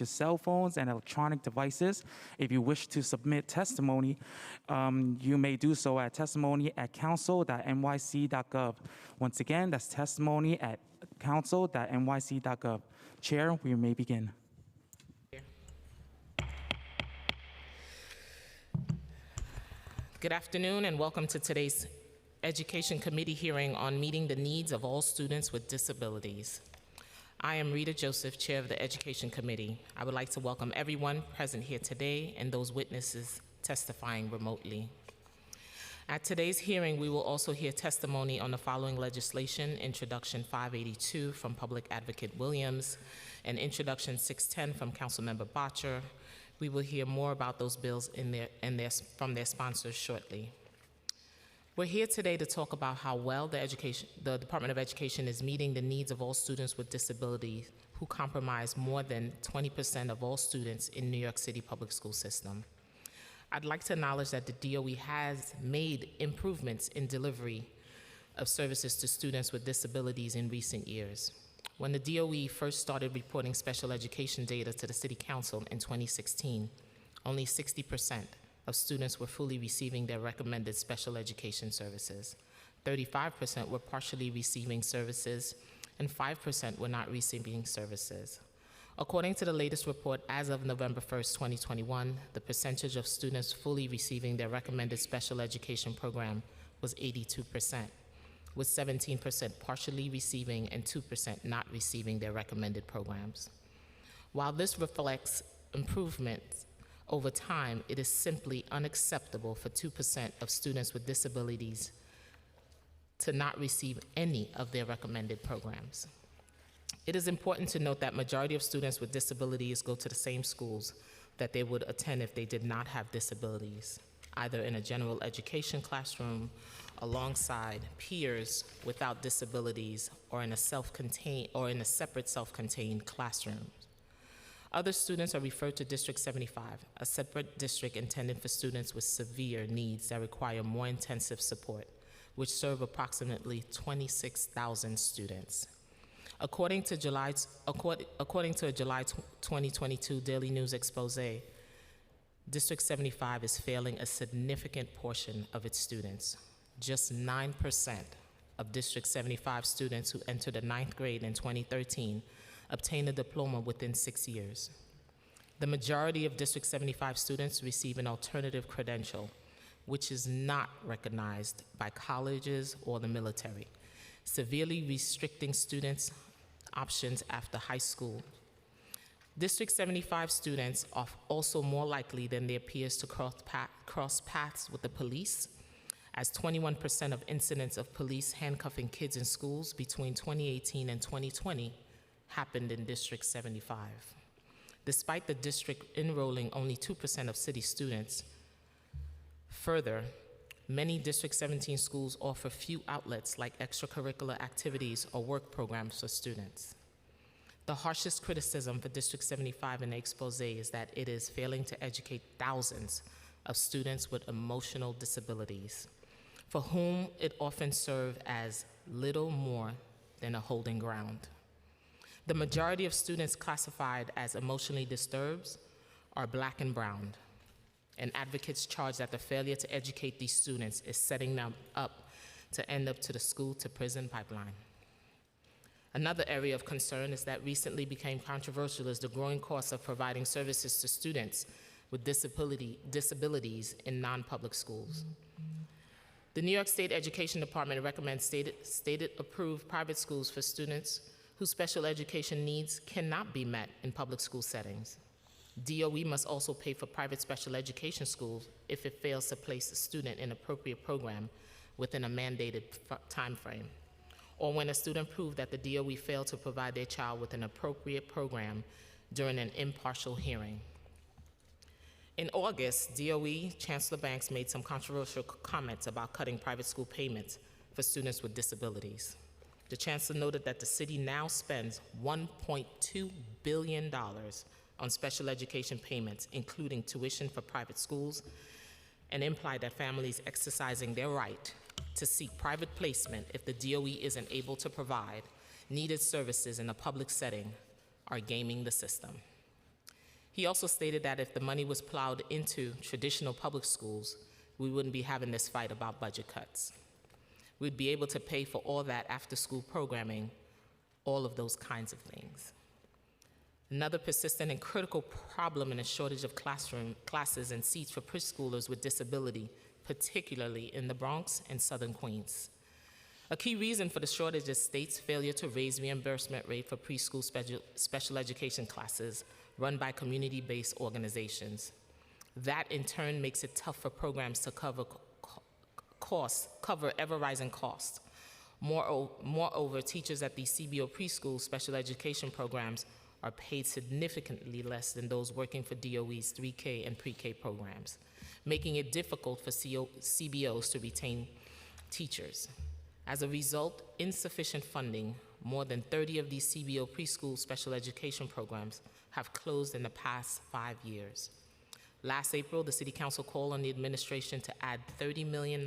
your cell phones and electronic devices. If you wish to submit testimony, you may do so at testimony@council.nyc.gov. Once again, that's testimony@council.nyc.gov. Chair, we may begin. Good afternoon and welcome to today's Education Committee hearing on meeting the needs of all students with disabilities. I am Rita Joseph, Chair of the Education Committee. I would like to welcome everyone present here today and those witnesses testifying remotely. At today's hearing, we will also hear testimony on the following legislation: Introduction 582 from Public Advocate Williams and Introduction 610 from Councilmember Bottcher. We will hear more about those bills from their sponsors shortly. We're here today to talk about how well the Department of Education is meeting the needs of all students with disabilities who comprise more than 20% of all students in New York City public school system. I'd like to acknowledge that the DOE has made improvements in delivery of services to students with disabilities in recent years. When the DOE first started reporting special education data to the City Council in 2016, only 60% of students were fully receiving their recommended special education services. 35% were partially receiving services, and 5% were not receiving services. According to the latest report, as of November 1st, 2021, the percentage of students fully receiving their recommended special education program was 82%, with 17% partially receiving and 2% not receiving their recommended programs. While this reflects improvements over time, it is simply unacceptable for 2% of students with disabilities to not receive any of their recommended programs. It is important to note that majority of students with disabilities go to the same schools that they would attend if they did not have disabilities, either in a general education classroom, alongside peers without disabilities, or in a separate self-contained classroom. Other students are referred to District 75, a separate district intended for students with severe needs that require more intensive support, which serve approximately 26,000 students. According to a July 2022 Daily News expose, District 75 is failing a significant portion of its students. Just 9% of District 75 students who entered the 9th grade in 2013 obtain a diploma within 6 years. The majority of District 75 students receive an alternative credential, which is not recognized by colleges or the military, severely restricting students' options after high school. District 75 students are also more likely than their peers to cross paths with the police, as 21% of incidents of police handcuffing kids in schools between 2018 and 2020 happened in District 75. Despite the district enrolling only 2% of city students, further, many District 17 schools offer few outlets like extracurricular activities or work programs for students. The harshest criticism for District 75 in the expose is that it is failing to educate thousands of students with emotional disabilities, for whom it often serves as little more than a holding ground. The majority of students classified as emotionally disturbed are Black and brown, and advocates charge that the failure to educate these students is setting them up to end up to the school-to-prison pipeline. Another area of concern is that recently became controversial is the growing cost of providing services to students with disabilities in non-public schools. The New York State Education Department recommends stated approved private schools for students whose special education needs cannot be met in public school settings. DOE must also pay for private special education schools if it fails to place a student in an appropriate program within a mandated time frame, or when a student proved that the DOE failed to provide their child with an appropriate program during an impartial hearing. In August, DOE Chancellor Banks made some controversial comments about cutting private school payments for students with disabilities. The Chancellor noted that the city now spends $1.2 billion on special education payments, including tuition for private schools, and implied that families exercising their right to seek private placement if the DOE isn't able to provide needed services in a public setting are gaming the system. He also stated that if the money was plowed into traditional public schools, we wouldn't be having this fight about budget cuts. We'd be able to pay for all that after-school programming, all of those kinds of things. Another persistent and critical problem in a shortage of classes and seats for preschoolers with disability, particularly in the Bronx and Southern Queens. A key reason for the shortage is states' failure to raise reimbursement rate for preschool special education classes run by community-based organizations. That in turn makes it tough for programs to cover ever-rising costs. Moreover, teachers at these CBO preschool special education programs are paid significantly less than those working for DOE's 3K and pre-K programs, making it difficult for CBOs to retain teachers. As a result, insufficient funding, more than 30 of these CBO preschool special education programs have closed in the past 5 years. Last April, the City Council called on the administration to add $30 million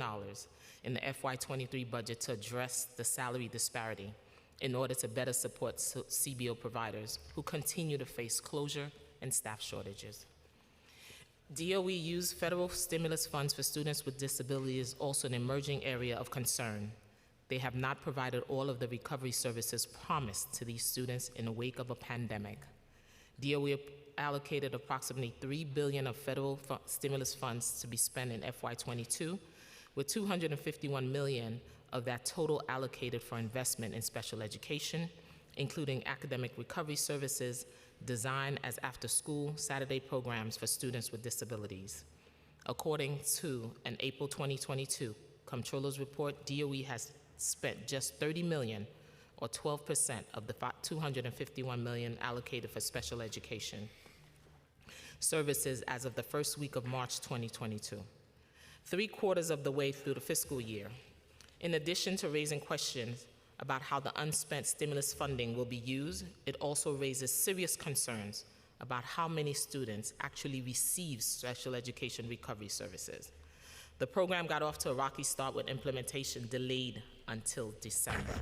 in the FY23 budget to address the salary disparity in order to better support CBO providers who continue to face closure and staff shortages. DOE used federal stimulus funds for students with disabilities is also an emerging area of concern. They have not provided all of the recovery services promised to these students in the wake of a pandemic. DOE allocated approximately $3 billion of federal stimulus funds to be spent in FY22, with $251 million of that total allocated for investment in special education, including academic recovery services, designed as after-school Saturday programs for students with disabilities. According to an April 2022 Comptroller's report, DOE has spent just $30 million, or 12% of the $251 million allocated for special education services as of the first week of March 2022, 3/4 of the way through the fiscal year. In addition to raising questions about how the unspent stimulus funding will be used, it also raises serious concerns about how many students actually receive special education recovery services. The program got off to a rocky start with implementation delayed until December.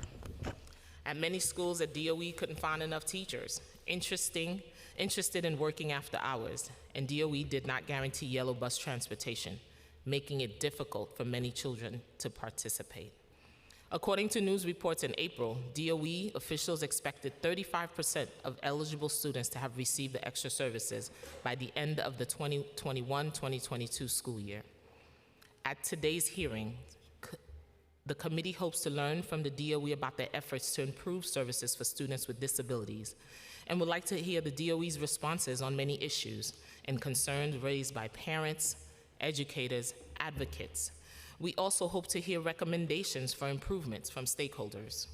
At many schools at DOE couldn't find enough teachers interested in working after hours, and DOE did not guarantee yellow bus transportation, making it difficult for many children to participate. According to news reports in April, DOE officials expected 35% of eligible students to have received the extra services by the end of the 2021-2022 school year. At today's hearing, the committee hopes to learn from the DOE about their efforts to improve services for students with disabilities, and would like to hear the DOE's responses on many issues and concerns raised by parents, educators, advocates. We also hope to hear recommendations for improvements from stakeholders.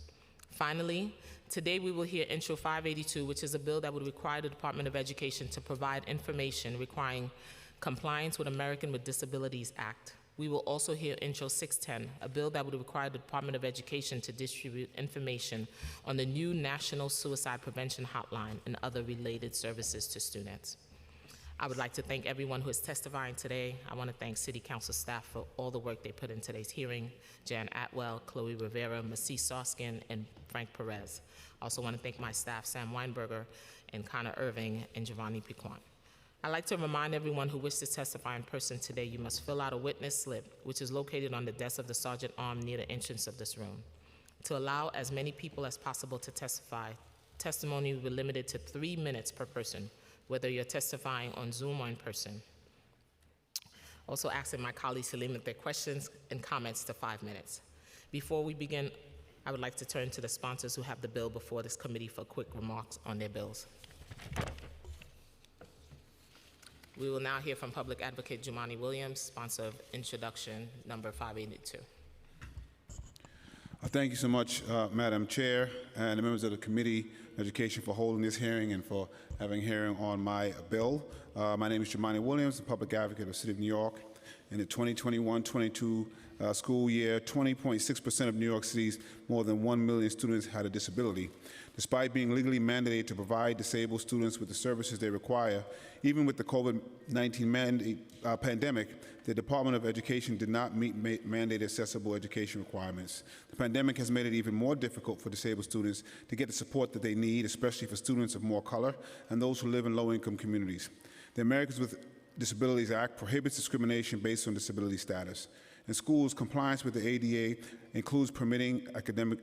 Finally, today we will hear Intro 582, which is a bill that would require the Department of Education to provide information requiring compliance with American with Disabilities Act. We will also hear Intro 610, a bill that would require the Department of Education to distribute information on the new National Suicide Prevention Hotline and other related services to students. I would like to thank everyone who is testifying today. I want to thank City Council staff for all the work they put in today's hearing: Jan Atwell, Chloe Rivera, Masih Soskin, and Frank Perez. I also want to thank my staff, Sam Weinberger, and Connor Irving, and Giovanni Piquant. I'd like to remind everyone who wishes to testify in person today, you must fill out a witness slip, which is located on the desk of the Sergeant Arm near the entrance of this room. To allow as many people as possible to testify, testimony will be limited to 3 minutes per person, whether you're testifying on Zoom or in person. Also asking my colleagues to limit their questions and comments to 5 minutes. Before we begin, I would like to turn to the sponsors who have the bill before this committee for quick remarks on their bills. We will now hear from Public Advocate Jumaane Williams, sponsor of Introduction number 582. Thank you so much, Madam Chair, and the members of the Committee on Education for holding this hearing and for having a hearing on my bill. My name is Jumaane Williams, the Public Advocate of the City of New York. In the 2021-22 school year, 20.6% of New York City's more than 1 million students had a disability. Despite being legally mandated to provide disabled students with the services they require, even with the COVID-19 pandemic, the Department of Education did not meet mandated accessible education requirements. The pandemic has made it even more difficult for disabled students to get the support that they need, especially for students of more color and those who live in low-income communities. The Americans with Disabilities Act prohibits discrimination based on disability status. In schools, compliance with the ADA includes permitting academic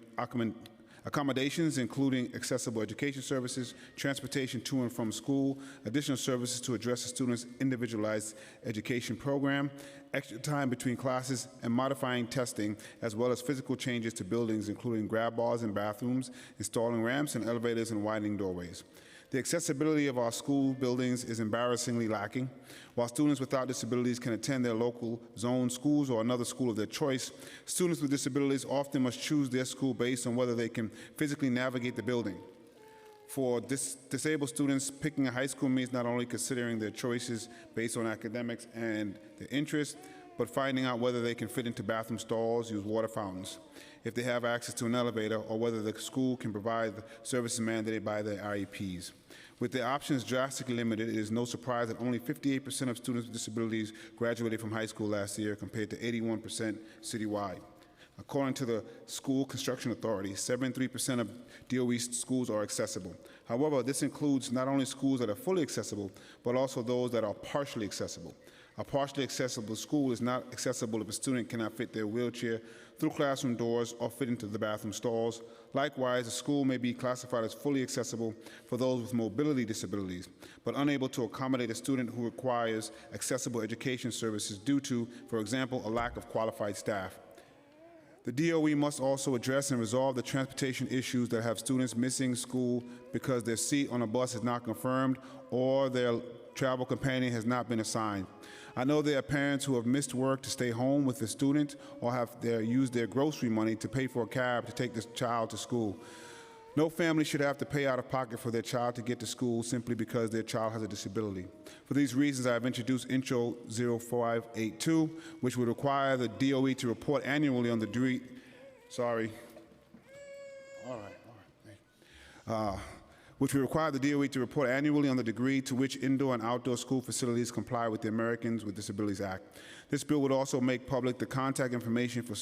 accommodations, including accessible education services, transportation to and from school, additional services to address a student's individualized education program, extra time between classes, and modifying testing, as well as physical changes to buildings, including grab bars in bathrooms, installing ramps and elevators, and widening doorways. The accessibility of our school buildings is embarrassingly lacking. While students without disabilities can attend their local zone schools or another school of their choice, students with disabilities often must choose their school based on whether they can physically navigate the building. For disabled students, picking a high school means not only considering their choices based on academics and their interests, but finding out whether they can fit into bathroom stalls, use water fountains, if they have access to an elevator, or whether the school can provide the services mandated by the IEPs. With the options drastically limited, it is no surprise that only 58% of students with disabilities graduated from high school last year, compared to 81% citywide. According to the School Construction Authority, 73% of DOE schools are accessible. However, this includes not only schools that are fully accessible, but also those that are partially accessible. A partially accessible school is not accessible if a student cannot fit their wheelchair through classroom doors or fit into the bathroom stalls. Likewise, a school may be classified as fully accessible for those with mobility disabilities, but unable to accommodate a student who requires accessible education services due to, for example, a lack of qualified staff. The DOE must also address and resolve the transportation issues that have students missing school because their seat on a bus is not confirmed or their travel companion has not been assigned. I know there are parents who have missed work to stay home with the student or have used their grocery money to pay for a cab to take this child to school. No family should have to pay out of pocket for their child to get to school simply because their child has a disability. For these reasons, I have introduced Intro 0582, which would require the DOE to report annually on the degree. Which would require the DOE to report annually on the degree to which indoor and outdoor school facilities comply with the Americans with Disabilities Act. This bill would also make public the contact information for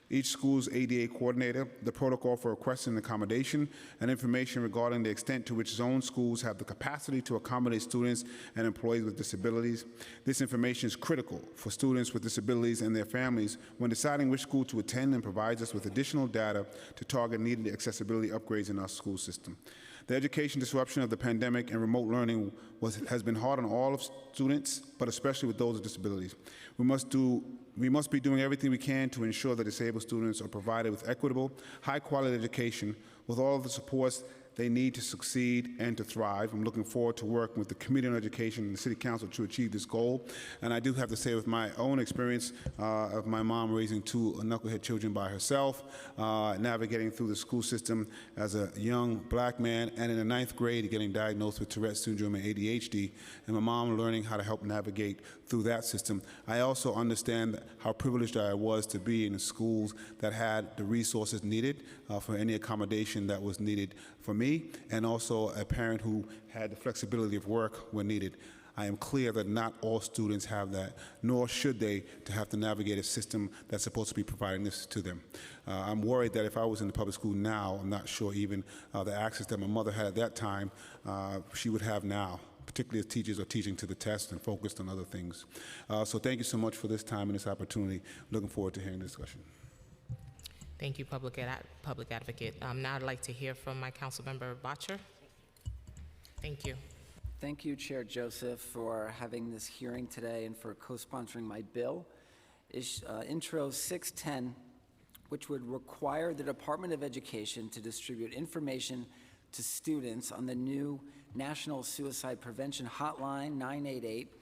each school's ADA coordinator, the protocol for requesting accommodation, and information regarding the extent to which zone schools have the capacity to accommodate students and employees with disabilities. This information is critical for students with disabilities and their families when deciding which school to attend, and provides us with additional data to target needed accessibility upgrades in our school system. The education disruption of the pandemic and remote learning has been hard on all of students, but especially with those with disabilities. We must be doing everything we can to ensure that disabled students are provided with equitable, high-quality education with all of the supports they need to succeed and to thrive. I'm looking forward to working with the Committee on Education and the City Council to achieve this goal. And I do have to say, with my own experience of my mom raising two knucklehead children by herself, navigating through the school system as a young black man, and in the 9th grade getting diagnosed with Tourette's syndrome and ADHD, and my mom learning how to help navigate through that system, I also understand how privileged I was to be in schools that had the resources needed for any accommodation that was needed for me, and also a parent who had the flexibility of work when needed. I am clear that not all students have that, nor should they to have to navigate a system that's supposed to be providing this to them. I'm worried that if I was in the public school now, I'm not sure even the access that my mother had at that time, she would have now, particularly as teachers are teaching to the test and focused on other things. So thank you so much for this time and this opportunity. Looking forward to hearing the discussion. Thank you, Public Advocate. Now I'd like to hear from my council member, Bottcher. Thank you. Thank you, Chair Joseph, for having this hearing today and for co-sponsoring my bill. Intro 610, which would require the Department of Education to distribute information to students on the new National Suicide Prevention Hotline 988,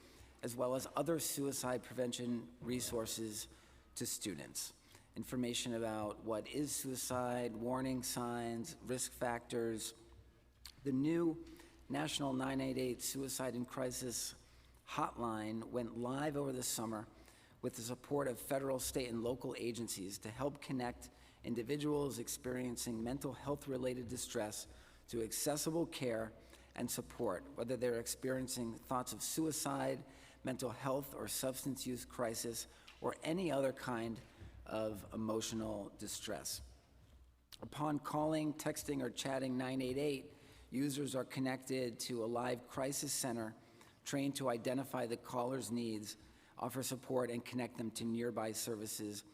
as well as other suicide prevention resources to students. Information about what is suicide, warning signs, risk factors. The new National 988 Suicide and Crisis Hotline went live over the summer with the support of federal, state, and local agencies to help connect individuals experiencing mental health-related distress to accessible care and support, whether they're experiencing thoughts of suicide, mental health or substance use crisis, or any other kind of emotional distress. Upon calling, texting, or chatting 988, users are connected to a live crisis center trained to identify the caller's needs, offer support, and connect them to nearby services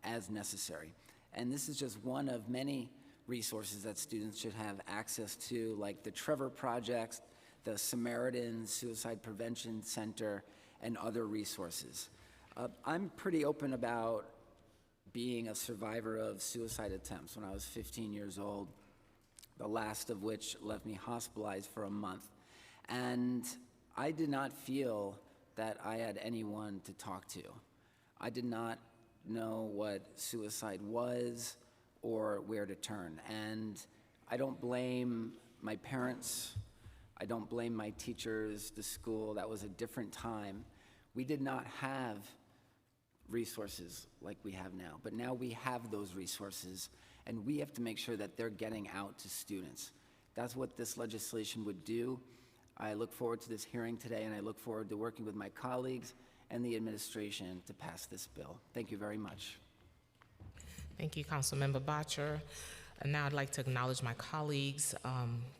as necessary. And this is just one of many resources that students should have access to, like the Trevor Project, the Samaritan Suicide Prevention Center, and other resources. I'm pretty open about being a survivor of suicide attempts when I was 15 years old, the last of which left me hospitalized for a month. And I did not feel that I had anyone to talk to. I did not know what suicide was or where to turn. And I don't blame my parents. I don't blame my teachers, the school. That was a different time. We did not have resources like we have now, but now we have those resources, and we have to make sure that they're getting out to students. That's what this legislation would do. I look forward to this hearing today, and I look forward to working with my colleagues and the administration to pass this bill. Thank you very much. Thank you, Councilmember Bottcher. And now I'd like to acknowledge my colleagues,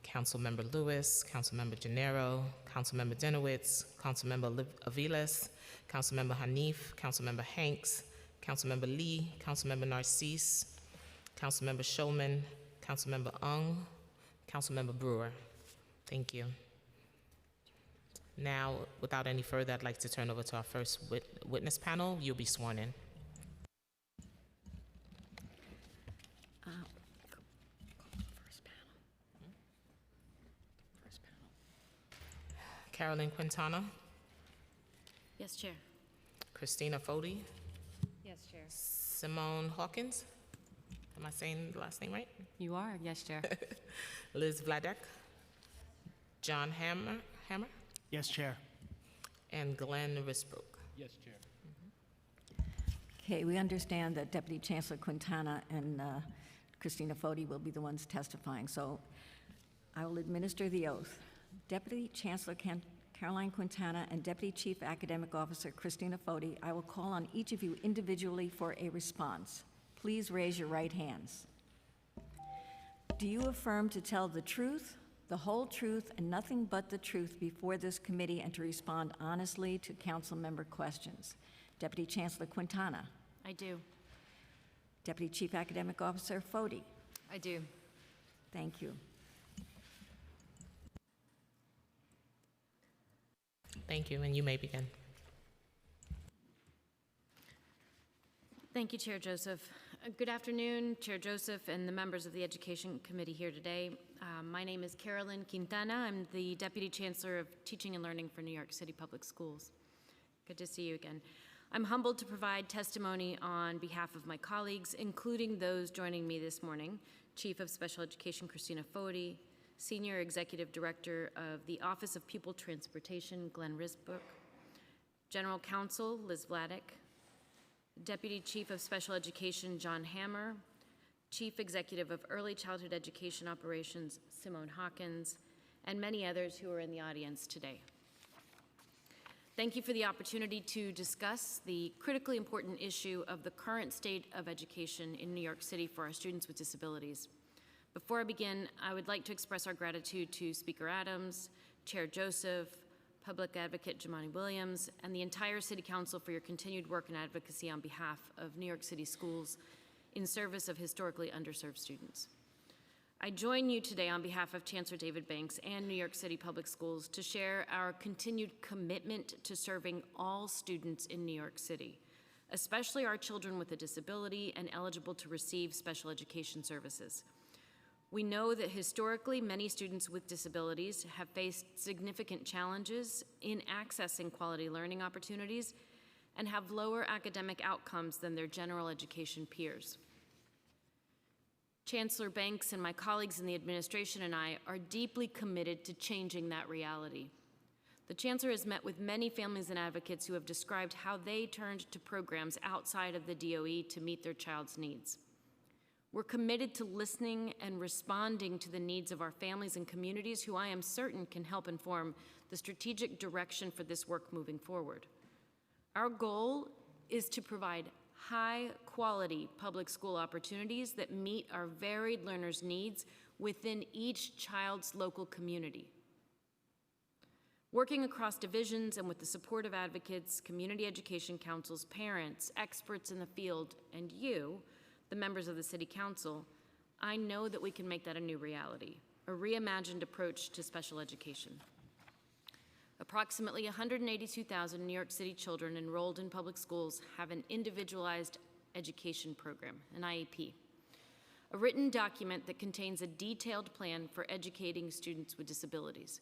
Councilmember Lewis, Councilmember Gennaro, Councilmember Dinowitz, Councilmember Aviles, Councilmember Hanif, Councilmember Hanks, Councilmember Lee, Councilmember Narcisse, Councilmember Shulman, Councilmember Ung, Councilmember Brewer. Thank you. Now, without any further, I'd like to turn over to our first witness panel. You'll be sworn in. Carolyn Quintana, Yes, Chair. Christina Fody, Yes, Chair. Simone Hawkins, am I saying the last name right? You are? Yes, Chair. Liz Vladek, John Hammer, Yes, Chair. and Glenn Risbrook. Yes, Chair. Okay, we understand that Deputy Chancellor Quintana and Christina Fody will be the ones testifying, so I will administer the oath. Deputy Chancellor Caroline Quintana and Deputy Chief Academic Officer Christina Fody, I will call on each of you individually for a response. Please raise your right hands. Do you affirm to tell the truth, the whole truth, and nothing but the truth before this committee and to respond honestly to council member questions? Deputy Chancellor Quintana. I do. Deputy Chief Academic Officer Fody. I do. Thank you. Thank you, and you may begin. Thank you, Chair Joseph. Good afternoon, Chair Joseph and the members of the Education Committee here today. My name is Carolyn Quintana. I'm the Deputy Chancellor of Teaching and Learning for New York City Public Schools. Good to see you again. I'm humbled to provide testimony on behalf of my colleagues, including those joining me this morning, Chief of Special Education Christina Fody, Senior Executive Director of the Office of Pupil Transportation, Glenn Risbrook, General Counsel, Liz Vladek, Deputy Chief of Special Education, John Hammer, Chief Executive of Early Childhood Education Operations, Simone Hawkins, and many others who are in the audience today. Thank you for the opportunity to discuss the critically important issue of the current state of education in New York City for our students with disabilities. Before I begin, I would like to express our gratitude to Speaker Adams, Chair Joseph, Public Advocate Jumaane Williams, and the entire City Council for your continued work and advocacy on behalf of New York City schools in service of historically underserved students. I join you today on behalf of Chancellor David Banks and New York City Public Schools to share our continued commitment to serving all students in New York City, especially our children with a disability and eligible to receive special education services. We know that historically, many students with disabilities have faced significant challenges in accessing quality learning opportunities and have lower academic outcomes than their general education peers. Chancellor Banks and my colleagues in the administration and I are deeply committed to changing that reality. The Chancellor has met with many families and advocates who have described how they turned to programs outside of the DOE to meet their child's needs. We're committed to listening and responding to the needs of our families and communities, who I am certain can help inform the strategic direction for this work moving forward. Our goal is to provide high-quality public school opportunities that meet our varied learners' needs within each child's local community. Working across divisions and with the support of advocates, community education councils, parents, experts in the field, and you, the members of the City Council, I know that we can make that a new reality, a reimagined approach to special education. Approximately 182,000 New York City children enrolled in public schools have an individualized education program, an IEP, a written document that contains a detailed plan for educating students with disabilities.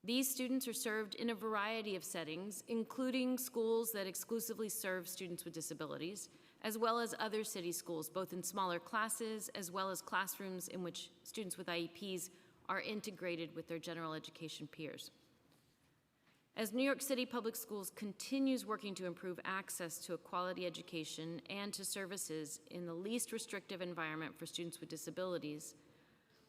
These students are served in a variety of settings, including schools that exclusively serve students with disabilities, as well as other city schools, both in smaller classes, as well as classrooms in which students with IEPs are integrated with their general education peers. As New York City Public Schools continues working to improve access to a quality education and to services in the least restrictive environment for students with disabilities,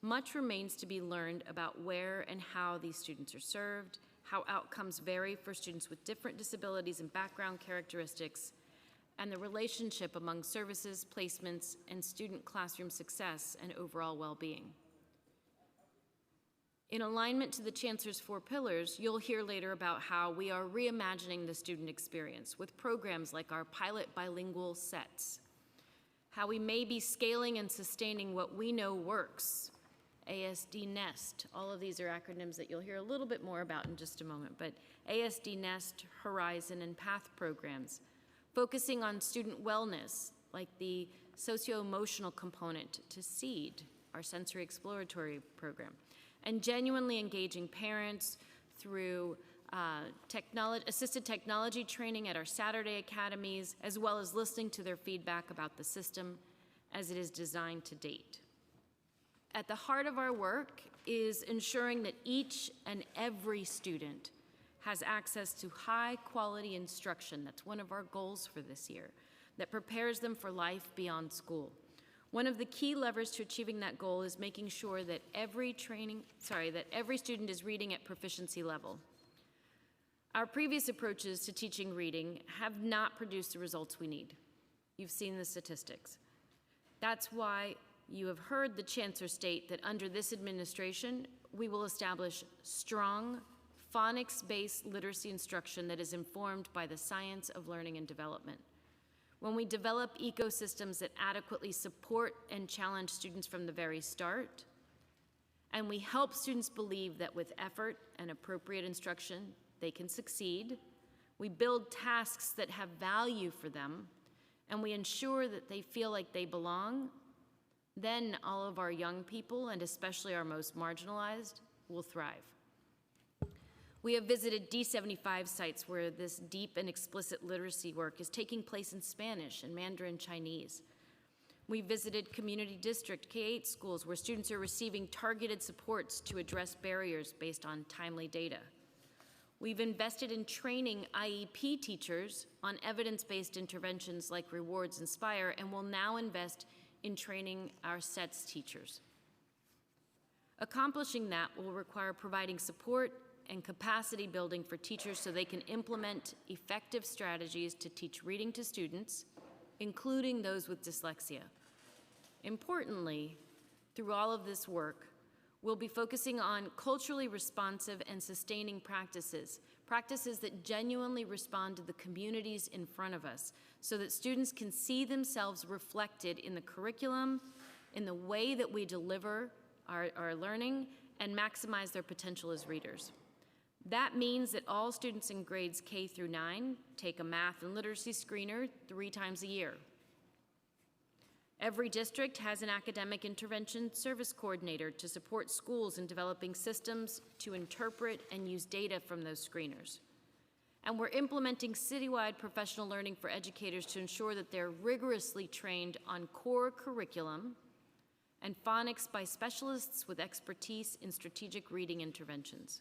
much remains to be learned about where and how these students are served, how outcomes vary for students with different disabilities and background characteristics, and the relationship among services, placements, and student classroom success and overall well-being. In alignment to the Chancellor's 4 pillars, you'll hear later about how we are reimagining the student experience with programs like our pilot bilingual sets, how we may be scaling and sustaining what we know works, ASD Nest. All of these are acronyms that you'll hear a little bit more about in just a moment, but ASD Nest, Horizon, and PATH programs, focusing on student wellness, like the socio-emotional component to SEED, our sensory exploratory program, and genuinely engaging parents through assisted technology training at our Saturday academies, as well as listening to their feedback about the system as it is designed to date. At the heart of our work is ensuring that each and every student has access to high-quality instruction. That's one of our goals for this year, that prepares them for life beyond school. One of the key levers to achieving that goal is making sure that every student is reading at proficiency level. Our previous approaches to teaching reading have not produced the results we need. You've seen the statistics. That's why you have heard the Chancellor state that under this administration, we will establish strong, phonics-based literacy instruction that is informed by the science of learning and development. When we develop ecosystems that adequately support and challenge students from the very start, and we help students believe that with effort and appropriate instruction, they can succeed, we build tasks that have value for them, and we ensure that they feel like they belong, then all of our young people, and especially our most marginalized, will thrive. We have visited D75 sites where this deep and explicit literacy work is taking place in Spanish and Mandarin Chinese. We visited community district K-8 schools where students are receiving targeted supports to address barriers based on timely data. We've invested in training IEP teachers on evidence-based interventions like Rewards Inspire, and will now invest in training our SETS teachers. Accomplishing that will require providing support and capacity building for teachers so they can implement effective strategies to teach reading to students, including those with dyslexia. Importantly, through all of this work, we'll be focusing on culturally responsive and sustaining practices that genuinely respond to the communities in front of us, so that students can see themselves reflected in the curriculum, in the way that we deliver our learning, and maximize their potential as readers. That means that all students in grades K through 9 take a math and literacy screener 3 times a year. Every district has an academic intervention service coordinator to support schools in developing systems to interpret and use data from those screeners. And we're implementing citywide professional learning for educators to ensure that they're rigorously trained on core curriculum and phonics by specialists with expertise in strategic reading interventions.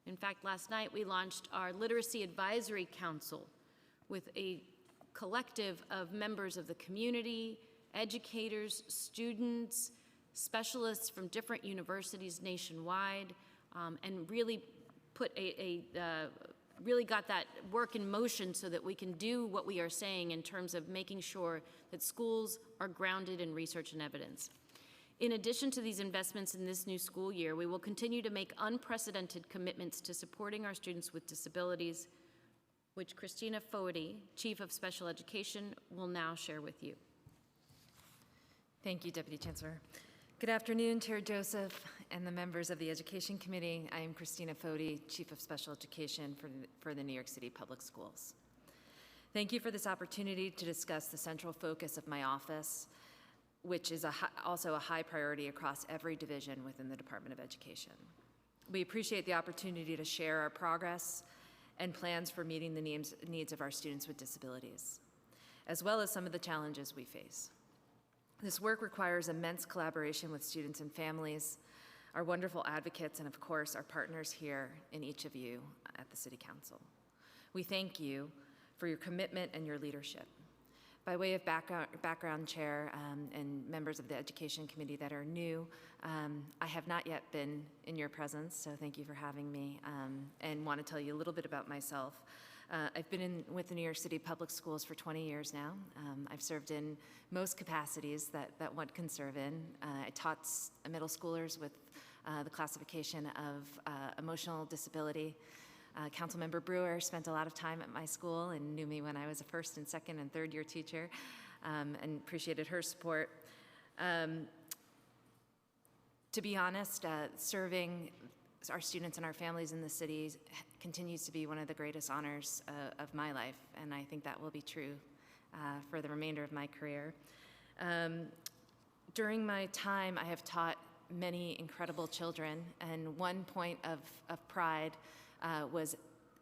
In fact, last night we launched our Literacy Advisory Council with a collective of members of the community, educators, students, specialists from different universities nationwide, and really put really got that work in motion so that we can do what we are saying in terms of making sure that schools are grounded in research and evidence. In addition to these investments in this new school year, we will continue to make unprecedented commitments to supporting our students with disabilities, which Christina Foti, Chief of Special Education, will now share with you. Thank you, Deputy Chancellor. Good afternoon, Chair Joseph and the members of the Education Committee. I am Christina Foti, Chief of Special Education for the New York City Public Schools. Thank you for this opportunity to discuss the central focus of my office, which is also a high priority across every division within the Department of Education. We appreciate the opportunity to share our progress and plans for meeting the needs of our students with disabilities, as well as some of the challenges we face. This work requires immense collaboration with students and families, our wonderful advocates, and of course, our partners here in each of you at the City Council. We thank you for your commitment and your leadership. By way of background, Chair, and members of the Education Committee that are new, I have not yet been in your presence, so thank you for having me, and want to tell you a little bit about myself. I've been with the New York City Public Schools for 20 years now. I've served in most capacities that one can serve in. I taught middle schoolers with the classification of emotional disability. Councilmember Brewer spent a lot of time at my school and knew me when I was a first and second and third year teacher, and appreciated her support. To be honest, serving our students and our families in the city continues to be one of the greatest honors of my life, and I think that will be true for the remainder of my career. During my time, I have taught many incredible children, and one point of pride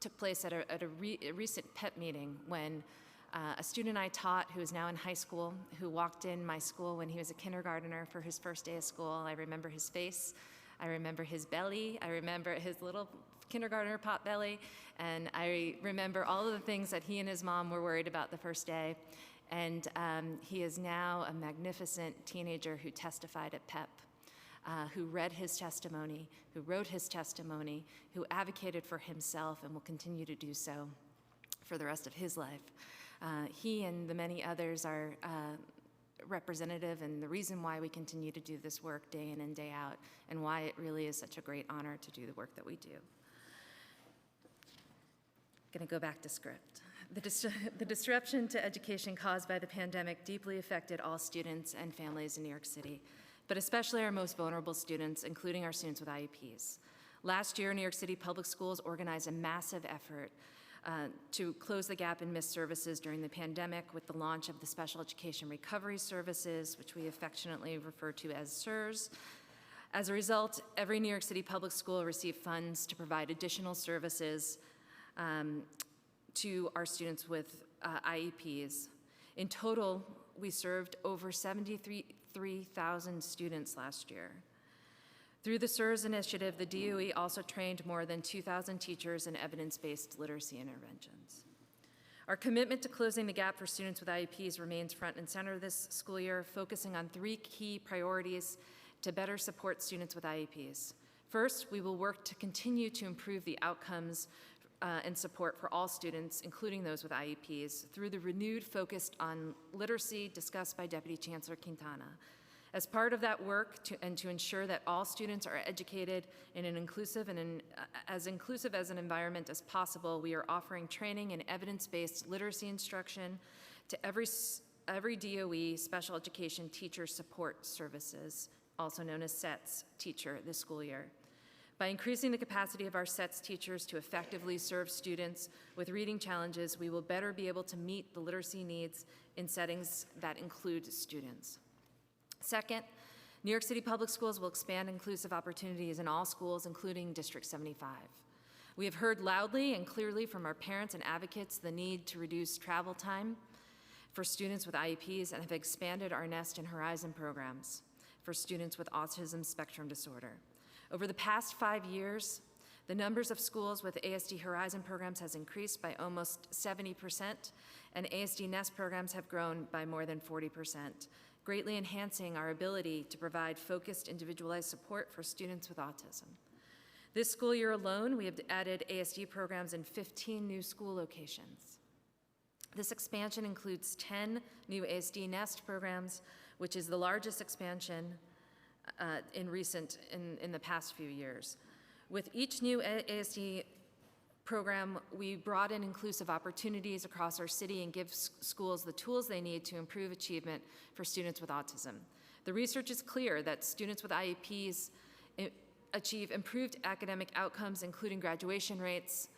took place at a recent PEP meeting when a student I taught who is now in high school, who walked in my school when he was a kindergartner for his first day of school. I remember his face, I remember his belly, I remember his little kindergartner pot belly, and I remember all of the things that he and his mom were worried about the first day. And he is now a magnificent teenager who testified at PEP. Who read his testimony, who wrote his testimony, who advocated for himself and will continue to do so for the rest of his life. He and the many others are representative and the reason why we continue to do this work day in and day out, and why it really is such a great honor to do the work that we do. Going to go back to script. The disruption to education caused by the pandemic deeply affected all students and families in New York City, but especially our most vulnerable students, including our students with IEPs. Last year, New York City Public Schools organized a massive effort to close the gap in missed services during the pandemic with the launch of the Special Education Recovery Services, which we affectionately refer to as SERS. As a result, every New York City Public School received funds to provide additional services to our students with IEPs. In total, we served over 73,000 students last year. Through the SERS initiative, the DOE also trained more than 2,000 teachers in evidence-based literacy interventions. Our commitment to closing the gap for students with IEPs remains front and center this school year, focusing on 3 key priorities to better support students with IEPs. First, we will work to continue to improve the outcomes and support for all students, including those with IEPs, through the renewed focus on literacy discussed by Deputy Chancellor Quintana. As part of that work, to ensure that all students are educated in an inclusive and as inclusive as an environment as possible, we are offering training in evidence-based literacy instruction to every DOE Special Education Teacher Support Services, also known as SETS, teacher this school year. By increasing the capacity of our SETS teachers to effectively serve students with reading challenges, we will better be able to meet the literacy needs in settings that include students. Second, New York City Public Schools will expand inclusive opportunities in all schools, including District 75. We have heard loudly and clearly from our parents and advocates the need to reduce travel time for students with IEPs and have expanded our Nest and Horizon programs for students with autism spectrum disorder. Over the past 5 years, The numbers of schools with ASD Horizon programs has increased by almost 70%, and ASD Nest programs have grown by more than 40%, greatly enhancing our ability to provide focused, individualized support for students with autism. This school year alone, we have added ASD programs in 15 new school locations. This expansion includes 10 new ASD Nest programs, which is the largest expansion in the past few years. With each new ASD program, we broaden inclusive opportunities across our city and give schools the tools they need to improve achievement for students with autism. The research is clear that students with IEPs achieve improved academic outcomes, including graduation rates,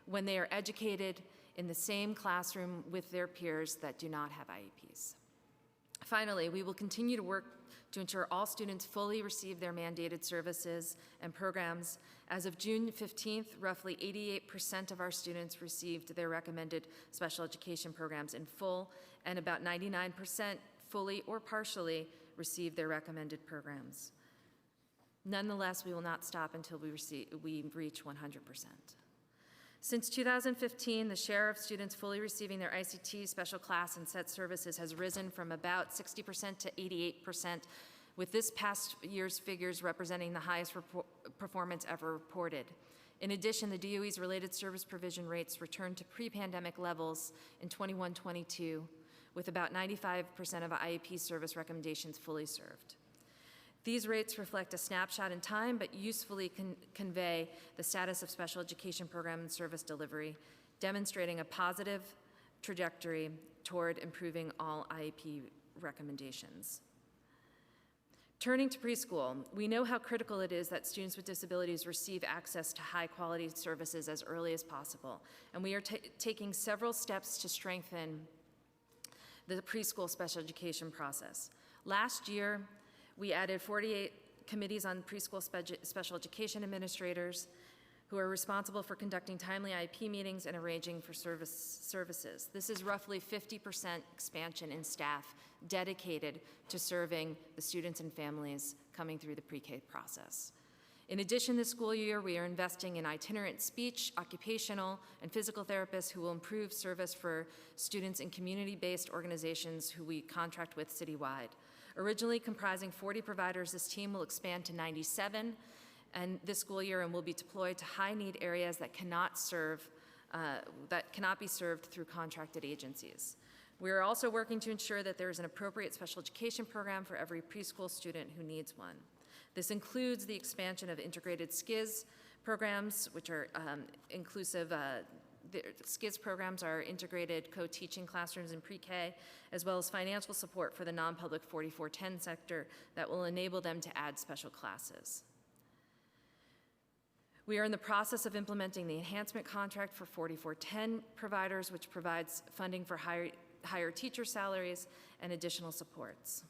when they are educated in the same classroom with their peers that do not have IEPs. Finally, we will continue to work to ensure all students fully receive their mandated services and programs. As of June 15th, roughly 88% of our students received their recommended special education programs in full, and about 99% fully or partially received their recommended programs. Nonetheless, we will not stop until we reach 100%. Since 2015, the share of students fully receiving their ICT, special class, and SET services has risen from about 60% to 88%, with this past year's figures representing the highest performance ever reported. In addition, the DOE's related service provision rates returned to pre-pandemic levels in 21-22, with about 95% of IEP service recommendations fully served. These rates reflect a snapshot in time, but usefully convey the status of special education program and service delivery, demonstrating a positive trajectory toward improving all IEP recommendations. Turning to preschool, we know how critical it is that students with disabilities receive access to high-quality services as early as possible, and we are taking several steps to strengthen the preschool special education process. Last year, we added 48 committees on preschool special education administrators who are responsible for conducting timely IEP meetings and arranging for services. This is roughly 50% expansion in staff dedicated to serving the students and families coming through the pre-K process. In addition, this school year, we are investing in itinerant speech, occupational, and physical therapists who will improve service for students in community-based organizations who we contract with citywide. Originally comprising 40 providers, this team will expand to 97 and this school year and will be deployed to high-need areas that cannot be served through contracted agencies. We are also working to ensure that there is an appropriate special education program for every preschool student who needs one. This includes the expansion of integrated SKIS programs, which are inclusive. The SKIS programs are integrated co-teaching classrooms in pre-K, as well as financial support for the non-public 4410 sector that will enable them to add special classes. We are in the process of implementing the enhancement contract for 4410 providers, which provides funding for higher teacher salaries and additional supports.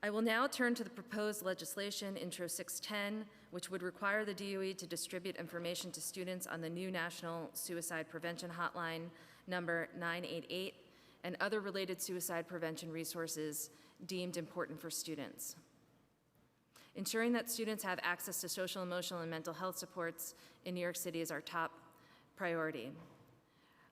I will now turn to the proposed legislation, Intro 610, which would require the DOE to distribute information to students on the new National Suicide Prevention Hotline, number 988, and other related suicide prevention resources deemed important for students. Ensuring that students have access to social, emotional, and mental health supports in New York City is our top priority.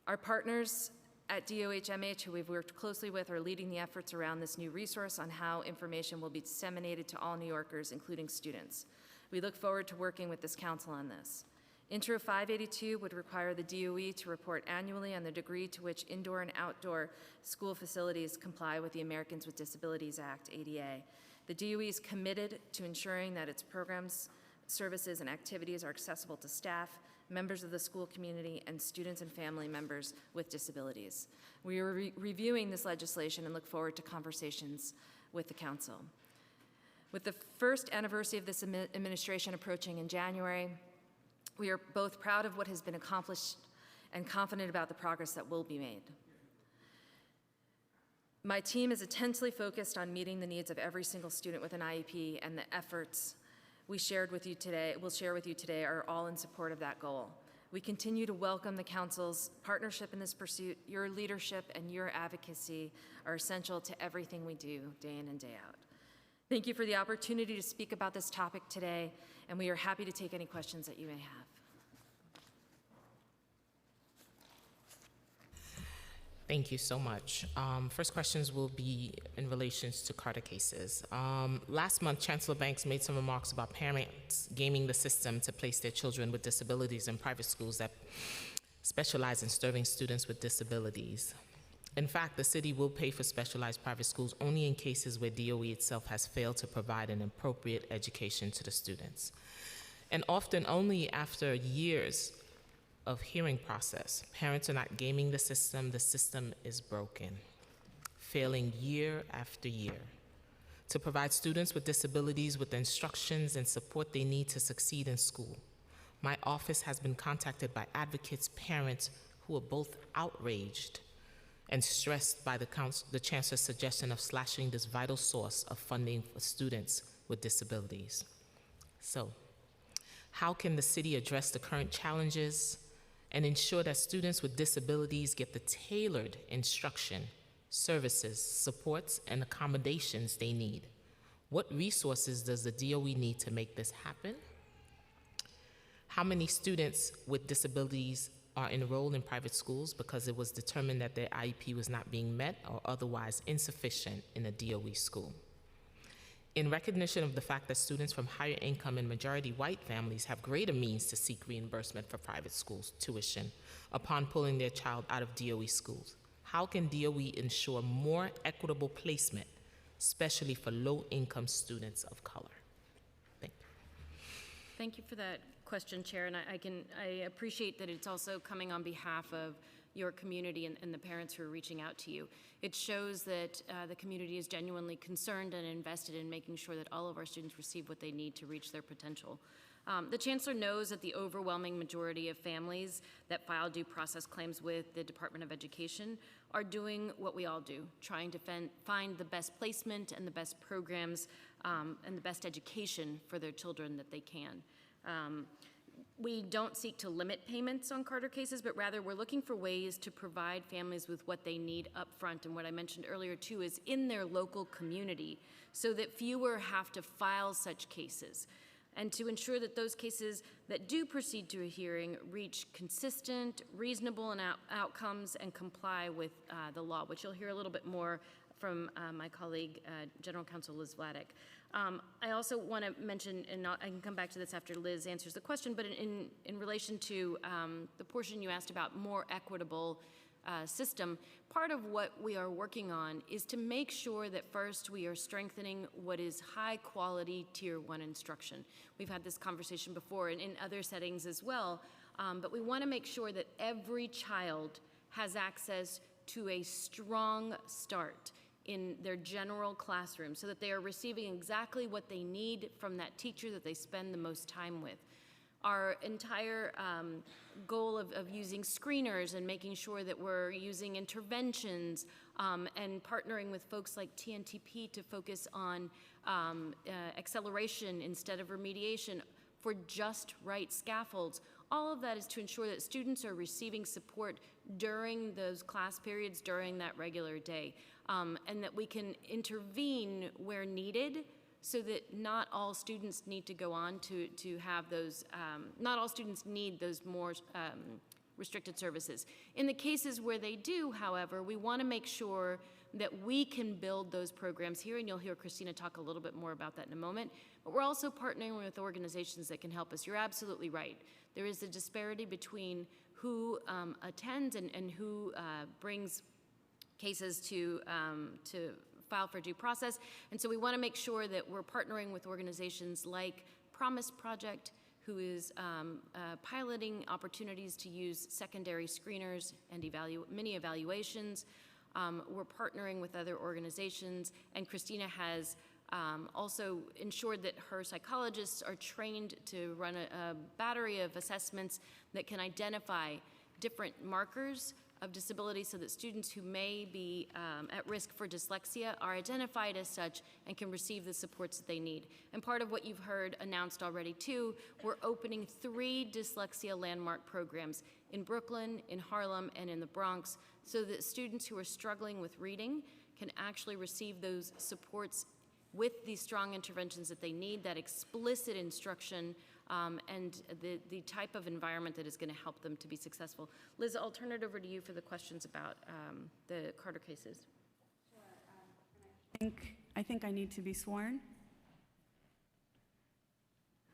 Our partners at DOHMH, who we've worked closely with, are leading the efforts around this new resource on how information will be disseminated to all New Yorkers, including students. We look forward to working with this council on this. Intro 582 would require the DOE to report annually on the degree to which indoor and outdoor school facilities comply with the Americans with Disabilities Act, ADA. The DOE is committed to ensuring that its programs, services, and activities are accessible to staff, members of the school community, and students and family members with disabilities. We are reviewing this legislation and look forward to conversations with the council. With the first anniversary of this administration approaching in January, we are both proud of what has been accomplished and confident about the progress that will be made. My team is intensely focused on meeting the needs of every single student with an IEP, and the efforts we'll share with you today are all in support of that goal. We continue to welcome the Council's partnership in this pursuit. Your leadership and your advocacy are essential to everything we do day in and day out. Thank you for the opportunity to speak about this topic today, and we are happy to take any questions that you may have. Thank you so much. First questions will be in relation to Carter cases. Last month, Chancellor Banks made some remarks about parents gaming the system to place their children with disabilities in private schools that specialize in serving students with disabilities. In fact, the city will pay for specialized private schools only in cases where DOE itself has failed to provide an appropriate education to the students. And often only after years of hearing process, parents are not gaming the system is broken, failing year after year. To provide students with disabilities with the instructions and support they need to succeed in school. My office has been contacted by advocates, parents who are both outraged and stressed by the Chancellor's suggestion of slashing this vital source of funding for students with disabilities. So, how can the city address the current challenges and ensure that students with disabilities get the tailored instruction, services, supports, and accommodations they need? What resources does the DOE need to make this happen? How many students with disabilities are enrolled in private schools because it was determined that their IEP was not being met or otherwise insufficient in a DOE school? In recognition of the fact that students from higher income and majority white families have greater means to seek reimbursement for private schools tuition upon pulling their child out of DOE schools, how can DOE ensure more equitable placement, especially for low-income students of color? Thank you. Thank you for that question, Chair, and I appreciate that it's also coming on behalf of your community and the parents who are reaching out to you. It shows that the community is genuinely concerned and invested in making sure that all of our students receive what they need to reach their potential. The Chancellor knows that the overwhelming majority of families that file due process claims with the Department of Education are doing what we all do, trying to find the best placement and the best programs and the best education for their children that they can. We don't seek to limit payments on Carter cases, but rather we're looking for ways to provide families with what they need up front. And what I mentioned earlier too is in their local community so that fewer have to file such cases. And to ensure that those cases that do proceed to a hearing reach consistent, reasonable outcomes and comply with the law, which you'll hear a little bit more from my colleague, General Counsel Liz Vladeck. I also want to mention, and I can come back to this after Liz answers the question, but in relation to the portion you asked about more equitable system, part of what we are working on is to make sure that first we are strengthening what is high quality tier 1 instruction. We've had this conversation before and in other settings as well, but we want to make sure that every child has access to a strong start in their general classroom so that they are receiving exactly what they need from that teacher that they spend the most time with. Our entire goal of using screeners and making sure that we're using interventions and partnering with folks like TNTP to focus on acceleration instead of remediation for just right scaffolds. All of that is to ensure that students are receiving support during those class periods, during that regular day, and that we can intervene where needed so that not all students need to go on to have those, not all students need those more restricted services. In the cases where they do, however, we want to make sure that we can build those programs here, and you'll hear Christina talk a little bit more about that in a moment, but we're also partnering with organizations that can help us. You're absolutely right. There is a disparity between who attends and who brings cases to file for due process, and so we want to make sure that we're partnering with organizations like Promise Project, who is piloting opportunities to use secondary screeners and mini evaluations. We're partnering with other organizations, and Christina has also ensured that her psychologists are trained to run a battery of assessments that can identify different markers of disability so that students who may be at risk for dyslexia are identified as such and can receive the supports that they need. And part of what you've heard announced already too, we're opening 3 dyslexia landmark programs in Brooklyn, in Harlem, and in the Bronx so that students who are struggling with reading can actually receive those supports with these strong interventions that they need, that explicit instruction, and the type of environment that is going to help them to be successful. Liz, I'll turn it over to you for the questions about the Carter cases. I think I need to be sworn.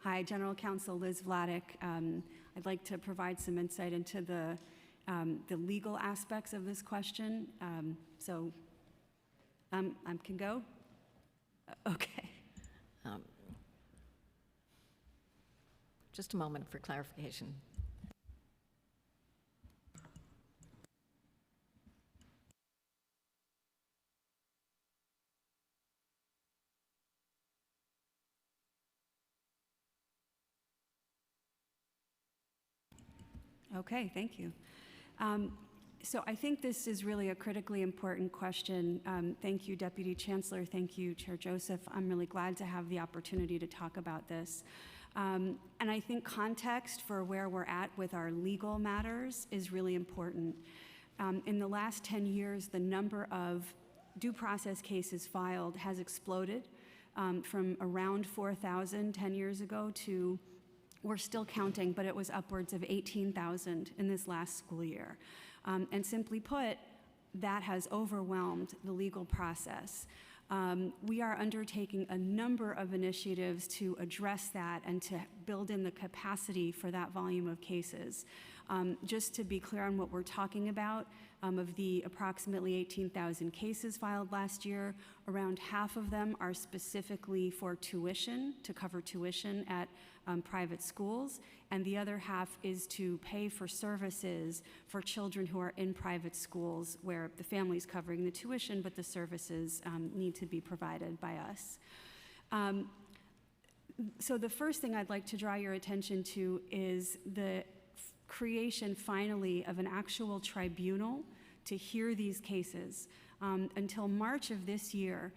Hi, General Counsel Liz Vladeck. I'd like to provide some insight into the legal aspects of this question. So I can go? Okay. Just a moment for clarification. Okay, thank you. So I think this is really a critically important question. Thank you, Deputy Chancellor. Thank you, Chair Joseph. I'm really glad to have the opportunity to talk about this. And I think context for where we're at with our legal matters is really important. In the last 10 years, the number of due process cases filed has exploded from around 4,000 10 years ago to, we're still counting, but it was upwards of 18,000 in this last school year. And simply put, that has overwhelmed the legal process. We are undertaking a number of initiatives to address that and to build in the capacity for that volume of cases. Just to be clear on what we're talking about, of the approximately 18,000 cases filed last year, around half of them are specifically for tuition, to cover tuition at private schools, and the other half is to pay for services for children who are in private schools where the family's covering the tuition, but the services need to be provided by us. So the first thing I'd like to draw your attention to is the creation, finally, of an actual tribunal to hear these cases. Until March of this year,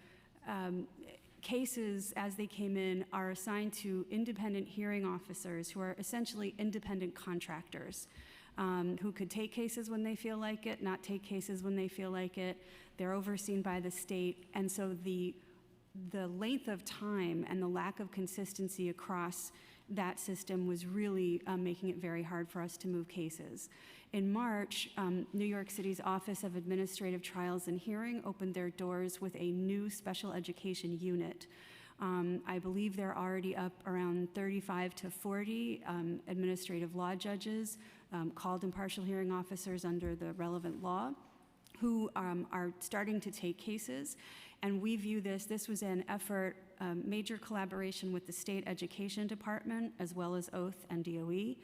cases as they came in are assigned to independent hearing officers who are essentially independent contractors who could take cases when they feel like it, not take cases when they feel like it. They're overseen by the state, and so the length of time and the lack of consistency across that system was really making it very hard for us to move cases. In March, New York City's Office of Administrative Trials and Hearing opened their doors with a new special education unit. I believe they're already up around 35 to 40 administrative law judges, called impartial hearing officers under the relevant law, who are starting to take cases. And we view this was an effort, major collaboration with the State Education Department, as well as Oath and DOE.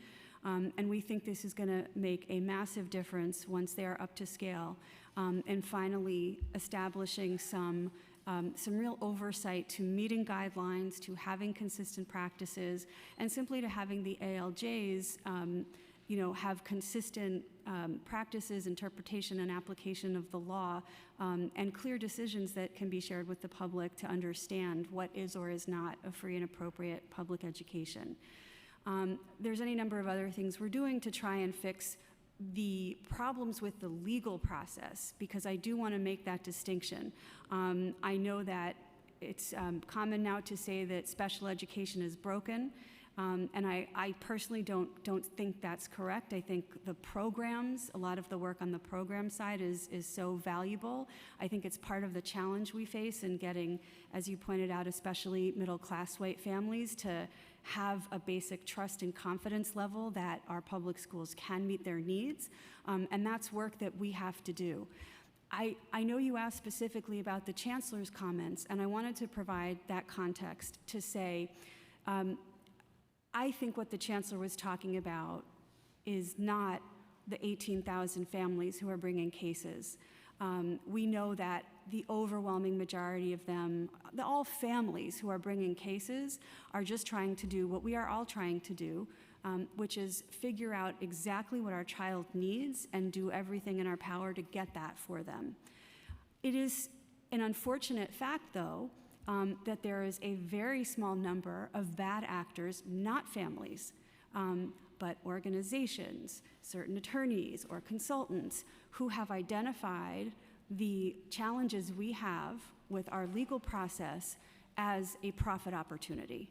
And we think this is going to make a massive difference once they are up to scale. And finally, establishing some real oversight to meeting guidelines, to having consistent practices, and simply to having the ALJs have consistent practices, interpretation, and application of the law, and clear decisions that can be shared with the public to understand what is or is not a free and appropriate public education. There's any number of other things we're doing to try and fix the problems with the legal process, because I do want to make that distinction. I know that it's common now to say that special education is broken. And I personally don't think that's correct. I think the programs, a lot of the work on the program side is so valuable. I think it's part of the challenge we face in getting, as you pointed out, especially middle-class white families to have a basic trust and confidence level that our public schools can meet their needs. And that's work that we have to do. I know you asked specifically about the Chancellor's comments, and I wanted to provide that context to say, I think what the Chancellor was talking about is not the 18,000 families who are bringing cases. We know that the overwhelming majority of them, all families who are bringing cases, are just trying to do what we are all trying to do, which is figure out exactly what our child needs and do everything in our power to get that for them. It is an unfortunate fact, though, that there is a very small number of bad actors, not families, but organizations, certain attorneys or consultants who have identified the challenges we have with our legal process as a profit opportunity.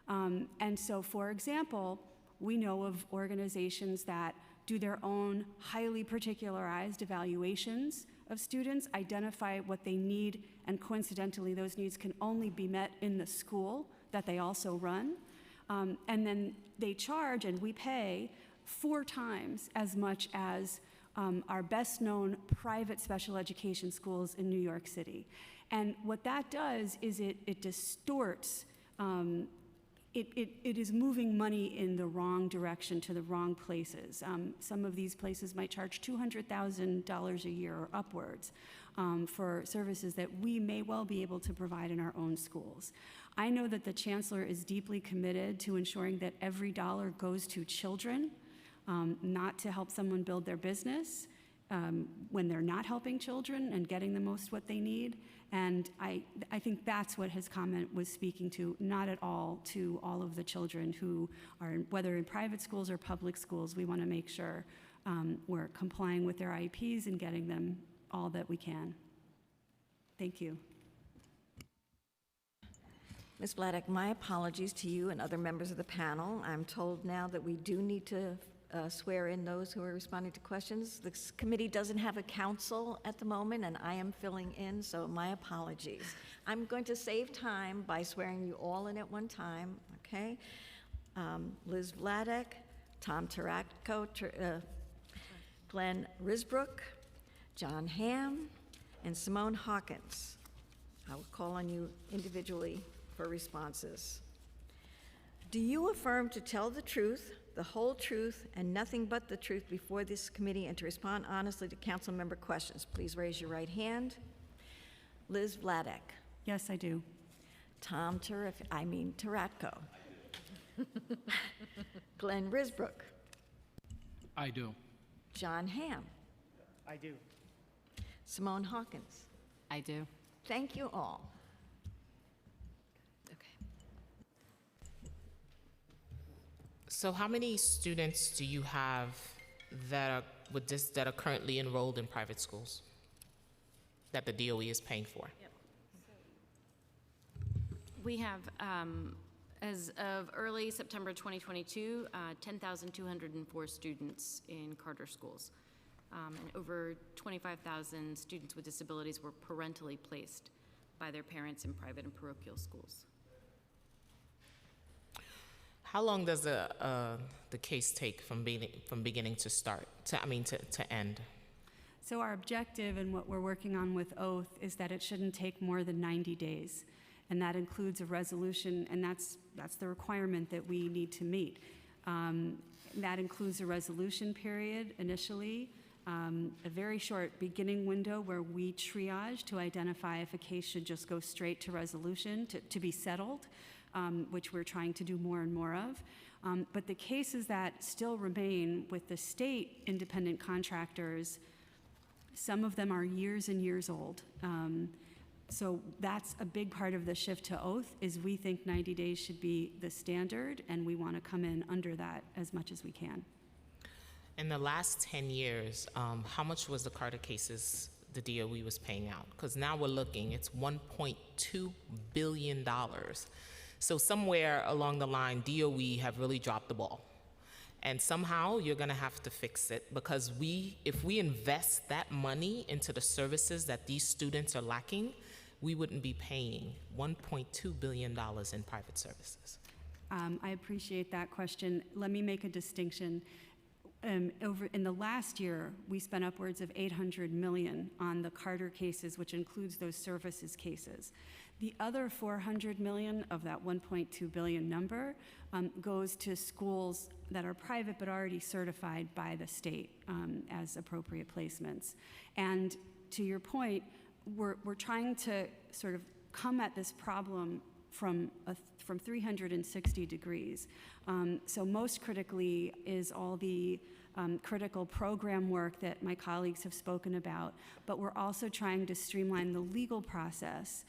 And so, for example, we know of organizations that do their own highly particularized evaluations of students, identify what they need, and coincidentally, those needs can only be met in the school that they also run. And then they charge, and we pay 4 times as much as our best-known private special education schools in New York City. And what that does is it distorts, it is moving money in the wrong direction to the wrong places. Some of these places might charge $200,000 a year or upwards for services that we may well be able to provide in our own schools. I know that the Chancellor is deeply committed to ensuring that every dollar goes to children, not to help someone build their business when they're not helping children and getting the most what they need. And I think that's what his comment was speaking to, not at all to all of the children who are, whether in private schools or public schools. We want to make sure we're complying with their IEPs and getting them all that we can. Thank you. Ms. Vladek, my apologies to you and other members of the panel. I'm told now that we do need to swear in those who are responding to questions. This committee doesn't have a counsel at the moment, and I am filling in, so my apologies. I'm going to save time by swearing you all in at one time, okay? Liz Vladek, Tom Taratko, Glenn Risbrook, John Hamm, and Simone Hawkins. I will call on you individually for responses. Do you affirm to tell the truth, the whole truth, and nothing but the truth before this committee, and to respond honestly to council member questions? Please raise your right hand. Liz Vladek. Yes, I do. Tom Taratko. Glenn Risbrook. I do. John Hamm. I do. Simone Hawkins. I do. Thank you all. So how many students do you have that are currently enrolled in private schools that the DOE is paying for? We have, as of early September 2022, 10,204 students in Carter schools. And over 25,000 students with disabilities were parentally placed by their parents in private and parochial schools. How long does the case take from beginning to start, to end? So our objective and what we're working on with Oath is that it shouldn't take more than 90 days. And that includes a resolution, and that's the requirement that we need to meet. That includes a resolution period initially, a very short beginning window where we triage to identify if a case should just go straight to resolution, to be settled, which we're trying to do more and more of. But the cases that still remain with the state independent contractors, some of them are years and years old. So that's a big part of the shift to Oath, is we think 90 days should be the standard, and we want to come in under that as much as we can. In the last 10 years, how much was the Carter cases the DOE was paying out? Because now we're looking, it's $1.2 billion. So somewhere along the line, DOE have really dropped the ball. And somehow you're gonna have to fix it, because if we invest that money into the services that these students are lacking, we wouldn't be paying $1.2 billion in private services. I appreciate that question. Let me make a distinction. Over in the last year, we spent upwards of $800 million on the Carter cases, which includes those services cases. The other $400 million of that $1.2 billion number goes to schools that are private but already certified by the state as appropriate placements. And to your point, we're trying to sort of come at this problem from 360 degrees. So most critically is all the critical program work that my colleagues have spoken about, but we're also trying to streamline the legal process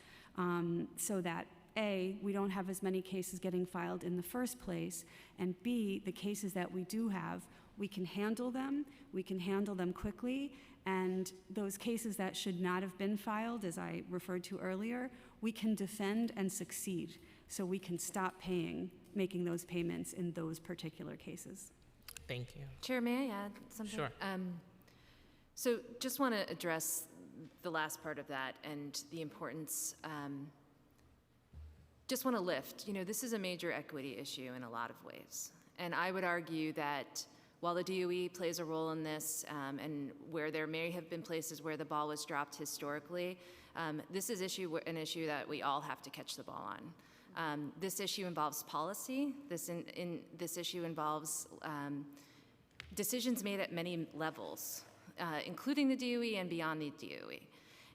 so that A, we don't have as many cases getting filed in the first place, and B, the cases that we do have, we can handle them quickly, and those cases that should not have been filed, as I referred to earlier, we can defend and succeed, so we can stop making those payments in those particular cases. Thank you. Chair, may I add something? Sure. So just want to address the last part of that and the importance, just want to lift, this is a major equity issue in a lot of ways. And I would argue that while the DOE plays a role in this, and where there may have been places where the ball was dropped historically, this is an issue that we all have to catch the ball on. This issue involves policy. This issue involves decisions made at many levels, including the DOE and beyond the DOE.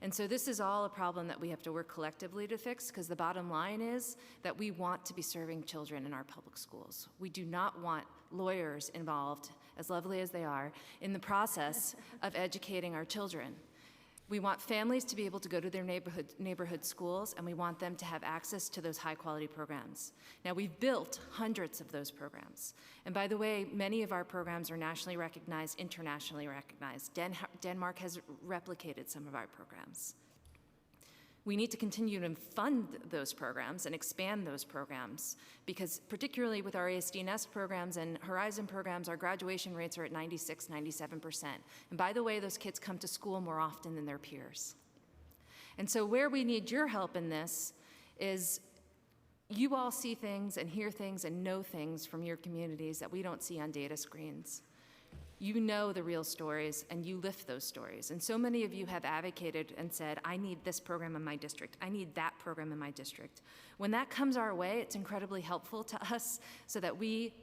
And so this is all a problem that we have to work collectively to fix, because the bottom line is that we want to be serving children in our public schools. We do not want lawyers involved, as lovely as they are, in the process of educating our children. We want families to be able to go to their neighborhood schools, and we want them to have access to those high-quality programs. Now, we've built hundreds of those programs. And by the way, many of our programs are nationally recognized, internationally recognized. Denmark has replicated some of our programs. We need to continue to fund those programs and expand those programs, because particularly with our ASD Nest programs and Horizon programs, our graduation rates are at 96, 97%. And by the way, those kids come to school more often than their peers. And so where we need your help in this is, you all see things and hear things and know things from your communities that we don't see on data screens. You know the real stories, and you lift those stories. And so many of you have advocated and said, I need this program in my district. I need that program in my district. When that comes our way, it's incredibly helpful to us so that we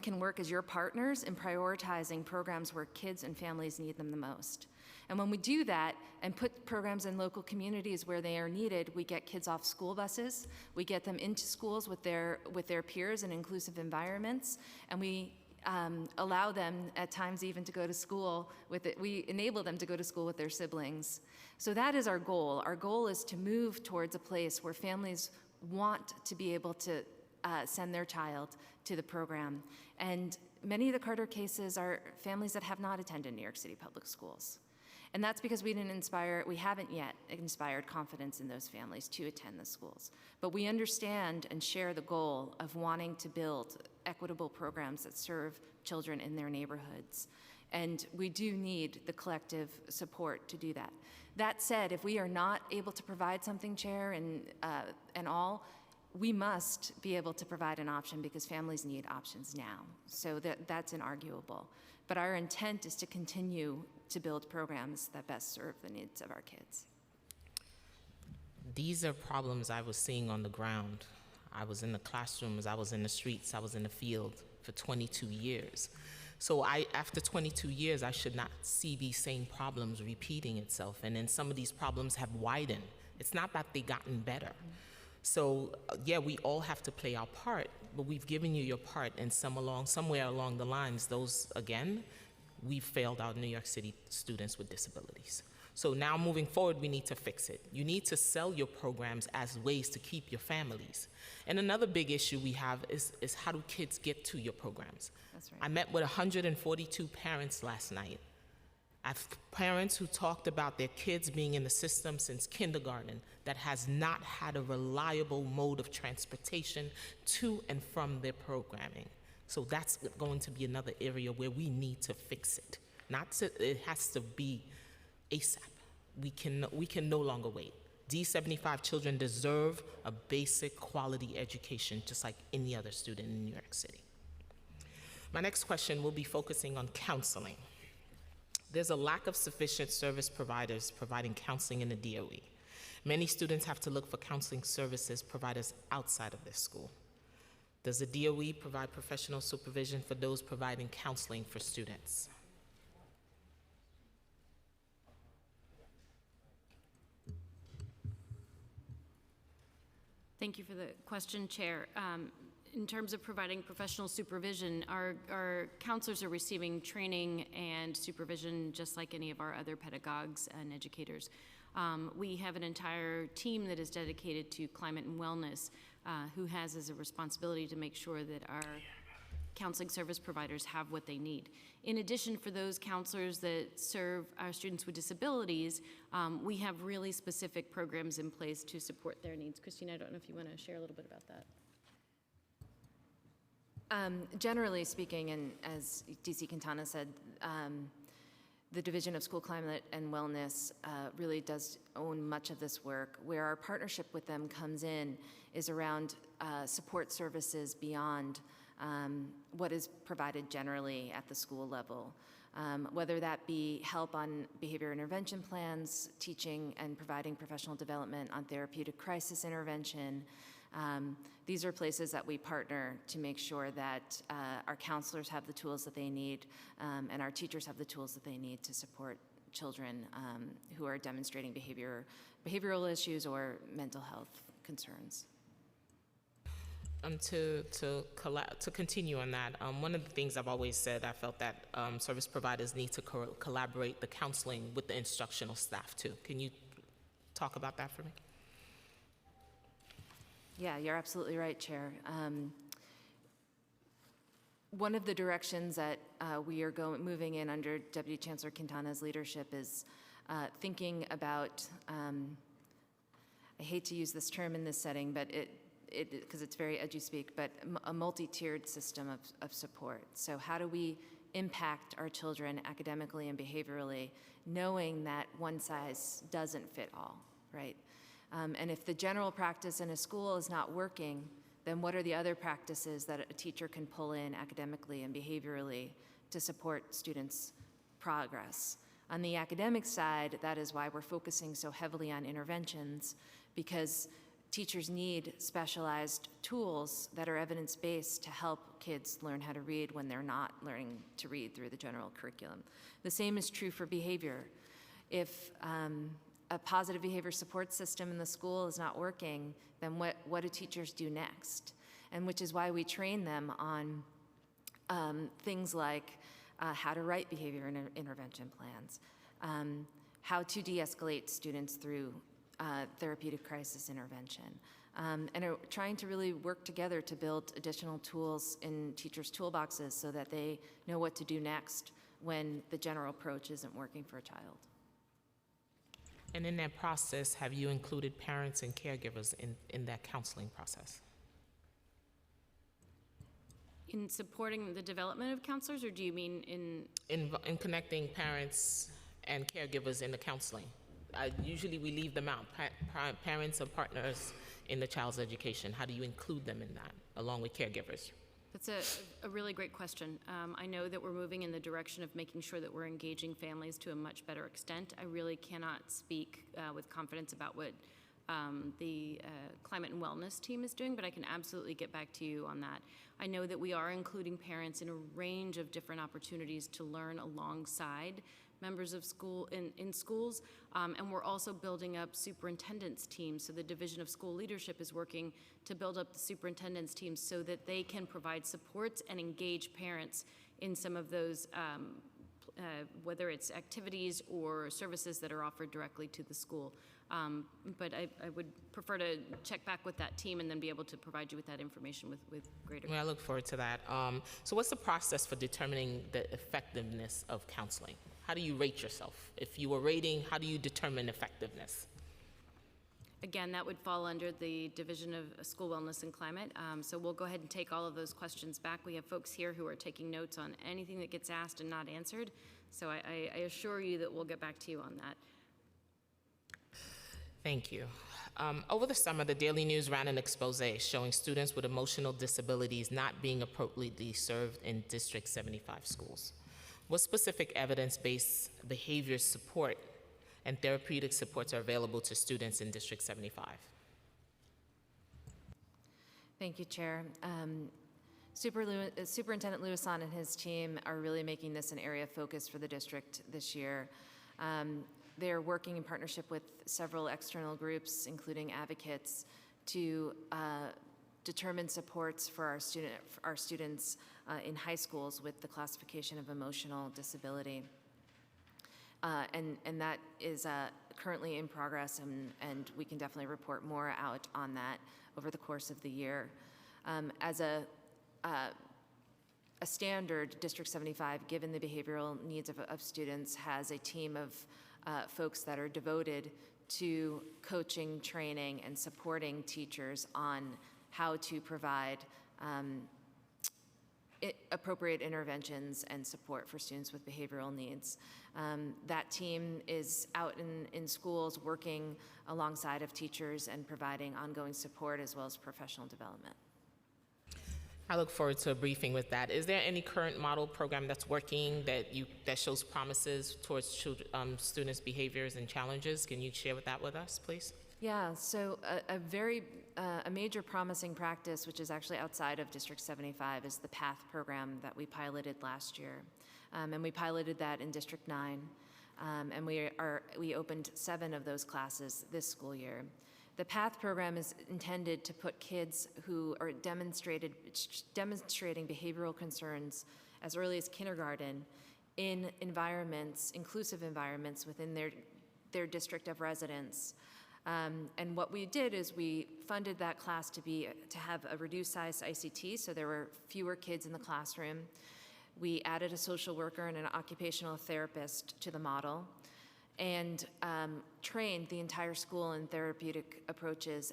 can work as your partners in prioritizing programs where kids and families need them the most. And when we do that and put programs in local communities where they are needed, we get kids off school buses, we get them into schools with their peers in inclusive environments, and we allow them at times even to go to school with it. We enable them to go to school with their siblings. So that is our goal. Our goal is to move towards a place where families want to be able to send their child to the program. And many of the Carter cases are families that have not attended New York City public schools. And that's because we haven't yet inspired confidence in those families to attend the schools. But we understand and share the goal of wanting to build equitable programs that serve children in their neighborhoods. And we do need the collective support to do that. That said, if we are not able to provide something, Chair, and all, we must be able to provide an option, because families need options now. So that's inarguable. But our intent is to continue to build programs that best serve the needs of our kids. These are problems I was seeing on the ground. I was in the classrooms, I was in the streets, I was in the field for 22 years. So after 22 years, I should not see these same problems repeating itself. And then some of these problems have widened. It's not that they've gotten better. So yeah, we all have to play our part, but we've given you your part, and somewhere along the lines, those, again, we failed our New York City students with disabilities. So now moving forward, we need to fix it. You need to sell your programs as ways to keep your families. And another big issue we have is how do kids get to your programs? That's right. I met with 142 parents last night. I have parents who talked about their kids being in the system since kindergarten that has not had a reliable mode of transportation to and from their programming. So that's going to be another area where we need to fix it. It has to be ASAP. We can no longer wait. D75 children deserve a basic quality education just like any other student in New York City. My next question will be focusing on counseling. There's a lack of sufficient service providers providing counseling in the DOE. Many students have to look for counseling services providers outside of their school. Does the DOE provide professional supervision for those providing counseling for students? Thank you for the question, Chair. In terms of providing professional supervision, our counselors are receiving training and supervision just like any of our other pedagogues and educators. We have an entire team that is dedicated to climate and wellness, who has as a responsibility to make sure that counseling service providers have what they need. In addition, for those counselors that serve our students with disabilities, we have really specific programs in place to support their needs. Christina, I don't know if you want to share a little bit about that. Generally speaking, and as DC Quintana said, the Division of School Climate and Wellness really does own much of this work. Where our partnership with them comes in is around support services beyond what is provided generally at the school level, whether that be help on behavior intervention plans, teaching and providing professional development on therapeutic crisis intervention. These are places that we partner to make sure that our counselors have the tools that they need and our teachers have the tools that they need to support children who are demonstrating behavioral issues or mental health concerns. To continue on that, one of the things I've always said, I felt that service providers need to collaborate the counseling with the instructional staff too. Can you talk about that for me? Yeah, you're absolutely right, Chair. One of the directions that we are moving in under Deputy Chancellor Quintana's leadership is thinking about, I hate to use this term in this setting, but because it's very edu-speak, but a multi-tiered system of support. So how do we impact our children academically and behaviorally, knowing that one size doesn't fit all, right? And if the general practice in a school is not working, then what are the other practices that a teacher can pull in academically and behaviorally to support students' progress? On the academic side, that is why we're focusing so heavily on interventions, because teachers need specialized tools that are evidence-based to help kids learn how to read when they're not learning to read through the general curriculum. The same is true for behavior. If a positive behavior support system in the school is not working, then what do teachers do next? And which is why we train them on things like how to write behavior intervention plans, how to de-escalate students through therapeutic crisis intervention, and are trying to really work together to build additional tools in teachers' toolboxes so that they know what to do next when the general approach isn't working for a child. And in that process, have you included parents and caregivers in that counseling process? In supporting the development of counselors, or do you mean In connecting parents and caregivers in the counseling? Usually we leave them out, parents or partners in the child's education. How do you include them in that, along with caregivers? That's a really great question. I know that we're moving in the direction of making sure that we're engaging families to a much better extent. I really cannot speak with confidence about what the Climate and Wellness team is doing, but I can absolutely get back to you on that. I know that we are including parents in a range of different opportunities to learn alongside members of school in schools, and we're also building up superintendents teams. So the Division of School Leadership is working to build up the superintendents teams so that they can provide supports and engage parents in some of those, whether it's activities or services that are offered directly to the school. But I would prefer to check back with that team and then be able to provide you with that information with greater. Well, I look forward to that. So what's the process for determining the effectiveness of counseling? How do you rate yourself? If you were rating, how do you determine effectiveness? Again, that would fall under the Division of School Wellness and Climate. So we'll go ahead and take all of those questions back. We have folks here who are taking notes on anything that gets asked and not answered. So I assure you that we'll get back to you on that. Thank you. Over the summer, the Daily News ran an expose showing students with emotional disabilities not being appropriately served in District 75 schools. What specific evidence-based behavior support and therapeutic supports are available to students in District 75? Thank you, Chair. Superintendent Louison and his team are really making this an area of focus for the district this year. They're working in partnership with several external groups, including advocates, to determine supports for our students in high schools with the classification of emotional disability. And that is currently in progress, and we can definitely report more out on that over the course of the year. As a a standard, District 75, given the behavioral needs of students, has a team of folks that are devoted to coaching, training, and supporting teachers on how to provide appropriate interventions and support for students with behavioral needs. That team is out in schools working alongside of teachers and providing ongoing support as well as professional development. I look forward to a briefing with that. Is there any current model program that's working that shows promises towards students' behaviors and challenges? Can you share that with us, please? Yeah, so a major promising practice, which is actually outside of District 75, is the PATH program that we piloted last year. And we piloted that in District 9. And we opened 7 of those classes this school year. The PATH program is intended to put kids who are demonstrating behavioral concerns as early as kindergarten in environments, inclusive environments within their district of residence. And what we did is we funded that class to have a reduced size ICT, so there were fewer kids in the classroom. We added a social worker and an occupational therapist to the model, and trained the entire school in therapeutic approaches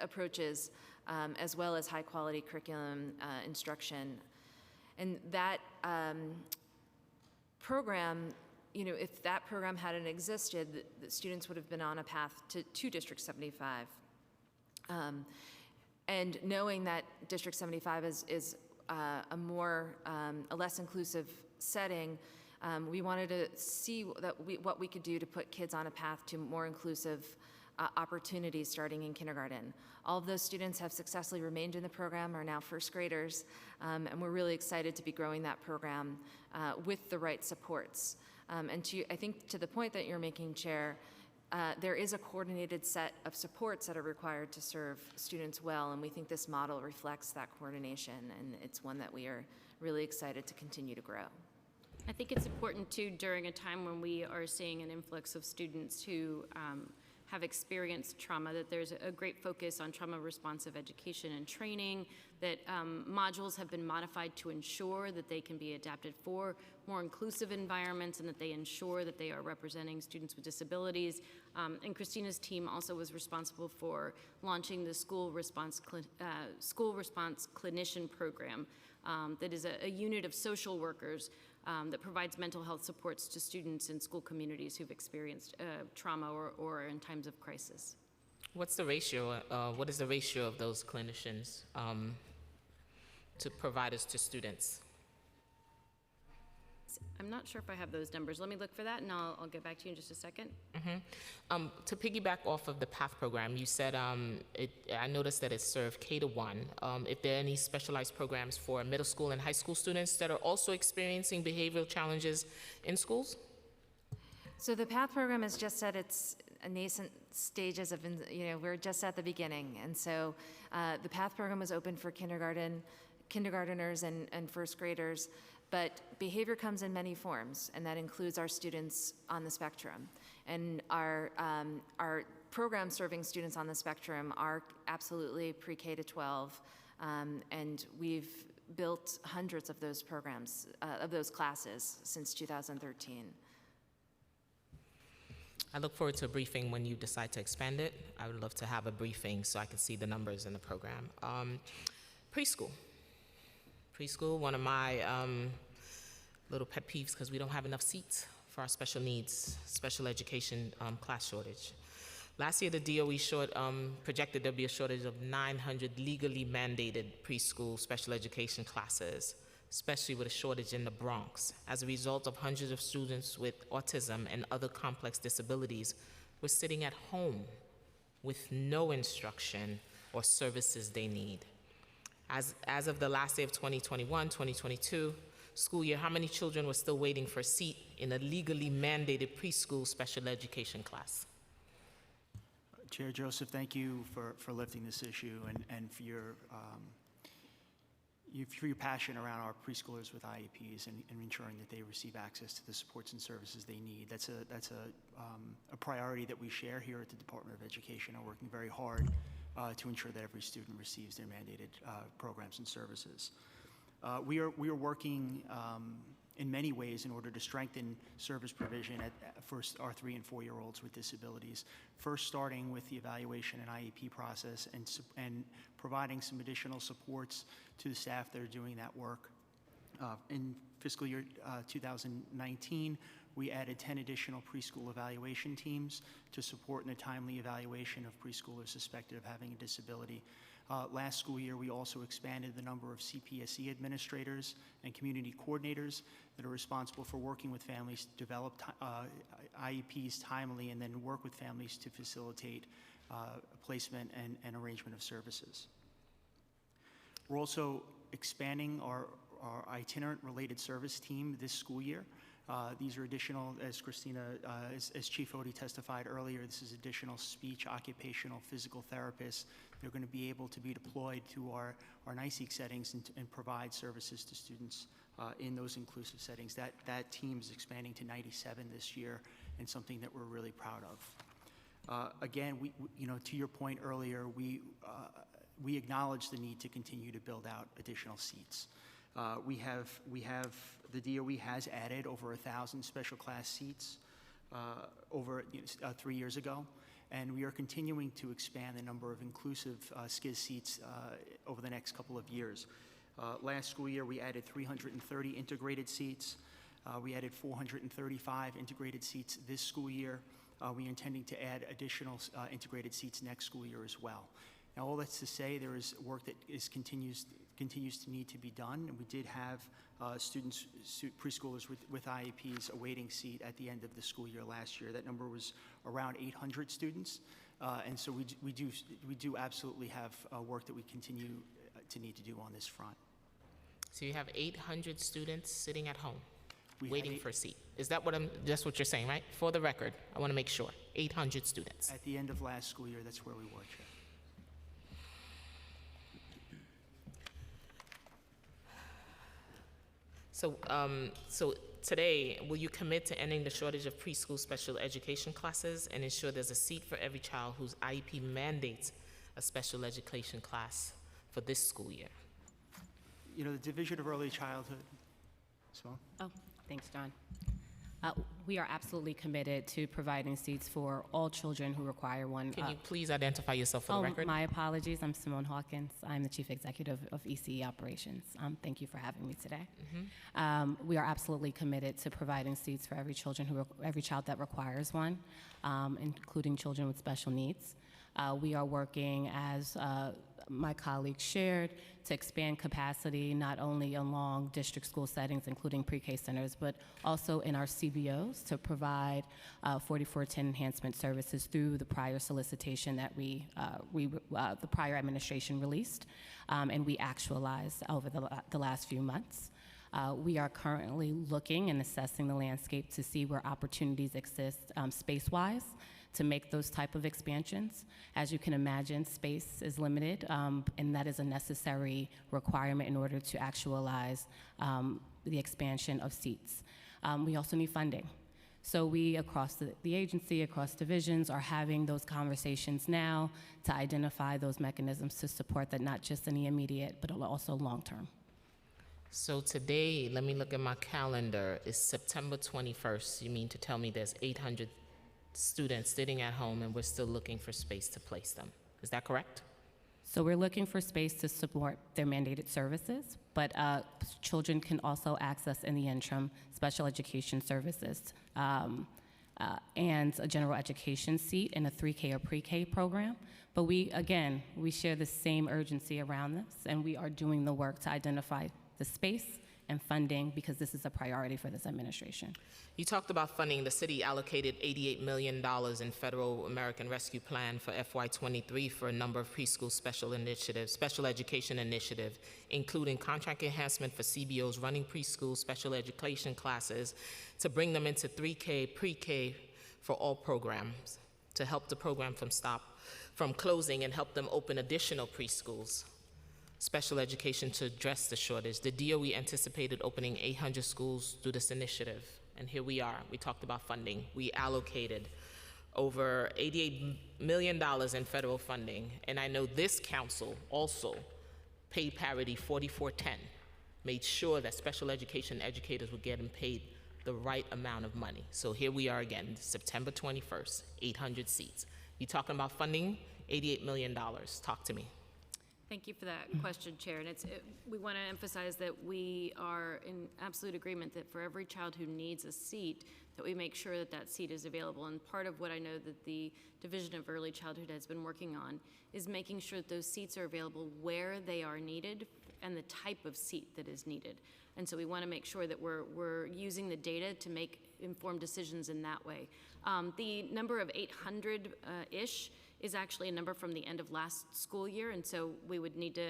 approaches, as well as high-quality curriculum instruction. And that program, if that program hadn't existed, the students would have been on a path to District 75. And knowing that District 75 is a less inclusive setting, we wanted to see what we could do to put kids on a path to more inclusive opportunities starting in kindergarten. All of those students have successfully remained in the program, are now first graders, and we're really excited to be growing that program with the right supports. And I think to the point that you're making, Chair, there is a coordinated set of supports that are required to serve students well, and we think this model reflects that coordination, and it's one that we are really excited to continue to grow. I think it's important too, during a time when we are seeing an influx of students who have experienced trauma, that there's a great focus on trauma-responsive education and training, that modules have been modified to ensure that they can be adapted for more inclusive environments and that they ensure that they are representing students with disabilities. And Christina's team also was responsible for launching the school response clinician program that is a unit of social workers that provides mental health supports to students in school communities who've experienced trauma or in times of crisis. What's the ratio? What is the ratio of those clinicians to providers to students? I'm not sure if I have those numbers. Let me look for that, and I'll get back to you in just a second. Mm-hmm. To piggyback off of the PATH program, you said I noticed that it served K-1. If there are any specialized programs for middle school and high school students that are also experiencing behavioral challenges in schools? So the PATH program is just at its nascent stages of, we're just at the beginning. And so the PATH program was open for kindergarteners and first graders. But behavior comes in many forms, and that includes our students on the spectrum. And our programs serving students on the spectrum are absolutely pre-K to 12, and we've built hundreds of those programs, of those classes since 2013. I look forward to a briefing when you decide to expand it. I would love to have a briefing so I can see the numbers in the program. Preschool. Preschool, one of my little pet peeves, because we don't have enough seats for our special needs, special education class shortage. Last year, the DOE projected there'll be a shortage of 900 legally mandated preschool special education classes, especially with a shortage in the Bronx. As a result of hundreds of students with autism and other complex disabilities were sitting at home with no instruction or services they need. As of the last day of 2021-2022 school year, how many children were still waiting for a seat in a legally mandated preschool special education class? Chair Joseph, thank you for lifting this issue and for your passion around our preschoolers with IEPs and ensuring that they receive access to the supports and services they need. That's a priority that we share here at the Department of Education. Are working very hard to ensure that every student receives their mandated programs and services. We are working in many ways in order to strengthen service provision for our 3- and 4-year-olds with disabilities. First, starting with the evaluation and IEP process and providing some additional supports to the staff that are doing that work. In fiscal year 2019, we added 10 additional preschool evaluation teams to support in the timely evaluation of preschoolers suspected of having a disability. Last school year, we also expanded the number of CPSE administrators and community coordinators that are responsible for working with families to develop IEPs timely and then work with families to facilitate placement and arrangement of services. We're also expanding our itinerant-related service team this school year. These are additional, as Christina, as Chief Odie testified earlier, this is additional speech, occupational, physical therapists. They're going to be able to be deployed to our NYSEG settings and provide services to students in those inclusive settings. That team is expanding to 97 this year, and something that we're really proud of. Again, to your point earlier, we acknowledge the need to continue to build out additional seats. The DOE has added over 1,000 special class seats over 3 years ago, and we are continuing to expand the number of inclusive SCIS seats over the next couple of years. Last school year, we added 330 integrated seats. We added 435 integrated seats this school year. We are intending to add additional integrated seats next school year as well. Now, all that's to say there is work that continues to need to be done, and we did have preschoolers with IEPs awaiting seat at the end of the school year last year. That number was around 800 students, and so we do absolutely have work that we continue to need to do on this front. So you have 800 students sitting at home waiting for a seat. Is that that's what you're saying, right? For the record, I want to make sure. 800 students. At the end of last school year, that's where we were, Chair. So today, will you commit to ending the shortage of preschool special education classes and ensure there's a seat for every child whose IEP mandates a special education class for this school year? The Division of Early Childhood. Simone? Oh, thanks, John. We are absolutely committed to providing seats for all children who require one. Can you please identify yourself for the record? My apologies. I'm Simone Hawkins. I'm the Chief Executive of ECE Operations. Thank you for having me today. We are absolutely committed to providing seats for every child that requires one, including children with special needs. We are working, as my colleagues shared, to expand capacity not only along district school settings, including pre-K centers, but also in our CBOs to provide 4410 enhancement services through the prior solicitation that the prior administration released, and we actualized over the last few months. We are currently looking and assessing the landscape to see where opportunities exist space-wise to make those type of expansions. As you can imagine, space is limited, and that is a necessary requirement in order to actualize the expansion of seats. We also need funding. So we, across the agency, across divisions, are having those conversations now to identify those mechanisms to support that, not just in the immediate, but also long-term. So today, let me look at my calendar, it's September 21st. You mean to tell me there's 800 students sitting at home and we're still looking for space to place them? Is that correct? So we're looking for space to support their mandated services, but children can also access in the interim special education services and a general education seat in a 3K or pre-K program. But we share the same urgency around this, and we are doing the work to identify the space and funding because this is a priority for this administration. You talked about funding. The city allocated $88 million in Federal American Rescue Plan for FY23 for a number of preschool special education initiatives, including contract enhancement for CBOs running preschool special education classes to bring them into 3K, pre-K for all programs, to help the program from closing and help them open additional preschools. Special education to address the shortage. The DOE anticipated opening 800 schools through this initiative, and here we are. We talked about funding. We allocated over $88 million in federal funding. And I know this council also paid parity 4410, made sure that special education educators were getting paid the right amount of money. So here we are again, September 21st, 800 seats. You talking about funding, $88 million. Talk to me. Thank you for that question, Chair. And we want to emphasize that we are in absolute agreement that for every child who needs a seat, that we make sure that that seat is available. And part of what I know that the Division of Early Childhood has been working on is making sure that those seats are available where they are needed and the type of seat that is needed. And so we want to make sure that we're using the data to make informed decisions in that way. The number of 800-ish is actually a number from the end of last school year, and so we would need to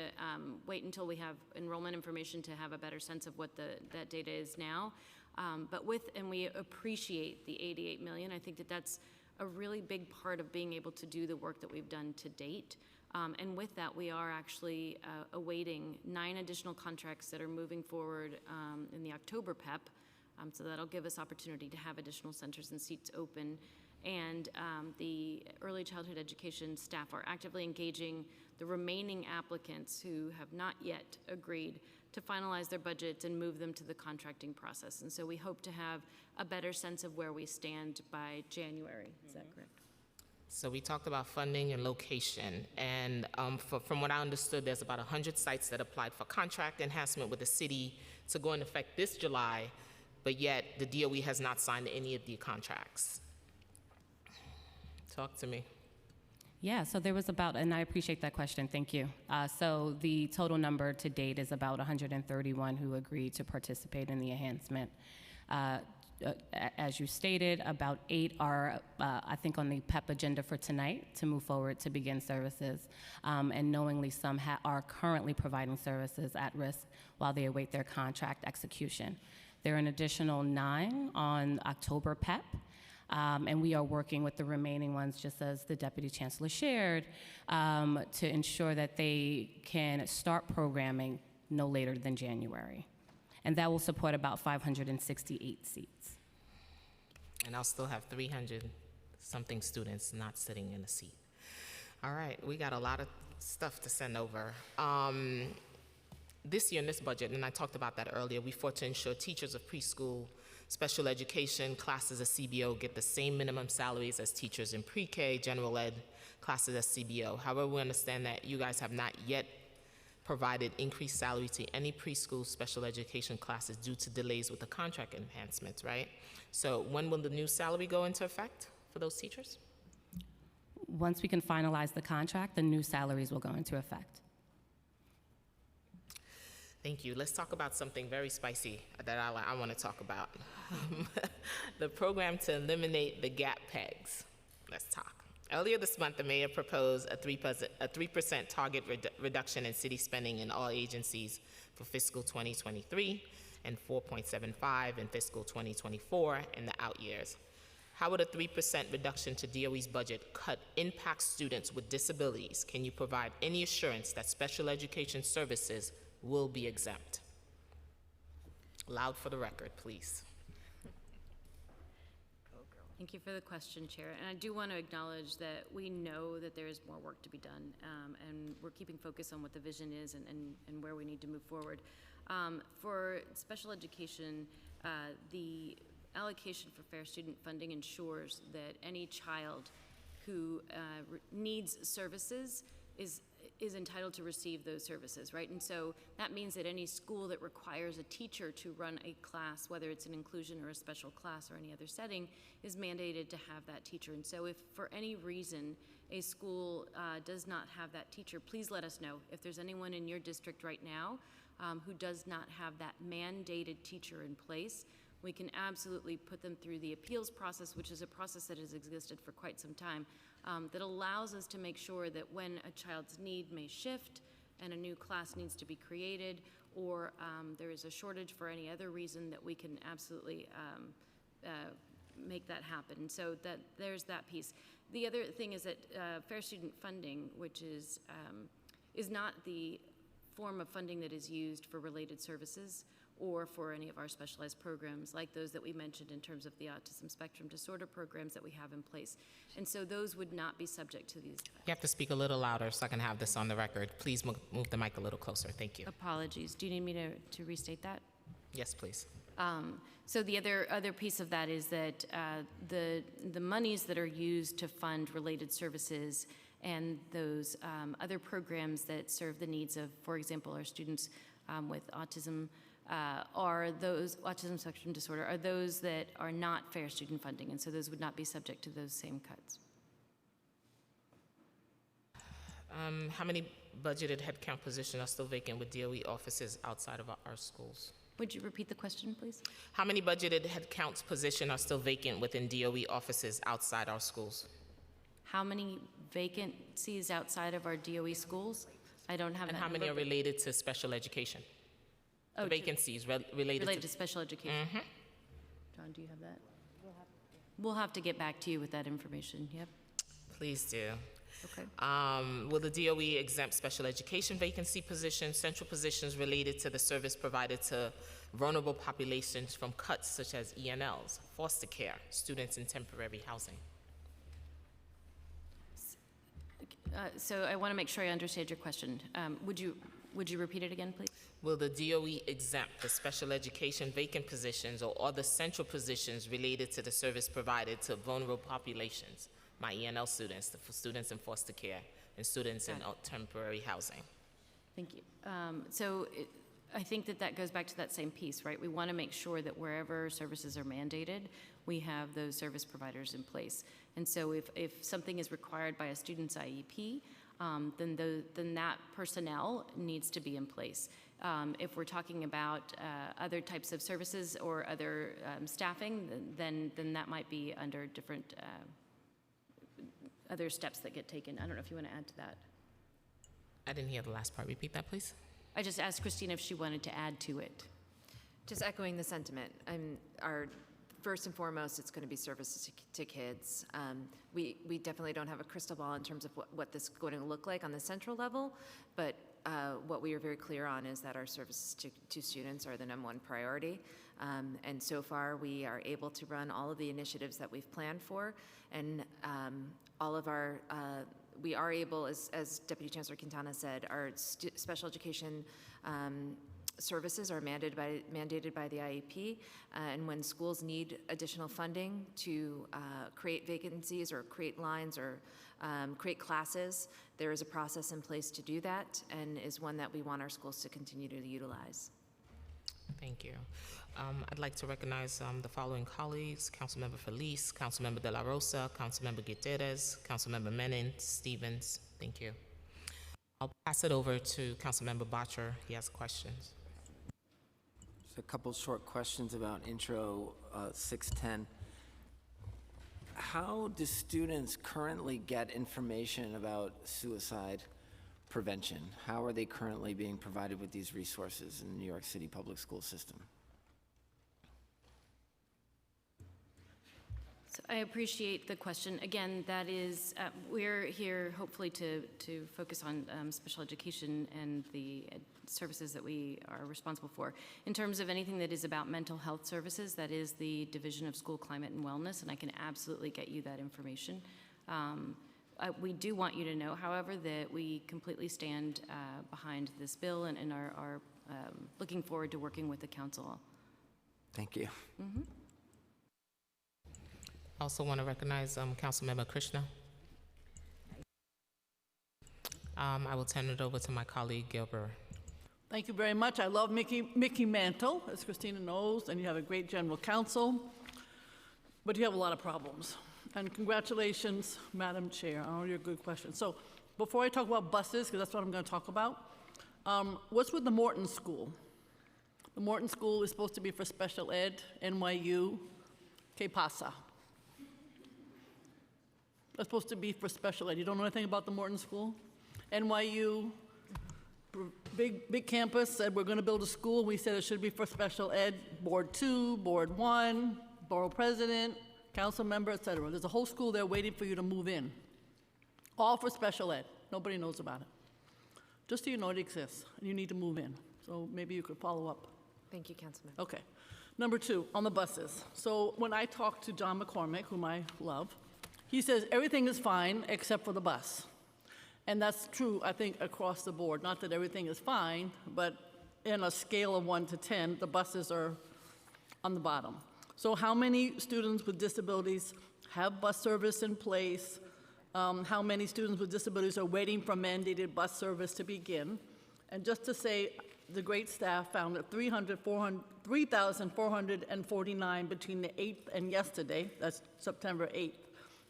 wait until we have enrollment information to have a better sense of what that data is now. And we appreciate the $88 million. I think that that's a really big part of being able to do the work that we've done to date. And with that, we are actually awaiting 9 additional contracts that are moving forward in the October PEP. So that'll give us opportunity to have additional centers and seats open. And the early childhood education staff are actively engaging the remaining applicants who have not yet agreed to finalize their budgets and move them to the contracting process. And so we hope to have a better sense of where we stand by January. Is that correct? So we talked about funding and location, and from what I understood, there's about 100 sites that applied for contract enhancement with the city to go into effect this July, but yet the DOE has not signed any of the contracts. Talk to me. Yeah, so there was about, and I appreciate that question, thank you. So the total number to date is about 131 who agreed to participate in the enhancement. As you stated, about 8 are, I think, on the PEP agenda for tonight to move forward to begin services. And knowingly, some are currently providing services at risk while they await their contract execution. There are an additional 9 on October PEP. And we are working with the remaining ones, just as the Deputy Chancellor shared, to ensure that they can start programming no later than January. And that will support about 568 seats. And I'll still have 300-something students not sitting in a seat. All right, we got a lot of stuff to send over. This year in this budget, and I talked about that earlier, we fought to ensure teachers of preschool, special education classes at CBO get the same minimum salaries as teachers in pre-K, general ed classes at CBO. However, we understand that you guys have not yet provided increased salary to any preschool special education classes due to delays with the contract enhancements, right? So when will the new salary go into effect for those teachers? Once we can finalize the contract, the new salaries will go into effect. Thank you. Let's talk about something very spicy that I want to talk about. The program to eliminate the gap pegs. Let's talk. Earlier this month, the mayor proposed a 3% target reduction in city spending in all agencies for fiscal 2023 and 4.75 in fiscal 2024 in the out years. How would a 3% reduction to DOE's budget cut impact students with disabilities? Can you provide any assurance that special education services will be exempt? Loud for the record, please. Thank you for the question, Chair. And I do want to acknowledge that we know that there is more work to be done, and we're keeping focus on what the vision is and where we need to move forward. For special education, the allocation for fair student funding ensures that any child who needs services is entitled to receive those services, right? And so that means that any school that requires a teacher to run a class, whether it's an inclusion or a special class or any other setting, is mandated to have that teacher. And so if for any reason a school does not have that teacher, please let us know. If there's anyone in your district right now who does not have that mandated teacher in place, we can absolutely put them through the appeals process, which is a process that has existed for quite some time, that allows us to make sure that when a child's need may shift and a new class needs to be created, or there is a shortage for any other reason, that we can absolutely make that happen. So that there's that piece. The other thing is that fair student funding, which is not the form of funding that is used for related services. or for any of our specialized programs, like those that we mentioned in terms of the autism spectrum disorder programs that we have in place. And so those would not be subject to these. You have to speak a little louder so I can have this on the record. Please move the mic a little closer. Thank you. Apologies. Do you need me to restate that? Yes, please. So the other piece of that is that the monies that are used to fund related services and those other programs that serve the needs of, for example, our students with autism, are those autism spectrum disorder, are those that are not fair student funding, and so those would not be subject to those same cuts. How many budgeted headcount positions are still vacant with DOE offices outside of our schools? Would you repeat the question, please? How many budgeted headcount positions are still vacant within DOE offices outside our schools? How many vacancies outside of our DOE schools? I don't have And that how many are number, but- related to special education? Oh, The vacancies related to special education. Mhm. John, do you have that? We'll have to get back to you with that information. Yep. Please do. Okay. Will the DOE exempt special education vacancy positions, central positions related to the service provided to vulnerable populations from cuts such as ENLs, foster care, students in temporary housing? So I want to make sure I understand your question. Would you repeat it again, please? Will the DOE exempt the special education vacant positions or other central positions related to the service provided to vulnerable populations, my ENL students, the students in foster care, and students in temporary housing? Thank you. I think that goes back to that same piece, right? We want to make sure that wherever services are mandated, we have those service providers in place. And so if something is required by a student's IEP, then that personnel needs to be in place. If we're talking about other types of services or other staffing, then that might be under different other steps that get taken. I don't know if you want to add to that. I didn't hear the last part. Repeat that, please. I just asked Christina if she wanted to add to it. Just echoing the sentiment, first and foremost, it's going to be services to kids. We definitely don't have a crystal ball in terms of what this is going to look like on the central level, but what we are very clear on is that our services to students are the #1 priority. And so far, we are able to run all of the initiatives that we've planned for, and all of our we are able, as Deputy Chancellor Quintana said, our special education services are mandated by the IEP, and when schools need additional funding to create vacancies or create lines or create classes, there is a process in place to do that, and is one that we want our schools to continue to utilize. Thank you. I'd like to recognize the following colleagues: Councilmember Feliz, Councilmember De La Rosa, Councilmember Gutierrez, Councilmember Menin, Stevens. Thank you. I'll pass it over to Councilmember Bottcher. He has questions. Just a couple short questions about Intro 610. How do students currently get information about suicide prevention? How are they currently being provided with these resources in the New York City public school system? So I appreciate the question. Again, that is, we're here hopefully to focus on special education and the services that we are responsible for. In terms of anything that is about mental health services, that is the Division of School Climate and Wellness, and I can absolutely get you that information. We do want you to know, however, that we completely stand behind this bill and are looking forward to working with the council. Thank you. Mm-hmm. I also want to recognize Councilmember Krishna. I will turn it over to my colleague, Gilbert. Thank you very much. I love Mickey Mantle, as Christina knows, and you have a great general counsel, but you have a lot of problems. And congratulations, Madam Chair, on all your good questions. So before I talk about buses, because that's what I'm going to talk about, what's with the Morton School? The Morton School is supposed to be for special ed, NYU, ¿Qué pasa? That's supposed to be for special ed. You don't know anything about the Morton School? NYU, big campus, said we're going to build a school. We said it should be for special ed. Board 2, Board 1, borough president, council member, et cetera. There's a whole school there waiting for you to move in. All for special ed. Nobody knows about it. Just so you know, it exists, and you need to move in. So maybe you could follow up. Thank you, Councilman. Okay. Number two, on the buses. So when I talked to John McCormick, whom I love, he says everything is fine except for the bus. And that's true, I think, across the board. Not that everything is fine, but in a scale of 1 to 10, the buses are on the bottom. So how many students with disabilities have bus service in place? How many students with disabilities are waiting for mandated bus service to begin? And just to say, the great staff found that 3,449 between the 8th and yesterday, that's September 8th,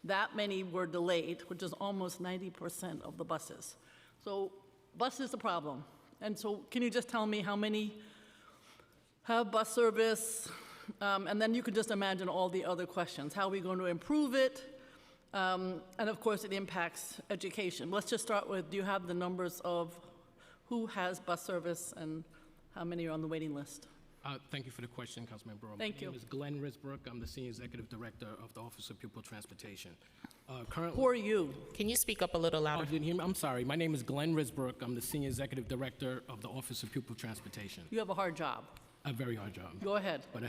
that many were delayed, which is almost 90% of the buses. So bus is a problem. And so can you just tell me how many have bus service? And then you can just imagine all the other questions. How are we going to improve it? And of course, it impacts education. Let's just start with, do you have the numbers of who has bus service and how many are on the waiting list? Thank you for the question, Councilman Burrow. Thank you. My name is Glenn Risbrook. I'm the Senior Executive Director of the Office of Pupil Transportation. Who are you? Can you speak up a little Oh, louder? you didn't hear me? I'm sorry. My name is Glenn Risbrook. I'm the Senior Executive Director of the Office of Pupil Transportation. You have a hard job. A very hard job. Go ahead. But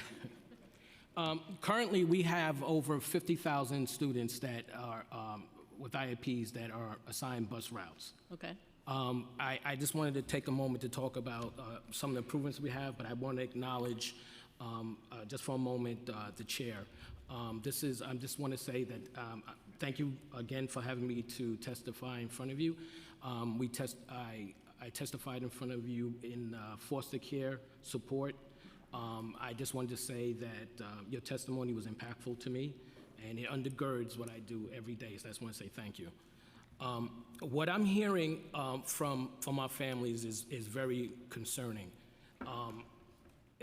currently, we have over 50,000 students that are with IEPs that are assigned bus routes. Okay. I just wanted to take a moment to talk about some of the improvements we have, but I want to acknowledge just for a moment the chair. I just want to say that thank you again for having me to testify in front of you. I testified in front of you in foster care support. I just wanted to say that your testimony was impactful to me, and it undergirds what I do every day, so I just want to say thank you. What I'm hearing from our families is very concerning,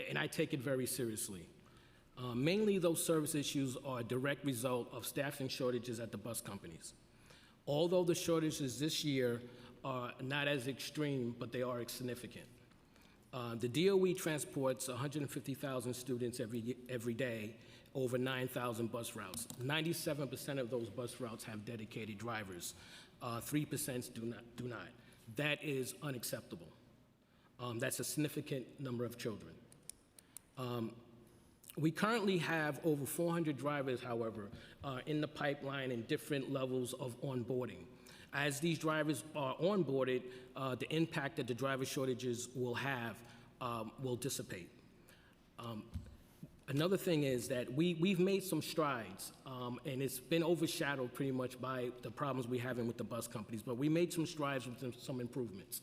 and I take it very seriously. Mainly those service issues are a direct result of staffing shortages at the bus companies. Although the shortages this year are not as extreme, but they are significant. The DOE transports 150,000 students every day over 9,000 bus routes. 97% of those bus routes have dedicated drivers. 3% do not. That is unacceptable. That's a significant number of children. We currently have over 400 drivers, however, in the pipeline in different levels of onboarding. As these drivers are onboarded, the impact that the driver shortages will have will dissipate. Another thing is that we've made some strides, and it's been overshadowed pretty much by the problems we're having with the bus companies, but we made some strides with some improvements.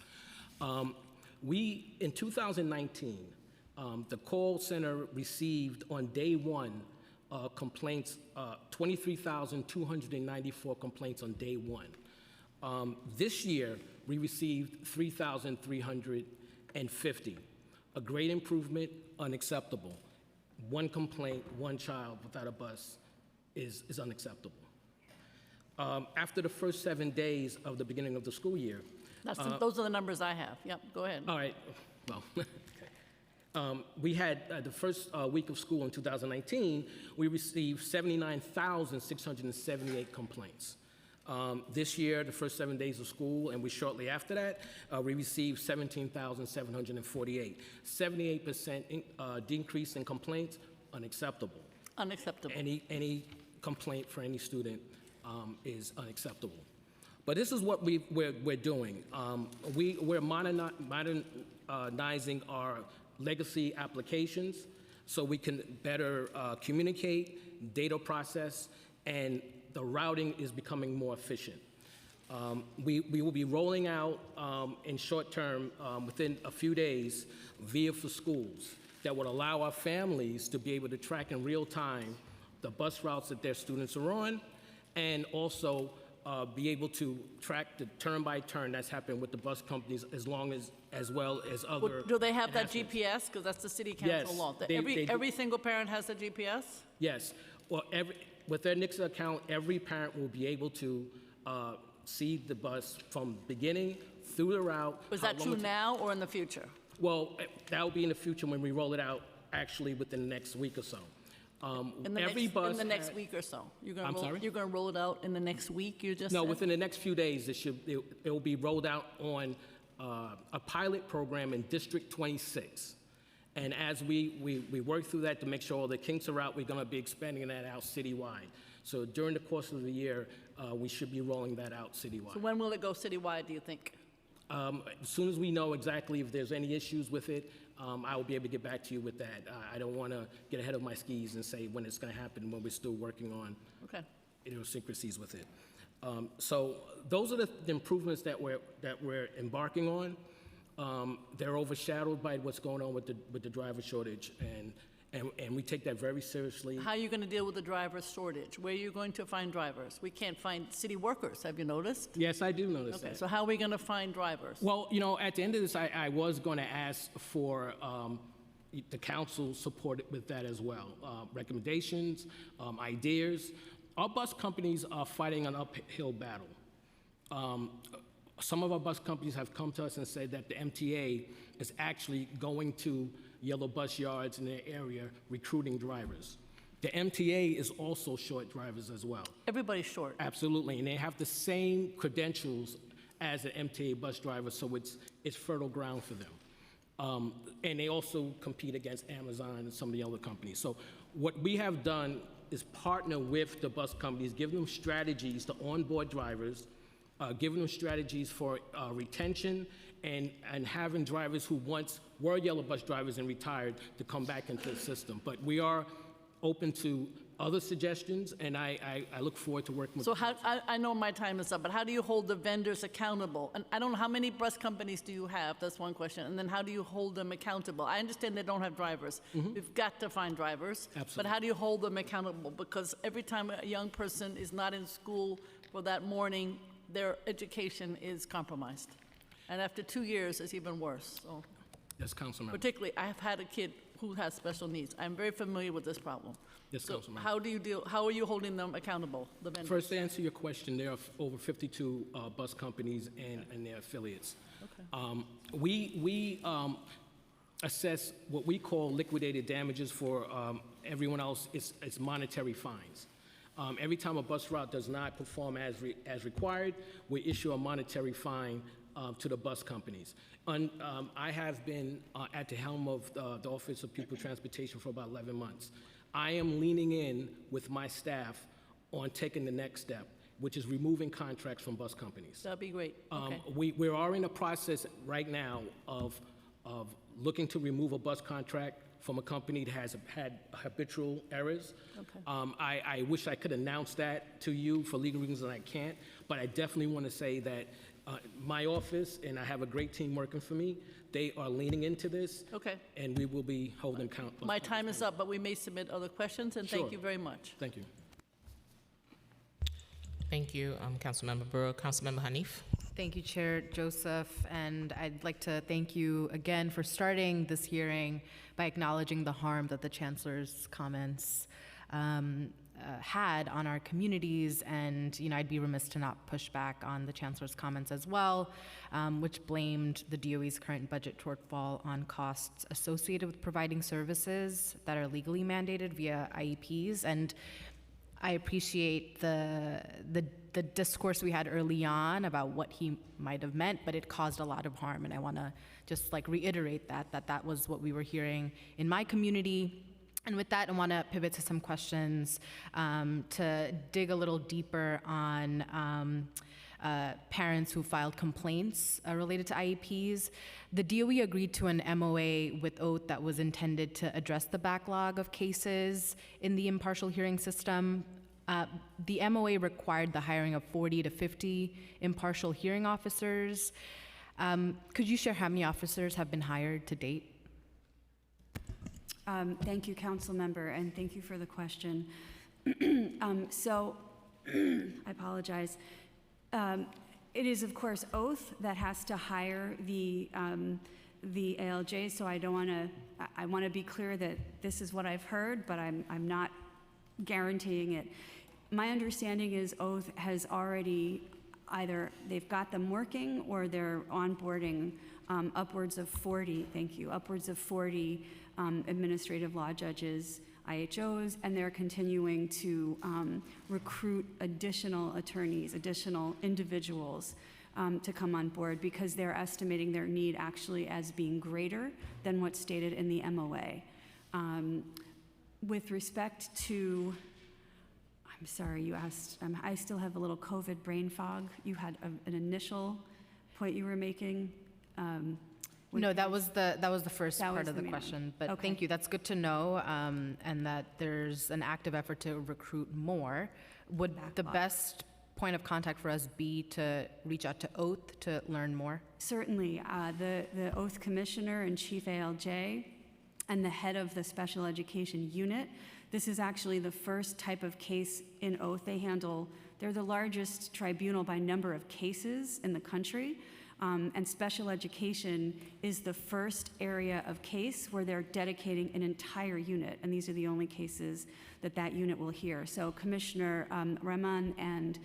In 2019, the call center received on day one complaints, 23,294 complaints on day one. This year, we received 3,350. A great improvement, unacceptable. One complaint, one child without a bus is unacceptable. After the first 7 days of the beginning of the school year. Those are the numbers I have. Yep, go ahead. All right, well, we had the first week of school in 2019, we received 79,678 complaints. This year, the first 7 days of school, and shortly after that, we received 17,748. 78% decrease in complaints, unacceptable. Unacceptable. Any complaint for any student is unacceptable. But this is what we're doing. We're modernizing our legacy applications so we can better communicate, data process, and the routing is becoming more efficient. We will be rolling out in short term, within a few days, Via for Schools that would allow our families to be able to track in real time the bus routes that their students are on, and also be able to track the turn by turn that's happening with the bus companies as well as other. Well, do they have that GPS? Because that's the city council law. Every single parent has a GPS? Yes. Well, with their Nixon account, every parent will be able to see the bus from beginning through the route. Is that true now or in the future? Well, that will be in the future when we roll it out, actually within the next week or so. In the next week or so? You're going to roll it out in the next week, you just said? No, within the next few days, it will be rolled out on a pilot program in District 26. And as we work through that to make sure all the kinks are out, we're going to be expanding that out citywide. So during the course of the year, we should be rolling that out citywide. So when will it go citywide, do you think? As soon as we know exactly if there's any issues with it, I will be able to get back to you with that. I don't want to get ahead of my skis and say when it's going to happen when we're still working on idiosyncrasies with it. So those are the improvements that we're embarking on. They're overshadowed by what's going on with the driver shortage, and we take that very seriously. How are you going to deal with the driver shortage? Where are you going to find drivers? We can't find city workers, have you noticed? Yes, I do notice Okay, that. so how are we going to find drivers? Well, at the end of this, I was going to ask for the council support with that as well. Recommendations, ideas. Our bus companies are fighting an uphill battle. Some of our bus companies have come to us and said that the MTA is actually going to yellow bus yards in their area recruiting drivers. The MTA is also short drivers as well. Everybody's short. Absolutely, and they have the same credentials as an MTA bus driver, so it's fertile ground for them. And they also compete against Amazon and some of the other companies. So what we have done is partner with the bus companies, give them strategies to onboard drivers, giving them strategies for retention, and having drivers who once were yellow bus drivers and retired to come back into the system. But we are open to other suggestions, and I look forward to working with So I know my time is up, but how do you hold the vendors accountable? And I don't know, how many bus companies do you have? That's one question. And then how do you hold them accountable? I understand they don't have drivers. We've got to find drivers. Absolutely. But how do you hold them accountable? Because every time a young person is not in school for that morning, their education is compromised. And after 2 years, it's even worse. So, Yes, Councilmember. particularly, I have had a kid who has special needs. I'm very familiar with this problem. Yes, So Councilmember. how are you holding them accountable, the vendors? First, to answer your question, there are over 52 bus companies and their affiliates. Okay. We assess what we call liquidated damages for everyone else. It's monetary fines. Every time a bus route does not perform as required, we issue a monetary fine to the bus companies. I have been at the helm of the Office of Pupil Transportation for about 11 months. I am leaning in with my staff on taking the next step, which is removing contracts from bus companies. That'd be great. Okay. We are in a process right now of looking to remove a bus contract from a company that has had habitual errors. Okay. I wish I could announce that to you for legal reasons, and I can't, but I definitely want to say that my office, and I have a great team working for me, they are leaning into this. Okay. And we will be holding count. My time is up, but we may submit other questions, and thank Sure. you very much. Thank you. Thank you, Councilmember Burrow. Councilmember Hanif. Thank you, Chair Joseph, and I'd like to thank you again for starting this hearing by acknowledging the harm that the Chancellor's comments had on our communities, and I'd be remiss to not push back on the Chancellor's comments as well, which blamed the DOE's current budget shortfall on costs associated with providing services that are legally mandated via IEPs. And I appreciate the discourse we had early on about what he might have meant, but it caused a lot of harm, and I want to just reiterate that was what we were hearing in my community. And with that, I want to pivot to some questions to dig a little deeper on parents who filed complaints related to IEPs. The DOE agreed to an MOA with oath that was intended to address the backlog of cases in the impartial hearing system. The MOA required the hiring of 40 to 50 impartial hearing officers. Could you share how many officers have been hired to date? Thank you, Council Member, and thank you for the question. So, I apologize. It is, of course, oath that has to hire the ALJ, so I want to be clear that this is what I've heard, but I'm not guaranteeing it. My understanding is oath has already either they've got them working or they're onboarding upwards of 40, thank you, upwards of 40 administrative law judges, IHOs, and they're continuing to recruit additional attorneys, additional individuals to come on board because they're estimating their need actually as being greater than what's stated in the MOA. With respect to, I'm sorry, you asked, I still have a little COVID brain fog. You had an initial point you were making. No, that was the first part of the main question, one. but Okay. thank you. That's good to know, and that there's an active effort to recruit more. Would the best point of contact for us be to reach out to Oath to learn more? Certainly. The Oath Commissioner and Chief ALJ and the head of the Special Education Unit. This is actually the first type of case in Oath. They're the largest tribunal by number of cases in the country. And special education is the first area of case where they're dedicating an entire unit, and these are the only cases that unit will hear. So Commissioner Rahman and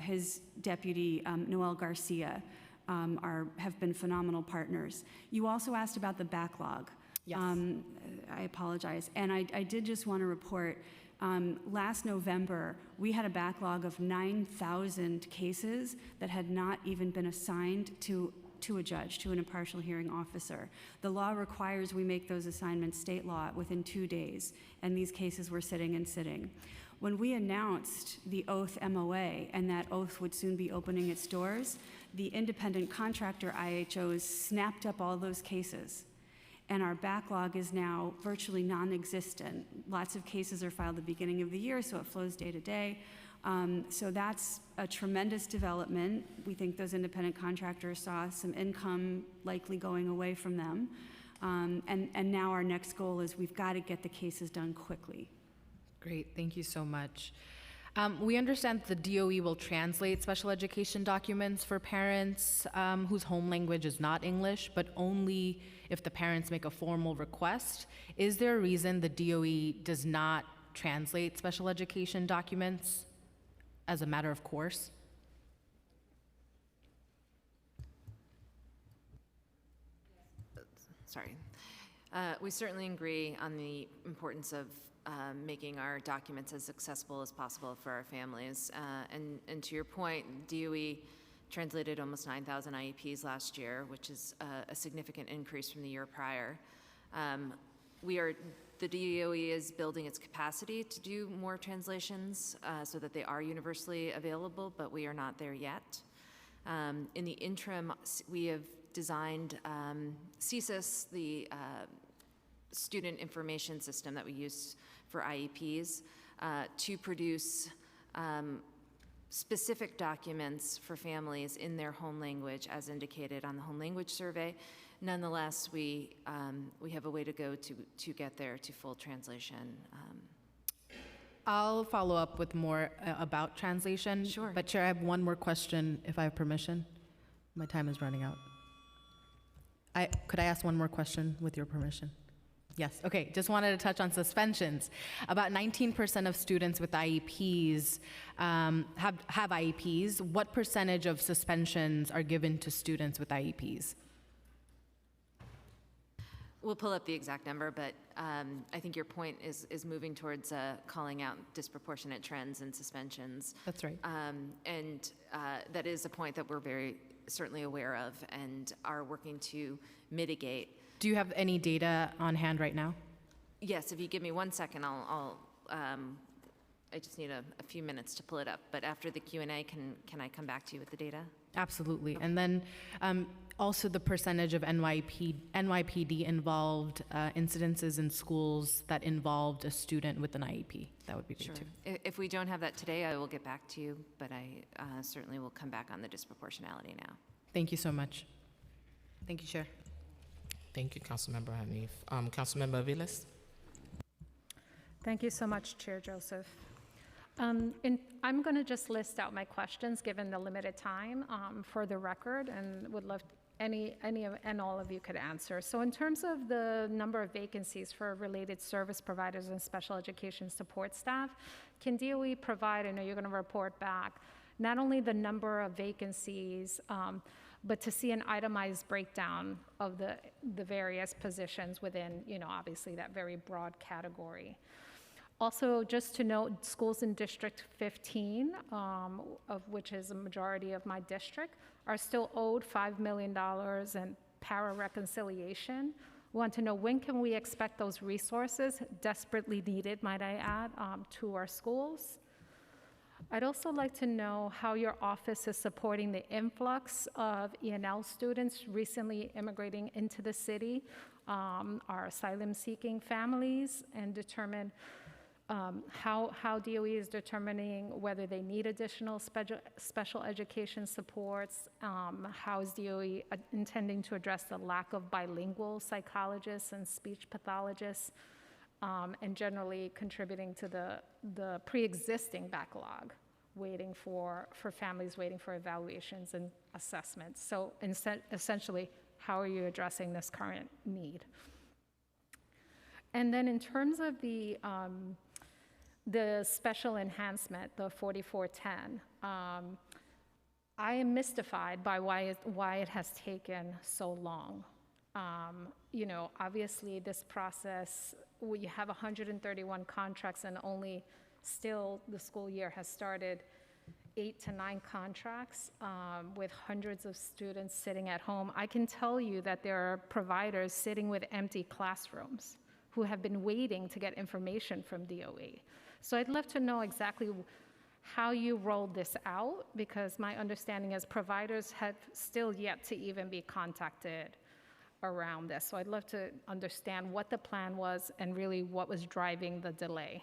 his deputy, Noel Garcia, have been phenomenal partners. You also asked about the backlog. Yes. I apologize. And I did just want to report, last November, we had a backlog of 9,000 cases that had not even been assigned to a judge, to an impartial hearing officer. The law requires we make those assignments state law within 2 days, and these cases were sitting and sitting. When we announced the Oath MOA and that Oath would soon be opening its doors, the independent contractor IHOs snapped up all those cases. And our backlog is now virtually non-existent. Lots of cases are filed at the beginning of the year, so it flows day to day. So that's a tremendous development. We think those independent contractors saw some income likely going away from them. And now our next goal is we've got to get the cases done quickly. Great, thank you so much. We understand the DOE will translate special education documents for parents whose home language is not English, but only if the parents make a formal request. Is there a reason the DOE does not translate special education documents as a matter of course? Sorry. We certainly agree on the importance of making our documents as accessible as possible for our families. And to your point, DOE translated almost 9,000 IEPs last year, which is a significant increase from the year prior. The DOE is building its capacity to do more translations so that they are universally available, but we are not there yet. In the interim, we have designed CSIS, the student information system that we use for IEPs, to produce specific documents for families in their home language as indicated on the home language survey. Nonetheless, we have a way to go to get there to full translation. I'll follow up with more about translation. Sure. But Chair, I have one more question, if I have permission. My time is running out. Could I ask one more question with your permission? Yes, okay, just wanted to touch on suspensions. About 19% of students with IEPs have IEPs. What percentage of suspensions are given to students with IEPs? We'll pull up the exact number, but I think your point is moving towards calling out disproportionate trends in suspensions. That's right. And that is a point that we're very certainly aware of and are working to mitigate. Do you have any data on hand right now? Yes, if you give me 1 second, I just need a few minutes to pull it up. But after the Q&A, can I come back to you with the data? Absolutely. And then also the percentage of NYPD involved incidences in schools that involved a student with an IEP. That would be great too. If we don't have that today, I will get back to you, but I certainly will come back on the disproportionality now. Thank you so much. Thank you, Chair. Thank you, Councilmember Hanif. Councilmember Aviles? Thank you so much, Chair Joseph. I'm going to just list out my questions, given the limited time, for the record, and would love any and all of you could answer. So in terms of the number of vacancies for related service providers and special education support staff, can DOE provide, I know you're going to report back, not only the number of vacancies, but to see an itemized breakdown of the various positions within, obviously that very broad category. Also, just to note, schools in District 15, of which is a majority of my district, are still owed $5 million in para-reconciliation. Want to know, when can we expect those resources, desperately needed, might I add, to our schools? I'd also like to know how your office is supporting the influx of ENL students recently immigrating into the city, our asylum-seeking families, and determine how DOE is determining whether they need additional special education supports, how is DOE intending to address the lack of bilingual psychologists and speech pathologists, and generally contributing to the pre-existing backlog waiting for families waiting for evaluations and assessments. So essentially, how are you addressing this current need? And then in terms of the special enhancement, the 4410, I am mystified by why it has taken so long. You know, obviously this process, we have 131 contracts and only still the school year has started 8 to 9 contracts with hundreds of students sitting at home. I can tell you that there are providers sitting with empty classrooms who have been waiting to get information from DOE. So I'd love to know exactly how you rolled this out, because my understanding is providers have still yet to even be contacted around this. So I'd love to understand what the plan was and really what was driving the delay.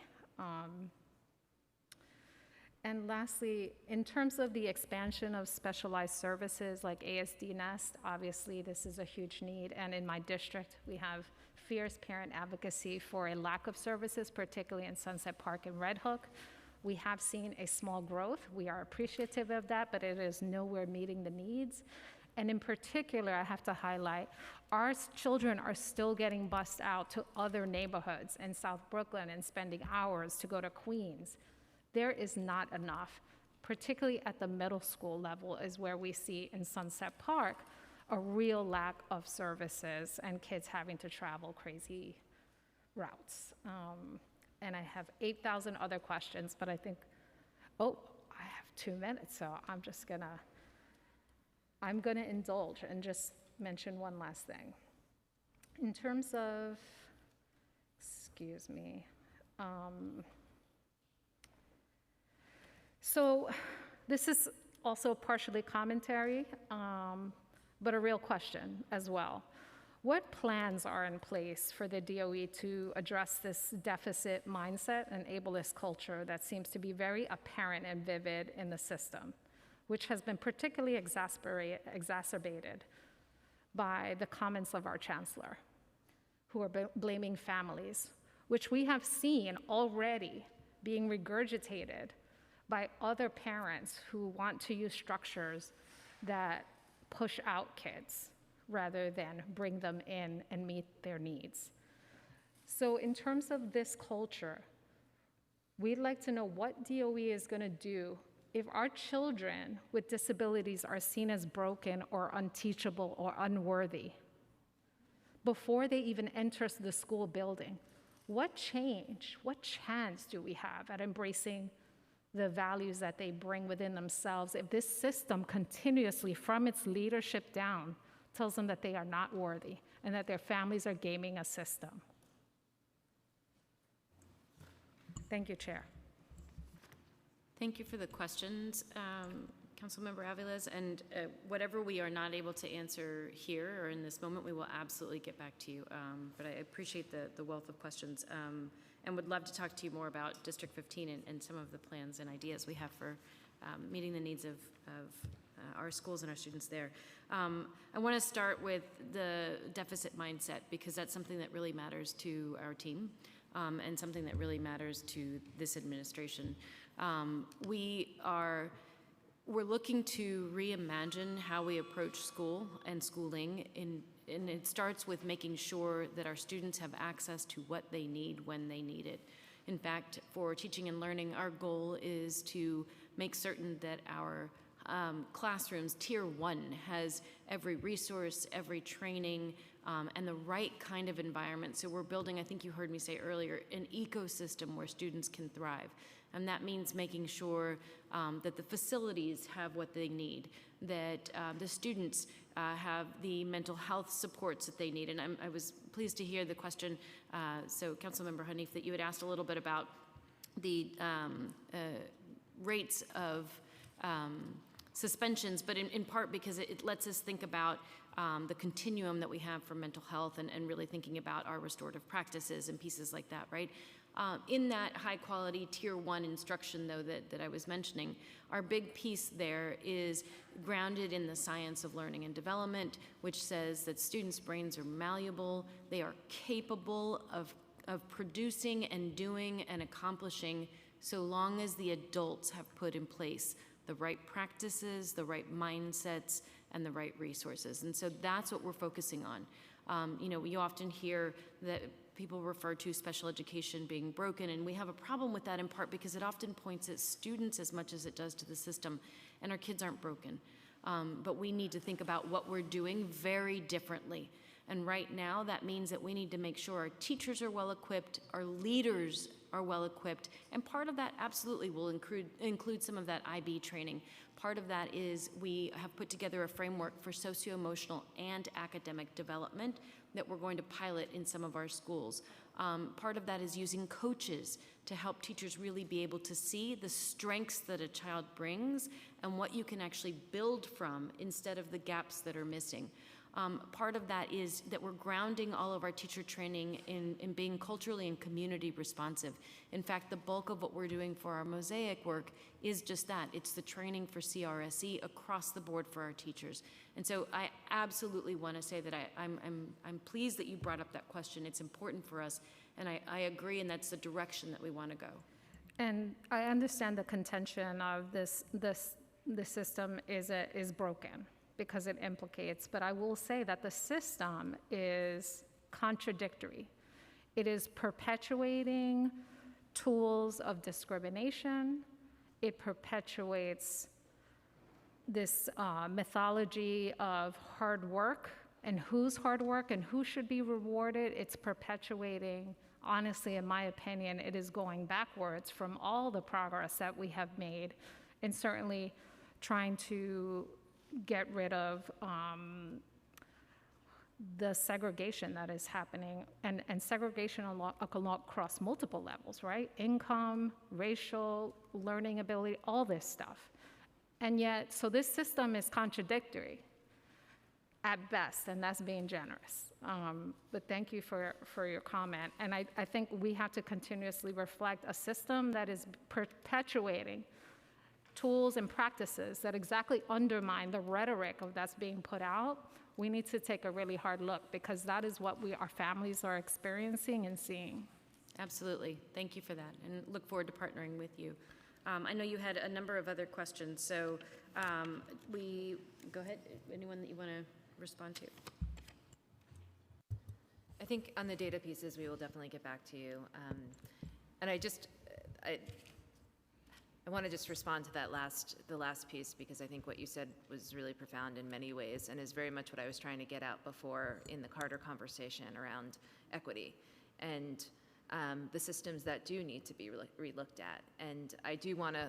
And lastly, in terms of the expansion of specialized services like ASD Nest, obviously this is a huge need. And in my district, we have fierce parent advocacy for a lack of services, particularly in Sunset Park and Red Hook. We have seen a small growth. We are appreciative of that, but it is nowhere meeting the needs. And in particular, I have to highlight, our children are still getting bused out to other neighborhoods in South Brooklyn and spending hours to go to Queens. There is not enough, particularly at the middle school level is where we see in Sunset Park a real lack of services and kids having to travel crazy routes. And I have 8,000 other questions, but I think, I have 2 minutes, so I'm gonna indulge and just mention one last thing. In terms of, excuse me, so this is also partially commentary, but a real question as well. What plans are in place for the DOE to address this deficit mindset and ableist culture that seems to be very apparent and vivid in the system, which has been particularly exacerbated by the comments of our chancellor, who are blaming families, which we have seen already being regurgitated by other parents who want to use structures that push out kids rather than bring them in and meet their needs. So in terms of this culture, we'd like to know what DOE is going to do if our children with disabilities are seen as broken or unteachable or unworthy before they even enter the school building. What change, what chance do we have at embracing the values that they bring within themselves if this system continuously, from its leadership down, tells them that they are not worthy and that their families are gaming a system? Thank you, Chair. Thank you for the questions, Councilmember Aviles, and whatever we are not able to answer here or in this moment, we will absolutely get back to you. But I appreciate the wealth of questions and would love to talk to you more about District 15 and some of the plans and ideas we have for meeting the needs of our schools and our students there. I want to start with the deficit mindset, because that's something that really matters to our team and something that really matters to this administration. We're looking to reimagine how we approach school and schooling, and it starts with making sure that our students have access to what they need when they need it. In fact, for teaching and learning, our goal is to make certain that our classrooms. Tier 1 has every resource, every training, and the right kind of environment. So we're building, I think you heard me say earlier, an ecosystem where students can thrive. And that means making sure that the facilities have what they need, that the students have the mental health supports that they need. And I was pleased to hear the question, so Councilmember Hanif, that you had asked a little bit about the rates of suspensions, but in part because it lets us think about the continuum that we have for mental health and really thinking about our restorative practices and pieces like that, right? In that high quality tier 1 instruction though that I was mentioning, our big piece there is grounded in the science of learning and development, which says that students' brains are malleable, they are capable of producing and doing and accomplishing so long as the adults have put in place the right practices, the right mindsets, and the right resources. And so that's what we're focusing on. You know, you often hear that people refer to special education being broken, and we have a problem with that in part because it often points at students as much as it does to the system, and our kids aren't broken. But we need to think about what we're doing very differently. And right now, that means that we need to make sure our teachers are well equipped, our leaders are well equipped, and part of that absolutely will include some of that IB training. Part of that is we have put together a framework for socio-emotional and academic development that we're going to pilot in some of our schools. Part of that is using coaches to help teachers really be able to see the strengths that a child brings and what you can actually build from instead of the gaps that are missing. Part of that is that we're grounding all of our teacher training in being culturally and community responsive. In fact, the bulk of what we're doing for our Mosaic work is just that. It's the training for CRSE across the board for our teachers. And so I absolutely want to say that I'm pleased that you brought up that question. It's important for us, and I agree, and that's the direction that we want to go. And I understand the contention of the system is broken, because it implicates, but I will say that the system is contradictory. It is perpetuating tools of discrimination. It perpetuates this mythology of hard work and whose hard work and who should be rewarded. It's perpetuating, honestly, in my opinion, it is going backwards from all the progress that we have made, and certainly trying to get rid of the segregation that is happening, and segregation across multiple levels, right? Income, racial, learning ability, all this stuff. And yet, so this system is contradictory at best, and that's being generous. But thank you for your comment. And I think we have to continuously reflect a system that is perpetuating tools and practices that exactly undermine the rhetoric of that's being put out. We need to take a really hard look, because that is what our families are experiencing and seeing. Absolutely. Thank you for that, and look forward to partnering with you. I know you had a number of other questions, so go ahead. Anyone that you want to respond to? I think on the data pieces, we will definitely get back to you. And I want to just respond to the last piece, because I think what you said was really profound in many ways and is very much what I was trying to get out before in the Carter conversation around equity and the systems that do need to be relooked at. And I do want to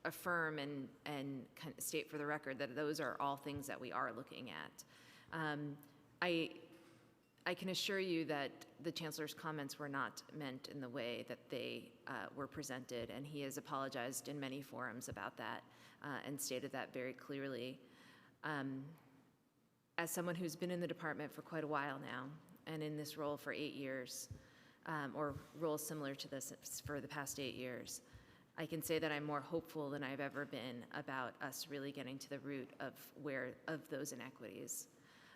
affirm and kind of state for the record that those are all things that we are looking at. I can assure you that the Chancellor's comments were not meant in the way that they were presented, and he has apologized in many forums about that and stated that very clearly. As someone who's been in the department for quite a while now, and in this role for 8 years, or roles similar to this for the past 8 years, I can say that I'm more hopeful than I've ever been about us really getting to the root of those inequities.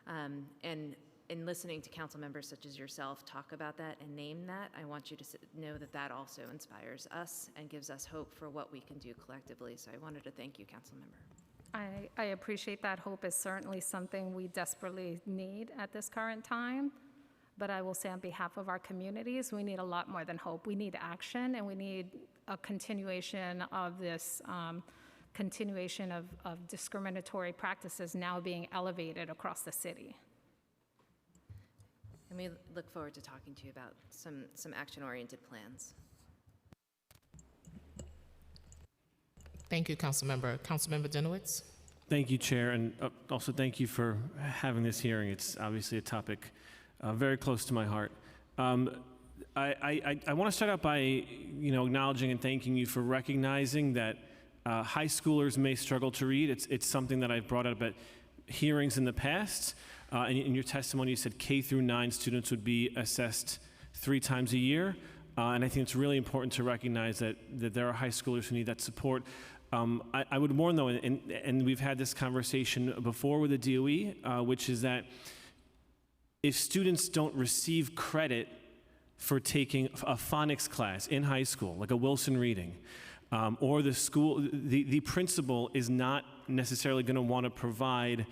And in listening to council members such as yourself talk about that and name that, I want you to know that that also inspires us and gives us hope for what we can do collectively. So I wanted to thank you, council member. I appreciate that. Hope is certainly something we desperately need at this current time. But I will say on behalf of our communities, we need a lot more than hope. We need action, and we need a continuation of this continuation of discriminatory practices now being elevated across the city. And we look forward to talking to you about some action-oriented plans. Thank you, Councilmember. Councilmember Dinowitz? Thank you, Chair, and also thank you for having this hearing. It's obviously a topic very close to my heart. I want to start out by, acknowledging and thanking you for recognizing that high schoolers may struggle to read. It's something that I've brought up at hearings in the past. In your testimony, you said K through 9 students would be assessed 3 times a year. And I think it's really important to recognize that there are high schoolers who need that support. I would warn, though, and we've had this conversation before with the DOE, which is that if students don't receive credit for taking a phonics class in high school, like a Wilson reading, or the principal is not necessarily going to want to provide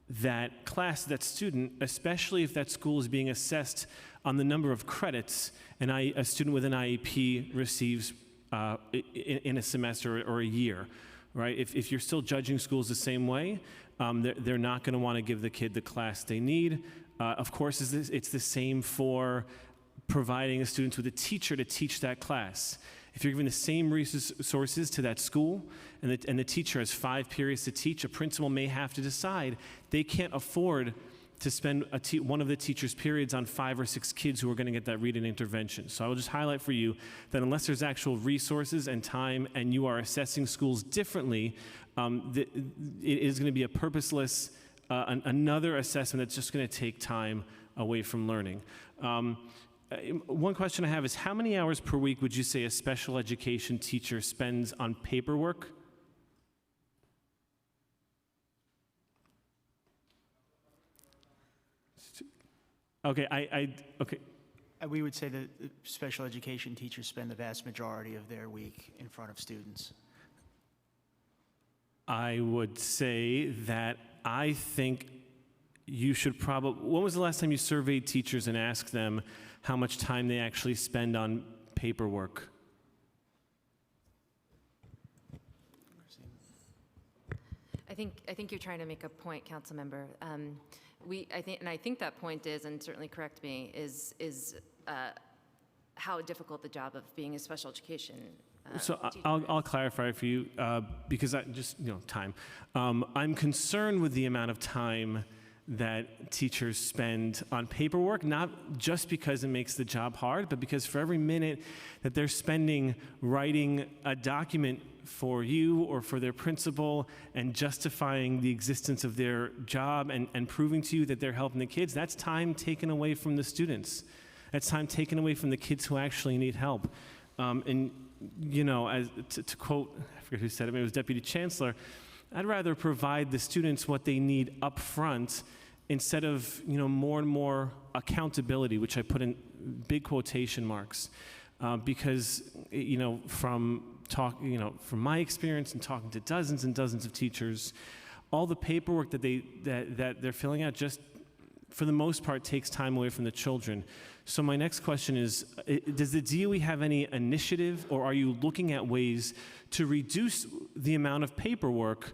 that class, that student, especially if that school is being assessed on the number of credits a student with an IEP receives in a semester or a year, right? If you're still judging schools the same way, they're not going to want to give the kid the class they need. Of course, it's the same for providing a student with a teacher to teach that class. If you're giving the same resources to that school and the teacher has 5 periods to teach, a principal may have to decide they can't afford to spend one of the teacher's periods on 5 or 6 kids who are going to get that reading intervention. So I will just highlight for you that unless there's actual resources and time and you are assessing schools differently, it is going to be a purposeless, another assessment that's just going to take time away from learning. One question I have is, how many hours per week would you say a special education teacher spends on paperwork? Okay, okay. We would say that special education teachers spend the vast majority of their week in front of students. I would say that I think you should probably, when was the last time you surveyed teachers and asked them how much time they actually spend on paperwork? I think you're trying to make a point, Councilmember. I think that point is, and certainly correct me, is how difficult the job of being a special education So I'll clarify for you because time. I'm concerned with the amount of time that teachers spend on paperwork, not just because it makes the job hard, but because for every minute that they're spending writing a document for you or for their principal and justifying the existence of their job and proving to you that they're helping the kids, that's time taken away from the students. That's time taken away from the kids who actually need help. And, to quote, I forget who said it, maybe it was Deputy Chancellor, I'd rather provide the students what they need up front instead of, more and more accountability, which I put in big quotation marks. Because, from my experience and talking to dozens and dozens of teachers, all the paperwork that they're filling out just, for the most part, takes time away from the children. So my next question is, does the DOE have any initiative, or are you looking at ways to reduce the amount of paperwork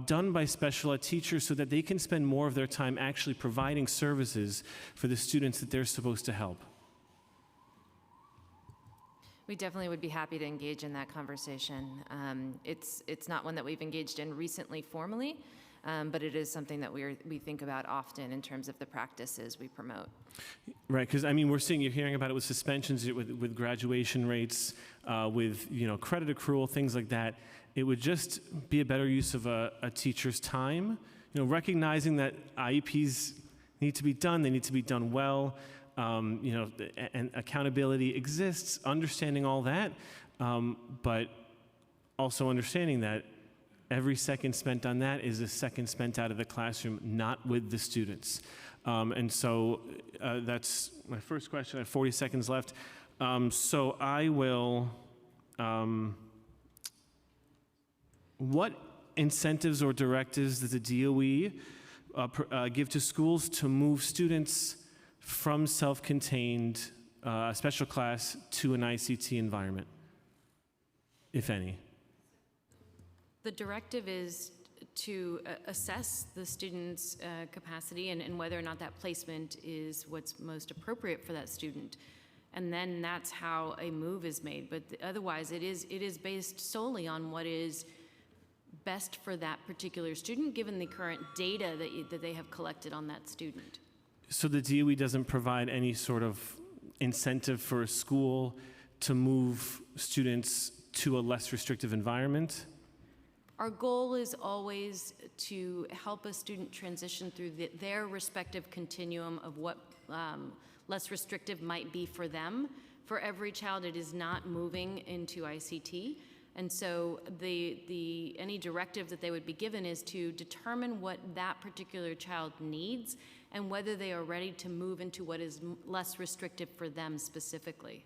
done by special ed teachers so that they can spend more of their time actually providing services for the students that they're supposed to help? We definitely would be happy to engage in that conversation. It's not one that we've engaged in recently formally, but it is something that we think about often in terms of the practices we promote. Right, because you're hearing about it with suspensions, with graduation rates, with credit accrual, things like that. It would just be a better use of a teacher's time, recognizing that IEPs need to be done, they need to be done well, and accountability exists, understanding all that, but also understanding that every second spent on that is a second spent out of the classroom, not with the students. And so that's my first question. I have 40 seconds left. So I will, what incentives or directives does the DOE give to schools to move students from self-contained special class to an ICT environment, if any? The directive is to assess the student's capacity and whether or not that placement is what's most appropriate for that student. And then that's how a move is made. But otherwise, it is based solely on what is best for that particular student, given the current data that they have collected on that student. So the DOE doesn't provide any sort of incentive for a school to move students to a less restrictive environment? Our goal is always to help a student transition through their respective continuum of what less restrictive might be for them. For every child, it is not moving into ICT. And so any directive that they would be given is to determine what that particular child needs and whether they are ready to move into what is less restrictive for them specifically.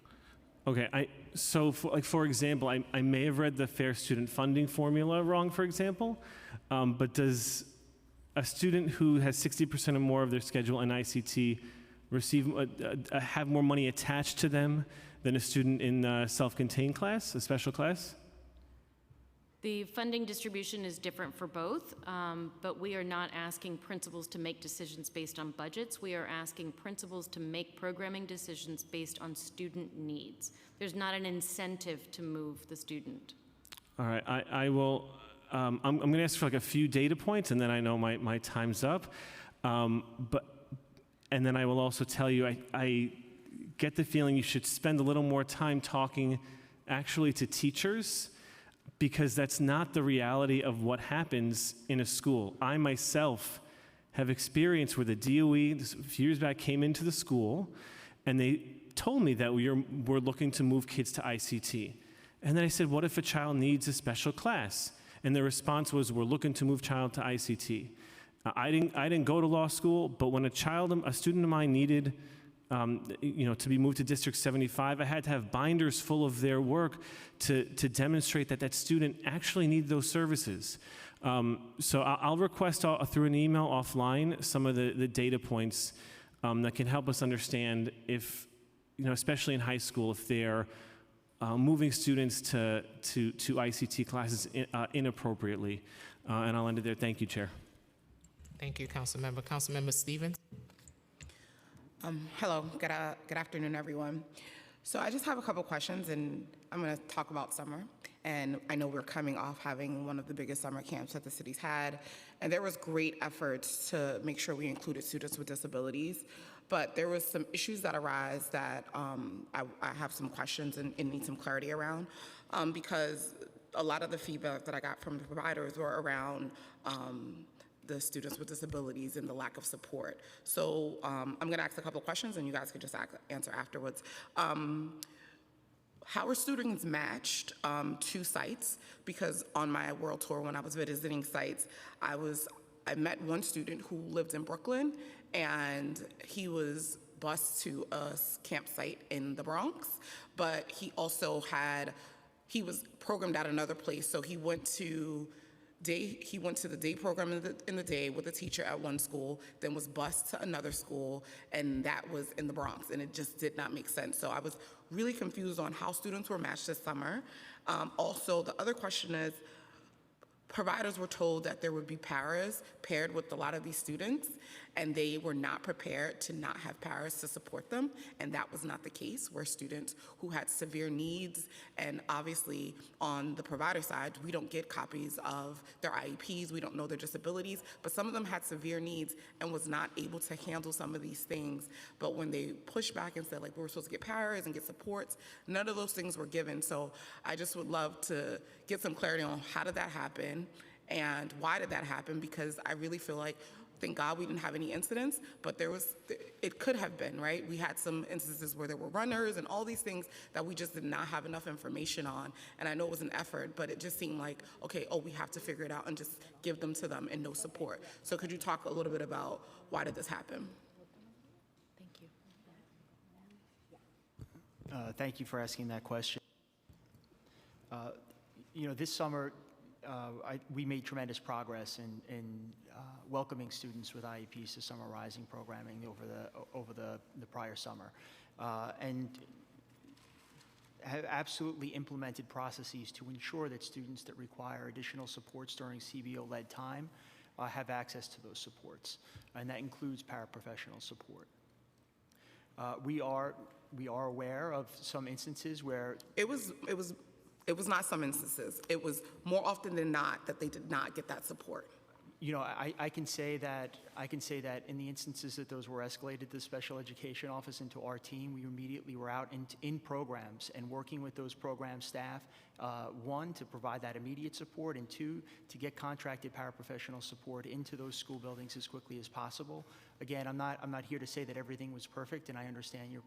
Okay, so for example, I may have read the Fair Student Funding formula wrong, for example, but does a student who has 60% or more of their schedule in ICT have more money attached to them than a student in a self-contained class, a special class? The funding distribution is different for both, but we are not asking principals to make decisions based on budgets. We are asking principals to make programming decisions based on student needs. There's not an incentive to move the student. All right, I will, I'm going to ask for like a few data points, and then I know my time's up. And then I will also tell you, I get the feeling you should spend a little more time talking actually to teachers, because that's not the reality of what happens in a school. I myself have experienced where the DOE, a few years back, came into the school, and they told me that we're looking to move kids to ICT. And then I said, what if a child needs a special class? And the response was, we're looking to move child to ICT. I didn't go to law school, but when a student of mine needed to be moved to District 75, I had to have binders full of their work to demonstrate that student actually needed those services. So I'll request through an email offline some of the data points that can help us understand if, especially in high school, if they're moving students to ICT classes inappropriately. And I'll end it there. Thank you, Chair. Thank you, Councilmember. Councilmember Stevens. Hello, good afternoon, everyone. So I just have a couple questions, and I'm going to talk about summer. And I know we're coming off having one of the biggest summer camps that the city's had, and there was great efforts to make sure we included students with disabilities. But there was some issues that arise that I have some questions and need some clarity around, because a lot of the feedback that I got from the providers were around the students with disabilities and the lack of support. So I'm going to ask a couple of questions, and you guys could just answer afterwards. How are students matched to sites? Because on my world tour, when I was visiting sites, I met one student who lived in Brooklyn, and he was bused to a campsite in the Bronx, but he also he was programmed at another place, so he went to the day program in the day with a teacher at one school, then was bused to another school, and that was in the Bronx, and it just did not make sense. So I was really confused on how students were matched this summer. Also, the other question is, providers were told that there would be paras paired with a lot of these students, and they were not prepared to not have paras to support them, and that was not the case. Were students who had severe needs, and obviously on the provider side, we don't get copies of their IEPs, we don't know their disabilities, but some of them had severe needs and was not able to handle some of these things. But when they pushed back and said, like, we were supposed to get paras and get supports, none of those things were given. So I just would love to get some clarity on how did that happen and why did that happen, because I really feel like, thank God we didn't have any incidents, but it could have been, right? We had some instances where there were runners and all these things that we just did not have enough information on. And I know it was an effort, but it just seemed like, okay, we have to figure it out and just give them to them and no support. So could you talk a little bit about why did this happen? Thank you. Thank you for asking that question. This summer, we made tremendous progress in welcoming students with IEPs to Summer Rising programming over the prior summer, and have absolutely implemented processes to ensure that students that require additional supports during CBO-led time have access to those supports, and that includes paraprofessional support. We are aware of some instances where It was not some instances. It was more often than not that they did not get that support. You know, I can say that in the instances that those were escalated to the special education office and to our team, we immediately were out in programs and working with those program staff, one, to provide that immediate support, and two, to get contracted paraprofessional support into those school buildings as quickly as possible. Again, I'm not here to say that everything was perfect, and I understand your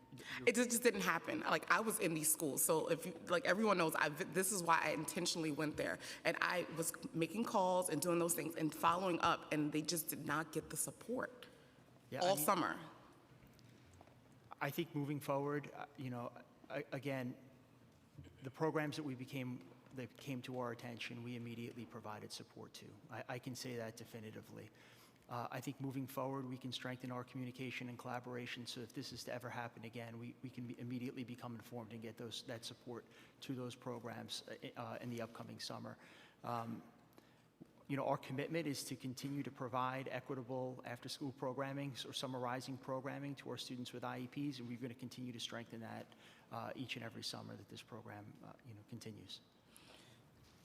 It just didn't happen. Like, I was in these schools, so if you, like everyone knows, this is why I intentionally went there, and I was making calls and doing those things and following up, and they just did not get the support all summer. I think moving forward, you know, again, the programs that came to our attention, we immediately provided support to. I can say that definitively. I think moving forward, we can strengthen our communication and collaboration, so if this is to ever happen again, we can immediately become informed and get that support to those programs in the upcoming summer. You know, our commitment is to continue to provide equitable after-school programming or summarizing programming to our students with IEPs, and we're going to continue to strengthen that each and every summer that this program, you know, continues.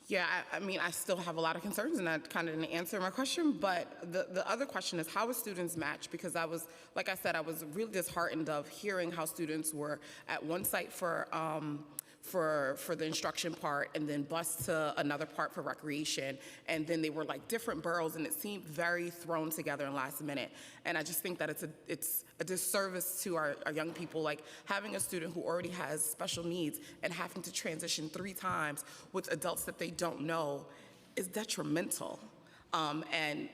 Yeah, I mean, I still have a lot of concerns, and that kind of didn't answer my question, but the other question is, how are students matched? Because I was, like I said, I was really disheartened of hearing how students were at one site for the instruction part, and then bused to another part for recreation, and then they were like different boroughs, and it seemed very thrown together and last minute. And I just think that it's a disservice to our young people, like having a student who already has special needs and having to transition 3 times with adults that they don't know is detrimental. And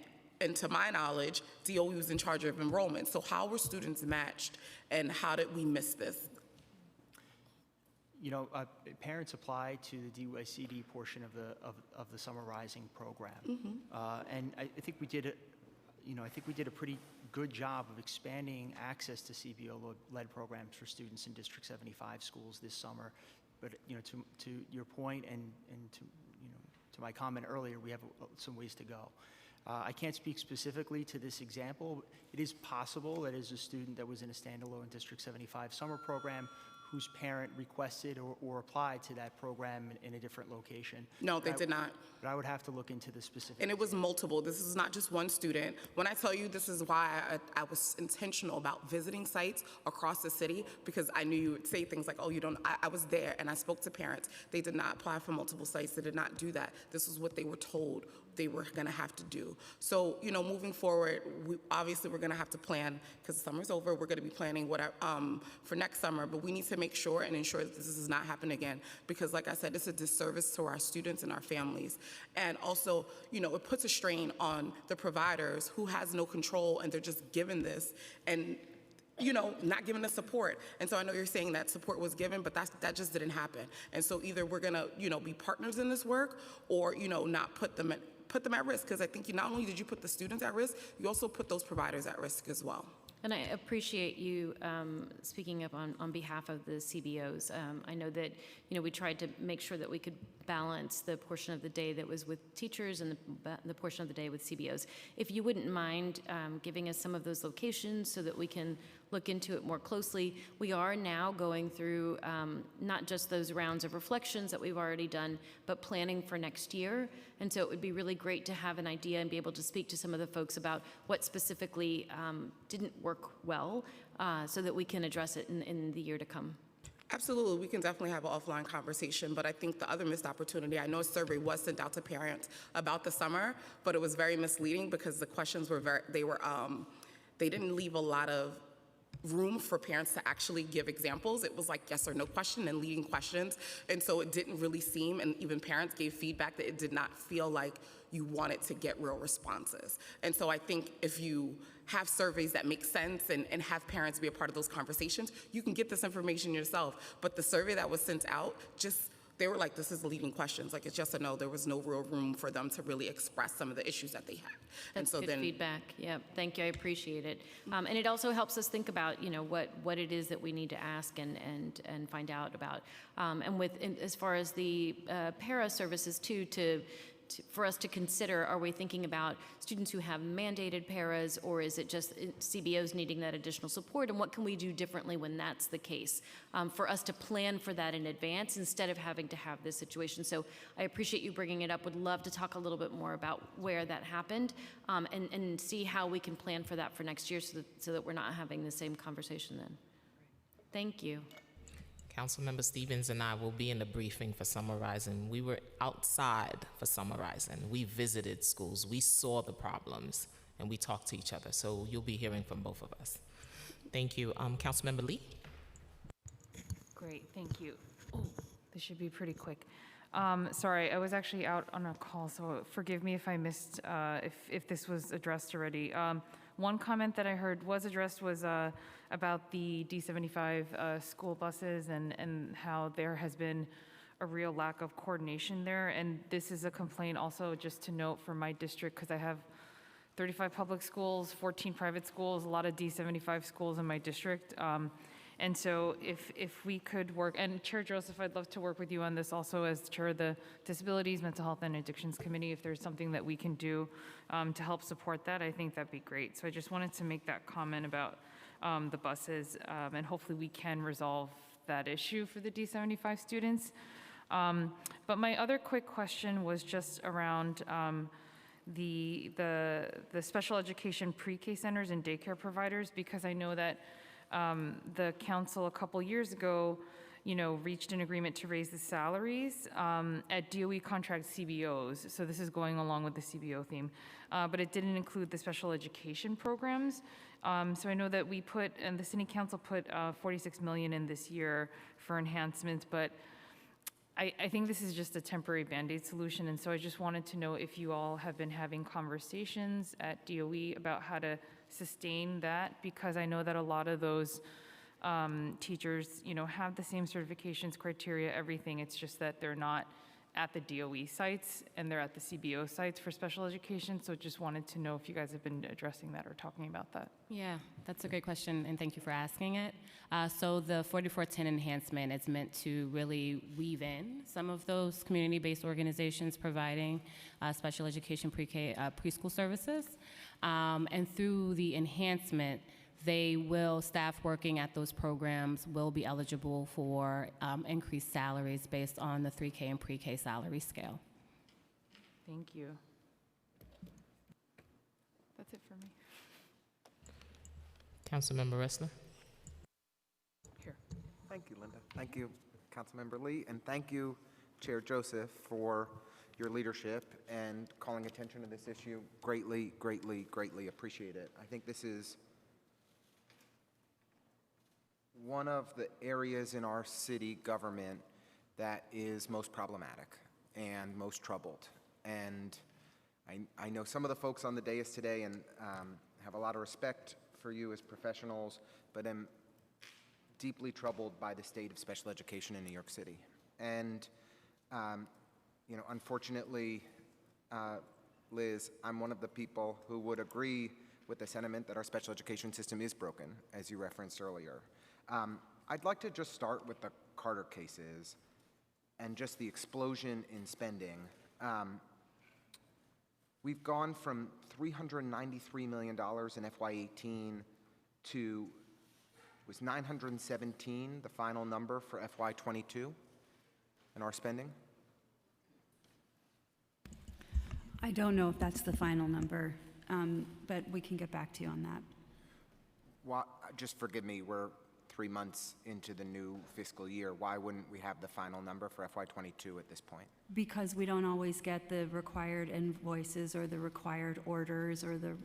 to my knowledge, DOE was in charge of enrollment. So how were students matched, and how did we miss this? You know, parents apply to the DYCD portion of the Summer Rising program, and I think we did a pretty good job of expanding access to CBO-led programs for students in District 75 schools this summer. But you know, to your point and to my comment earlier, we have some ways to go. I can't speak specifically to this example. It is possible that as a student that was in a standalone District 75 summer program whose parent requested or applied to that program in a different location. No, they did not. But I would have to look into the specific. And it was multiple. This is not just one student. When I tell you, this is why I was intentional about visiting sites across the city, because I knew you would say things like, oh, you don't, I was there and I spoke to parents. They did not apply for multiple sites. They did not do that. This is what they were told they were going to have to do. So, you know, moving forward, obviously we're going to have to plan, because summer's over, we're going to be planning for next summer, but we need to make sure and ensure that this does not happen again, because like I said, it's a disservice to our students and our families. And also, you know, it puts a strain on the providers who has no control, and they're just given this and, you know, not given the support. And so I know you're saying that support was given, but that just didn't happen. And so either we're going to, you know, be partners in this work, or, you know, not put them at risk, because I think not only did you put the students at risk, you also put those providers at risk as well. And I appreciate you speaking up on behalf of the CBOs. I know that, you know, we tried to make sure that we could balance the portion of the day that was with teachers and the portion of the day with CBOs. If you wouldn't mind giving us some of those locations so that we can look into it more closely. We are now going through not just those rounds of reflections that we've already done, but planning for next year. And so it would be really great to have an idea and be able to speak to some of the folks about what specifically didn't work well so that we can address it in the year to come. Absolutely, we can definitely have an offline conversation, but I think the other missed opportunity, I know a survey was sent out to parents about the summer, but it was very misleading because the questions were they didn't leave a lot of room for parents to actually give examples. It was like yes or no question and leading questions. And so it didn't really seem, and even parents gave feedback that it did not feel like you wanted to get real responses. And so I think if you have surveys that make sense and have parents be a part of those conversations, you can get this information yourself. But the survey that was sent out, they were like, this is leading questions. Like, it's just a no. There was no real room for them to really express some of the issues that they had. And That's so good then, feedback. Yeah, thank you. I appreciate it. And it also helps us think about, what it is that we need to ask and find out about. As far as the para services too, for us to consider, are we thinking about students who have mandated paras, or is it just CBOs needing that additional support? And what can we do differently when that's the case? For us to plan for that in advance instead of having to have this situation. So I appreciate you bringing it up. Would love to talk a little bit more about where that happened and see how we can plan for that for next year so that we're not having the same conversation then. Thank you. Councilmember Stevens and I will be in the briefing for Summer Rising. We were outside for Summer Rising. We visited schools. We saw the problems, and we talked to each other. So you'll be hearing from both of us. Thank you. Councilmember Lee? Great, thank you. This should be pretty quick. Sorry, I was actually out on a call, so forgive me if I missed if this was addressed already. One comment that I heard was addressed was about the D75 school buses and how there has been a real lack of coordination there. And this is a complaint also, just to note, for my district, because I have 35 public schools, 14 private schools, a lot of D75 schools in my district. And so if we could work, and Chair Joseph, I'd love to work with you on this also as Chair of the Disabilities, Mental Health, and Addictions Committee. If there's something that we can do to help support that, I think that'd be great. So I just wanted to make that comment about the buses, and hopefully we can resolve that issue for the D75 students. But my other quick question was just around the special education pre-K centers and daycare providers, because I know that the council a couple years ago, reached an agreement to raise the salaries at DOE contract CBOs. So this is going along with the CBO theme, but it didn't include the special education programs. So I know that we put, and the city council put $46 million in this year for enhancements, but I think this is just a temporary Band-Aid solution. And so I just wanted to know if you all have been having conversations at DOE about how to sustain that, because I know that a lot of those teachers, have the same certifications, criteria, everything. It's just that they're not at the DOE sites and they're at the CBO sites for special education. So just wanted to know if you guys have been addressing that or talking about that. Yeah, that's a great question, and thank you for asking it. So the 4410 enhancement is meant to really weave in some of those community-based organizations providing special education pre-K preschool services. And through the enhancement, staff working at those programs will be eligible for increased salaries based on the 3K and pre-K salary scale. Thank you. That's it for me. Councilmember Ressler? Here. Thank you, Linda. Thank you, Councilmember Lee, and thank you, Chair Joseph, for your leadership and calling attention to this issue. Greatly, greatly, greatly appreciate it. I think this is one of the areas in our city government that is most problematic and most troubled. And I know some of the folks on the dais today and have a lot of respect for you as professionals, but am deeply troubled by the state of special education in New York City. And unfortunately, Liz, I'm one of the people who would agree with the sentiment that our special education system is broken, as you referenced earlier. I'd like to just start with the Carter cases and just the explosion in spending. We've gone from $393 million in FY18 to, was 917 the final number for FY22 in our spending? I don't know if that's the final number, but we can get back to you on that. Well, just forgive me, we're 3 months into the new fiscal year. Why wouldn't we have the final number for FY22 at this point? Because we don't always get the required invoices or the required orders or the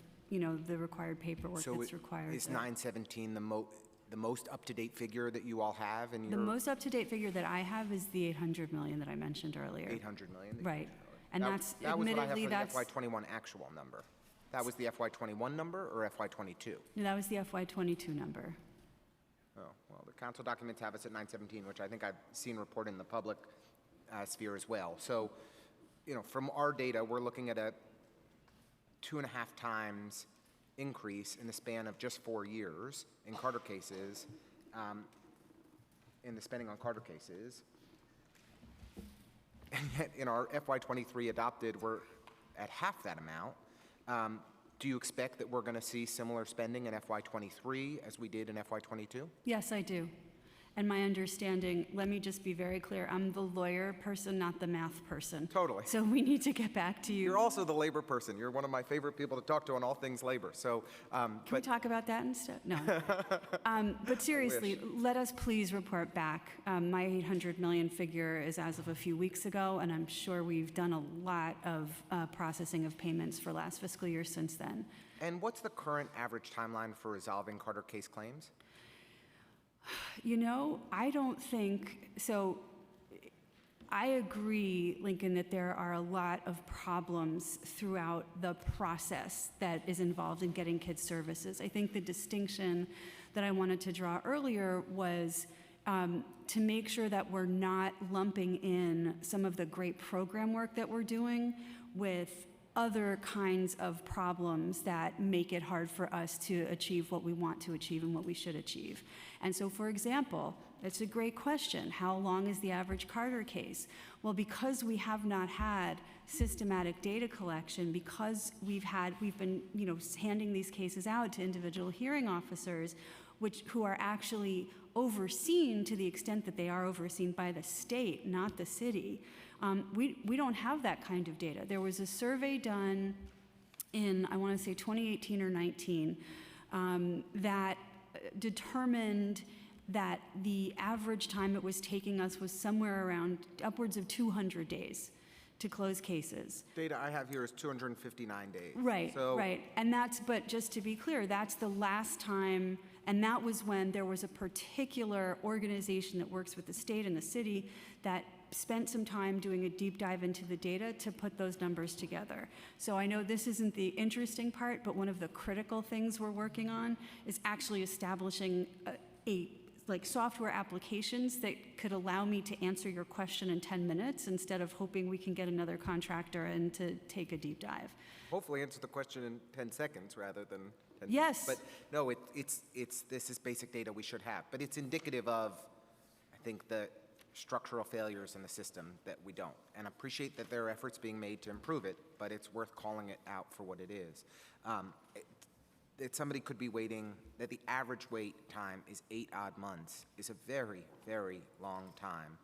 required paperwork that's required. Is 917 the most up-to-date figure that you all have? The most up-to-date figure that I have is the 800 million that I mentioned earlier. 800 million? Right. And that that's was what I have admittedly, for the FY21 actual number. That was the FY21 number or FY22? No, that was the FY22 number. Oh, well, the council documents have us at 917, which I think I've seen reported in the public sphere as well. So, from our data, we're looking at a 2.5 times increase in the span of just 4 years in Carter cases, in the spending on Carter cases. And yet in our FY23 adopted, we're at half that amount. Do you expect that we're going to see similar spending in FY23 as we did in FY22? Yes, I do. And my understanding, let me just be very clear, I'm the lawyer person, not the math person. Totally. So we need to get back to you. You're also the labor person. You're one of my favorite people to talk to on all things labor. So, Can we talk about that instead? No. But seriously, let us please report back. My 800 million figure is as of a few weeks ago, and I'm sure we've done a lot of processing of payments for last fiscal year since then. And what's the current average timeline for resolving Carter case claims? I don't think, so I agree, Lincoln, that there are a lot of problems throughout the process that is involved in getting kids services. I think the distinction that I wanted to draw earlier was to make sure that we're not lumping in some of the great program work that we're doing with other kinds of problems that make it hard for us to achieve what we want to achieve and what we should achieve. And so, for example, it's a great question. How long is the average Carter case? Well, because we have not had systematic data collection, because we've been, handing these cases out to individual hearing officers, who are actually overseen to the extent that they are overseen by the state, not the city. We don't have that kind of data. There was a survey done in, I want to say 2018 or 19, that determined that the average time it was taking us was somewhere around upwards of 200 days to close cases. Data I have here is 259 days. Right, right. And but just to be clear, that's the last time, and that was when there was a particular organization that works with the state and the city that spent some time doing a deep dive into the data to put those numbers together. So I know this isn't the interesting part, but one of the critical things we're working on is actually establishing software applications that could allow me to answer your question in 10 minutes instead of hoping we can get another contractor in to take a deep dive. Hopefully answer the question in 10 seconds rather than 10 Yes. But no, this is basic data we should have. But it's indicative of, I think, the structural failures in the system that we don't. And I appreciate that there are efforts being made to improve it, but it's worth calling it out for what it is. That somebody could be waiting, that the average wait time is 8 odd months is a very, very long time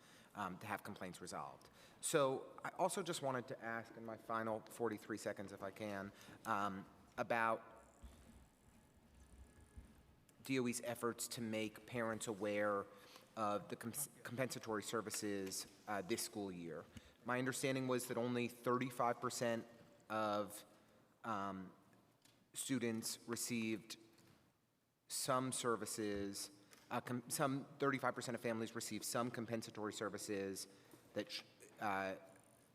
to have complaints resolved. So I also just wanted to ask in my final 43 seconds, if I can, about DOE's efforts to make parents aware of the compensatory services this school year. My understanding was that only 35% of students received some services, 35% of families received some compensatory services that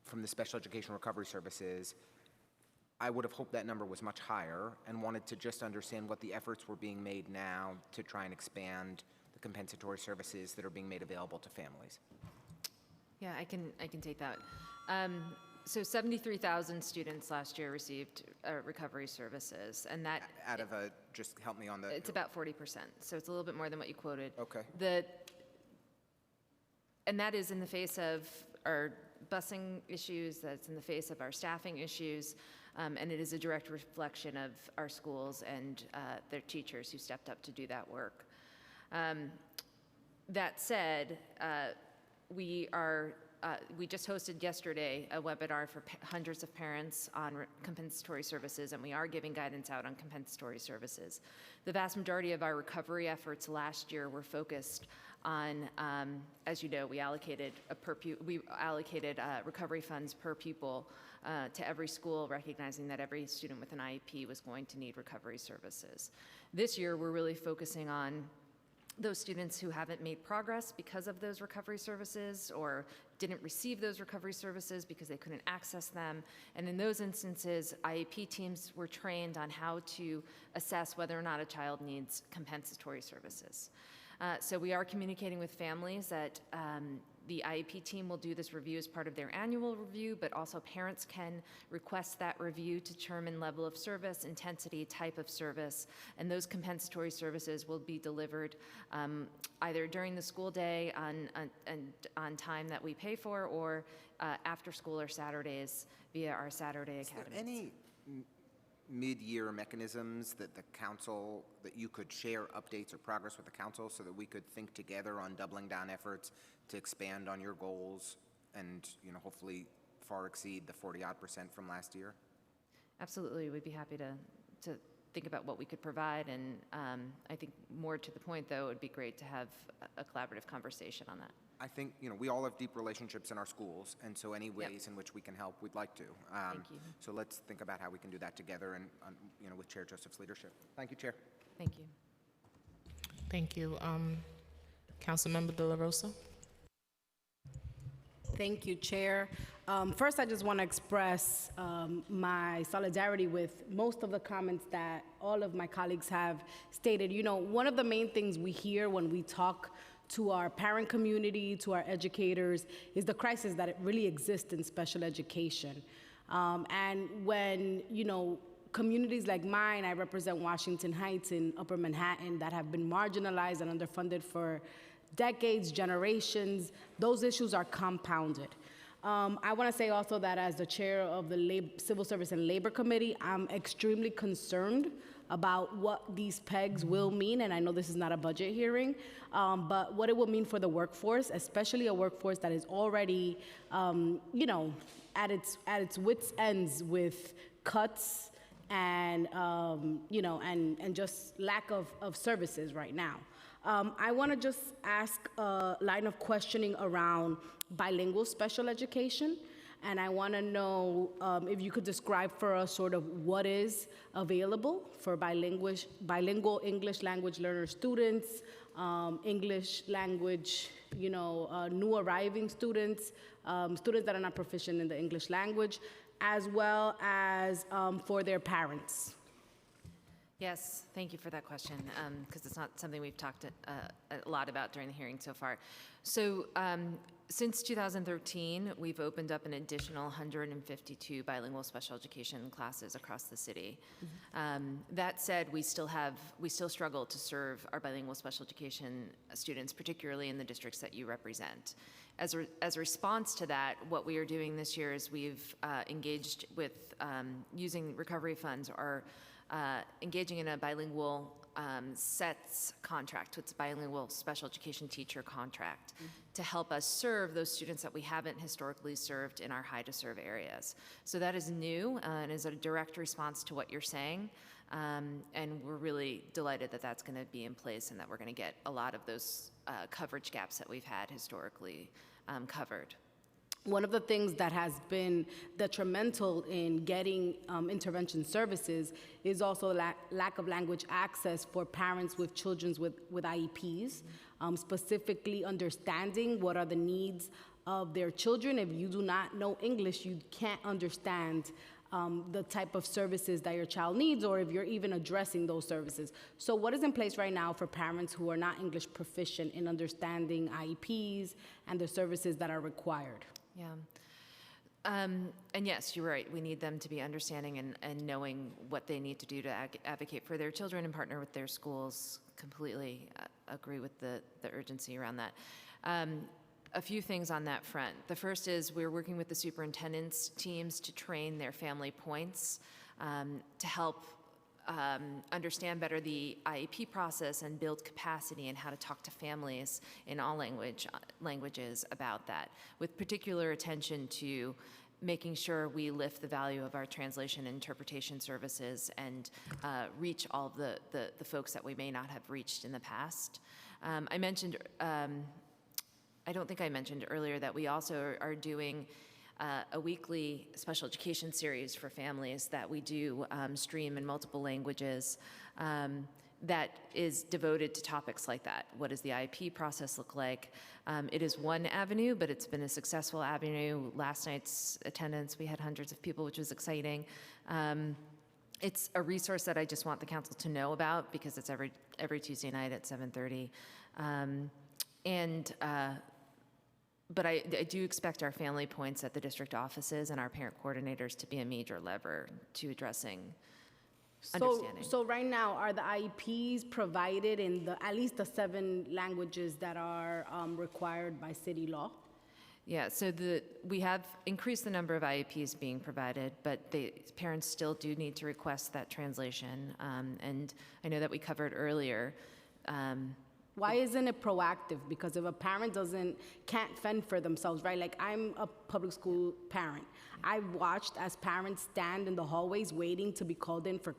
from the special education recovery services. I would have hoped that number was much higher and wanted to just understand what the efforts were being made now to try and expand the compensatory services that are being made available to families. Yeah, I can take that. So 73,000 students last year received recovery services, and that out of just help me on the. It's about 40%, so it's a little bit more than what you quoted. Okay. And that is in the face of our busing issues. That's in the face of our staffing issues, and it is a direct reflection of our schools and their teachers who stepped up to do that work. That said, we just hosted yesterday a webinar for hundreds of parents on compensatory services, and we are giving guidance out on compensatory services. The vast majority of our recovery efforts last year were focused on, as you know, we allocated recovery funds per pupil to every school, recognizing that every student with an IEP was going to need recovery services. This year, we're really focusing on those students who haven't made progress because of those recovery services or didn't receive those recovery services because they couldn't access them. And in those instances, IEP teams were trained on how to assess whether or not a child needs compensatory services. So we are communicating with families that The IEP team will do this review as part of their annual review, but also parents can request that review to determine level of service, intensity, type of service, and those compensatory services will be delivered either during the school day on time that we pay for, or after school or Saturdays via our Saturday academies. Any mid-year mechanisms that the council, that you could share updates or progress with the council so that we could think together on doubling down efforts to expand on your goals and, you know, hopefully far exceed the 40-odd% from last year? Absolutely, we'd be happy to think about what we could provide, and I think more to the point, though, it would be great to have a collaborative conversation on that. I think, you know, we all have deep relationships in our schools, and so any ways in which we can help, we'd like to. Thank you. So let's think about how we can do that together, and you know, with Chair Joseph's leadership. Thank you, Chair. Thank you. Thank you. Councilmember De La Rosa. Thank you, Chair. First, I just want to express my solidarity with most of the comments that all of my colleagues have stated. You know, one of the main things we hear when we talk to our parent community, to our educators, is the crisis that it really exists in special education. And when, you know, communities like mine, I represent Washington Heights in Upper Manhattan, that have been marginalized and underfunded for decades, generations, those issues are compounded. I want to say also that as the chair of the Civil Service and Labor Committee, I'm extremely concerned about what these pegs will mean, and I know this is not a budget hearing, but what it will mean for the workforce, especially a workforce that is already, you know, at its wits' ends with cuts and, you know, and just lack of services right now. I want to just ask a line of questioning around bilingual special education. And I want to know if you could describe for us sort of what is available for bilingual English language learner students, English language, you know, new arriving students, students that are not proficient in the English language, as well as for their parents. Yes, thank you for that question, because it's not something we've talked a lot about during the hearing so far. So since 2013, we've opened up an additional 152 bilingual special education classes across the city. That said, we still struggle to serve our bilingual special education students, particularly in the districts that you represent. As a response to that, what we are doing this year is we've engaged with using recovery funds, or engaging in a bilingual SETS contract, it's a bilingual special education teacher contract, to help us serve those students that we haven't historically served in our high to serve areas. So that is new and is a direct response to what you're saying. And we're really delighted that that's going to be in place and that we're going to get a lot of those coverage gaps that we've had historically covered. One of the things that has been detrimental in getting intervention services is also lack of language access for parents with children with IEPs, specifically understanding what are the needs of their children. If you do not know English, you can't understand the type of services that your child needs, or if you're even addressing those services. So what is in place right now for parents who are not English proficient in understanding IEPs and the services that are required? Yeah. And yes, you're right. We need them to be understanding and knowing what they need to do to advocate for their children and partner with their schools. Completely agree with the urgency around that. A few things on that front. The first is we're working with the superintendent's teams to train their family points to help understand better the IEP process and build capacity and how to talk to families in all languages about that, with particular attention to making sure we lift the value of our translation and interpretation services and reach all of the folks that we may not have reached in the past. I mentioned, I don't think I mentioned earlier that we also are doing a weekly special education series for families that we do stream in multiple languages that is devoted to topics like that. What does the IEP process look like? It is one avenue, but it's been a successful avenue. Last night's attendance, we had hundreds of people, which was exciting. It's a resource that I just want the council to know about because it's every Tuesday night at 7:30. But I do expect our family points at the district offices and our parent coordinators to be a major lever to addressing understanding. So right now, are the IEPs provided in at least the 7 languages that are required by city law? Yeah, so we have increased the number of IEPs being provided, but parents still do need to request that translation. And I know that we covered earlier. Why isn't it proactive? Because if a parent can't fend for themselves, right? Like, I'm a public school parent. I've watched as parents stand in the hallways waiting to be called in for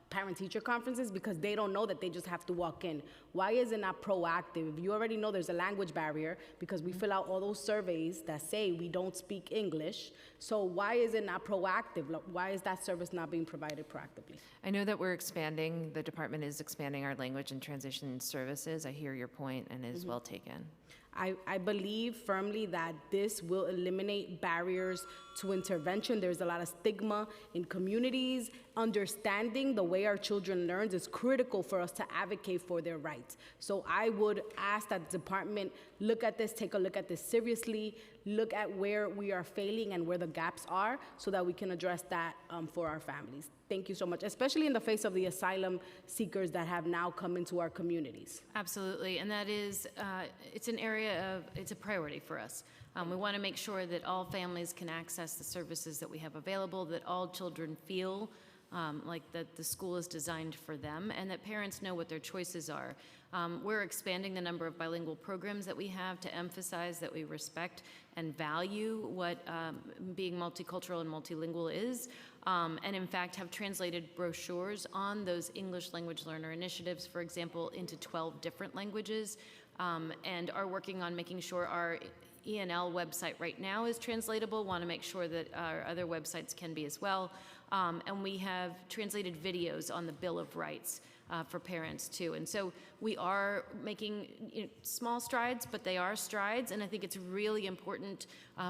parent-teacher conferences because they don't know that they just have to walk in. Why is it not proactive? If you already know there's a language barrier because we fill out all those surveys that say we don't speak English, so why is it not proactive? Like, why is that service not being provided proactively? I know that the department is expanding our language and transition services. I hear your point and it is well taken. I believe firmly that this will eliminate barriers to intervention. There's a lot of stigma in communities. Understanding the way our children learn is critical for us to advocate for their rights. So I would ask that the department take a look at this seriously, look at where we are failing and where the gaps are so that we can address that for our families. Thank you so much, especially in the face of the asylum seekers that have now come into our communities. Absolutely, and that is, it's a priority for us. We want to make sure that all families can access the services that we have available, that all children feel like that the school is designed for them, and that parents know what their choices are. We're expanding the number of bilingual programs that we have to emphasize that we respect and value what being multicultural and multilingual is, and in fact have translated brochures on those English language learner initiatives, for example, into 12 different languages, and are working on making sure our ENL website right now is translatable, want to make sure that our other websites can be as well. And we have translated videos on the Bill of Rights for parents too. And so we are making small strides, but they are strides. And I think it's really important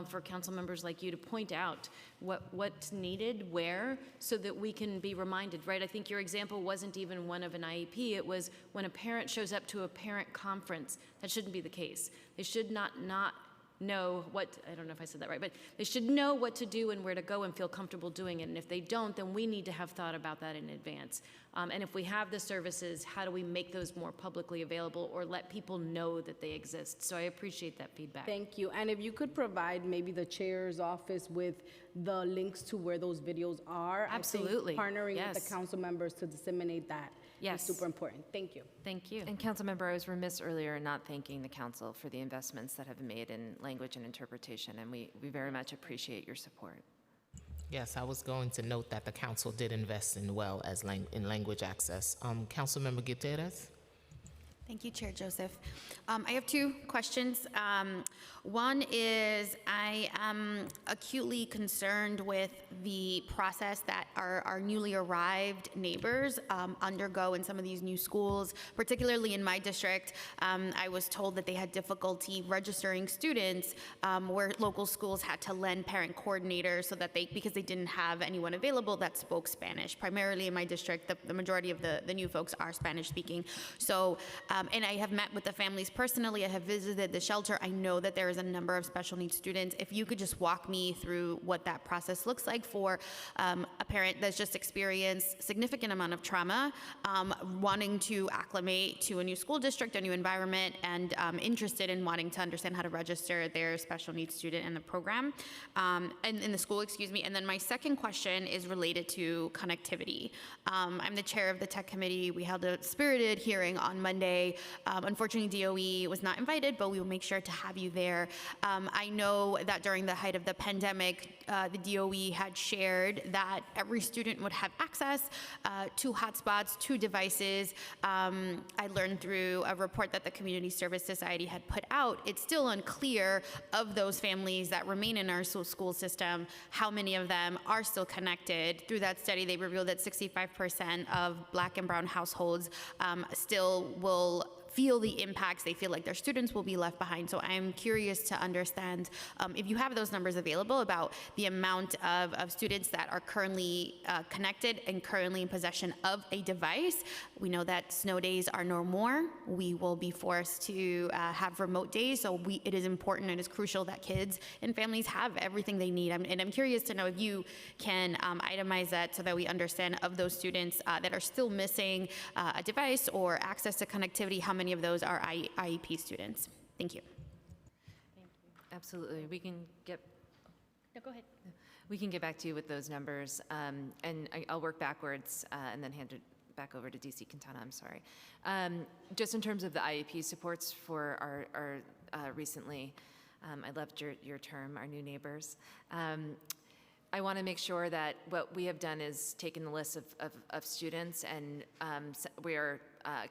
for council members like you to point out what's needed where so that we can be reminded, right? I think your example wasn't even one of an IEP. It was when a parent shows up to a parent conference. That shouldn't be the case. They should not know I don't know if I said that right, but they should know what to do and where to go and feel comfortable doing it. And if they don't, then we need to have thought about that in advance. And if we have the services, how do we make those more publicly available or let people know that they exist? So I appreciate that feedback. Thank you. And if you could provide maybe the chair's office with the links to where those videos are. Absolutely. I think partnering with the council members to disseminate that is super important. Thank you. Thank you. And council member, I was remiss earlier in not thanking the council for the investments that have been made in language and interpretation, and we very much appreciate your support. Yes, I was going to note that the council did invest in language access. Councilmember Gutierrez? Thank you, Chair Joseph. I have 2 questions. One is I am acutely concerned with the process that our newly arrived neighbors undergo in some of these new schools, particularly in my district. I was told that they had difficulty registering students where local schools had to lend parent coordinators so that because they didn't have anyone available that spoke Spanish. Primarily in my district, the majority of the new folks are Spanish speaking. So, and I have met with the families personally. I have visited the shelter. I know that there is a number of special needs students. If you could just walk me through what that process looks like for a parent that's just experienced significant amount of trauma, wanting to acclimate to a new school district, a new environment, and interested in wanting to understand how to register their special needs student in the program, and in the school, excuse me. And then my second question is related to connectivity. I'm the chair of the tech committee. We held a spirited hearing on Monday. Unfortunately, DOE was not invited, but we will make sure to have you there. I know that during the height of the pandemic, the DOE had shared that every student would have access to hotspots, to devices. I learned through a report that the Community Service Society had put out, it's still unclear of those families that remain in our school system, how many of them are still connected. Through that study, they revealed that 65% of Black and brown households still will feel the impacts. They feel like their students will be left behind. So I'm curious to understand if you have those numbers available about the amount of students that are currently connected and currently in possession of a device. We know that snow days are no more. We will be forced to have remote days. So it is important and it's crucial that kids and families have everything they need. And I'm curious to know if you can itemize that so that we understand of those students that are still missing a device or access to connectivity, how many of those are IEP students? Thank you. Absolutely. We can get. No, go ahead. We can get back to you with those numbers, and I'll work backwards and then hand it back over to DC Quintana. I'm sorry. Just in terms of the IEP supports for our recently, I loved your term, our new neighbors. I want to make sure that what we have done is taken the list of students, and we are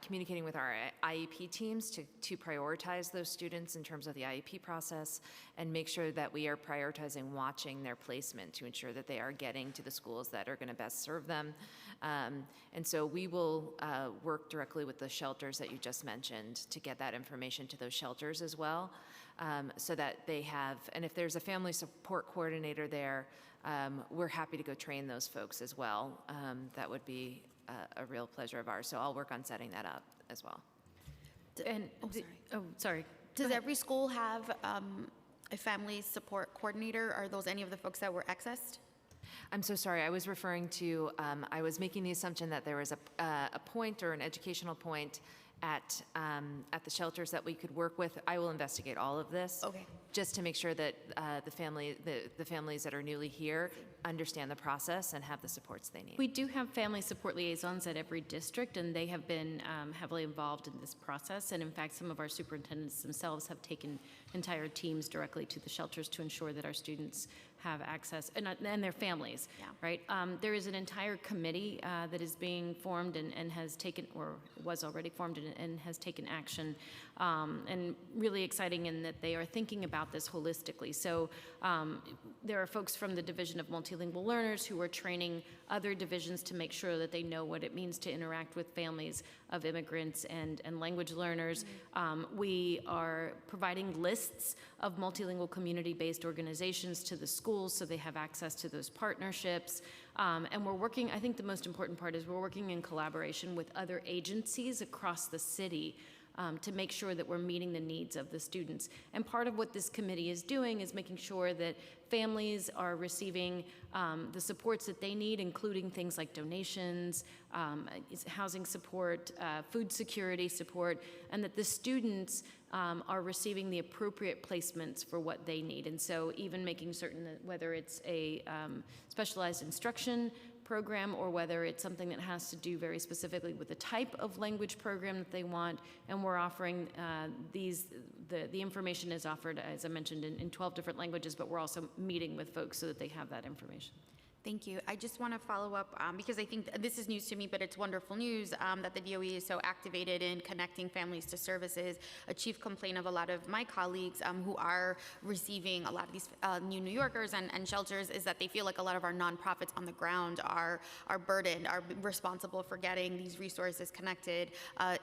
communicating with our IEP teams to prioritize those students in terms of the IEP process and make sure that we are prioritizing watching their placement to ensure that they are getting to the schools that are going to best serve them. And so we will work directly with the shelters that you just mentioned to get that information to those shelters as well, so that they have, and if there's a family support coordinator there, we're happy to go train those folks as well. That would be a real pleasure of ours. So I'll work on setting that up as well. And sorry. Does every school have a family support coordinator? Are those any of the folks that were accessed? I'm so sorry. I was referring to, I was making the assumption that there was a point or an educational point at the shelters that we could work with. I will investigate all of this. Okay. Just to make sure that the families that are newly here understand the process and have the supports they need. We do have family support liaisons at every district, and they have been heavily involved in this process. And in fact, some of our superintendents themselves have taken entire teams directly to the shelters to ensure that our students have access, and their families, right? There is an entire committee that is being formed and has taken, or was already formed and has taken action, and really exciting in that they are thinking about this holistically. So there are folks from the Division of Multilingual Learners who are training other divisions to make sure that they know what it means to interact with families of immigrants and language learners. We are providing lists of multilingual community-based organizations to the schools so they have access to those partnerships. And we're working, I think the most important part is we're working in collaboration with other agencies across the city to make sure that we're meeting the needs of the students. And part of what this committee is doing is making sure that families are receiving the supports that they need, including things like donations, housing support, food security support, and that the students are receiving the appropriate placements for what they need. And so even making certain that whether it's a specialized instruction program or whether it's something that has to do very specifically with the type of language program that they want, and we're offering the information is offered, as I mentioned, in 12 different languages, but we're also meeting with folks so that they have that information. Thank you. I just want to follow up because I think this is news to me, but it's wonderful news that the DOE is so activated in connecting families to services. A chief complaint of a lot of my colleagues who are receiving a lot of these New Yorkers and shelters is that they feel like a lot of our nonprofits on the ground are burdened, are responsible for getting these resources connected.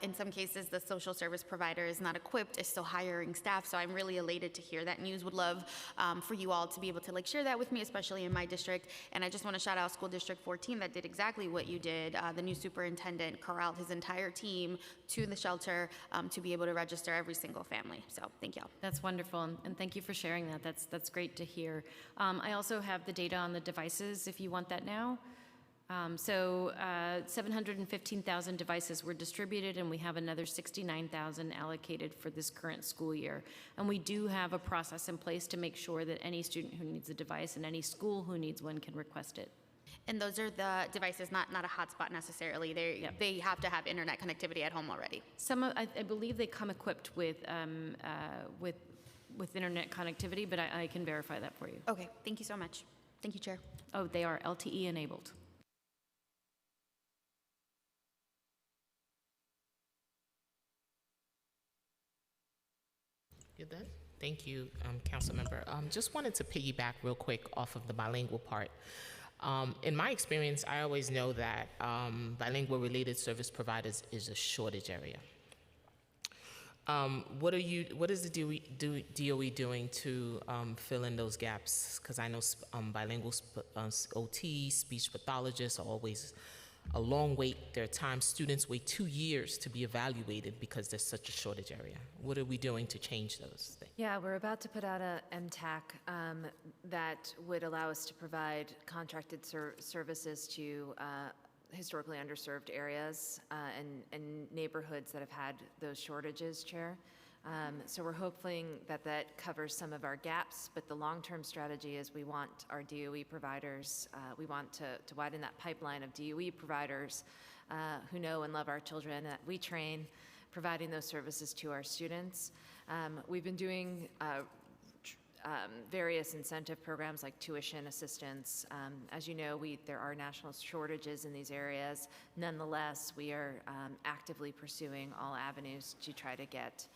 In some cases, the social service provider is not equipped, is still hiring staff. So I'm really elated to hear that news. Would love for you all to be able to share that with me, especially in my district. And I just want to shout out School District 14 that did exactly what you did. The new superintendent corralled his entire team to the shelter to be able to register every single family. So thank you. That's wonderful, and thank you for sharing that. That's great to hear. I also have the data on the devices if you want that now. 715,000 devices were distributed, and we have another 69,000 allocated for this current school year. And we do have a process in place to make sure that any student who needs a device and any school who needs one can request it. And those are the devices, not a hotspot necessarily. They have to have internet connectivity at home already. I believe they come equipped with internet connectivity, but I can verify that for you. Okay, thank you so much. Thank you, Chair. Oh, they are LTE enabled. You're done? Thank you, Council Member. Just wanted to piggyback real quick off of the bilingual part. In my experience, I always know that bilingual related service providers is a shortage area. What is the DOE doing to fill in those gaps? Because I know bilingual OT, speech pathologists are always a long wait. There are times students wait 2 years to be evaluated because there's such a shortage area. What are we doing to change those things? Yeah, we're about to put out a MTAC that would allow us to provide contracted services to historically underserved areas and neighborhoods that have had those shortages, Chair. So we're hoping that that covers some of our gaps, but the long-term strategy is we want our DOE providers, we want to widen that pipeline of DOE providers who know and love our children that we train, providing those services to our students. We've been doing various incentive programs like tuition assistance. As you know, there are national shortages in these areas. Nonetheless, we are actively pursuing all avenues to try to get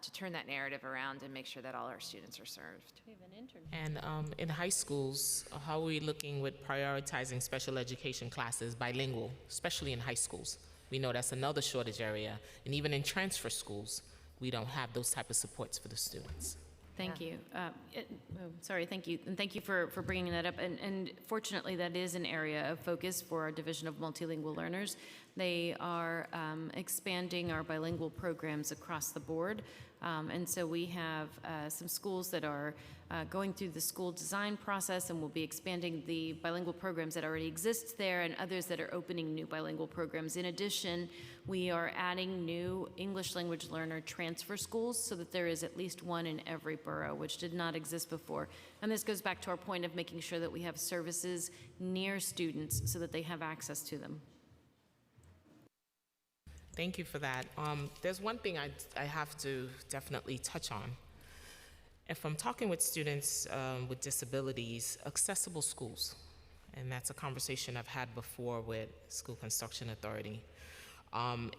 to turn that narrative around and make sure that all our students are served. We have an intern. And in high schools, how are we looking with prioritizing special education classes bilingual, especially in high schools? We know that's another shortage area. And even in transfer schools, we don't have those type of supports for the students. Thank you. Sorry, thank you. And thank you for bringing that up. And fortunately, that is an area of focus for our Division of Multilingual Learners. They are expanding our bilingual programs across the board. And so we have some schools that are going through the school design process, and we'll be expanding the bilingual programs that already exist there and others that are opening new bilingual programs. In addition, we are adding new English language learner transfer schools so that there is at least one in every borough, which did not exist before. And this goes back to our point of making sure that we have services near students so that they have access to them. Thank you for that. There's one thing I have to definitely touch on. If I'm talking with students with disabilities, accessible schools, and that's a conversation I've had before with School Construction Authority.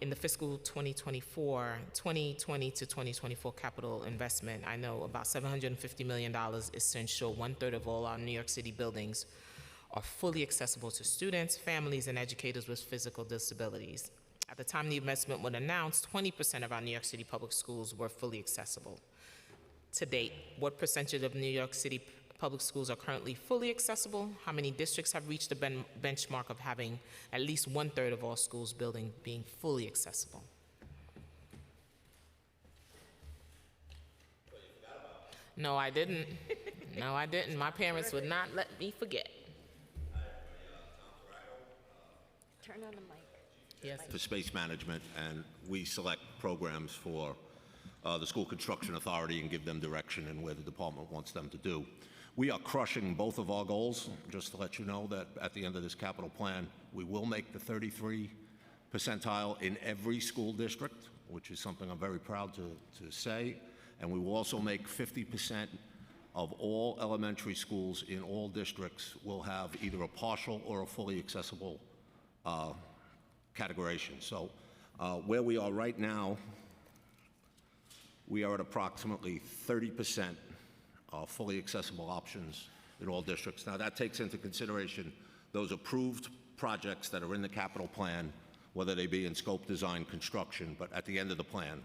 In the fiscal 2020 to 2024 capital investment, I know about $750 million is to ensure 1/3 of all our New York City buildings are fully accessible to students, families, and educators with physical disabilities. At the time the investment was announced, 20% of our New York City public schools were fully accessible. To date, what percentage of New York City public schools are currently fully accessible? How many districts have reached the benchmark of having at least 1/3 of all schools building being fully accessible? No, I didn't. No, I didn't. My parents would not let me forget. Turn on the mic. Yes. For space management, and we select programs for the School Construction Authority and give them direction in where the department wants them to do. We are crushing both of our goals. Just to let you know that at the end of this capital plan, we will make the 33 percentile in every school district, which is something I'm very proud to say. And we will also make 50% of all elementary schools in all districts will have either a partial or a fully accessible categorization. So where we are right now, we are at approximately 30% fully accessible options in all districts. Now that takes into consideration those approved projects that are in the capital plan, whether they be in scope, design, construction, but at the end of the plan,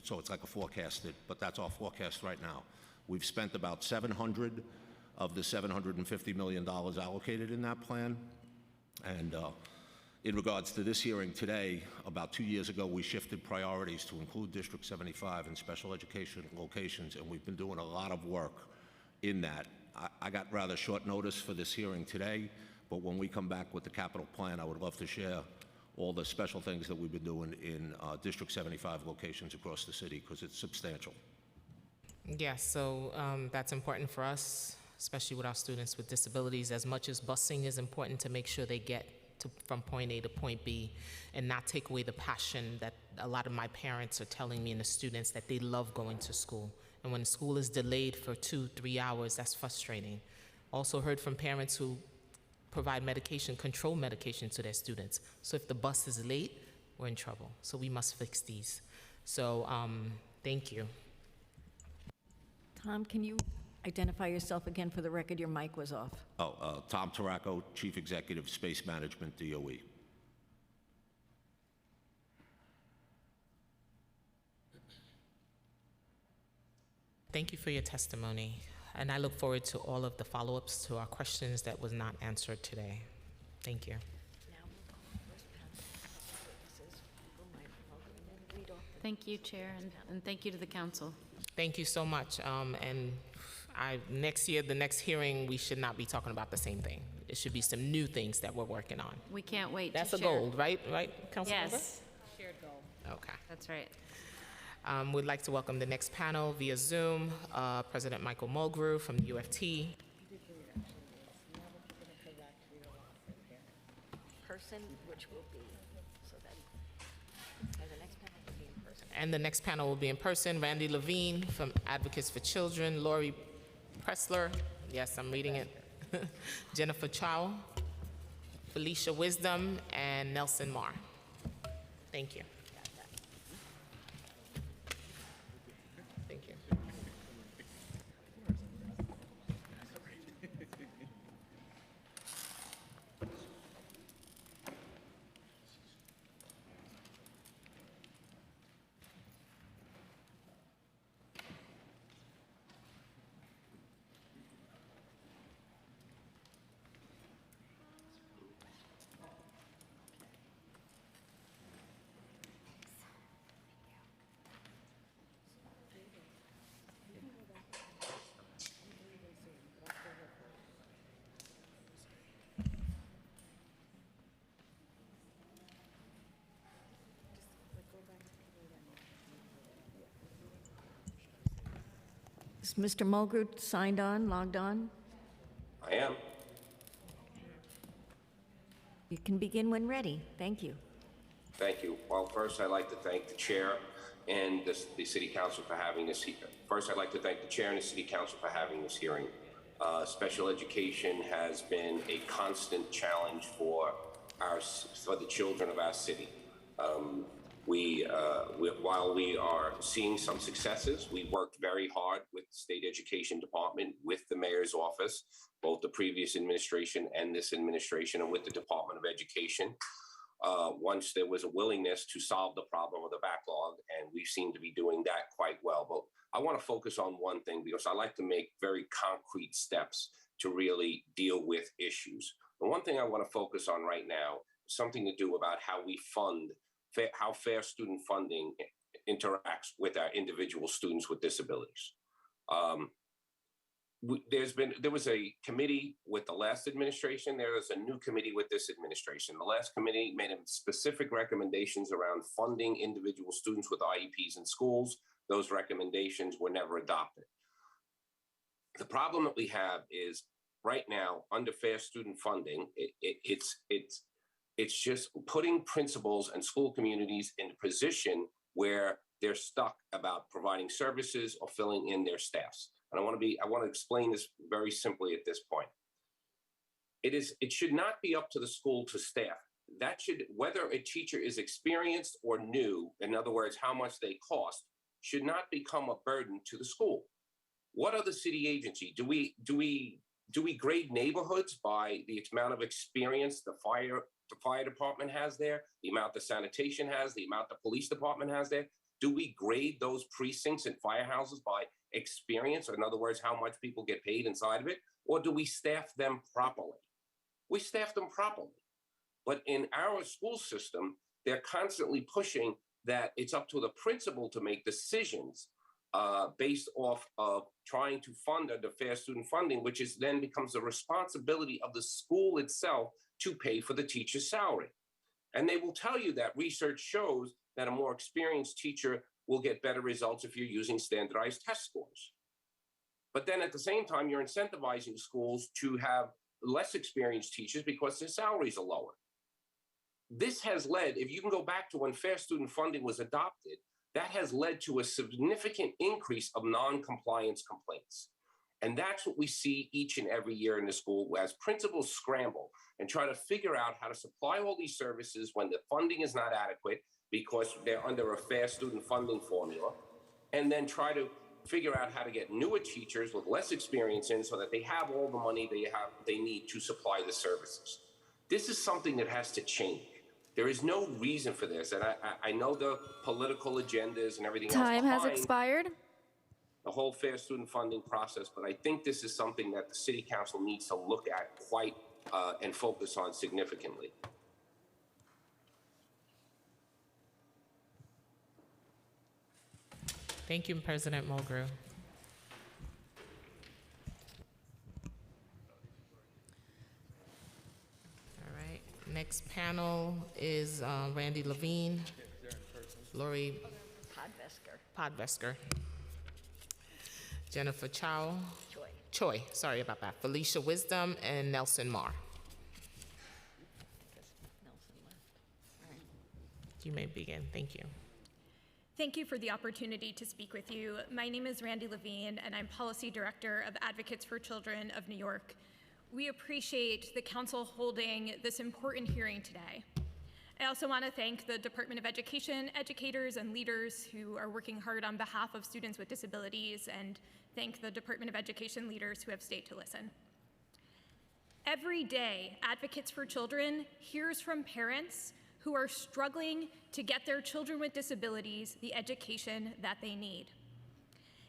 so it's like a forecasted, but that's our forecast right now. We've spent about 700 of the $750 million allocated in that plan. And in regards to this hearing today, about 2 years ago, we shifted priorities to include District 75 in special education locations, and we've been doing a lot of work in that. I got rather short notice for this hearing today, but when we come back with the capital plan, I would love to share all the special things that we've been doing in District 75 locations across the city, because it's substantial. Yes, so that's important for us, especially with our students with disabilities, as much as busing is important to make sure they get from point A to point B and not take away the passion that a lot of my parents are telling me and the students that they love going to school. And when school is delayed for 2-3 hours, that's frustrating. Also heard from parents who provide medication, control medication to their students. So if the bus is late, we're in trouble. So we must fix these. So thank you. Tom, can you identify yourself again for the record? Your mic was off. Tom Taracco, Chief Executive, Space Management, DOE. Thank you for your testimony, and I look forward to all of the follow-ups to our questions that was not answered today. Thank you. Thank you, Chair, and thank you to the council. Thank you so much. And next year, the next hearing, we should not be talking about the same thing. It should be some new things that we're working on. We can't wait That's to a share. goal, right? Right, Councilmember? Yes. Shared goal. Okay. That's right. We'd like to welcome the next panel via Zoom, President Michael Mulgrew from UFT. Person, which will be, so that, the next panel will be in person. And the next panel will be in person. Randy Levine from Advocates for Children, Lori Pressler, yes, I'm reading it, Jennifer Chow, Felicia Wisdom, and Nelson Marr. Thank you. Thank you. Is Mr. Mulgrew signed on, logged on? I am. You can begin when ready. Thank you. Thank you. Well, first, I'd like to thank the chair and the city council for having this. First, I'd like to thank the chair and the city council for having this hearing. Special education has been a constant challenge for the children of our city. While we are seeing some successes, we worked very hard with the State Education Department, with the mayor's office, both the previous administration and this administration, and with the Department of Education. Once there was a willingness to solve the problem of the backlog, and we seem to be doing that quite well. But I want to focus on one thing, because I like to make very concrete steps to really deal with issues. The one thing I want to focus on right now is something to do about how we fund, how fair student funding interacts with our individual students with disabilities. There was a committee with the last administration. There is a new committee with this administration. The last committee made specific recommendations around funding individual students with IEPs in schools. Those recommendations were never adopted. The problem that we have is right now, under fair student funding, it's just putting principals and school communities in a position where they're stuck about providing services or filling in their staffs. And I want to explain this very simply at this point. It should not be up to the school to staff. That should, whether a teacher is experienced or new, in other words, how much they cost, should not become a burden to the school. What other city agency do we grade neighborhoods by the amount of experience the fire department has there, the amount the sanitation has, the amount the police department has there? Do we grade those precincts and firehouses by experience, or in other words, how much people get paid inside of it? Or do we staff them properly? We staff them properly. But in our school system, they're constantly pushing that it's up to the principal to make decisions based off of trying to fund under fair student funding, which is then becomes the responsibility of the school itself to pay for the teacher's salary. And they will tell you that research shows that a more experienced teacher will get better results if you're using standardized test scores. But then at the same time, you're incentivizing schools to have less experienced teachers because their salaries are lower. This has led, if you can go back to when fair student funding was adopted, that has led to a significant increase of non-compliance complaints. And that's what we see each and every year in the school as principals scramble and try to figure out how to supply all these services when the funding is not adequate because they're under a fair student funding formula, and then try to figure out how to get newer teachers with less experience in so that they have all the money they need to supply the services. This is something that has to change. There is no reason for this, and I know the political agendas and everything else Time has behind. expired. the whole fair student funding process, but I think this is something that the City Council needs to look at quite and focus on significantly. Thank you, President Mulgrew. All right, next panel is Randy Levine, Lori Podvesker, Jennifer Choi, sorry about that, Felicia Wisdom, and Nelson Marr. You may begin, thank you. Thank you for the opportunity to speak with you. My name is Randy Levine, and I'm Policy Director of Advocates for Children of New York. We appreciate the Council holding this important hearing today. I also want to thank the Department of Education, educators, and leaders who are working hard on behalf of students with disabilities, and thank the Department of Education leaders who have stayed to listen. Every day, Advocates for Children hears from parents who are struggling to get their children with disabilities the education that they need.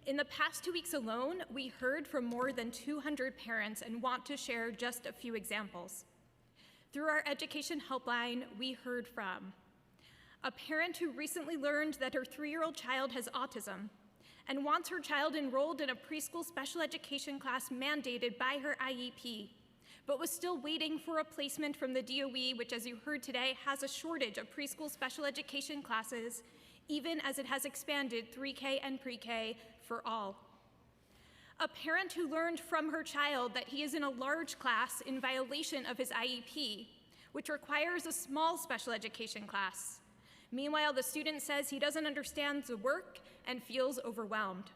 In the past 2 weeks alone, we heard from more than 200 parents and want to share just a few examples. Through our education helpline, we heard from a parent who recently learned that her 3-year-old child has autism and wants her child enrolled in a preschool special education class mandated by her IEP, but was still waiting for a placement from the DOE, which, as you heard today, has a shortage of preschool special education classes, even as it has expanded 3K and pre-K for all. A parent who learned from her child that he is in a large class in violation of his IEP, which requires a small special education class. Meanwhile, the student says he doesn't understand the work and feels overwhelmed.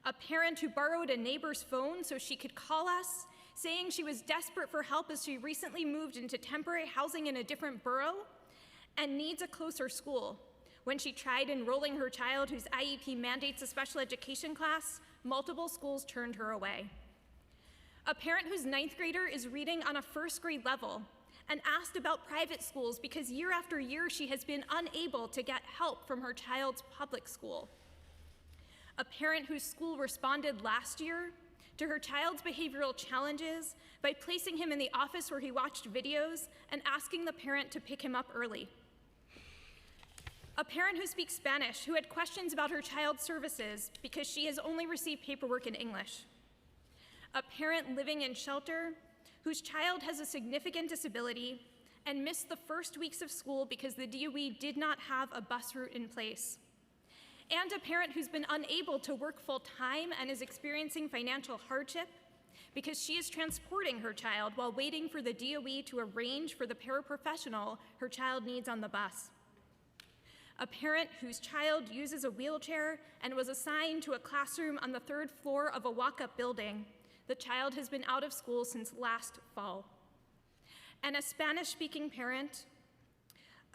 A parent who borrowed a neighbor's phone so she could call us, saying she was desperate for help as she recently moved into temporary housing in a different borough and needs a closer school. When she tried enrolling her child whose IEP mandates a special education class, multiple schools turned her away. A parent whose 9th grader is reading on a 1st grade level and asked about private schools because year after year she has been unable to get help from her child's public school. A parent whose school responded last year to her child's behavioral challenges by placing him in the office where he watched videos and asking the parent to pick him up early. A parent who speaks Spanish who had questions about her child's services because she has only received paperwork in English. A parent living in shelter whose child has a significant disability and missed the first weeks of school because the DOE did not have a bus route in place. And a parent who's been unable to work full-time and is experiencing financial hardship because she is transporting her child while waiting for the DOE to arrange for the paraprofessional her child needs on the bus. A parent whose child uses a wheelchair and was assigned to a classroom on the 3rd floor of a walk-up building. The child has been out of school since last fall. And a Spanish-speaking parent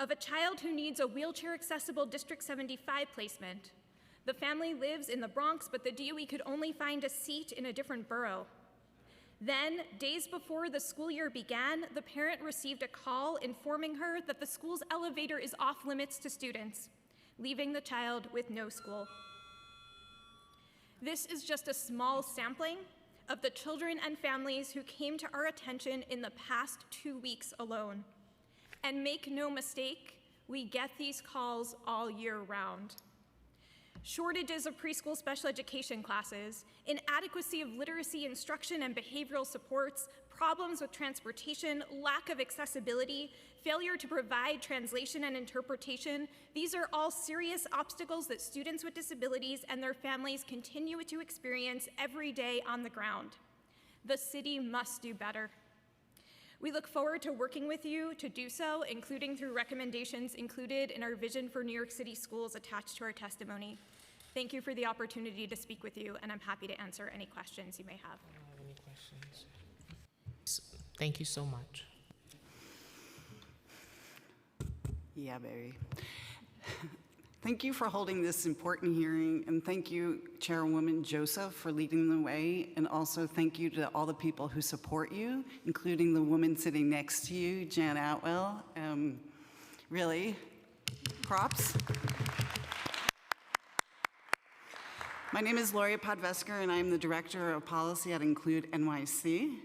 of a child who needs a wheelchair-accessible District 75 placement. The family lives in the Bronx, but the DOE could only find a seat in a different borough. Then, days before the school year began, the parent received a call informing her that the school's elevator is off limits to students, leaving the child with no school. This is just a small sampling of the children and families who came to our attention in the past 2 weeks alone. And make no mistake, we get these calls all year round. Shortages of preschool special education classes, inadequacy of literacy instruction and behavioral supports, problems with transportation, lack of accessibility, failure to provide translation and interpretation, these are all serious obstacles that students with disabilities and their families continue to experience every day on the ground. The city must do better. We look forward to working with you to do so, including through recommendations included in our Vision for New York City Schools attached to our testimony. Thank you for the opportunity to speak with you, and I'm happy to answer any questions you may have. I don't have any questions. Thank you so much. Yeah, baby. Thank you for holding this important hearing, and thank you, Chairwoman Joseph, for leading the way, and also thank you to all the people who support you, including the woman sitting next to you, Jan Atwell. Really, props. My name is Lauria Podvesker, and I'm the Director of Policy at Include NYC.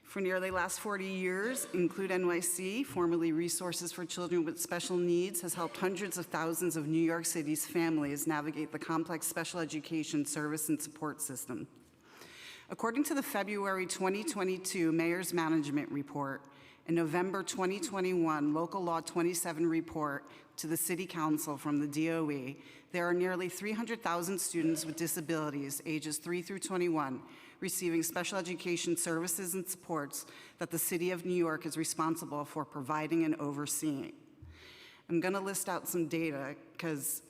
For nearly the last 40 years, Include NYC, formerly Resources for Children with Special Needs, has helped hundreds of thousands of New York City's families navigate the complex special education service and support system. According to the February 2022 Mayor's Management Report and November 2021 Local Law 27 report to the City Council from the DOE, there are nearly 300,000 students with disabilities ages 3 through 21 receiving special education services and supports that the City of New York is responsible for providing and overseeing. I'm going to list out some data because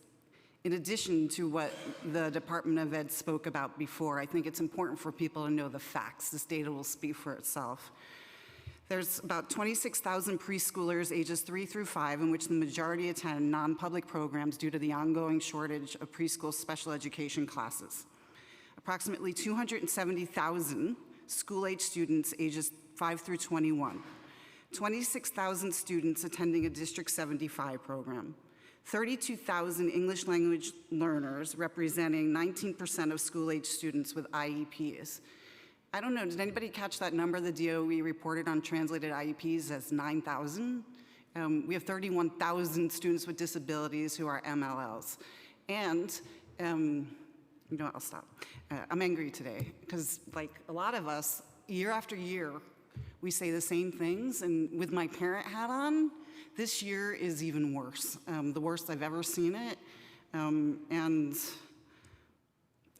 in addition to what the Department of Ed spoke about before, I think it's important for people to know the facts. This data will speak for itself. There's about 26,000 preschoolers ages 3 through 5 in which the majority attend non-public programs due to the ongoing shortage of preschool special education classes. Approximately 270,000 school-age students ages 5 through 21. 26,000 students attending a District 75 program. 32,000 English language learners representing 19% of school-age students with IEPs. I don't know, did anybody catch that number the DOE reported on translated IEPs as 9,000? We have 31,000 students with disabilities who are MLLs. And, you know what, I'll stop. I'm angry today because like a lot of us, year after year, we say the same things, and with my parent hat on, this year is even worse, the worst I've ever seen it, and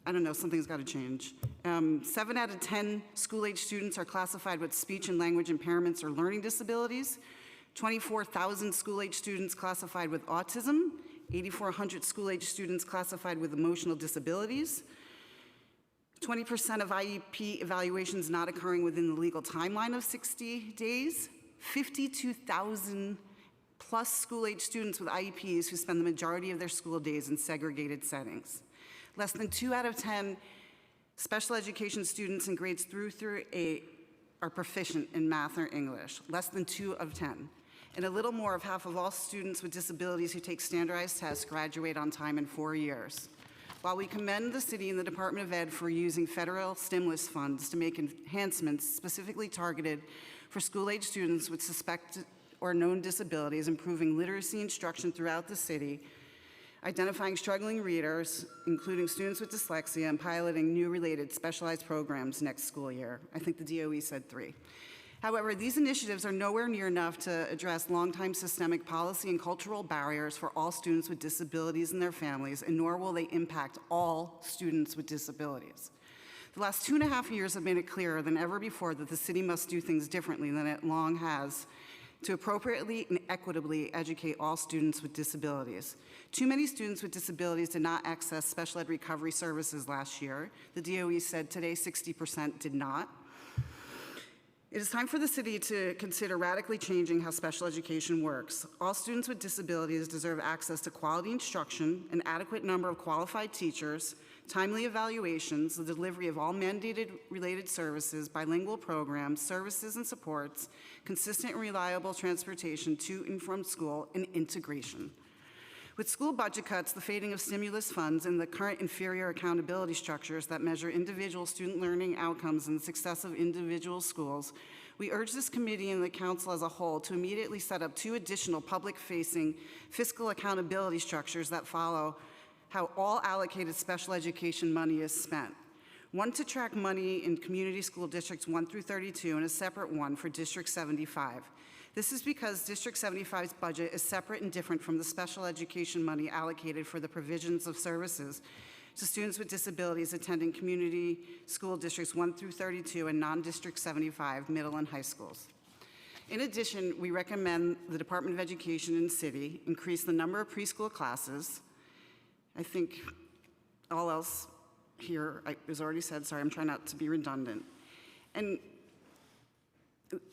I don't know, something's got to change. 7 out of 10 school-age students are classified with speech and language impairments or learning disabilities, 24,000 school-age students classified with autism, 8,400 school-age students classified with emotional disabilities, 20% of IEP evaluations not occurring within the legal timeline of 60 days, 52,000 plus school-age students with IEPs who spend the majority of their school days in segregated settings. Less than 2 out of 10 special education students in grades 3 through 8 are proficient in math or English, less than 2 of 10. And a little more of half of all students with disabilities who take standardized tests graduate on time in 4 years. While we commend the city and the Department of Ed for using federal stimulus funds to make enhancements specifically targeted for school-age students with suspected or known disabilities, improving literacy instruction throughout the city, identifying struggling readers, including students with dyslexia, and piloting new related specialized programs next school year. I think the DOE said 3. However, these initiatives are nowhere near enough to address longtime systemic policy and cultural barriers for all students with disabilities and their families, and nor will they impact all students with disabilities. The last 2.5 years have made it clearer than ever before that the city must do things differently than it long has to appropriately and equitably educate all students with disabilities. Too many students with disabilities did not access special ed recovery services last year. The DOE said today 60% did not. It is time for the city to consider radically changing how special education works. All students with disabilities deserve access to quality instruction, an adequate number of qualified teachers, timely evaluations, the delivery of all mandated related services, bilingual programs, services and supports, consistent and reliable transportation to and from school, and integration. With school budget cuts, the fading of stimulus funds, and the current inferior accountability structures that measure individual student learning outcomes and the success of individual schools, we urge this committee and the council as a whole to immediately set up 2 additional public-facing fiscal accountability structures that follow how all allocated special education money is spent. One to track money in community school districts 1 through 32 and a separate one for District 75. This is because District 75's budget is separate and different from the special education money allocated for the provisions of services to students with disabilities attending community school districts 1 through 32 and non-District 75 middle and high schools. In addition, we recommend the Department of Education and City increase the number of preschool classes. I think all else here was already said, sorry, I'm trying not to be redundant. And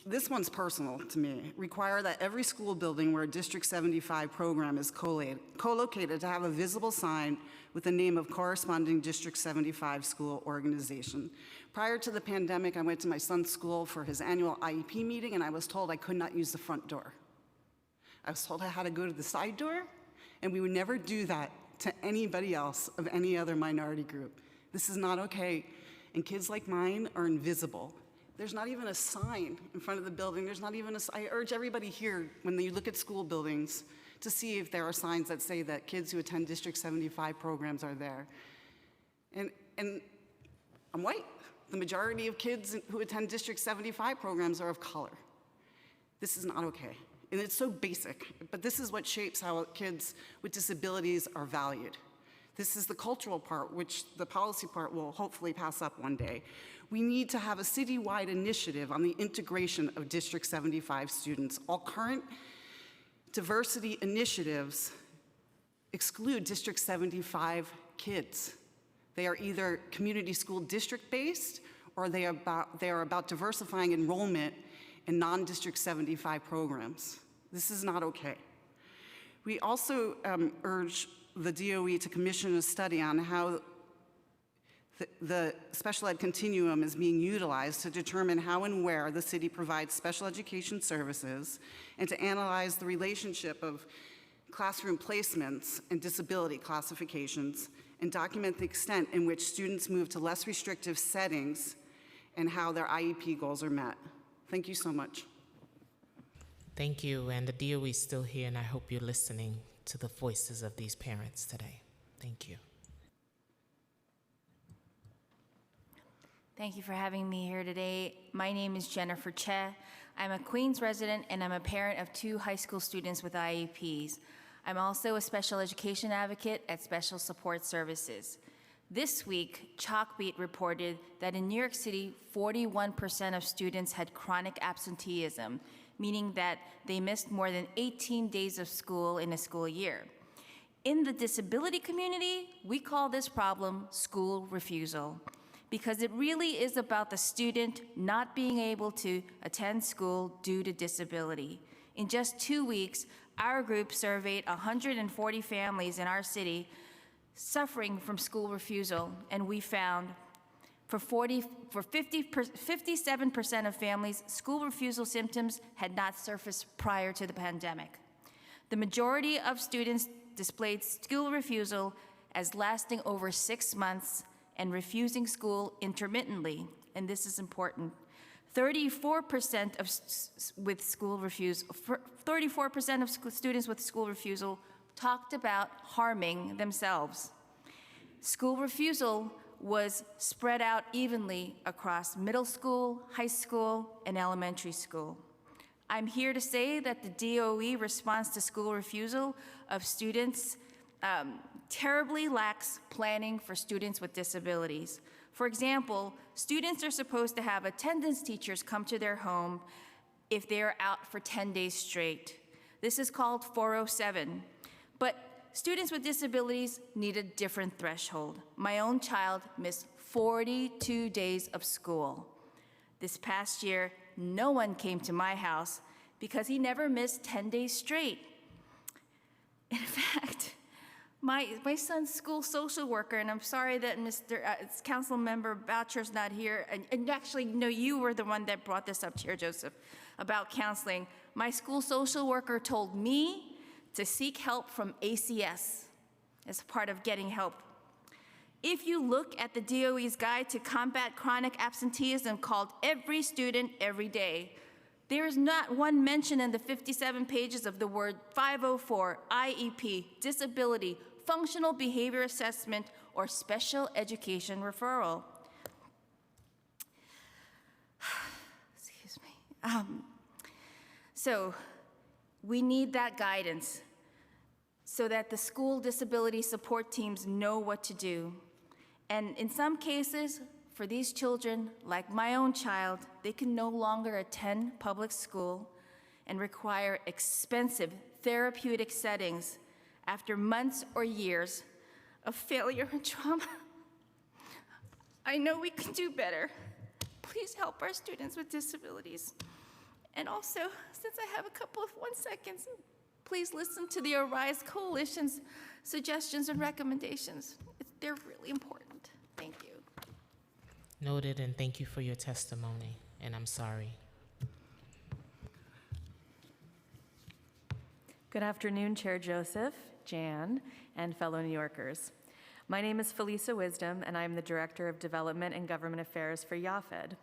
this one's personal to me. Require that every school building where a District 75 program is co-located to have a visible sign with the name of corresponding District 75 school organization. Prior to the pandemic, I went to my son's school for his annual IEP meeting, and I was told I could not use the front door. I was told I had to go to the side door, and we would never do that to anybody else of any other minority group. This is not okay. And kids like mine are invisible. There's not even a sign in front of the building. There's not even I urge everybody here, when you look at school buildings, to see if there are signs that say that kids who attend District 75 programs are there. And I'm white. The majority of kids who attend District 75 programs are of color. This is not okay. And it's so basic, but this is what shapes how kids with disabilities are valued. This is the cultural part, which the policy part will hopefully pass up one day. We need to have a citywide initiative on the integration of District 75 students. All current diversity initiatives exclude District 75 kids. They are either community school district-based, or they are about diversifying enrollment in non-District 75 programs. This is not okay. We also urge the DOE to commission a study on how the special ed continuum is being utilized to determine how and where the city provides special education services, and to analyze the relationship of classroom placements and disability classifications, and document the extent in which students move to less restrictive settings and how their IEP goals are met. Thank you so much. Thank you, and the DOE is still here, and I hope you're listening to the voices of these parents today. Thank you. Thank you for having me here today. My name is Jennifer Che. I'm a Queens resident, and I'm a parent of 2 high school students with IEPs. I'm also a special education advocate at Special Support Services. This week, Chalkbeat reported that in New York City, 41% of students had chronic absenteeism, meaning that they missed more than 18 days of school in a school year. In the disability community, we call this problem school refusal, because it really is about the student not being able to attend school due to disability. In just 2 weeks, our group surveyed 140 families in our city suffering from school refusal, and we found for 57% of families, school refusal symptoms had not surfaced prior to the pandemic. The majority of students displayed school refusal as lasting over 6 months and refusing school intermittently, and this is important. 34% of students with school refusal talked about harming themselves. School refusal was spread out evenly across middle school, high school, and elementary school. I'm here to say that the DOE response to school refusal of students terribly lacks planning for students with disabilities. For example, students are supposed to have attendance teachers come to their home if they're out for 10 days straight. This is called 407. But students with disabilities need a different threshold. My own child missed 42 days of school. This past year, no one came to my house because he never missed 10 days straight. In fact, my son's school social worker, and I'm sorry that Council Member Boucher's not here, and actually, no, you were the one that brought this up, Chair Joseph, about counseling. My school social worker told me to seek help from ACS as part of getting help. If you look at the DOE's Guide to Combat Chronic Absenteeism called Every Student, Every Day, there is not one mention in the 57 pages of the word 504, IEP, disability, functional behavior assessment, or special education referral. Excuse me. So we need that guidance so that the school disability support teams know what to do. And in some cases, for these children, like my own child, they can no longer attend public school and require expensive therapeutic settings after months or years of failure and trauma. I know we can do better. Please help our students with disabilities. And also, since I have a couple of 1 seconds, please listen to the Arise Coalition's suggestions and recommendations. They're really important. Thank you. Noted, and thank you for your testimony, and I'm sorry. Good afternoon, Chair Joseph, Jan, and fellow New Yorkers. My name is Felisa Wisdom, and I'm the Director of Development and Government Affairs for YAFED.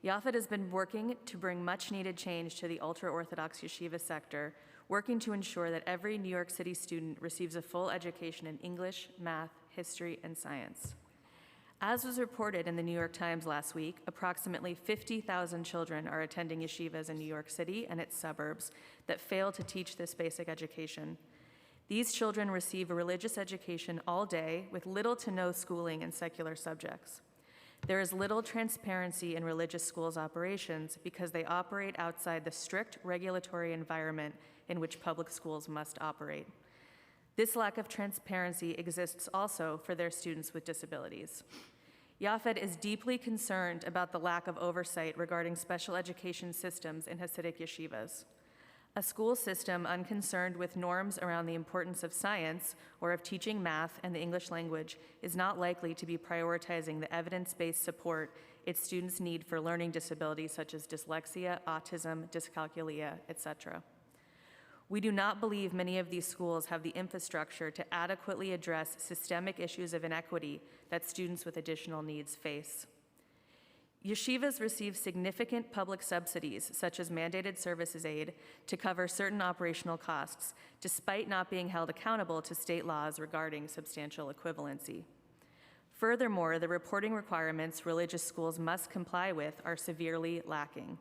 YAFED has been working to bring much-needed change to the ultra-Orthodox yeshiva sector, working to ensure that every New York City student receives a full education in English, math, history, and science. As was reported in the New York Times last week, approximately 50,000 children are attending yeshivas in New York City and its suburbs that fail to teach this basic education. These children receive a religious education all day with little to no schooling in secular subjects. There is little transparency in religious schools' operations because they operate outside the strict regulatory environment in which public schools must operate. This lack of transparency exists also for their students with disabilities. YAFED is deeply concerned about the lack of oversight regarding special education systems in Hasidic yeshivas. A school system unconcerned with norms around the importance of science or of teaching math and the English language is not likely to be prioritizing the evidence-based support its students need for learning disabilities such as dyslexia, autism, dyscalculia, etc. We do not believe many of these schools have the infrastructure to adequately address systemic issues of inequity that students with additional needs face. Yeshivas receive significant public subsidies, such as mandated services aid, to cover certain operational costs, despite not being held accountable to state laws regarding substantial equivalency. Furthermore, the reporting requirements religious schools must comply with are severely lacking.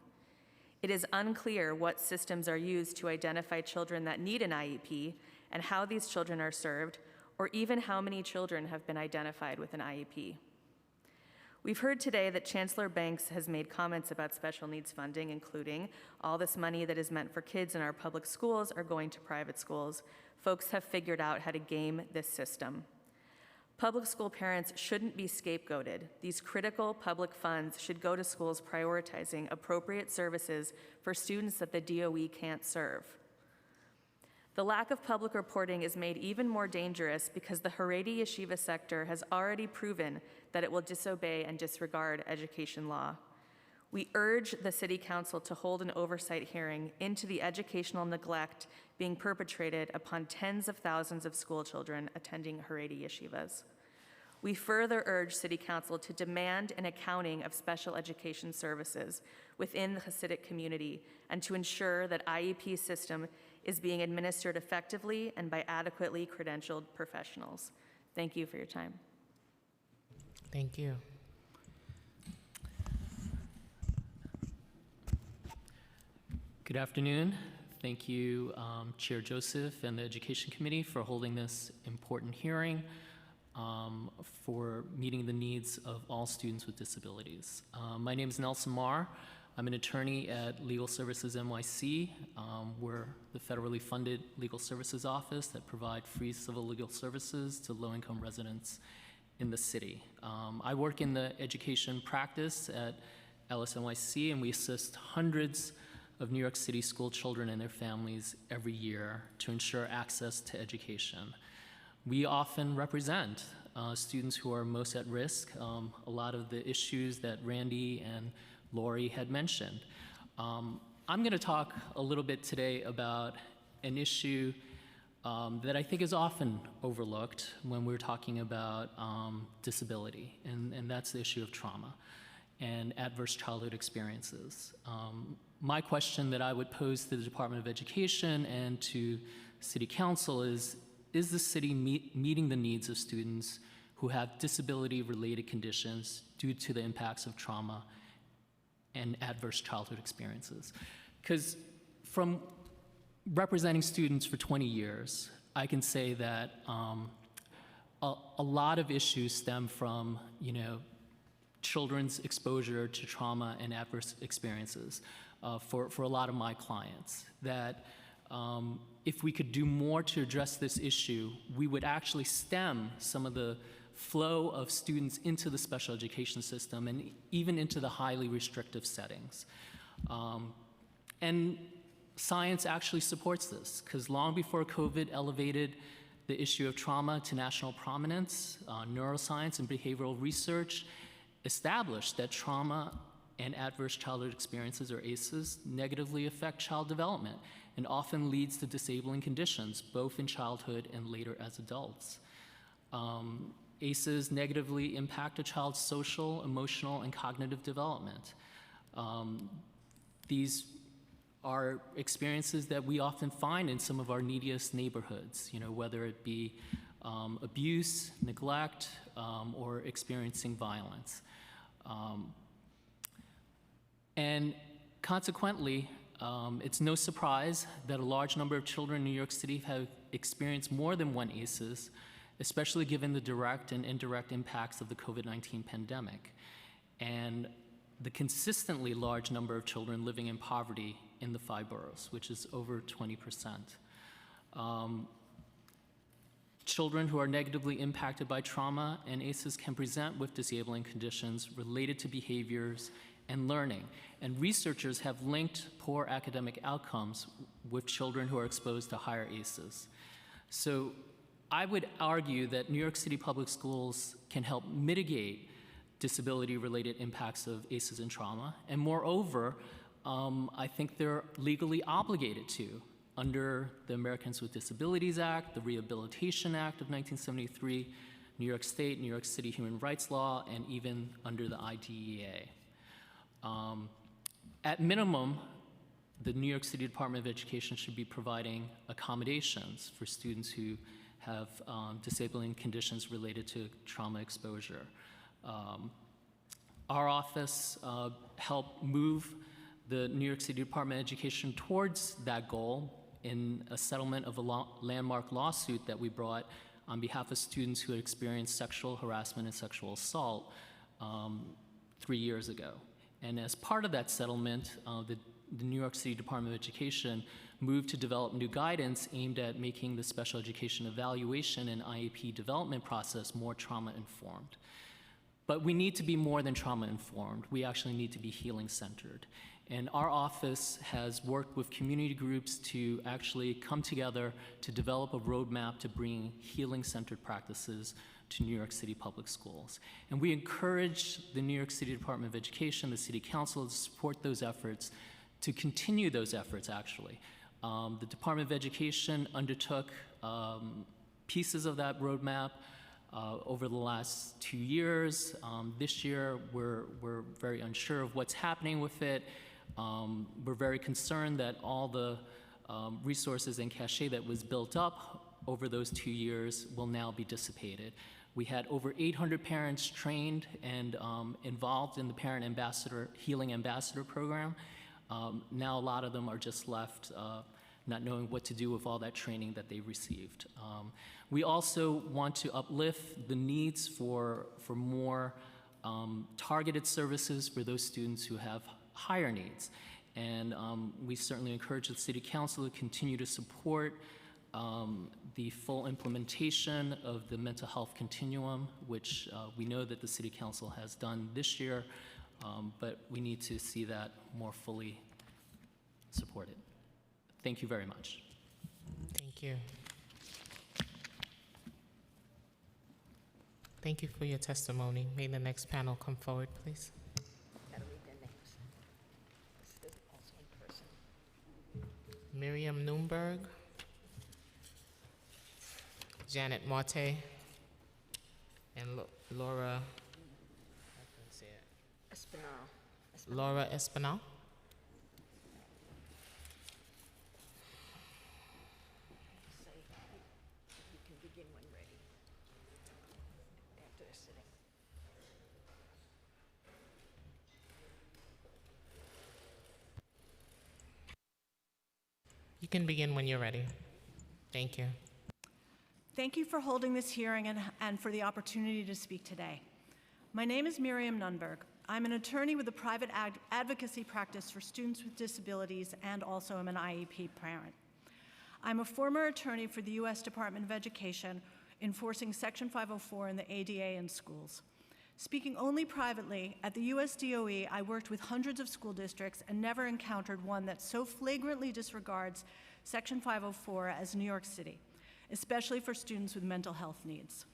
It is unclear what systems are used to identify children that need an IEP and how these children are served, or even how many children have been identified with an IEP. We've heard today that Chancellor Banks has made comments about special needs funding, including all this money that is meant for kids in our public schools are going to private schools. Folks have figured out how to game this system. Public school parents shouldn't be scapegoated. These critical public funds should go to schools prioritizing appropriate services for students that the DOE can't serve. The lack of public reporting is made even more dangerous because the Haredi yeshiva sector has already proven that it will disobey and disregard education law. We urge the City Council to hold an oversight hearing into the educational neglect being perpetrated upon tens of thousands of school children attending Haredi yeshivas. We further urge City Council to demand an accounting of special education services within the Hasidic community and to ensure that IEP system is being administered effectively and by adequately credentialed professionals. Thank you for your time. Thank you. Good afternoon. Thank you, Chair Joseph and the Education Committee for holding this important hearing for meeting the needs of all students with disabilities. My name is Nelson Marr. I'm an attorney at Legal Services NYC. We're the federally funded legal services office that provide free civil legal services to low-income residents in the city. I work in the education practice at LSNYC, and we assist hundreds of New York City school children and their families every year to ensure access to education. We often represent students who are most at risk. A lot of the issues that Randy and Lori had mentioned. I'm going to talk a little bit today about an issue that I think is often overlooked when we're talking about disability, and that's the issue of trauma and adverse childhood experiences. My question that I would pose to the Department of Education and to City Council is the city meeting the needs of students who have disability-related conditions due to the impacts of trauma and adverse childhood experiences? Because from representing students for 20 years, I can say that a lot of issues stem from, children's exposure to trauma and adverse experiences for a lot of my clients. That if we could do more to address this issue, we would actually stem some of the flow of students into the special education system and even into the highly restrictive settings. And science actually supports this, because long before COVID elevated the issue of trauma to national prominence, neuroscience and behavioral research established that trauma and adverse childhood experiences, or ACEs, negatively affect child development and often leads to disabling conditions, both in childhood and later as adults. ACEs negatively impact a child's social, emotional, and cognitive development. These are experiences that we often find in some of our neediest neighborhoods, whether it be abuse, neglect, or experiencing violence. And consequently, it's no surprise that a large number of children in New York City have experienced more than one ACEs, especially given the direct and indirect impacts of the COVID-19 pandemic, and the consistently large number of children living in poverty in the 5 boroughs, which is over 20%. Children who are negatively impacted by trauma and ACEs can present with disabling conditions related to behaviors and learning. And researchers have linked poor academic outcomes with children who are exposed to higher ACEs. So I would argue that New York City public schools can help mitigate disability-related impacts of ACEs and trauma. And moreover, I think they're legally obligated to under the Americans with Disabilities Act, the Rehabilitation Act of 1973, New York State, New York City human rights law, and even under the IDEA. At minimum, the New York City Department of Education should be providing accommodations for students who have disabling conditions related to trauma exposure. Our office helped move the New York City Department of Education towards that goal in a settlement of a landmark lawsuit that we brought on behalf of students who had experienced sexual harassment and sexual assault 3 years ago. And as part of that settlement, the New York City Department of Education moved to develop new guidance aimed at making the special education evaluation and IEP development process more trauma-informed. But we need to be more than trauma-informed. We actually need to be healing-centered. And our office has worked with community groups to actually come together to develop a roadmap to bring healing-centered practices to New York City public schools. And we encourage the New York City Department of Education, the City Council, to support those efforts, to continue those efforts, actually. The Department of Education undertook pieces of that roadmap over the last 2 years. This year, we're very unsure of what's happening with it. We're very concerned that all the resources and cachet that was built up over those 2 years will now be dissipated. We had over 800 parents trained and involved in the Parent Ambassador, Healing Ambassador program. Now a lot of them are just left not knowing what to do with all that training that they received. We also want to uplift the needs for more targeted services for those students who have higher needs. And we certainly encourage the City Council to continue to support the full implementation of the mental health continuum, which we know that the City Council has done this year, but we need to see that more fully supported. Thank you very much. Thank you. Thank you for your testimony. May the next panel come forward, please. Miriam Nunberg, Janet Marte, and Laura Espinal. Laura Espinal. You can begin when ready. After sitting. You can begin when you're ready. Thank you. Thank you for holding this hearing and for the opportunity to speak today. My name is Miriam Nunberg. I'm an attorney with a private advocacy practice for students with disabilities and also am an IEP parent. I'm a former attorney for the U.S. Department of Education enforcing Section 504 in the ADA in schools. Speaking only privately, at the US DOE, I worked with hundreds of school districts and never encountered one that so flagrantly disregards Section 504 as New York City, especially for students with mental health needs.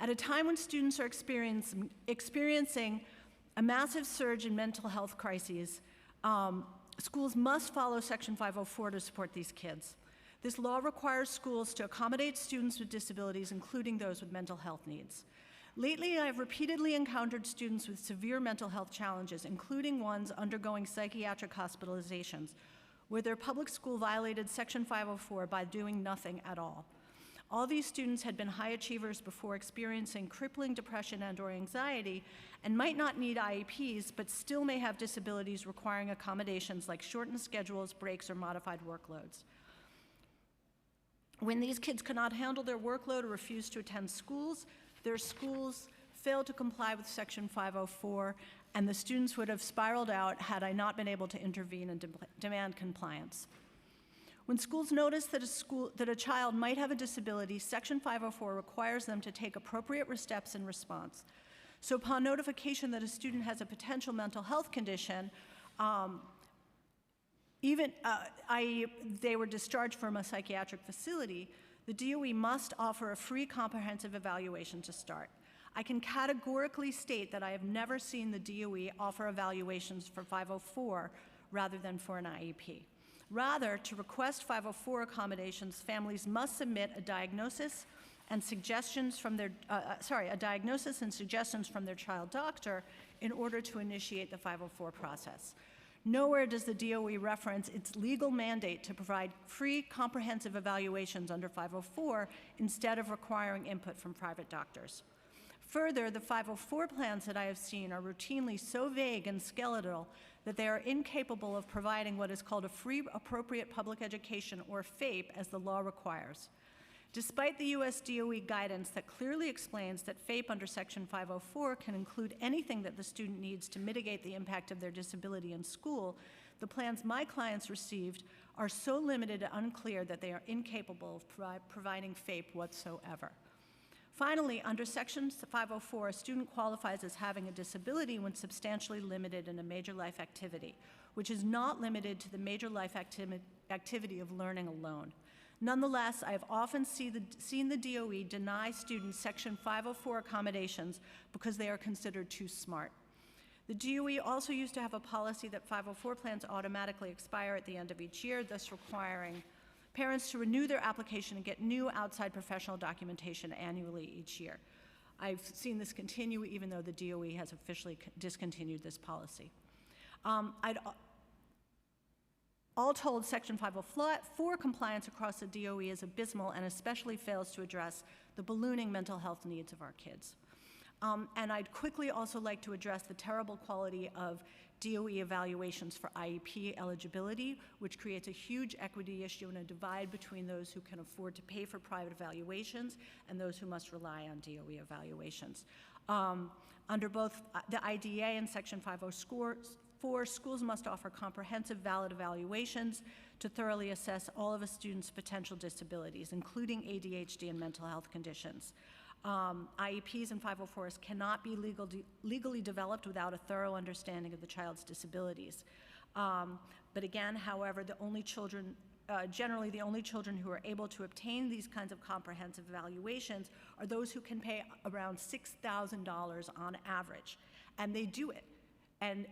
At a time when students are experiencing a massive surge in mental health crises, schools must follow Section 504 to support these kids. This law requires schools to accommodate students with disabilities, including those with mental health needs. Lately, I've repeatedly encountered students with severe mental health challenges, including ones undergoing psychiatric hospitalizations, where their public school violated Section 504 by doing nothing at all. All these students had been high achievers before experiencing crippling depression and/or anxiety and might not need IEPs, but still may have disabilities requiring accommodations like shortened schedules, breaks, or modified workloads. When these kids cannot handle their workload or refuse to attend schools, their schools fail to comply with Section 504, and the students would have spiraled out had I not been able to intervene and demand compliance. When schools notice that a child might have a disability, Section 504 requires them to take appropriate steps in response. So upon notification that a student has a potential mental health condition, i.e. they were discharged from a psychiatric facility, the DOE must offer a free comprehensive evaluation to start. I can categorically state that I have never seen the DOE offer evaluations for 504 rather than for an IEP. Rather, to request 504 accommodations, families must submit a diagnosis and suggestions from their child doctor in order to initiate the 504 process. Nowhere does the DOE reference its legal mandate to provide free comprehensive evaluations under 504 instead of requiring input from private doctors. Further, the 504 plans that I have seen are routinely so vague and skeletal that they are incapable of providing what is called a free appropriate public education, or FAPE, as the law requires. Despite the US DOE guidance that clearly explains that FAPE under Section 504 can include anything that the student needs to mitigate the impact of their disability in school, the plans my clients received are so limited and unclear that they are incapable of providing FAPE whatsoever. Finally, under Section 504, a student qualifies as having a disability when substantially limited in a major life activity, which is not limited to the major life activity of learning alone. Nonetheless, I have often seen the DOE deny students Section 504 accommodations because they are considered too smart. The DOE also used to have a policy that 504 plans automatically expire at the end of each year, thus requiring parents to renew their application and get new outside professional documentation annually each year. I've seen this continue even though the DOE has officially discontinued this policy. All told, Section 504 compliance across the DOE is abysmal and especially fails to address the ballooning mental health needs of our kids. And I'd quickly also like to address the terrible quality of DOE evaluations for IEP eligibility, which creates a huge equity issue and a divide between those who can afford to pay for private evaluations and those who must rely on DOE evaluations. Under both the IDEA and Section 504, schools must offer comprehensive, valid evaluations to thoroughly assess all of a student's potential disabilities, including ADHD and mental health conditions. IEPs and 504s cannot be legally developed without a thorough understanding of the child's disabilities. But again, however, generally the only children who are able to obtain these kinds of comprehensive evaluations are those who can pay around $6,000 on average. And they do it. And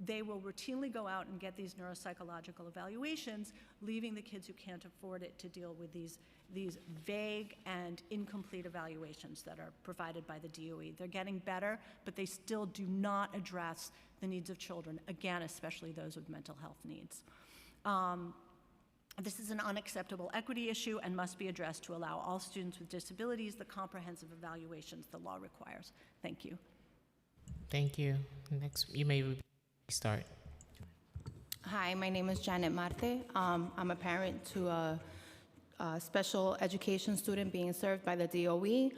they will routinely go out and get these neuropsychological evaluations, leaving the kids who can't afford it to deal with these vague and incomplete evaluations that are provided by the DOE. They're getting better, but they still do not address the needs of children, again, especially those with mental health needs. This is an unacceptable equity issue and must be addressed to allow all students with disabilities the comprehensive evaluations the law requires. Thank you. Thank you. Next, you may start. Hi, my name is Janet Marte. I'm a parent to a special education student being served by the DOE.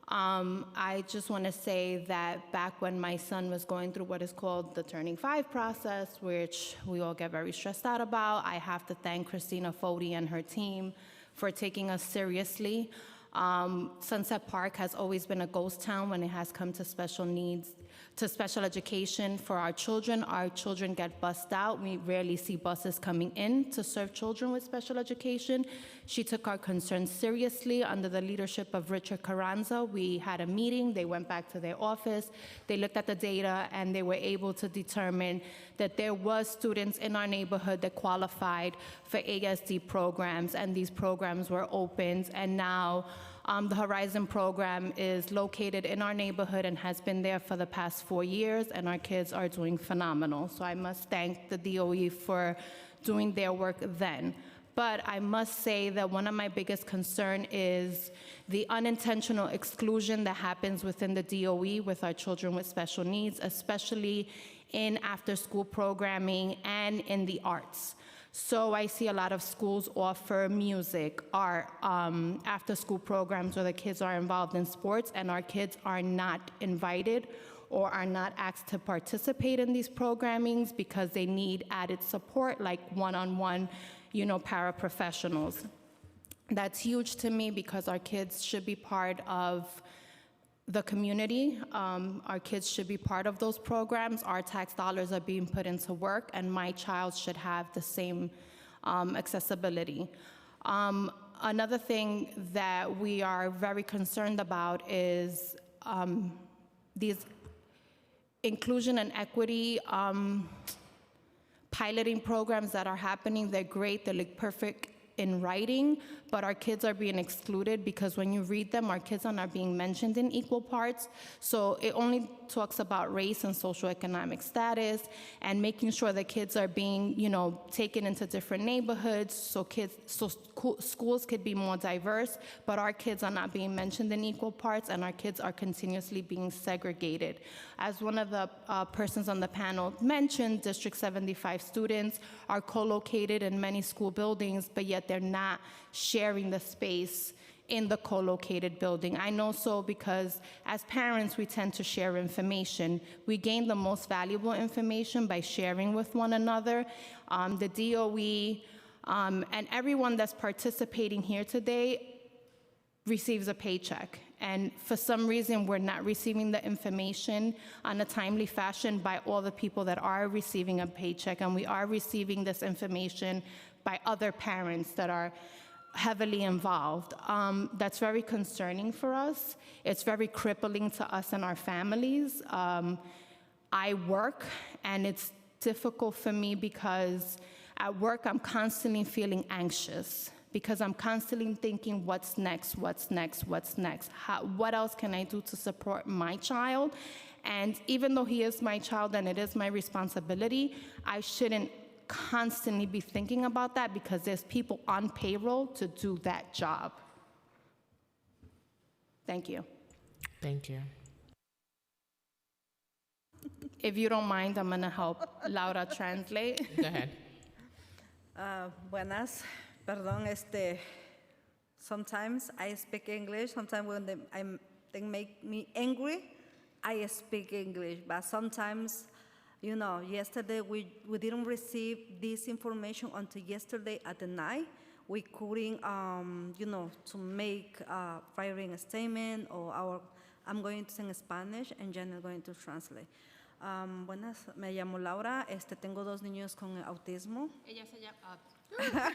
I just want to say that back when my son was going through what is called the Turning 5 process, which we all get very stressed out about, I have to thank Christina Foti and her team for taking us seriously. Sunset Park has always been a ghost town when it has come to special needs, to special education for our children. Our children get bussed out. We rarely see buses coming in to serve children with special education. She took our concerns seriously under the leadership of Richard Carranza. We had a meeting. They went back to their office. They looked at the data, and they were able to determine that there was students in our neighborhood that qualified for ASD programs, and these programs were opened. And now The Horizon program is located in our neighborhood and has been there for the past 4 years, and our kids are doing phenomenal. So I must thank the DOE for doing their work then. But I must say that one of my biggest concern is the unintentional exclusion that happens within the DOE with our children with special needs, especially in after-school programming and in the arts. So I see a lot of schools offer music, art, after-school programs where the kids are involved in sports, and our kids are not invited or are not asked to participate in these programmings because they need added support, like one-on-one, paraprofessionals. That's huge to me because our kids should be part of the community. Our kids should be part of those programs. Our tax dollars are being put into work, and my child should have the same accessibility. Another thing that we are very concerned about is these inclusion and equity piloting programs that are happening. They're great, they look perfect in writing, but our kids are being excluded because when you read them, our kids are not being mentioned in equal parts. So it only talks about race and socioeconomic status and making sure that kids are being, taken into different neighborhoods so schools could be more diverse, but our kids are not being mentioned in equal parts, and our kids are continuously being segregated. As one of the persons on the panel mentioned, District 75 students are co-located in many school buildings, but yet they're not sharing the space in the co-located building. I know so because as parents, we tend to share information. We gain the most valuable information by sharing with one another. The DOE and everyone that's participating here today receives a paycheck. And for some reason, we're not receiving the information on a timely fashion by all the people that are receiving a paycheck. And we are receiving this information by other parents that are heavily involved. That's very concerning for us. It's very crippling to us and our families. I work, and it's difficult for me because at work I'm constantly feeling anxious because I'm constantly thinking, what's next, what's next, what's next? What else can I do to support my child? And even though he is my child and it is my responsibility, I shouldn't constantly be thinking about that because there's people on payroll to do that job. Thank you. Thank you. If you don't mind, I'm gonna help Laura translate. Go ahead. Buenas, perdón, sometimes I speak English, sometimes when they make me angry, I speak English, but sometimes yesterday we didn't receive this information until yesterday at the night. We couldn't, to make a firing statement or I'm going to sing Spanish and Jen is going to translate. Buenas, me llamo Laura. Tengo 2 niños con autismo. Ella se llama.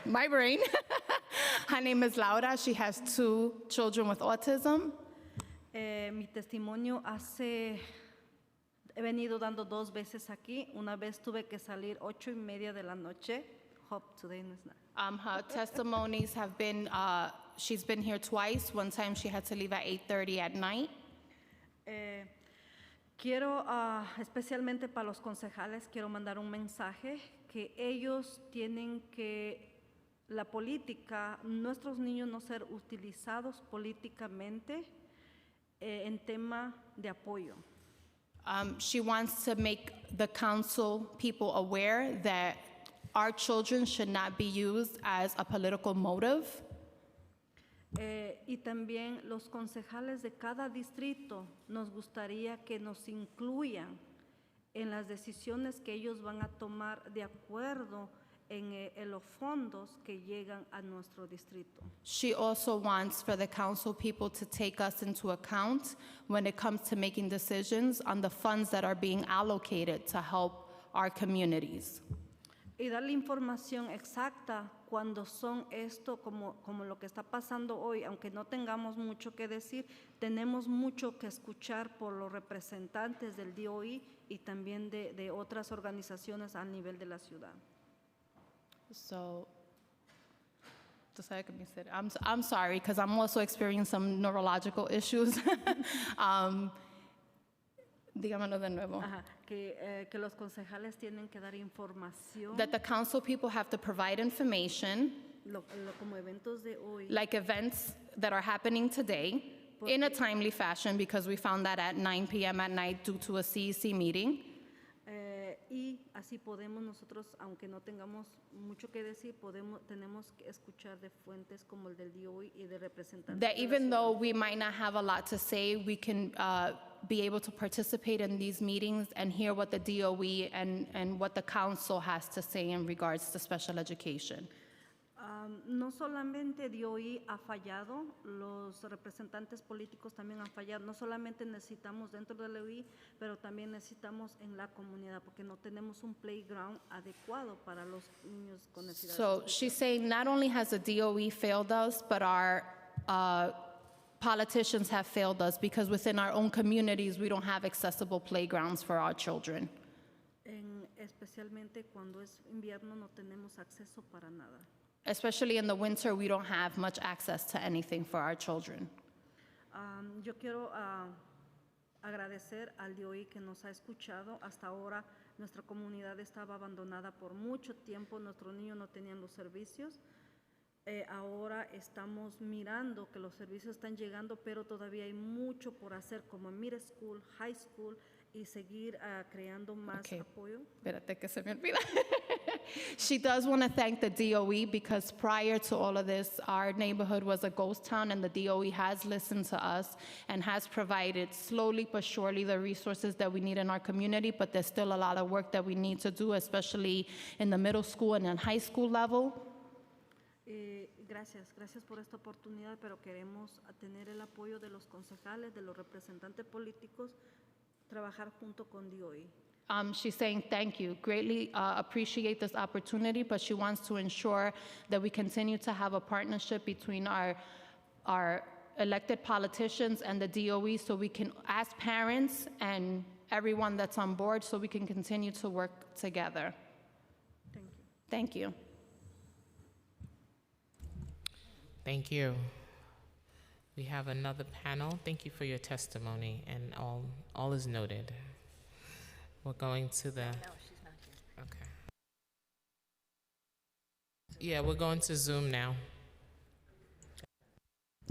My brain. Her name is Laura. She has 2 children with autism. Mi testimonio he venido dando 2 veces aquí. Una vez tuve que salir 8:30 de la noche. Hope today is not. Her testimonies have been, she's been here twice. One time she had to leave at 8:30 at night. Quiero, especialmente para los concejales, quiero mandar un mensaje que ellos tienen que, la política, nuestros niños no ser utilizados políticamente en tema de apoyo. She wants to make the council people aware that our children should not be used as a political motive. Y también los concejales de cada distrito nos gustaría que nos incluyan en las decisiones que ellos van a tomar de acuerdo en los fondos que llegan a nuestro distrito. She also wants for the council people to take us into account when it comes to making decisions on the funds that are being allocated to help our communities. Y dar la información exacta cuando son esto, como lo que está pasando hoy, aunque no tengamos mucho que decir, tenemos mucho que escuchar por los representantes del DOE y también de otras organizaciones a nivel de la ciudad. So I'm sorry, because I'm also experiencing some neurological issues. Dígamelo de nuevo. Ajá, que los concejales tienen que dar información. That the council people have to provide information, Como eventos de hoy. like events that are happening today, in a timely fashion, because we found that at 9 p.m. at night due to a CEC meeting. Y así podemos nosotros, aunque no tengamos mucho que decir, tenemos que escuchar de fuentes como el del DOE y de representantes. That even though we might not have a lot to say, we can be able to participate in these meetings and hear what the DOE and what the council has to say in regards to special education. No solamente DOE ha fallado, los representantes políticos también han fallado. No solamente necesitamos dentro del DOE, pero también necesitamos en la comunidad, porque no tenemos un playground adecuado para los niños con necesidades So she's saying not only has the DOE failed us, but our politicians have failed us because within our own communities, we don't have accessible playgrounds for our children. Especialmente cuando es invierno, no tenemos acceso para nada. Especially in the winter, we don't have much access to anything for our children. Yo quiero agradecer al DOE que nos ha escuchado. Hasta ahora nuestra comunidad estaba abandonada por mucho tiempo, nuestros niños no tenían los servicios. Ahora estamos mirando que los servicios están llegando, pero todavía hay mucho por hacer, como en middle school, high school, y seguir creando más apoyo. Espérate que se me olvida. She does want to thank the DOE because prior to all of this, our neighborhood was a ghost town, and the DOE has listened to us and has provided slowly but surely the resources that we need in our community, but there's still a lot of work that we need to do, especially in the middle school and in high school level. Gracias por esta oportunidad, pero queremos tener el apoyo de los concejales, de los representantes políticos, trabajar junto con DOE. She's saying thank you, greatly appreciate this opportunity, but she wants to ensure that we continue to have a partnership between our elected politicians and the DOE so we can, as parents and everyone that's on board, so we can continue to work together. Thank you. Thank you. Thank you. We have another panel. Thank you for your testimony, and all is noted. We're going to the... No, she's not here. Okay. Yeah, we're going to Zoom now.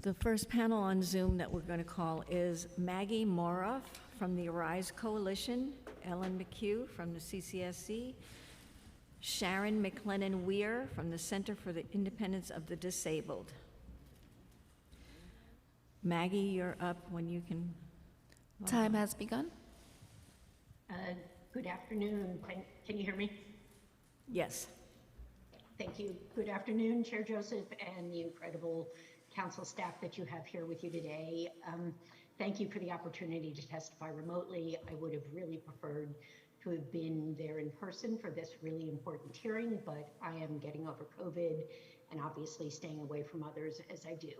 The first panel on Zoom that we're going to call is Maggie Moroff from the Arise Coalition, Ellen McHugh from the CCSC, Sharon McLennan Weir from the Center for the Independence of the Disabled. Maggie, you're up when you can. Time has begun. Good afternoon. Can you hear me? Yes. Thank you. Good afternoon, Chair Joseph, and the incredible council staff that you have here with you today. Thank you for the opportunity to testify remotely. I would have really preferred to have been there in person for this really important hearing, but I am getting over COVID and obviously staying away from others as I do.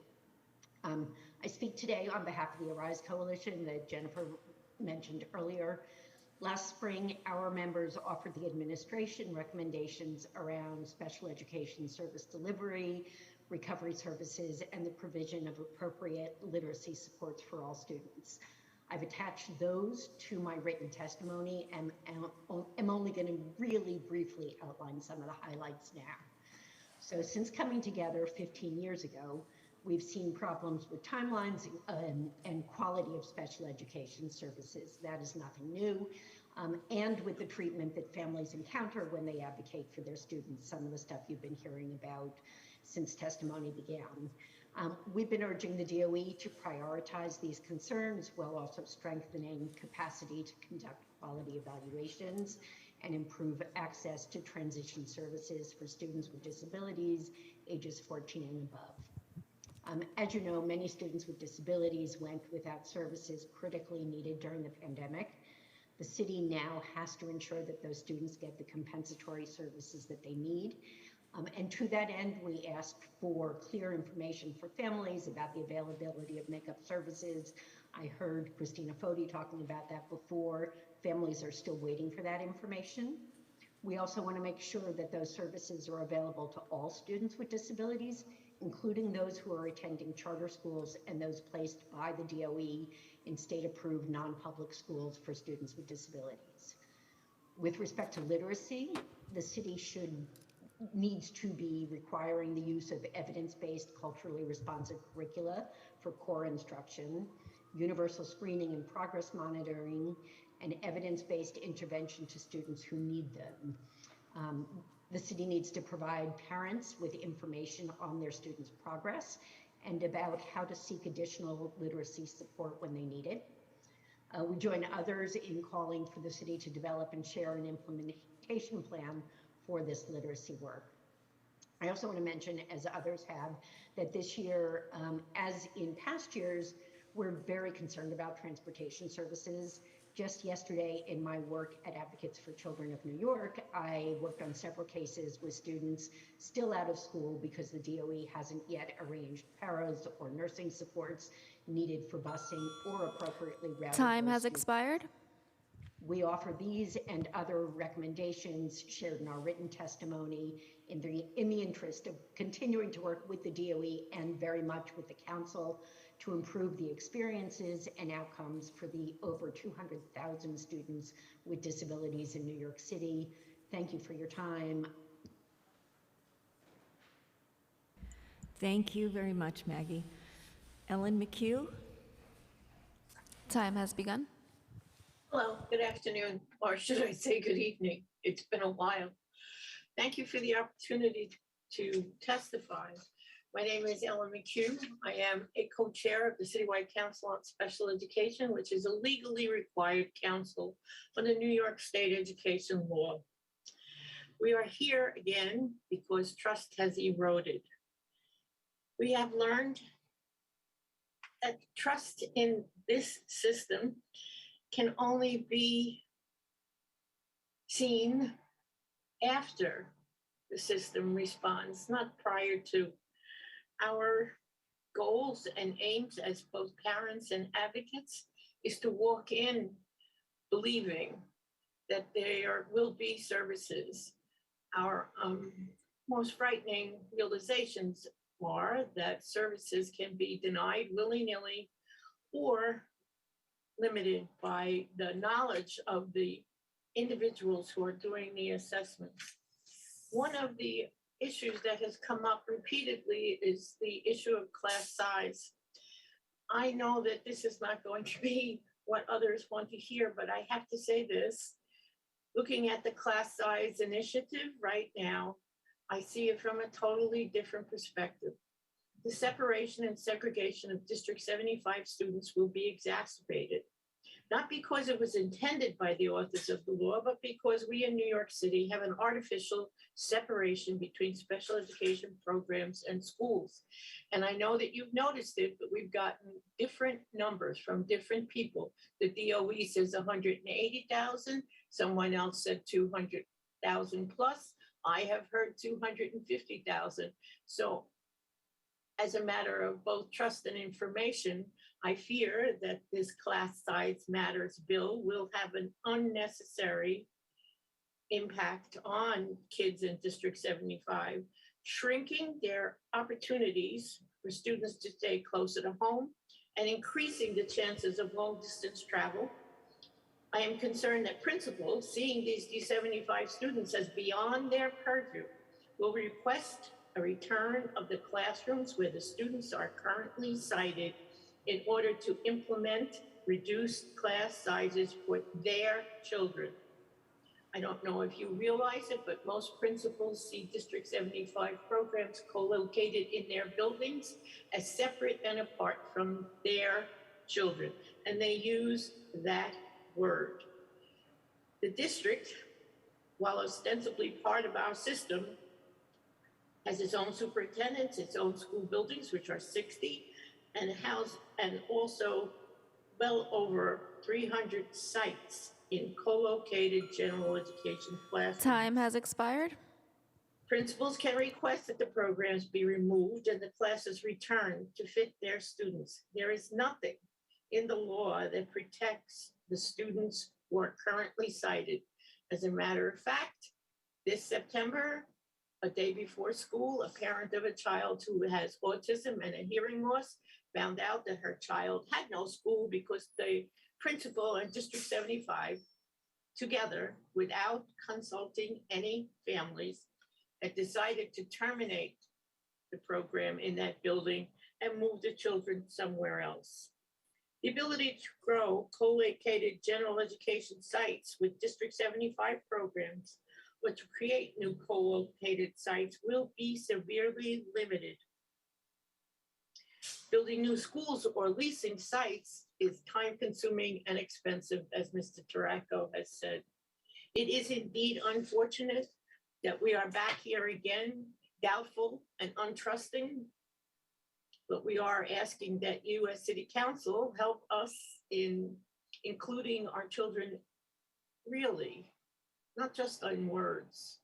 I speak today on behalf of the Arise Coalition that Jennifer mentioned earlier. Last spring, our members offered the administration recommendations around special education service delivery, recovery services, and the provision of appropriate literacy supports for all students. I've attached those to my written testimony and am only going to really briefly outline some of the highlights now. So since coming together 15 years ago, we've seen problems with timelines and quality of special education services. That is nothing new. And with the treatment that families encounter when they advocate for their students, some of the stuff you've been hearing about since testimony began. We've been urging the DOE to prioritize these concerns while also strengthening capacity to conduct quality evaluations and improve access to transition services for students with disabilities ages 14 and above. As you know, many students with disabilities went without services critically needed during the pandemic. The city now has to ensure that those students get the compensatory services that they need. And to that end, we asked for clear information for families about the availability of makeup services. I heard Christina Foti talking about that before. Families are still waiting for that information. We also want to make sure that those services are available to all students with disabilities, including those who are attending charter schools and those placed by the DOE in state-approved non-public schools for students with disabilities. With respect to literacy, the city needs to be requiring the use of evidence-based, culturally responsive curricula for core instruction, universal screening and progress monitoring, and evidence-based intervention to students who need them. The city needs to provide parents with information on their students' progress and about how to seek additional literacy support when they need it. We join others in calling for the city to develop and share an implementation plan for this literacy work. I also want to mention, as others have, that this year, as in past years, we're very concerned about transportation services. Just yesterday in my work at Advocates for Children of New York, I worked on several cases with students still out of school because the DOE hasn't yet arranged paras or nursing supports needed for busing or appropriately routed. Time has students. expired. We offer these and other recommendations shared in our written testimony in the interest of continuing to work with the DOE and very much with the council to improve the experiences and outcomes for the over 200,000 students with disabilities in New York City. Thank you for your time. Thank you very much, Maggie. Ellen McHugh? Time has begun. Hello, good afternoon, or should I say good evening? It's been a while. Thank you for the opportunity to testify. My name is Ellen McHugh. I am a co-chair of the Citywide Council on Special Education, which is a legally required council under New York State education law. We are here again because trust has eroded. We have learned that trust in this system can only be seen after the system responds, not prior to. Our goals and aims as both parents and advocates is to walk in believing that there will be services. Our most frightening realizations are that services can be denied willy-nilly or limited by the knowledge of the individuals who are doing the assessments. One of the issues that has come up repeatedly is the issue of class size. I know that this is not going to be what others want to hear, but I have to say this. Looking at the class size initiative right now, I see it from a totally different perspective. The separation and segregation of District 75 students will be exacerbated, not because it was intended by the authors of the law, but because we in New York City have an artificial separation between special education programs and schools. And I know that you've noticed it, but we've gotten different numbers from different people. The DOE says 180,000, someone else said 200,000 plus. I have heard 250,000. So as a matter of both trust and information, I fear that this class size matters bill will have an unnecessary impact on kids in District 75, shrinking their opportunities for students to stay closer to home and increasing the chances of long distance travel. I am concerned that principals, seeing these D75 students as beyond their purview, will request a return of the classrooms where the students are currently sited in order to implement reduced class sizes for their children. I don't know if you realize it, but most principals see District 75 programs co-located in their buildings as separate and apart from their children, and they use that word. The district, while ostensibly part of our system, has its own superintendents, its own school buildings, which are 60, and also well over 300 sites in co-located general education classrooms. Time has expired. Principals can request that the programs be removed and the classes returned to fit their students. There is nothing in the law that protects the students who are currently sited. As a matter of fact, this September, A day before school, a parent of a child who has autism and a hearing loss found out that her child had no school because the principal and District 75 together, without consulting any families, had decided to terminate the program in that building and move the children somewhere else. The ability to grow co-located general education sites with District 75 programs or to create new co-located sites will be severely limited. Building new schools or leasing sites is time-consuming and expensive, as Mr. Taraco has said. It is indeed unfortunate that we are back here again, doubtful and untrusting, but we are asking that you as City Council help us in including our children really, not just on words.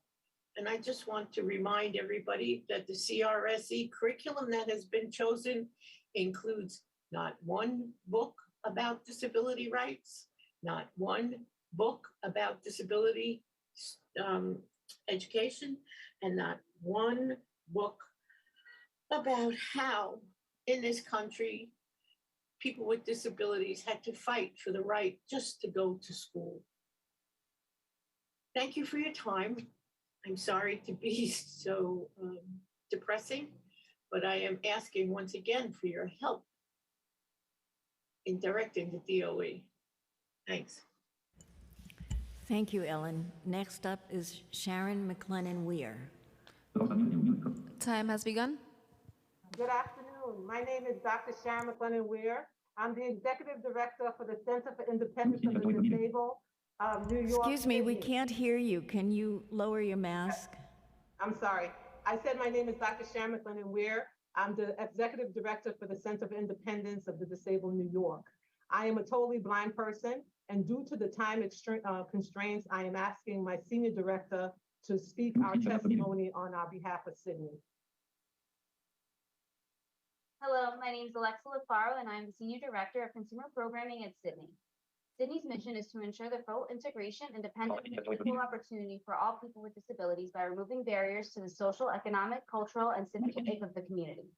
And I just want to remind everybody that the CRSE curriculum that has been chosen includes not one book about disability rights, not one book about disability education, and not one book about how in this country people with disabilities had to fight for the right just to go to school. Thank you for your time. I'm sorry to be so depressing, but I am asking once again for your help in directing the DOE. Thanks. Thank you, Ellen. Next up is Sharon McLennan Weir. Time has begun. Good afternoon. My name is Dr. Sharon McLennan Weir. I'm the Executive Director for the Center for Independence of the Disabled of New York. Excuse me, we City. can't hear you. Can you lower your mask? I'm sorry. I said my name is Dr. Sharon McLennan Weir. I'm the Executive Director for the Center for Independence of the Disabled New York. I am a totally blind person, and due to the time constraints, I am asking my Senior Director to speak our testimony on our behalf of Sydney. Hello, my name is Alexa LaFaro, and I am the Senior Director of Consumer Programming at Sydney. Sydney's mission is to ensure the full integration, independence, and equal opportunity for all people with disabilities by removing barriers to the social, economic, cultural, and civic life of the community.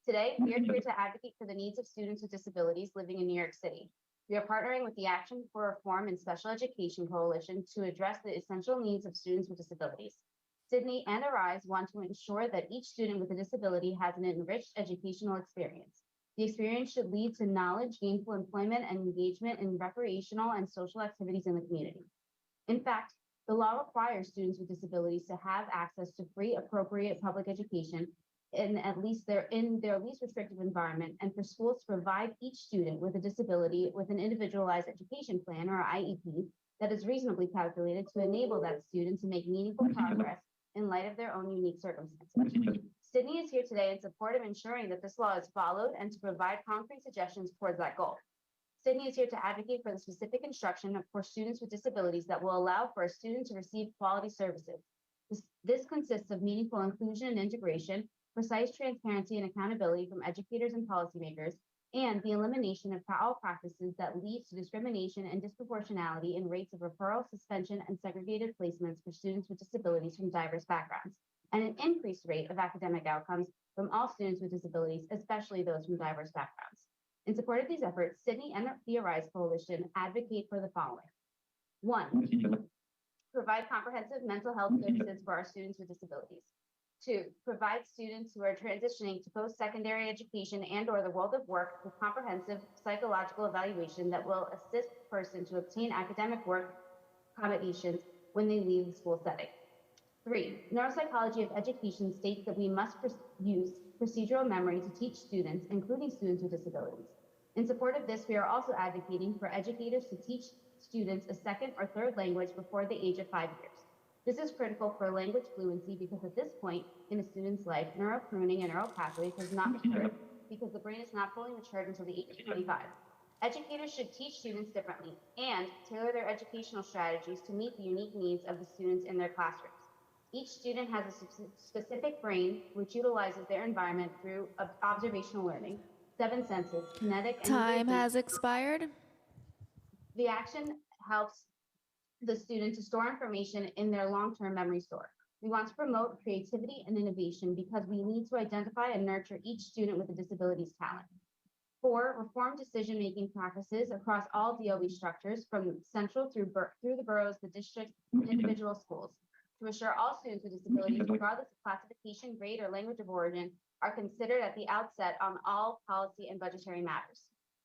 Today, we are here to advocate for the needs of students with disabilities living in New York City. We are partnering with the Action for Reform and Special Education Coalition to address the essential needs of students with disabilities. Sydney and Arise want to ensure that each student with a disability has an enriched educational experience. The experience should lead to knowledge, gainful employment, and engagement in recreational and social activities in the community. In fact, the law requires students with disabilities to have access to free, appropriate public education in their least restrictive environment, and for schools to provide each student with a disability with an individualized education plan, or IEP, that is reasonably calculated to enable that student to make meaningful progress in light of their own unique circumstances. Sydney is here today in support of ensuring that this law is followed and to provide concrete suggestions towards that goal. Sydney is here to advocate for the specific instruction for students with disabilities that will allow for a student to receive quality services. This consists of meaningful inclusion and integration, precise transparency and accountability from educators and policymakers, and the elimination of all practices that lead to discrimination and disproportionality in rates of referral, suspension, and segregated placements for students with disabilities from diverse backgrounds, and an increased rate of academic outcomes from all students with disabilities, especially those from diverse backgrounds. In support of these efforts, Sydney and the Arise Coalition advocate for the following. 1, provide comprehensive mental health services for our students with disabilities. 2, provide students who are transitioning to post-secondary education and/or the world of work with comprehensive psychological evaluation that will assist the person to obtain academic work accommodations when they leave the school setting. 3, neuropsychology of education states that we must use procedural memory to teach students, including students with disabilities. In support of this, we are also advocating for educators to teach students a second or third language before the age of 5 years. This is critical for language fluency because at this point in a student's life, neuropruning and neural pathways has not matured because the brain is not fully matured until the age of 25. Educators should teach students differently and tailor their educational strategies to meet the unique needs of the students in their classrooms. Each student has a specific brain which utilizes their environment through observational learning, 7 senses, kinetic, and Time has expired. The action helps the student to store information in their long-term memory store. We want to promote creativity and innovation because we need to identify and nurture each student with a disability's talent. 4, reform decision-making practices across all DOE structures from central through the boroughs, the districts, and individual schools to assure all students with disabilities, regardless of classification, grade, or language of origin, are considered at the outset on all policy and budgetary matters.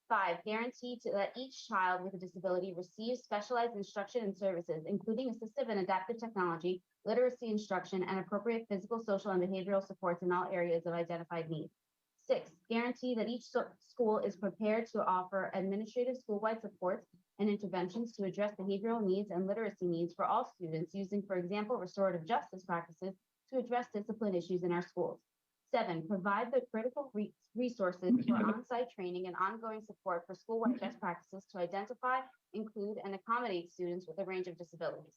5, guarantee that each child with a disability receives specialized instruction and services, including assistive and adaptive technology, literacy instruction, and appropriate physical, social, and behavioral supports in all areas of identified need. 6, guarantee that each school is prepared to offer administrative school-wide supports and interventions to address behavioral needs and literacy needs for all students using, for example, restorative justice practices to address discipline issues in our schools. 7, provide the critical resources for on-site training and ongoing support for school-wide best practices to identify, include, and accommodate students with a range of disabilities.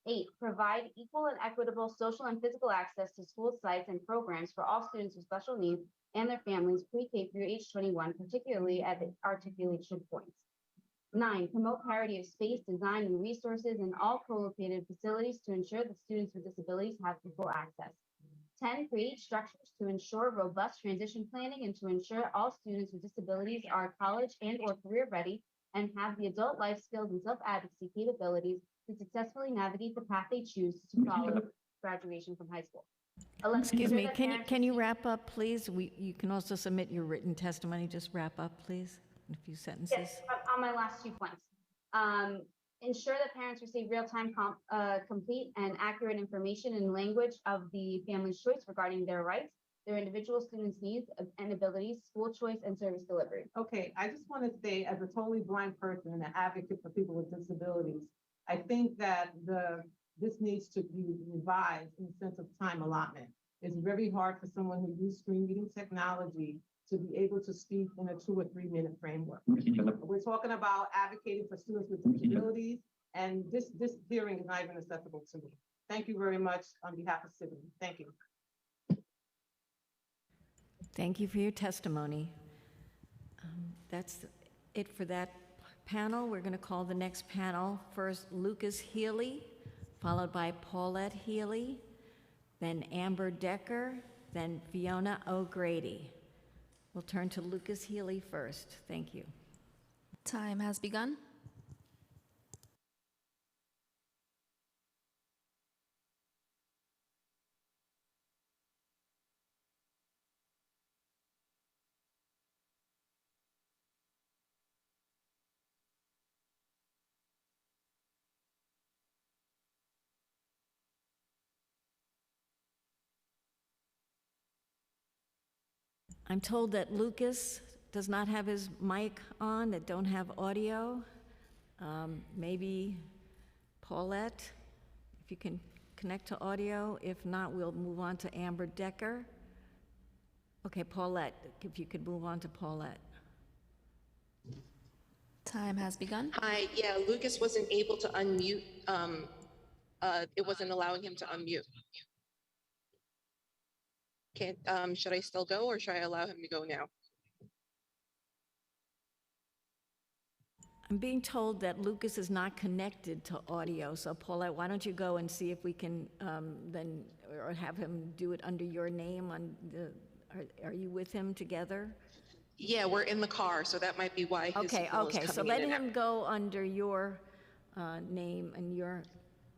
8, provide equal and equitable social and physical access to school sites and programs for all students with special needs and their families pre-K through age 21, particularly at the articulation points. 9, promote parity of space, design, and resources in all co-located facilities to ensure that students with disabilities have equal access. 10, create structures to ensure robust transition planning and to ensure all students with disabilities are college and or career ready and have the adult life skills and self-advocacy capabilities to successfully navigate the path they choose to follow graduation from high school. Excuse me, can you wrap up, please? You can also submit your written testimony. Just wrap up, please, in a few sentences. Yes, on my last 2 points. Ensure that parents receive real-time complete and accurate information in language of the family's choice regarding their rights, their individual students' needs and abilities, school choice, and service delivery. Okay, I just want to say, as a totally blind person and an advocate for people with disabilities, I think that this needs to be revised in the sense of time allotment. It's very hard for someone who uses screen reading technology to be able to speak in a 2 or 3 minute framework. We're talking about advocating for students with disabilities, and this hearing is not even accessible to me. Thank you very much on behalf of Sydney. Thank you. Thank you for your testimony. That's it for that panel. We're going to call the next panel. First, Lucas Healy, followed by Paulette Healy, then Amber Decker, then Fiona O'Grady. We'll turn to Lucas Healy first. Thank you. Time has begun. I'm told that Lucas does not have his mic on, that don't have audio. Maybe Paulette, if you can connect to audio. If not, we'll move on to Amber Decker. Okay, Paulette, if you could move on to Paulette. Time has begun. Hi, yeah, Lucas wasn't able to unmute. It wasn't allowing him to unmute. Should I still go or should I allow him to go now? I'm being told that Lucas is not connected to audio, so Paulette, why don't you go and see if we can then, or have him do it under your name on the, are you with him together? Yeah, we're in the car, so that might be why his signal is Okay, so coming let in and him out. go under your name and your,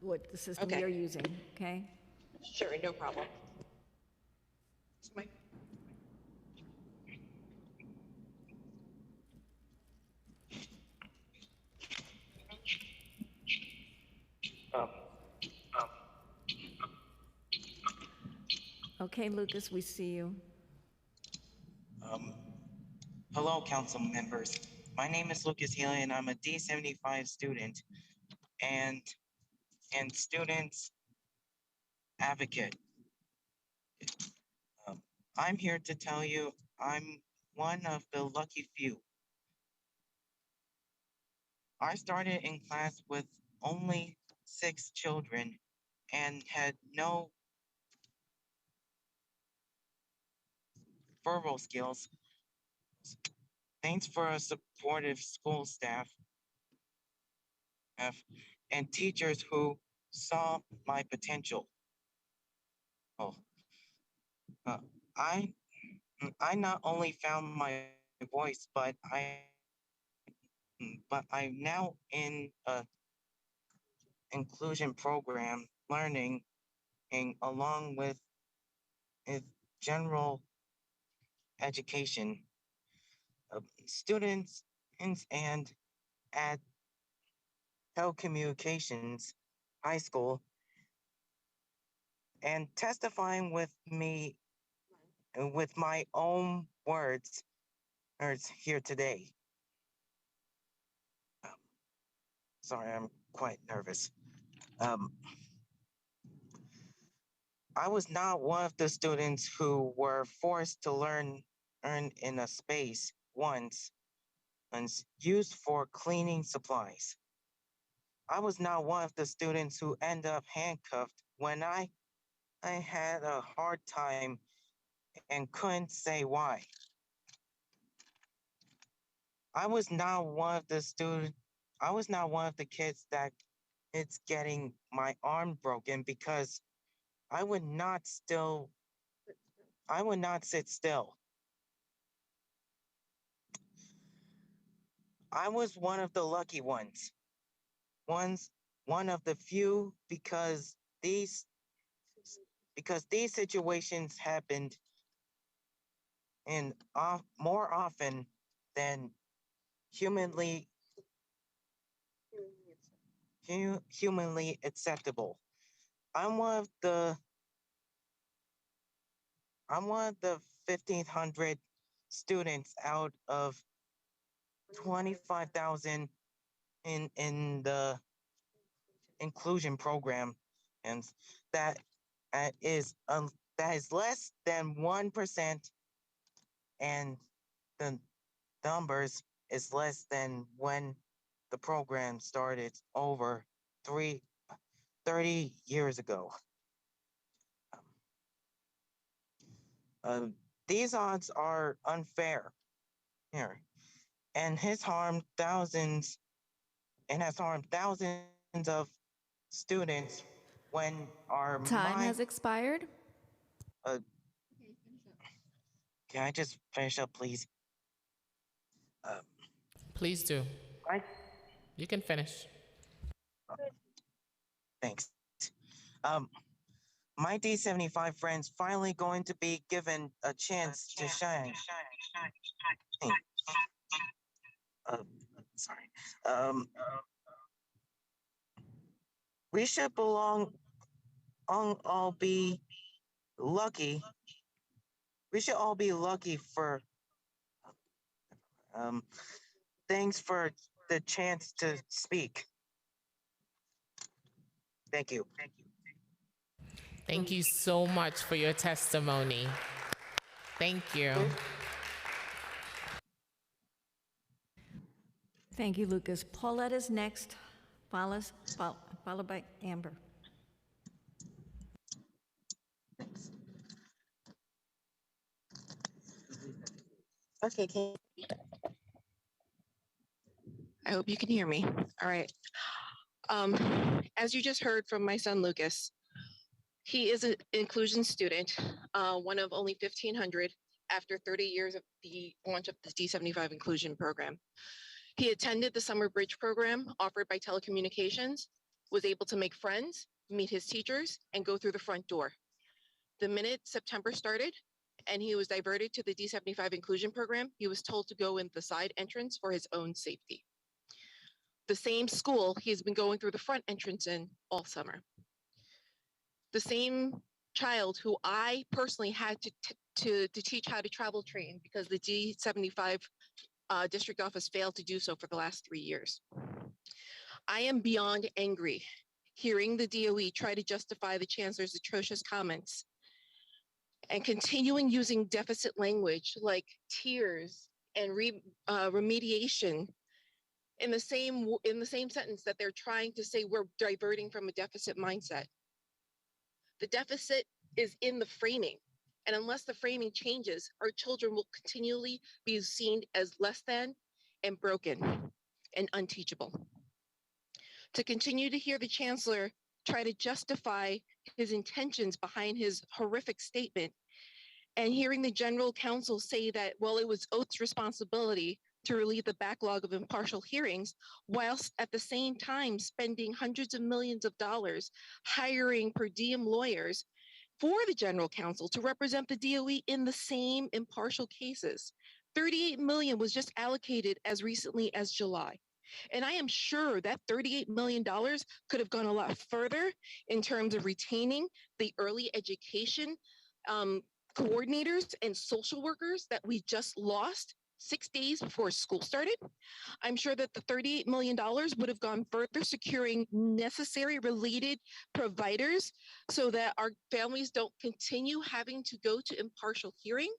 what the system Okay. you're using, okay? Sure, no problem. It's my- Okay, Lucas, we see you. Hello, council members. My name is Lucas Healy, and I'm a D75 student and students advocate. I'm here to tell you I'm one of the lucky few. I started in class with only 6 children and had no verbal skills. Thanks for a supportive school staff and teachers who saw my potential. Oh, uh, I I not only found my voice, but I'm now in a inclusion program, learning and along with general education. Students and at telecommunications high school and testifying with my own words here today. Sorry, I'm quite nervous. Um, I was not one of the students who were forced to learn in a space once and used for cleaning supplies. I was not one of the students who end up handcuffed when I had a hard time and couldn't say why. I was not one of the I was not one of the kids that it's getting my arm broken because I would not sit still. I was one of the lucky ones. Ones one of the few because these situations happened and more often than humanly humanly acceptable. I'm one of the I'm one of the 1,500 students out of 25,000 in the inclusion program, and that that is less than 1%, and the numbers is less than when the program started over 30 years ago. Uh, these odds are unfair here, and has harmed thousands of students when our Time has expired. uh, can I just finish up, please? Please do. I You can finish. Thanks. My D75 friends finally going to be given a chance to shine. Hey, sorry. We should all be lucky. We should all be lucky for thanks for the chance to speak. Thank you. Thank you so much for your testimony. Thank you. Thank you, Lucas. Paulette is next, followed by Amber. Okay, I hope you can hear me. All right. As you just heard from my son, Lucas, he is an inclusion student, one of only 1,500 after 30 years of the launch of the D75 inclusion program. He attended the Summer Bridge program offered by telecommunications, was able to make friends, meet his teachers, and go through the front door. The minute September started and he was diverted to the D75 inclusion program, he was told to go in the side entrance for his own safety. The same school he has been going through the front entrance in all summer. The same child who I personally had to teach how to travel train because the D75 district office failed to do so for the last 3 years. I am beyond angry hearing the DOE try to justify the chancellor's atrocious comments and continuing using deficit language like tiers and remediation in the same sentence that they're trying to say we're diverting from a deficit mindset. The deficit is in the framing, and unless the framing changes, our children will continually be seen as less than and broken and unteachable. To continue to hear the chancellor try to justify his intentions behind his horrific statement, and hearing the general counsel say that, well, it was Oath's responsibility to relieve the backlog of impartial hearings, whilst at the same time spending hundreds of millions of dollars hiring per diem lawyers for the general counsel to represent the DOE in the same impartial cases. $38 million was just allocated as recently as July. And I am sure that $38 million could have gone a lot further in terms of retaining the early education coordinators and social workers that we just lost 6 days before school started. I'm sure that the $38 million would have gone further securing necessary related providers so that our families don't continue having to go to impartial hearing.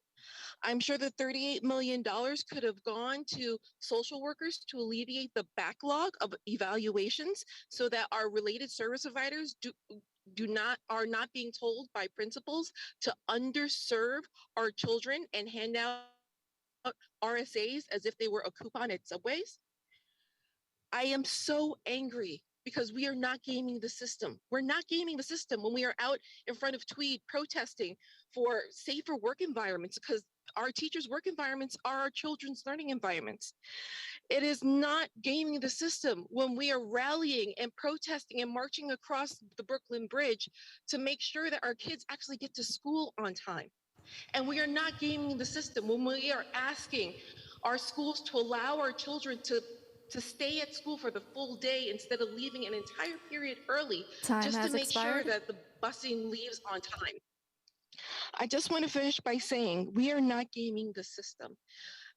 I'm sure the $38 million could have gone to social workers to alleviate the backlog of evaluations so that our related service providers are not being told by principals to underserve our children and hand out RSAs as if they were a coupon at Subways. I am so angry because we are not gaming the system. We're not gaming the system when we are out in front of Tweed protesting for safer work environments, because our teachers' work environments are our children's learning environments. It is not gaming the system when we are rallying and protesting and marching across the Brooklyn Bridge to make sure that our kids actually get to school on time. And we are not gaming the system when we are asking our schools to allow our children to stay at school for the full day instead of leaving an entire period early just to make sure that the busing leaves on time. I just want to finish by saying we are not gaming the system.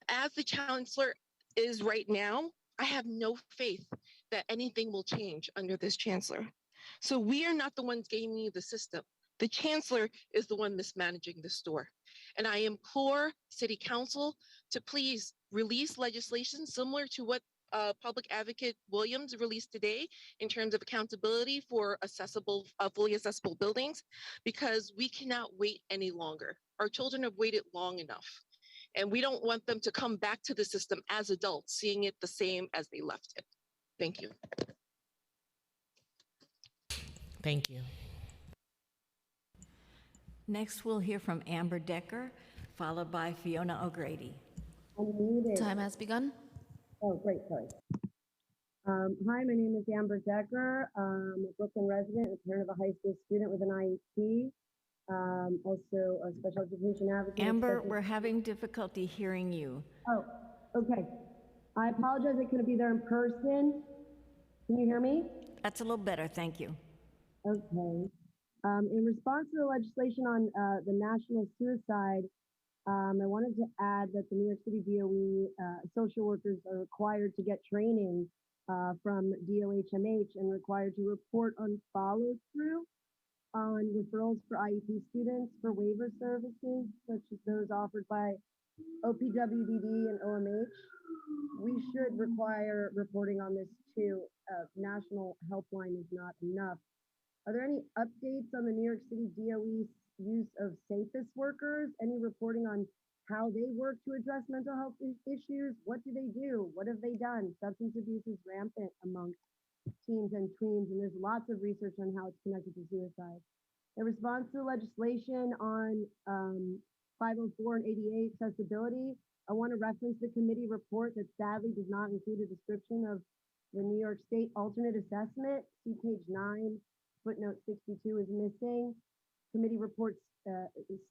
As the chancellor is right now, I have no faith that anything will change under this chancellor. So we are not the ones gaming the system. The chancellor is the one mismanaging the store. And I implore City Council to please release legislation similar to what Public Advocate Williams released today in terms of accountability for fully accessible buildings, because we cannot wait any longer. Our children have waited long enough, and we don't want them to come back to the system as adults, seeing it the same as they left it. Thank you. Thank you. Next, we'll hear from Amber Decker, followed by Fiona O'Grady. Time has begun. Oh, great, sorry. Hi, my name is Amber Decker. I'm a Brooklyn resident, a parent of a high school student with an IEP, also a special education advocate. Amber, we're having difficulty hearing you. Oh, okay. I apologize, I couldn't be there in person. Can you hear me? That's a little better, thank you. Okay. In response to the legislation on the national suicide, I wanted to add that the New York City DOE social workers are required to get training from DOHMH and required to report on follow-through on referrals for IEP students for waiver services, such as those offered by OPWDD and OMH. We should require reporting on this too. National helpline is not enough. Are there any updates on the New York City DOE's use of SAFES workers? Any reporting on how they work to address mental health issues? What do they do? What have they done? Substance abuse is rampant amongst teens and tweens, and there's lots of research on how it's connected to suicide. In response to the legislation on 504 and ADA accessibility, I want to reference the committee report that sadly does not include a description of the New York State alternate assessment. See page 9. Footnote 62 is missing. Committee report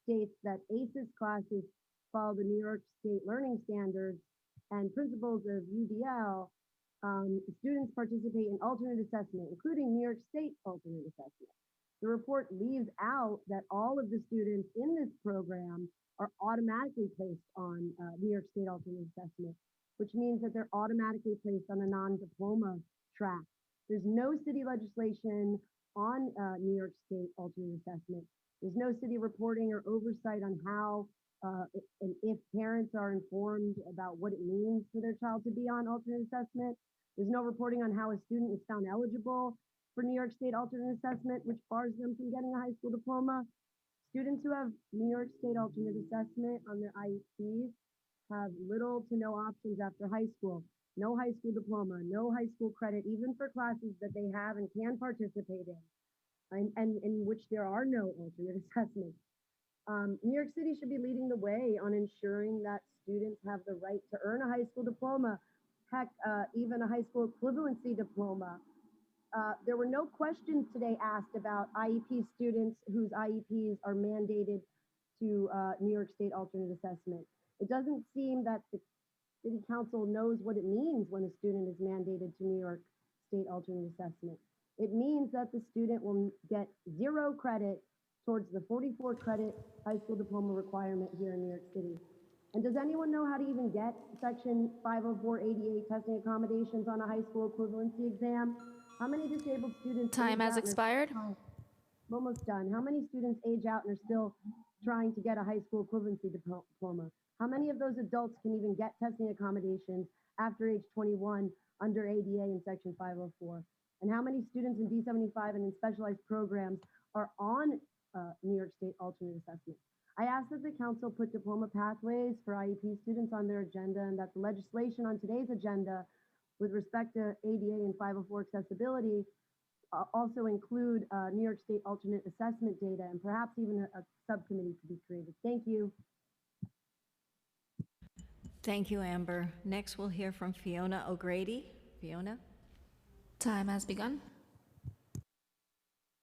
states that ACES classes follow the New York State learning standards, and principles of UDL, students participate in alternate assessment, including New York State alternate assessment. The report leaves out that all of the students in this program are automatically placed on New York State alternate assessment, which means that they're automatically placed on a non-diploma track. There's no city legislation on New York State alternate assessment. There's no city reporting or oversight on how and if parents are informed about what it means for their child to be on alternate assessment. There's no reporting on how a student is found eligible for New York State alternate assessment, which bars them from getting a high school diploma. Students who have New York State alternate assessment on their IEPs have little to no options after high school. No high school diploma, no high school credit, even for classes that they have and can participate in. and in which there are no alternate assessments. New York City should be leading the way on ensuring that students have the right to earn a high school diploma, heck, even a high school equivalency diploma. There were no questions today asked about IEP students whose IEPs are mandated to New York State alternate assessment. It doesn't seem that the City Council knows what it means when a student is mandated to New York State alternate assessment. It means that the student will get 0 credit towards the 44 credit high school diploma requirement here in New York City. And does anyone know how to even get Section 50488 testing accommodations on a high school equivalency exam? How many disabled students? Time has expired. I'm almost done. How many students age out and are still trying to get a high school equivalency diploma? How many of those adults can even get testing accommodations after age 21 under ADA in Section 504? And how many students in D75 and in specialized programs are on New York State alternate assessment? I ask that the council put diploma pathways for IEP students on their agenda, and that the legislation on today's agenda with respect to ADA and 504 accessibility also include New York State alternate assessment data, and perhaps even a subcommittee to be created. Thank you. Thank you, Amber. Next, we'll hear from Fiona O'Grady. Fiona? Time has begun.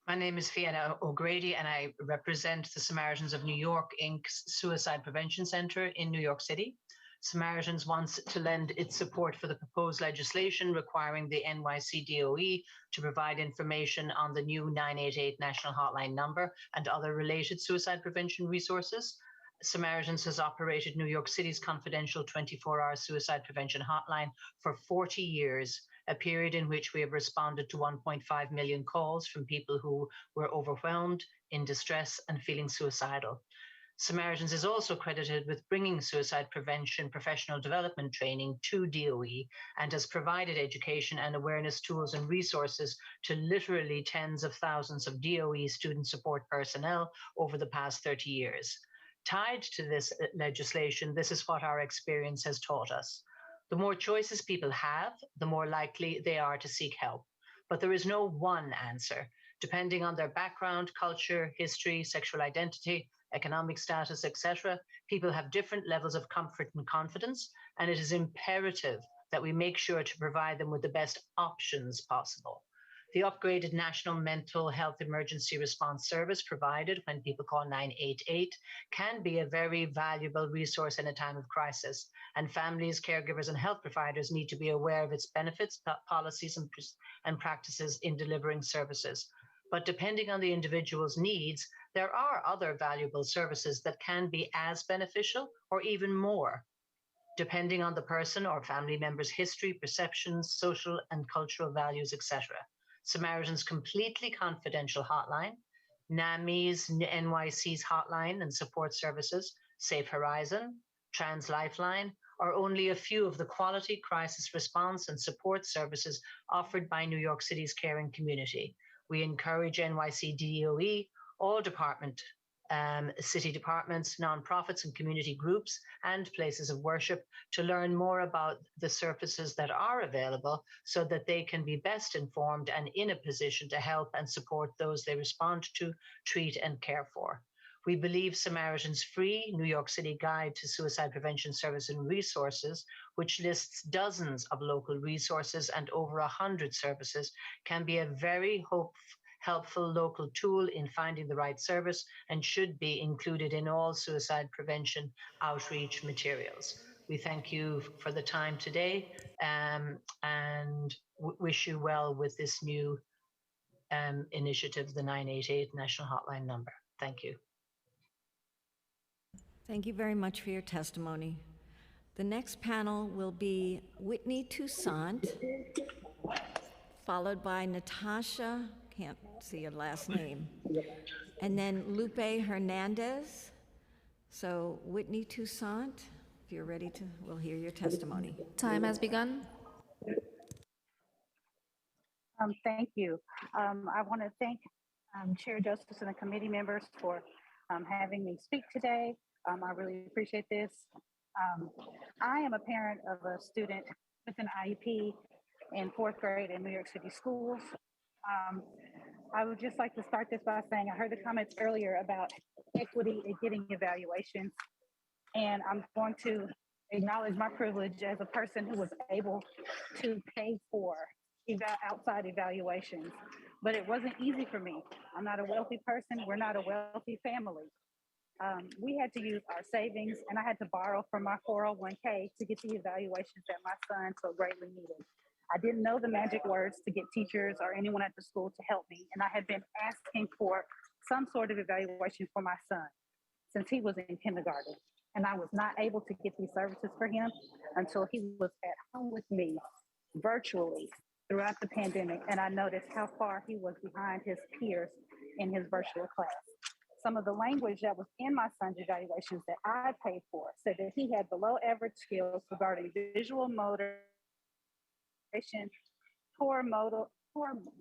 My name is Fiona O'Grady, and I represent the Samaritans of New York, Inc.'s Suicide Prevention Center in New York City. Samaritans wants to lend its support for the proposed legislation requiring the NYC DOE to provide information on the new 988 national hotline number and other related suicide prevention resources. Samaritans has operated New York City's confidential 24-hour suicide prevention hotline for 40 years, a period in which we have responded to 1.5 million calls from people who were overwhelmed, in distress, and feeling suicidal. Samaritans is also credited with bringing suicide prevention professional development training to DOE and has provided education and awareness tools and resources to literally tens of thousands of DOE student support personnel over the past 30 years. Tied to this legislation, this is what our experience has taught us. The more choices people have, the more likely they are to seek help. But there is no one answer. Depending on their background, culture, history, sexual identity, economic status, etc., people have different levels of comfort and confidence, and it is imperative that we make sure to provide them with the best options possible. The upgraded National Mental Health Emergency Response Service provided when people call 988 can be a very valuable resource in a time of crisis, and families, caregivers, and health providers need to be aware of its benefits, policies, and practices in delivering services. But depending on the individual's needs, there are other valuable services that can be as beneficial or even more, depending on the person or family member's history, perceptions, social and cultural values, etc. Samaritan's completely confidential hotline, NAMI's NYC's hotline and support services, Safe Horizon, Trans Lifeline, are only a few of the quality crisis response and support services offered by New York City's caring community. We encourage NYC DOE, all city departments, nonprofits and community groups and places of worship to learn more about the services that are available so that they can be best informed and in a position to help and support those they respond to, treat and care for. We believe Samaritan's free New York City Guide to Suicide Prevention Service and Resources, which lists dozens of local resources and over 100 services, can be a very helpful local tool in finding the right service and should be included in all suicide prevention outreach materials. We thank you for the time today and wish you well with this new initiative, the 988 National Hotline number. Thank you. Thank you very much for your testimony. The next panel will be Whitney Toussaint, followed by Natasha, can't see your last name, and then Lupe Hernandez. So Whitney Toussaint, if you're ready to, we'll hear your testimony. Time has begun. Thank you. I want to thank Chair Joseph and the committee members for having me speak today. I really appreciate this. I am a parent of a student with an IEP in 4th grade in New York City schools. I would just like to start this by saying I heard the comments earlier about equity in getting evaluations, and I'm going to acknowledge my privilege as a person who was able to pay for outside evaluations, but it wasn't easy for me. I'm not a wealthy person. We're not a wealthy family. We had to use our savings, and I had to borrow from my 401k to get the evaluations that my son so greatly needed. I didn't know the magic words to get teachers or anyone at the school to help me, and I had been asking for some sort of evaluation for my son since he was in kindergarten. And I was not able to get these services for him until he was at home with me virtually throughout the pandemic. And I noticed how far he was behind his peers in his virtual class. Some of the language that was in my son's evaluations that I paid for said that he had below average skills regarding visual motor, poor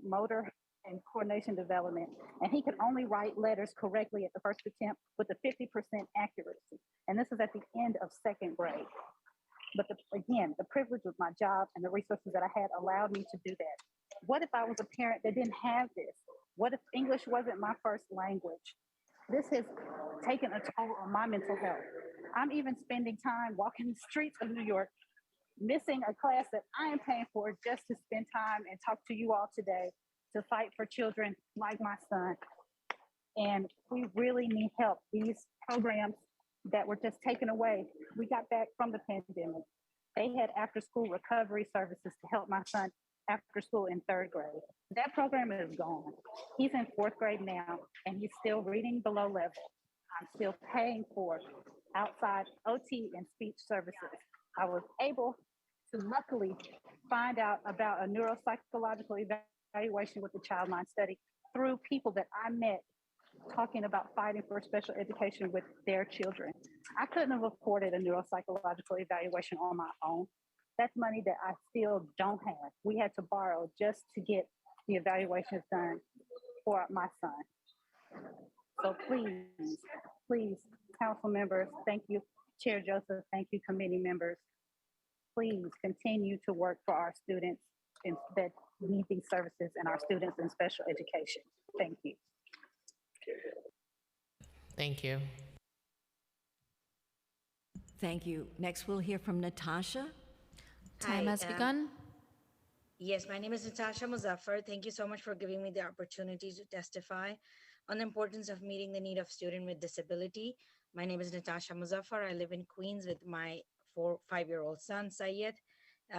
motor and coordination development, and he could only write letters correctly at the first attempt with a 50% accuracy. And this is at the end of second grade. But again, the privilege of my job and the resources that I had allowed me to do that. What if I was a parent that didn't have this? What if English wasn't my first language? This has taken a toll on my mental health. I'm even spending time walking the streets of New York, missing a class that I am paying for just to spend time and talk to you all today to fight for children like my son. And we really need help. These programs that were just taken away, we got back from the pandemic. They had after school recovery services to help my son after school in third grade. That program is gone. He's in fourth grade now, and he's still reading below level. I'm still paying for outside OT and speech services. I was able to luckily find out about a neuropsychological evaluation with the Child Mind Study through people that I met talking about fighting for special education with their children. I couldn't have afforded a neuropsychological evaluation on my own. That's money that I still don't have. We had to borrow just to get the evaluations done for my son. So please, council members, thank you, Chair Joseph, thank you, committee members. Please continue to work for our students that need these services and our students in special education. Thank you. Thank you. Thank you. Next, we'll hear from Natasha. Time has begun. Yes, my name is Natasha Muzaffar. Thank you so much for giving me the opportunity to testify on the importance of meeting the need of students with disability. My name is Natasha Muzaffar. I live in Queens with my 5-year-old son, Syed.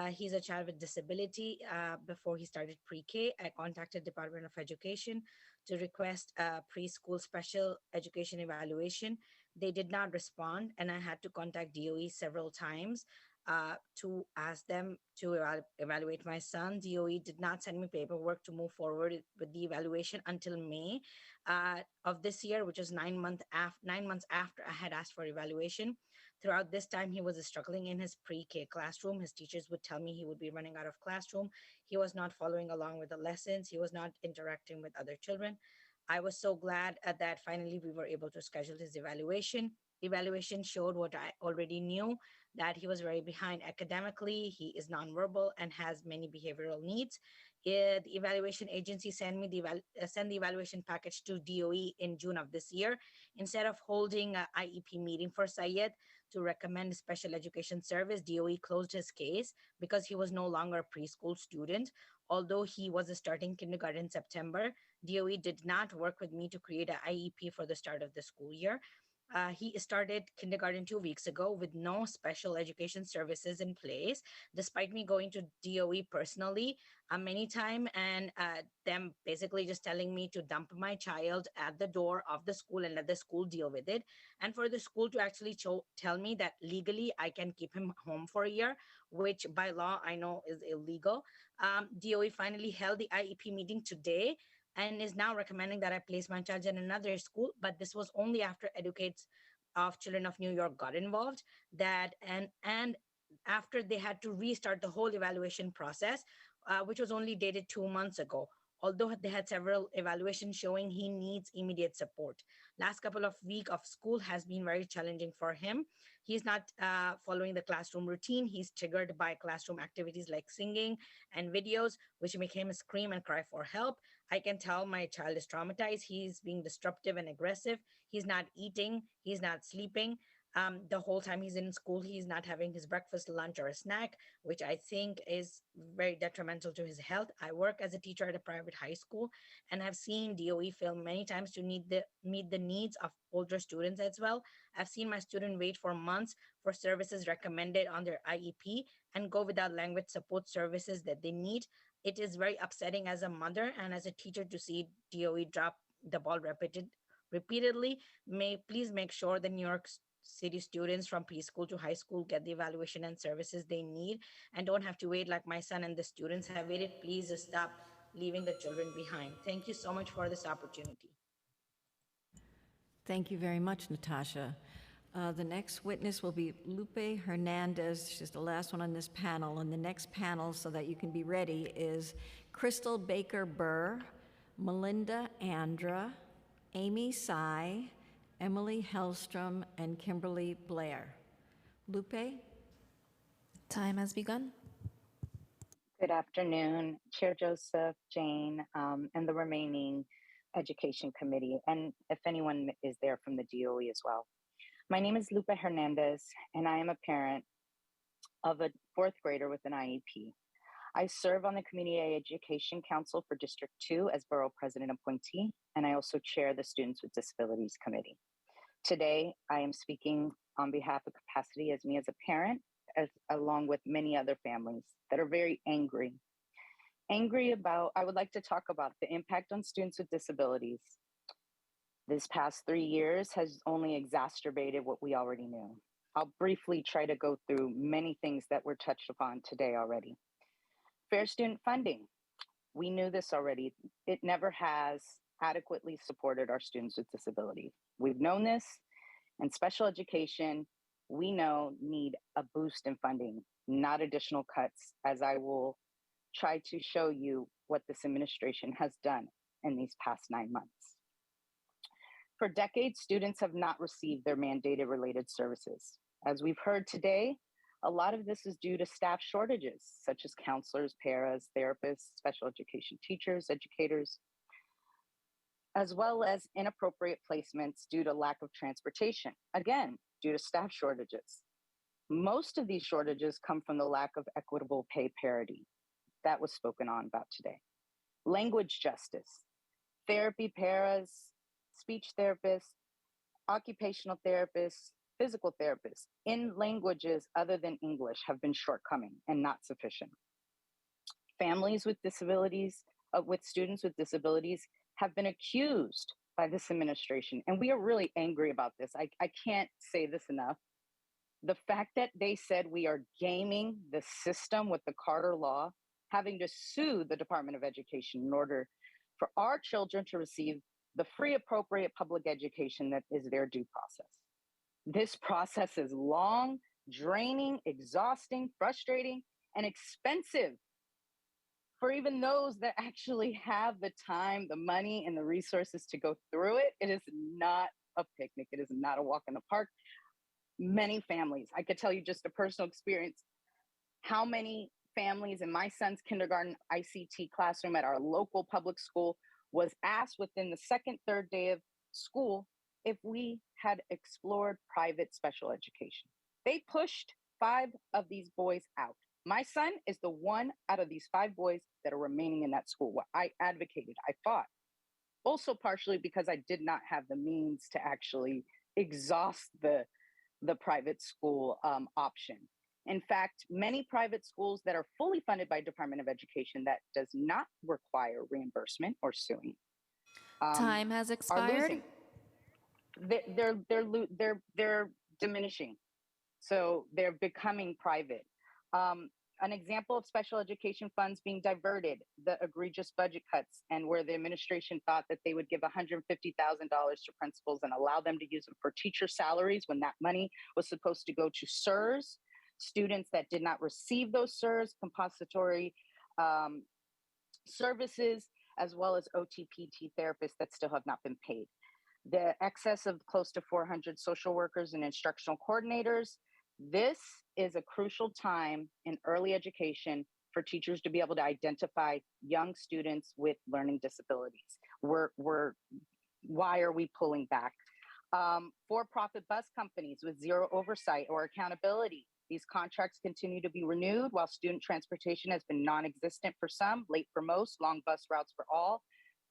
He's a child with disability. Before he started pre-K, I contacted Department of Education to request a preschool special education evaluation. They did not respond, and I had to contact DOE several times to ask them to evaluate my son. DOE did not send me paperwork to move forward with the evaluation until May of this year, which is 9 months after I had asked for evaluation. Throughout this time, he was struggling in his pre-K classroom. His teachers would tell me he would be running out of classroom. He was not following along with the lessons. He was not interacting with other children. I was so glad that finally we were able to schedule his evaluation. Evaluation showed what I already knew, that he was very behind academically, he is nonverbal and has many behavioral needs. The evaluation agency sent the evaluation package to DOE in June of this year. Instead of holding an IEP meeting for Syed to recommend special education service, DOE closed his case because he was no longer a preschool student. Although he was starting kindergarten in September, DOE did not work with me to create an IEP for the start of the school year. He started kindergarten 2 weeks ago with no special education services in place, despite me going to DOE personally many times and them basically just telling me to dump my child at the door of the school and let the school deal with it. And for the school to actually tell me that legally I can keep him home for a year, which by law I know is illegal. DOE finally held the IEP meeting today and is now recommending that I place my child in another school. But this was only after Educates of Children of New York got involved, and after they had to restart the whole evaluation process, which was only dated 2 months ago. Although they had several evaluations showing he needs immediate support. Last couple of weeks of school has been very challenging for him. He's not following the classroom routine. He's triggered by classroom activities like singing and videos, which make him scream and cry for help. I can tell my child is traumatized. He's being disruptive and aggressive. He's not eating. He's not sleeping. The whole time he's in school, he's not having his breakfast, lunch, or a snack, which I think is very detrimental to his health. I work as a teacher at a private high school and have seen DOE fail many times to meet the needs of older students as well. I've seen my student wait for months for services recommended on their IEP and go without language support services that they need. It is very upsetting as a mother and as a teacher to see DOE drop the ball repeatedly. Please make sure the New York City students from preschool to high school get the evaluation and services they need and don't have to wait like my son and the students have waited. Please stop leaving the children behind. Thank you so much for this opportunity. Thank you very much, Natasha. The next witness will be Lupe Hernandez. She's the last one on this panel. And the next panel, so that you can be ready, is Crystal Baker Burr, Melinda Andra, Amy Tsai, Emily Hellstrom, and Kimberly Blair. Lupe? Time has begun. Good afternoon, Chair Joseph, Jane, and the remaining Education Committee, and if anyone is there from the DOE as well. My name is Lupe Hernandez, and I am a parent of a fourth grader with an IEP. I serve on the Community Education Council for District 2 as Borough President appointee, and I also chair the Students with Disabilities Committee. Today, I am speaking on behalf of capacity as me as a parent, along with many other families that are very angry. I would like to talk about the impact on students with disabilities. This past 3 years has only exacerbated what we already knew. I'll briefly try to go through many things that were touched upon today already. Fair student funding. We knew this already. It never has adequately supported our students with disabilities. We've known this, and special education, we know, need a boost in funding, not additional cuts, as I will try to show you what this administration has done in these past 9 months. For decades, students have not received their mandated related services. As we've heard today, a lot of this is due to staff shortages, such as counselors, paras, therapists, special education teachers, educators, as well as inappropriate placements due to lack of transportation, again, due to staff shortages. Most of these shortages come from the lack of equitable pay parity that was spoken on about today. Language justice, therapy paras, speech therapists, occupational therapists, physical therapists in languages other than English have been shortcoming and not sufficient. Families with disabilities, with students with disabilities, have been accused by this administration, and we are really angry about this. I can't say this enough. The fact that they said we are gaming the system with the Carter Law, having to sue the Department of Education in order for our children to receive the free, appropriate public education that is their due process. This process is long, draining, exhausting, frustrating, and expensive for even those that actually have the time, the money, and the resources to go through it. It is not a picnic. It is not a walk in the park. Many families, I could tell you just a personal experience, how many families in my son's kindergarten ICT classroom at our local public school was asked within the second, third day of school if we had explored private special education. They pushed 5 of these boys out. My son is the one out of these 5 boys that are remaining in that school. I advocated, I fought. Also partially because I did not have the means to actually exhaust the private school option. In fact, many private schools that are fully funded by Department of Education that does not require reimbursement or suing. Time has expired. They're diminishing. So they're becoming private. An example of special education funds being diverted, the egregious budget cuts, and where the administration thought that they would give $150,000 to principals and allow them to use them for teacher salaries when that money was supposed to go to SIRS, students that did not receive those SIRS, compensatory services, as well as OTPT therapists that still have not been paid. The excess of close to 400 social workers and instructional coordinators. This is a crucial time in early education for teachers to be able to identify young students with learning disabilities. Why are we pulling back? For-profit bus companies with zero oversight or accountability. These contracts continue to be renewed while student transportation has been non-existent for some, late for most, long bus routes for all.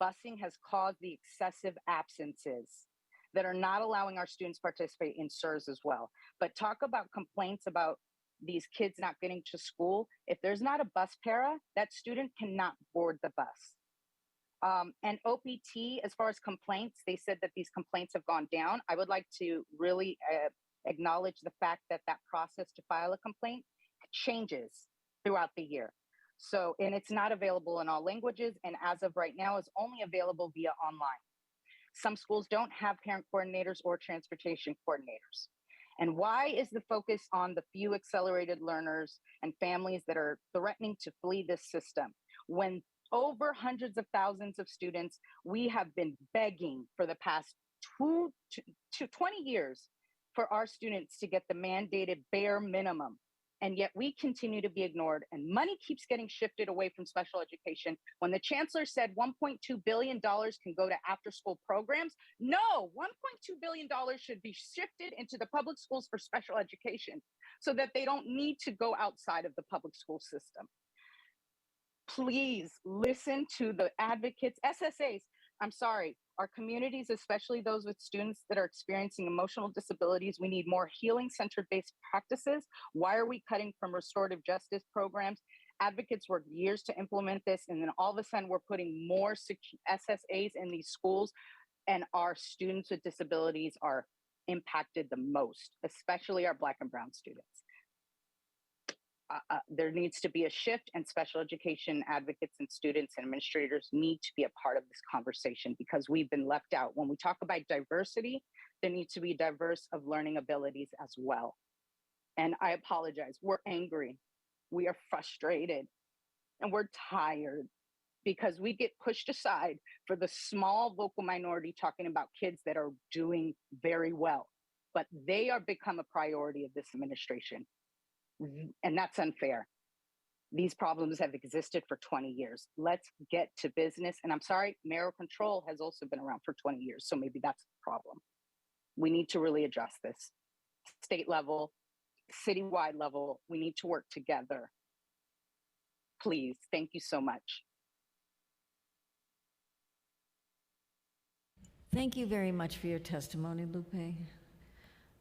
Busing has caused the excessive absences that are not allowing our students participate in SERS as well. But talk about complaints about these kids not getting to school. If there's not a bus para, that student cannot board the bus. And OPT, as far as complaints, they said that these complaints have gone down. I would like to really acknowledge the fact that that process to file a complaint changes throughout the year. So, and it's not available in all languages, and as of right now is only available via online. Some schools don't have parent coordinators or transportation coordinators. And why is the focus on the few accelerated learners and families that are threatening to flee this system? When over hundreds of thousands of students, we have been begging for the past 20 years for our students to get the mandated bare minimum. And yet we continue to be ignored, and money keeps getting shifted away from special education. When the chancellor said $1.2 billion can go to after-school programs, no, $1.2 billion should be shifted into the public schools for special education so that they don't need to go outside of the public school system. Please listen to the advocates, SSAs. I'm sorry, our communities, especially those with students that are experiencing emotional disabilities, we need more healing-centered based practices. Why are we cutting from restorative justice programs? Advocates worked years to implement this, and then all of a sudden we're putting more SSAs in these schools, and our students with disabilities are impacted the most, especially our Black and Brown students. There needs to be a shift, and special education advocates and students and administrators need to be a part of this conversation because we've been left out. When we talk about diversity, there needs to be diverse of learning abilities as well. And I apologize, we're angry, we are frustrated, and we're tired because we get pushed aside for the small vocal minority talking about kids that are doing very well, but they are become a priority of this administration. And that's unfair. These problems have existed for 20 years. Let's get to business. And I'm sorry, mayoral control has also been around for 20 years. So maybe that's the problem. We need to really address this. State level, citywide level, we need to work together. Please, thank you so much. Thank you very much for your testimony, Lupe.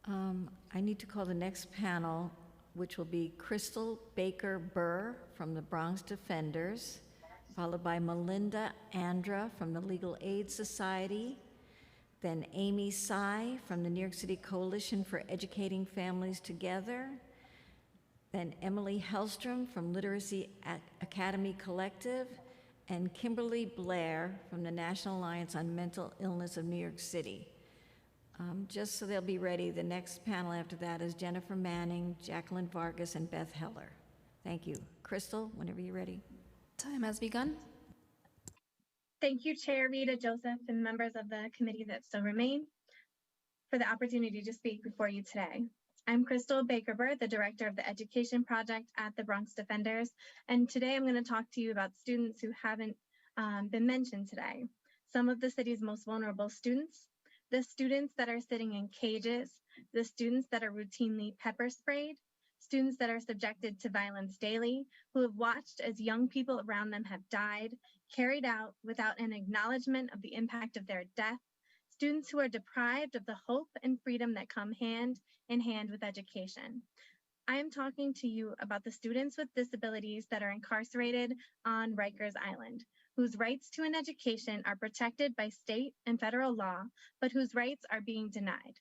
I need to call the next panel, which will be Crystal Baker Burr from the Bronx Defenders, followed by Melinda Andra from the Legal Aid Society, then Amy Tsai from the New York City Coalition for Educating Families Together, then Emily Hellstrom from Literacy Academy Collective, and Kimberly Blair from the National Alliance on Mental Illness of New York City. Just so they'll be ready, the next panel after that is Jennifer Manning, Jacqueline Vargas, and Beth Heller. Thank you. Crystal, whenever you're ready. Time has begun. Thank you, Chair Rita Joseph and members of the committee that still remain for the opportunity to speak before you today. I'm Crystal Baker Burr, the Director of the Education Project at the Bronx Defenders, and today I'm going to talk to you about students who haven't been mentioned today. Some of the city's most vulnerable students, the students that are sitting in cages, the students that are routinely pepper sprayed, students that are subjected to violence daily, who have watched as young people around them have died, carried out without an acknowledgement of the impact of their death, students who are deprived of the hope and freedom that come hand in hand with education. I am talking to you about the students with disabilities that are incarcerated on Rikers Island, whose rights to an education are protected by state and federal law, but whose rights are being denied.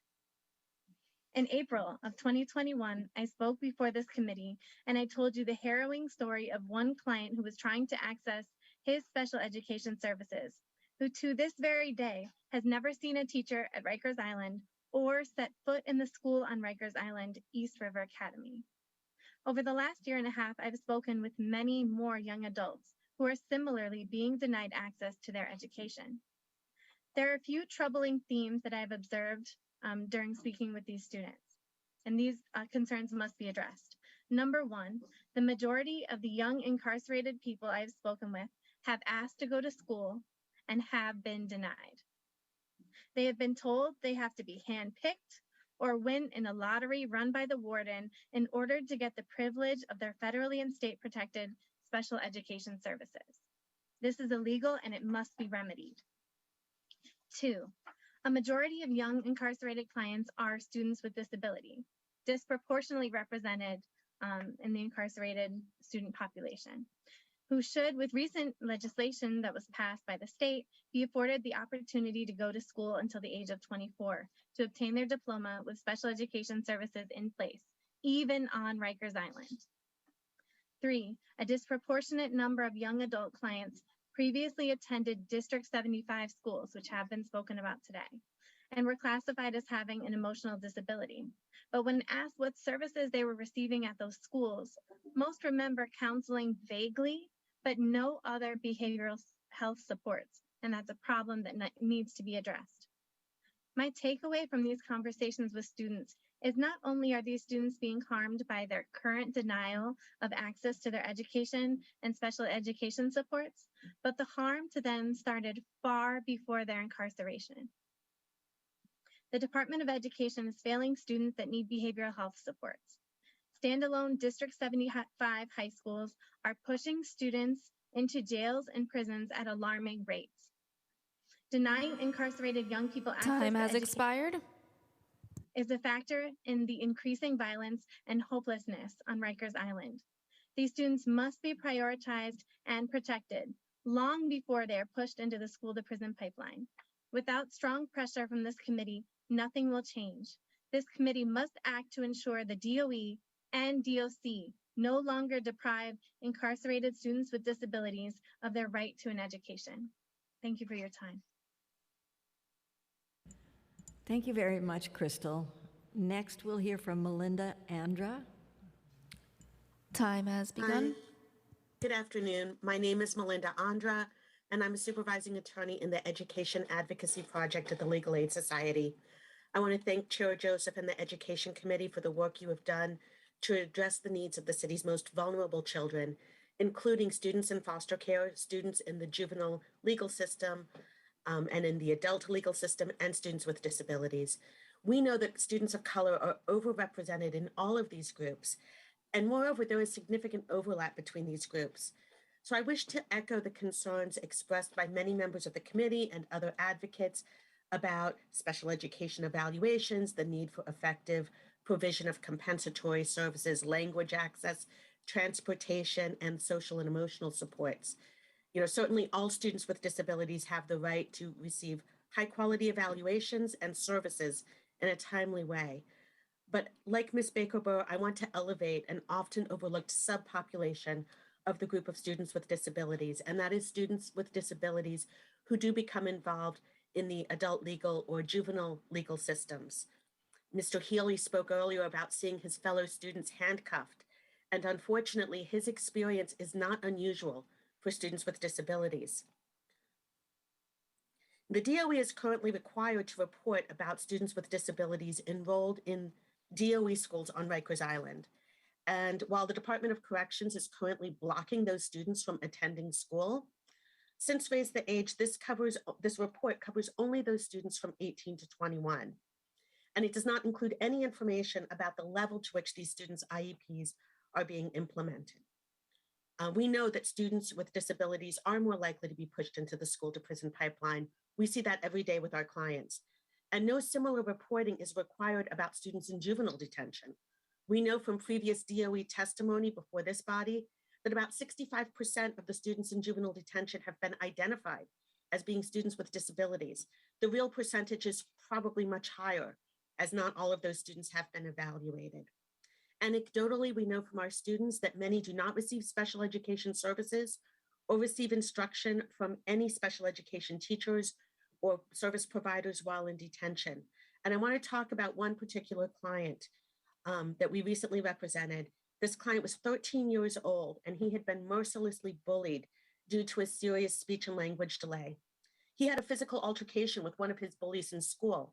In April of 2021, I spoke before this committee and I told you the harrowing story of one client who was trying to access his special education services, who to this very day has never seen a teacher at Rikers Island or set foot in the school on Rikers Island, East River Academy. Over the last year and a half, I've spoken with many more young adults who are similarly being denied access to their education. There are a few troubling themes that I've observed during speaking with these students, and these concerns must be addressed. Number one, the majority of the young incarcerated people I've spoken with have asked to go to school and have been denied. They have been told they have to be handpicked or win in a lottery run by the warden in order to get the privilege of their federally and state protected special education services. This is illegal and it must be remedied. Two, a majority of young incarcerated clients are students with disability, disproportionately represented in the incarcerated student population, who should, with recent legislation that was passed by the state, be afforded the opportunity to go to school until the age of 24 to obtain their diploma with special education services in place, even on Rikers Island. Three, a disproportionate number of young adult clients previously attended District 75 schools, which have been spoken about today, and were classified as having an emotional disability. But when asked what services they were receiving at those schools, most remember counseling vaguely, but no other behavioral health supports, and that's a problem that needs to be addressed. My takeaway from these conversations with students is not only are these students being harmed by their current denial of access to their education and special education supports, but the harm to them started far before their incarceration. The Department of Education is failing students that need behavioral health supports. Standalone District 75 high schools are pushing students into jails and prisons at alarming rates. Denying incarcerated young people access Time to has education expired. is a factor in the increasing violence and hopelessness on Rikers Island. These students must be prioritized and protected long before they are pushed into the school to prison pipeline. Without strong pressure from this committee, nothing will change. This committee must act to ensure the DOE and DOC no longer deprive incarcerated students with disabilities of their right to an education. Thank you for your time. Thank you very much, Crystal. Next, we'll hear from Melinda Andra. Time has begun. Hi. Good afternoon. My name is Melinda Andra, and I'm a supervising attorney in the Education Advocacy Project at the Legal Aid Society. I want to thank Chair Joseph and the Education Committee for the work you have done to address the needs of the city's most vulnerable children, including students in foster care, students in the juvenile legal system, and in the adult legal system, and students with disabilities. We know that students of color are overrepresented in all of these groups, and moreover, there is significant overlap between these groups. So I wish to echo the concerns expressed by many members of the committee and other advocates about special education evaluations, the need for effective provision of compensatory services, language access, transportation, and social and emotional supports. You know, certainly all students with disabilities have the right to receive high quality evaluations and services in a timely way. But like Ms. Baker-Burr, I want to elevate an often overlooked subpopulation of the group of students with disabilities, and that is students with disabilities who do become involved in the adult legal or juvenile legal systems. Mr. Healy spoke earlier about seeing his fellow students handcuffed, and unfortunately, his experience is not unusual for students with disabilities. The DOE is currently required to report about students with disabilities enrolled in DOE schools on Rikers Island. And while the Department of Corrections is currently blocking those students from attending school, since Raise the Age, this report covers only those students from 18 to 21. And it does not include any information about the level to which these students' IEPs are being implemented. We know that students with disabilities are more likely to be pushed into the school to prison pipeline. We see that every day with our clients. And no similar reporting is required about students in juvenile detention. We know from previous DOE testimony before this body that about 65% of the students in juvenile detention have been identified as being students with disabilities. The real percentage is probably much higher, as not all of those students have been evaluated. Anecdotally, we know from our students that many do not receive special education services or receive instruction from any special education teachers or service providers while in detention. And I want to talk about one particular client that we recently represented. This client was 13 years old, and he had been mercilessly bullied due to a serious speech and language delay. He had a physical altercation with one of his bullies in school,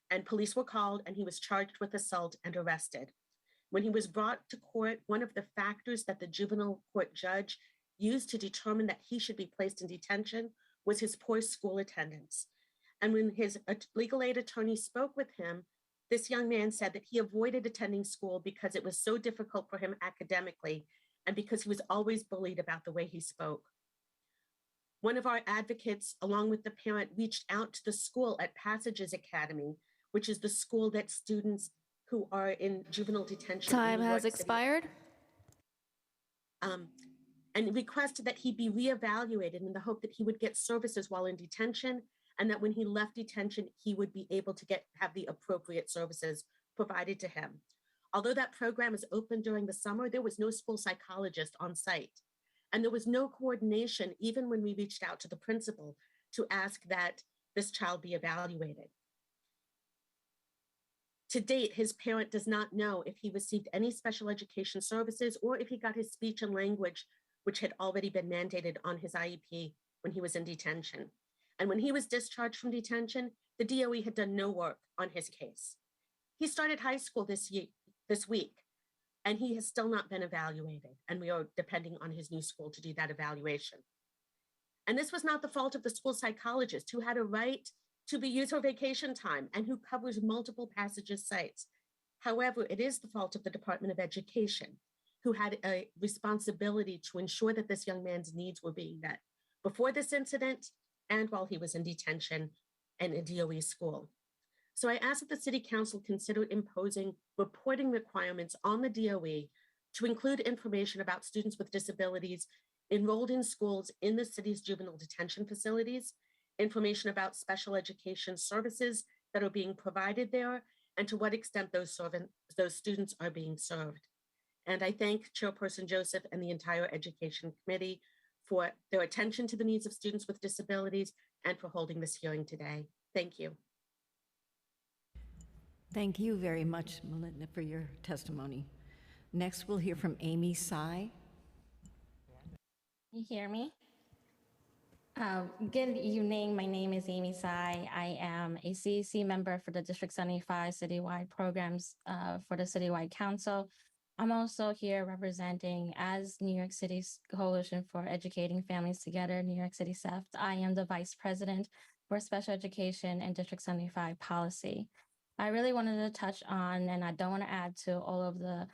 and police were called, and he was charged with assault and arrested. When he was brought to court, one of the factors that the juvenile court judge used to determine that he should be placed in detention was his poor school attendance. And when his legal aid attorney spoke with him, this young man said that he avoided attending school because it was so difficult for him academically and because he was always bullied about the way he spoke. One of our advocates, along with the parent, reached out to the school at Passages Academy, which is the school that students who are in juvenile detention. Time has expired. And requested that he be reevaluated in the hope that he would get services while in detention, and that when he left detention, he would be able to have the appropriate services provided to him. Although that program is open during the summer, there was no school psychologist on site. And there was no coordination, even when we reached out to the principal to ask that this child be evaluated. To date, his parent does not know if he received any special education services or if he got his speech and language, which had already been mandated on his IEP when he was in detention. And when he was discharged from detention, the DOE had done no work on his case. He started high school this week, and he has still not been evaluated, and we are depending on his new school to do that evaluation. And this was not the fault of the school psychologist, who had a right to be used for vacation time and who covers multiple Passages sites. However, it is the fault of the Department of Education, who had a responsibility to ensure that this young man's needs were being met before this incident and while he was in detention and in DOE school. So I ask that the City Council consider imposing reporting requirements on the DOE to include information about students with disabilities enrolled in schools in the city's juvenile detention facilities, information about special education services that are being provided there, and to what extent those students are being served. And I thank Chairperson Joseph and the entire Education Committee for their attention to the needs of students with disabilities and for holding this hearing today. Thank you. Thank you very much, Melinda, for your testimony. Next, we'll hear from Amy Tsai. You hear me? Good evening. My name is Amy Tsai. I am a CEC member for the District 75 citywide programs for the Citywide Council. I'm also here representing as New York City's Coalition for Educating Families Together, New York City CEFT. I am the Vice President for Special Education and District 75 policy. I really wanted to touch on, and I don't want to add to all of the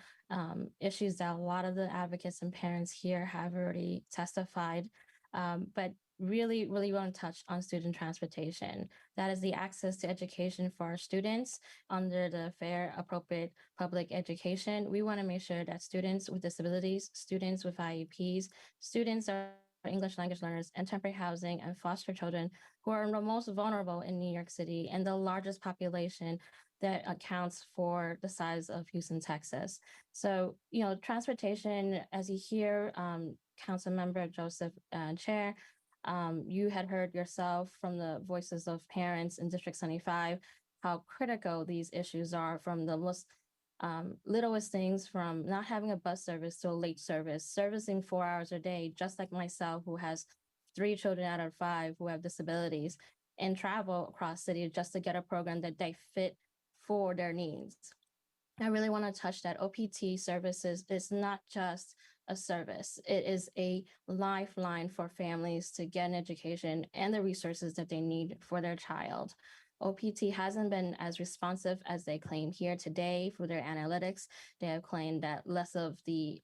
issues that a lot of the advocates and parents here have already testified, but really want to touch on student transportation. That is the access to education for our students under the fair, appropriate public education. We want to make sure that students with disabilities, students with IEPs, students are English language learners, and temporary housing and foster children who are the most vulnerable in New York City and the largest population that accounts for the size of Houston, Texas. So, transportation, as you hear, Council Member Joseph, Chair, you had heard yourself from the voices of parents in District 75, how critical these issues are, from the most littlest things, from not having a bus service to a late service, servicing 4 hours a day, just like myself, who has 3 children out of 5 who have disabilities, and travel across city just to get a program that they fit for their needs. I really want to touch that OPT services is not just a service. It is a lifeline for families to get an education and the resources that they need for their child. OPT hasn't been as responsive as they claim here today for their analytics. They have claimed that less of the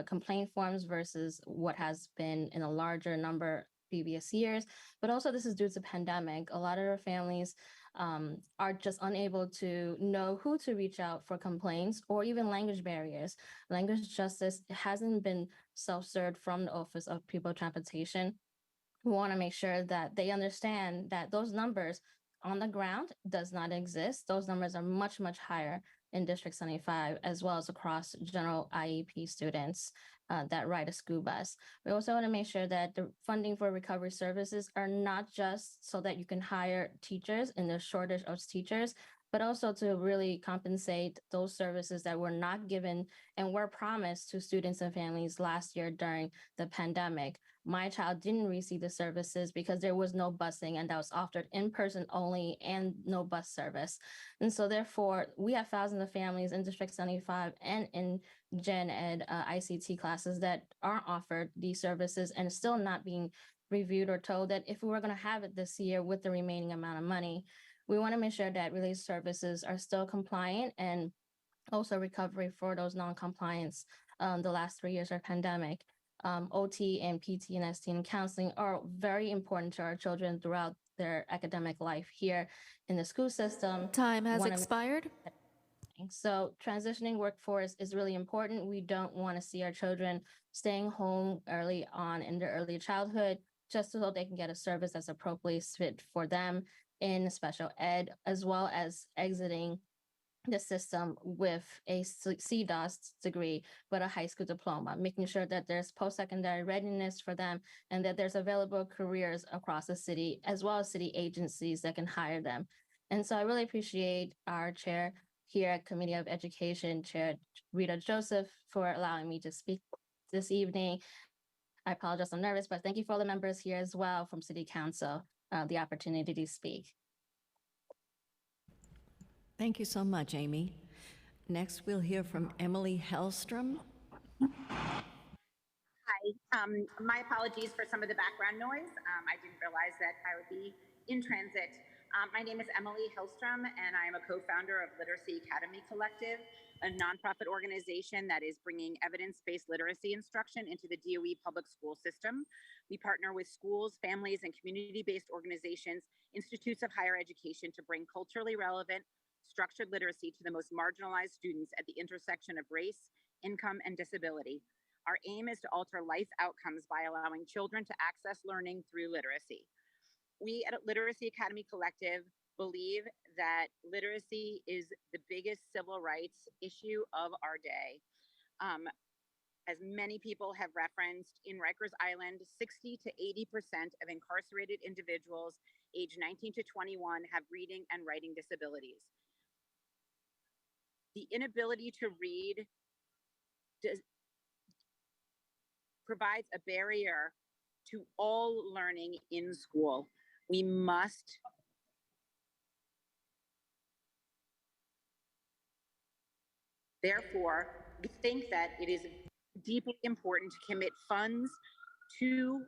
complaint forms versus what has been in a larger number previous years, but also this is due to pandemic. A lot of our families are just unable to know who to reach out for complaints, or even language barriers. Language justice hasn't been self-served from the Office of People Transportation. We want to make sure that they understand that those numbers on the ground does not exist. Those numbers are much higher in District 75, as well as across general IEP students. that ride a school bus. We also want to make sure that the funding for recovery services are not just so that you can hire teachers in the shortage of teachers, but also to really compensate those services that were not given and were promised to students and families last year during the pandemic. My child didn't receive the services because there was no busing, and that was offered in person only and no bus service. And so therefore, we have thousands of families in District 75 and in Gen Ed ICT classes that are offered these services and still not being reviewed or told that if we were going to have it this year with the remaining amount of money, we want to make sure that release services are still compliant and also recovery for those non-compliance the last 3 years of pandemic. OT and PT and ST and counseling are very important to our children throughout their academic life here in the school system. Time has expired. So transitioning workforce is really important. We don't want to see our children staying home early on in their early childhood just so they can get a service that's appropriately fit for them in special ed, as well as exiting the system with a CDOS degree, but a high school diploma, making sure that there's post-secondary readiness for them and that there's available careers across the city, as well as city agencies that can hire them. And so I really appreciate our chair here at Committee of Education, Chair Rita Joseph, for allowing me to speak this evening. I apologize, I'm nervous, but thank you for all the members here as well from City Council, the opportunity to speak. Thank you so much, Amy. Next, we'll hear from Emily Hellstrom. Hi, my apologies for some of the background noise. I didn't realize that I would be in transit. My name is Emily Hillstrom, and I am a co-founder of Literacy Academy Collective, a nonprofit organization that is bringing evidence-based literacy instruction into the DOE public school system. We partner with schools, families, and community-based organizations, institutes of higher education to bring culturally relevant, structured literacy to the most marginalized students at the intersection of race, income, and disability. Our aim is to alter life outcomes by allowing children to access learning through literacy. We at Literacy Academy Collective believe that literacy is the biggest civil rights issue of our day. As many people have referenced, in Rikers Island, 60 to 80% of incarcerated individuals aged 19 to 21 have reading and writing disabilities. The inability to read provides a barrier to all learning in school. We must therefore, we think that it is deeply important to commit funds to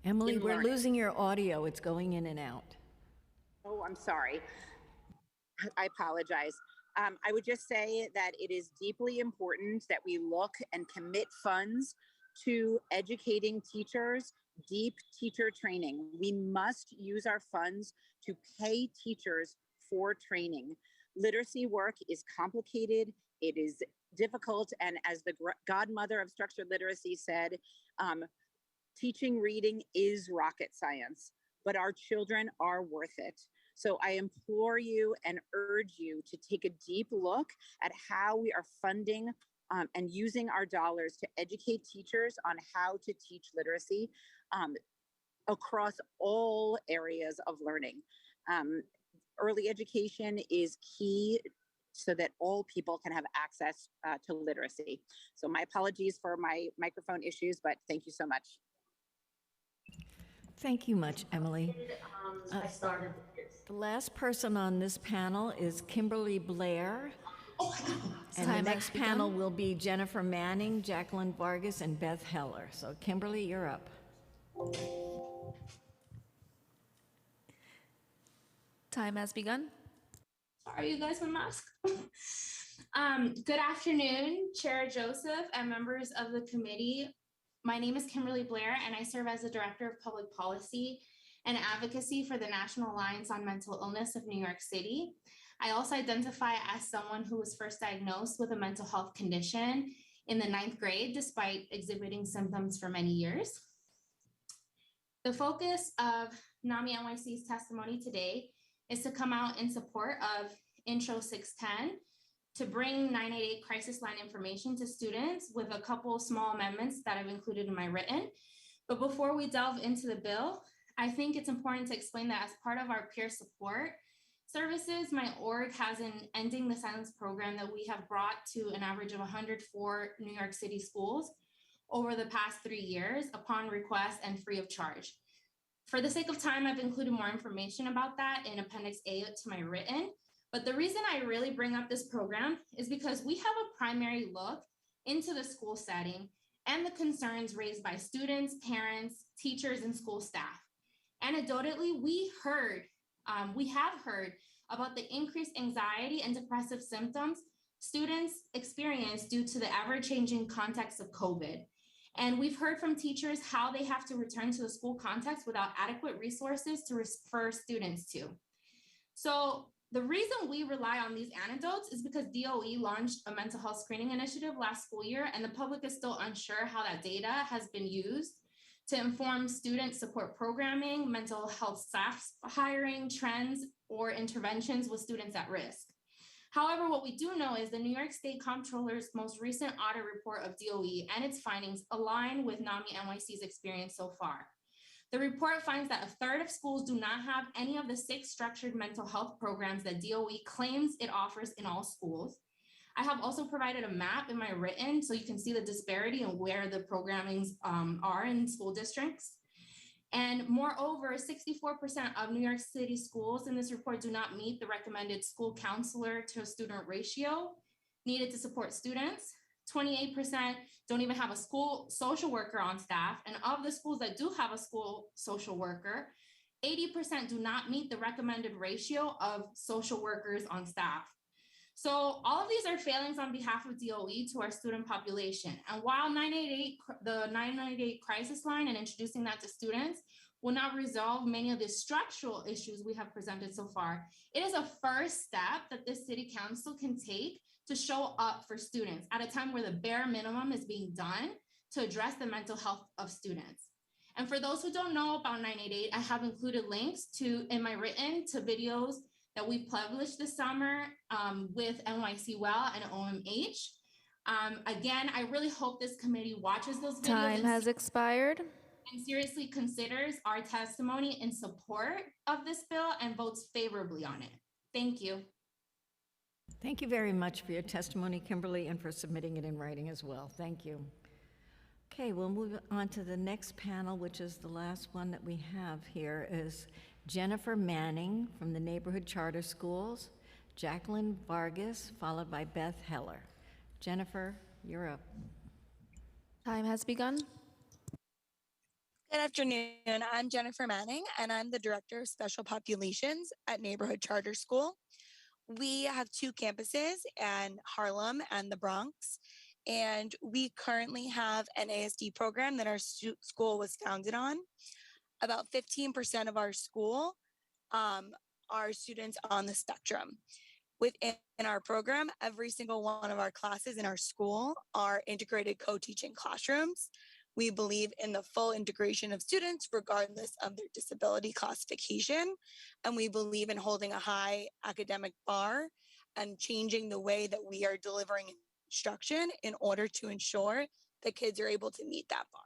Emily, we're losing your audio. It's going in and out. Oh, I'm sorry. I apologize. I would just say that it is deeply important that we look and commit funds to educating teachers, deep teacher training. We must use our funds to pay teachers for training. Literacy work is complicated, it is difficult, and as the godmother of structured literacy said, teaching reading is rocket science, but our children are worth it. So I implore you and urge you to take a deep look at how we are funding and using our dollars to educate teachers on how to teach literacy across all areas of learning. Early education is key so that all people can have access to literacy. So my apologies for my microphone issues, but thank you so much. Thank you much, Emily. I started. The last person on this panel is Kimberly Blair. And the next panel will be Jennifer Manning, Jacqueline Vargas, and Beth Heller. So Kimberly, you're up. Time has begun. Sorry, you guys, my mask. Good afternoon, Chair Joseph and members of the committee. My name is Kimberly Blair, and I serve as the Director of Public Policy and Advocacy for the National Alliance on Mental Illness of New York City. I also identify as someone who was first diagnosed with a mental health condition in the 9th grade, despite exhibiting symptoms for many years. The focus of NAMI NYC's testimony today is to come out in support of Intro 610 to bring 988 crisis line information to students with a couple small amendments that I've included in my written. But before we delve into the bill, I think it's important to explain that as part of our peer support services, my org has an Ending the Silence program that we have brought to an average of 104 New York City schools over the past 3 years upon request and free of charge. For the sake of time, I've included more information about that in Appendix A to my written. But the reason I really bring up this program is because we have a primary look into the school setting and the concerns raised by students, parents, teachers, and school staff. Anecdotally, we have heard about the increased anxiety and depressive symptoms students experience due to the ever-changing context of COVID. And we've heard from teachers how they have to return to the school context without adequate resources to refer students to. So the reason we rely on these anecdotes is because DOE launched a mental health screening initiative last school year, and the public is still unsure how that data has been used to inform student support programming, mental health staff hiring, trends, or interventions with students at risk. However, what we do know is the New York State Comptroller's most recent audit report of DOE and its findings align with NAMI NYC's experience so far. The report finds that 1/3 of schools do not have any of the 6 structured mental health programs that DOE claims it offers in all schools. I have also provided a map in my written so you can see the disparity and where the programmings are in school districts. And moreover, 64% of New York City schools in this report do not meet the recommended school counselor to student ratio needed to support students. 28% don't even have a school social worker on staff. And of the schools that do have a school social worker, 80% do not meet the recommended ratio of social workers on staff. So all of these are failings on behalf of DOE to our student population. And while the 988 crisis line and introducing that to students will not resolve many of the structural issues we have presented so far, it is a first step that this city council can take to show up for students at a time where the bare minimum is being done to address the mental health of students. And for those who don't know about 988, I have included links in my written to videos that we published this summer with NYC Well and OMH. Again, I really hope this committee watches those videos. Time has expired. And seriously considers our testimony in support of this bill and votes favorably on it. Thank you. Thank you very much for your testimony, Kimberly, and for submitting it in writing as well. Thank you. Okay, we'll move on to the next panel, which is the last one that we have here, is Jennifer Manning from the Neighborhood Charter Schools, Jacqueline Vargas, followed by Beth Heller. Jennifer, you're up. Time has begun. Good afternoon. I'm Jennifer Manning, and I'm the Director of Special Populations at Neighborhood Charter School. We have 2 campuses in Harlem and the Bronx, and we currently have an ASD program that our school was founded on. About 15% of our school are students on the spectrum. Within our program, every single one of our classes in our school are integrated co-teaching classrooms. We believe in the full integration of students regardless of their disability classification. And we believe in holding a high academic bar and changing the way that we are delivering instruction in order to ensure that kids are able to meet that bar.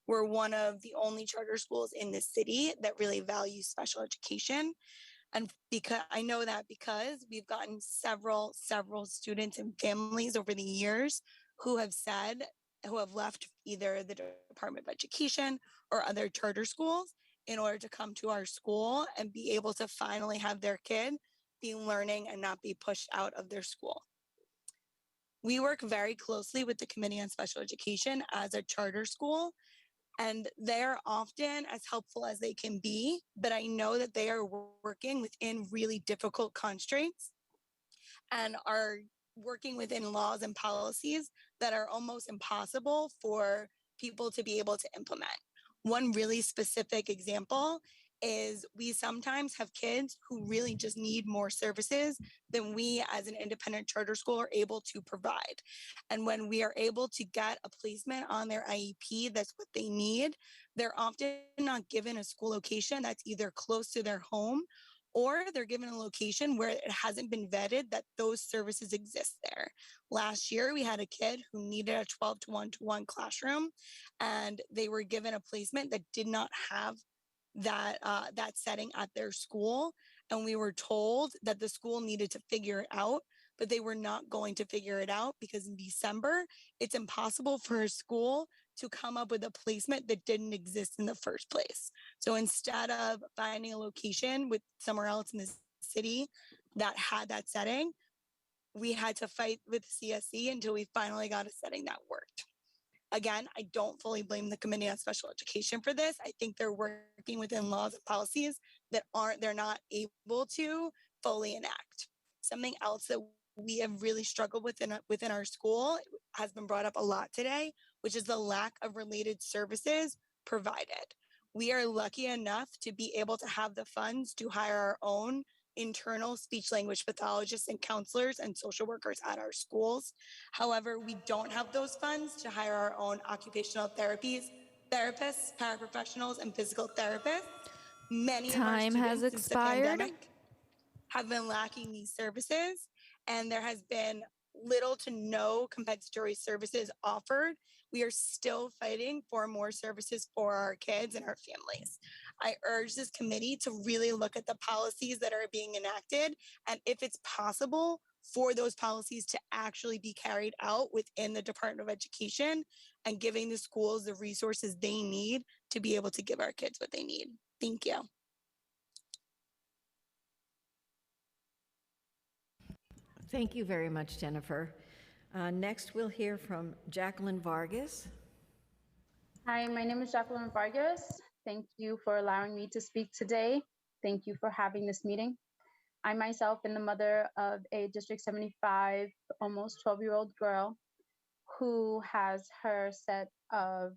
We're one of the only charter schools in the city that really values special education. And because I know that because we've gotten several students and families over the years who have left either the Department of Education or other charter schools in order to come to our school and be able to finally have their kid be learning and not be pushed out of their school. We work very closely with the Committee on Special Education as a charter school, and they're often as helpful as they can be, but I know that they are working within really difficult constraints and are working within laws and policies that are almost impossible for people to be able to implement. One really specific example is we sometimes have kids who really just need more services than we as an independent charter school are able to provide. And when we are able to get a placement on their IEP, that's what they need, they're often not given a school location that's either close to their home or they're given a location where it hasn't been vetted that those services exist there. Last year, we had a kid who needed a 12 to 1-to-1 classroom, and they were given a placement that did not have that setting at their school. And we were told that the school needed to figure it out, but they were not going to figure it out because in December, it's impossible for a school to come up with a placement that didn't exist in the first place. So instead of finding a location with somewhere else in the city that had that setting, we had to fight with CSE until we finally got a setting that worked. Again, I don't fully blame the Committee on Special Education for this. I think they're working within laws and policies that they're not able to fully enact. Something else that we have really struggled within our school has been brought up a lot today, which is the lack of related services provided. We are lucky enough to be able to have the funds to hire our own internal speech language pathologists and counselors and social workers at our schools. However, we don't have those funds to hire our own occupational therapists, paraprofessionals, and physical therapists. Many Time of our has students since the expired. pandemic have been lacking these services, and there has been little to no compensatory services offered. We are still fighting for more services for our kids and our families. I urge this committee to really look at the policies that are being enacted, and if it's possible, for those policies to actually be carried out within the Department of Education and giving the schools the resources they need to be able to give our kids what they need. Thank you. Thank you very much, Jennifer. Next, we'll hear from Jacqueline Vargas. Hi, my name is Jacqueline Vargas. Thank you for allowing me to speak today. Thank you for having this meeting. I myself am the mother of a District 75, almost 12-year-old girl who has her set of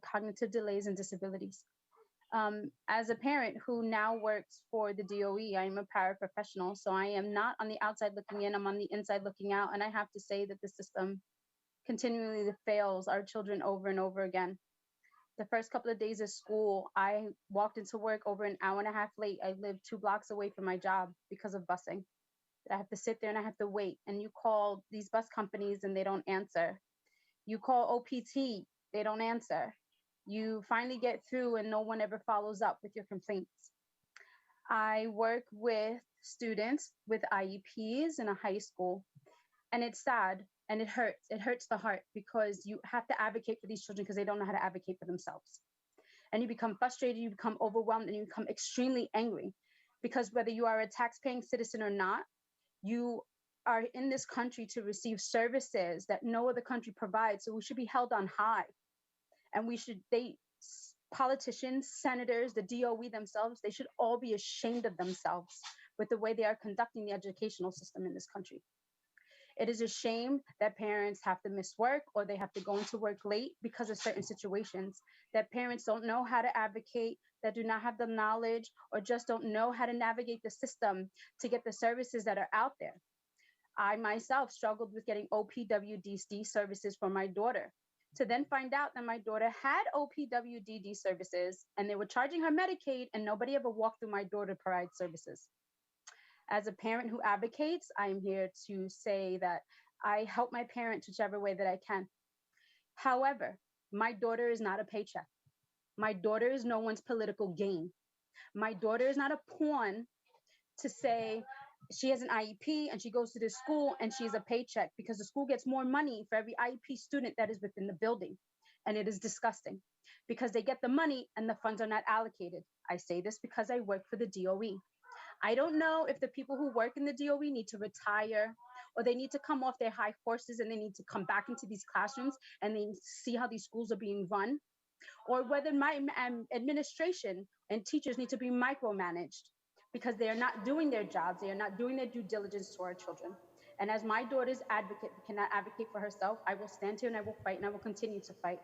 cognitive delays and disabilities. As a parent who now works for the DOE, I'm a paraprofessional, so I am not on the outside looking in, I'm on the inside looking out, and I have to say that the system continually fails our children over and over again. The first couple of days of school, I walked into work over an hour and a half late. I live 2 blocks away from my job because of busing. I have to sit there and I have to wait, and you call these bus companies and they don't answer. You call OPT, they don't answer. You finally get through and no one ever follows up with your complaints. I work with students with IEPs in a high school, and it's sad and it hurts. It hurts the heart because you have to advocate for these children because they don't know how to advocate for themselves. And you become frustrated, you become overwhelmed, and you become extremely angry because whether you are a tax-paying citizen or not, you are in this country to receive services that no other country provides. So we should be held on high. And politicians, senators, the DOE themselves, they should all be ashamed of themselves with the way they are conducting the educational system in this country. It is a shame that parents have to miss work or they have to go into work late because of certain situations, that parents don't know how to advocate, that do not have the knowledge, or just don't know how to navigate the system to get the services that are out there. I myself struggled with getting OPWDD services for my daughter, to then find out that my daughter had OPWDD services and they were charging her Medicaid and nobody ever walked through my door to provide services. As a parent who advocates, I'm here to say that I help my parents whichever way that I can. However, my daughter is not a paycheck. My daughter is no one's political gain. My daughter is not a pawn to say she has an IEP and she goes to this school and she's a paycheck, because the school gets more money for every IEP student that is within the building. And it is disgusting because they get the money and the funds are not allocated. I say this because I work for the DOE. I don't know if the people who work in the DOE need to retire or they need to come off their high horses and they need to come back into these classrooms and they see how these schools are being run, or whether my administration and teachers need to be micromanaged because they are not doing their jobs. They are not doing their due diligence to our children. And as my daughter's advocate cannot advocate for herself, I will stand here and I will fight and I will continue to fight.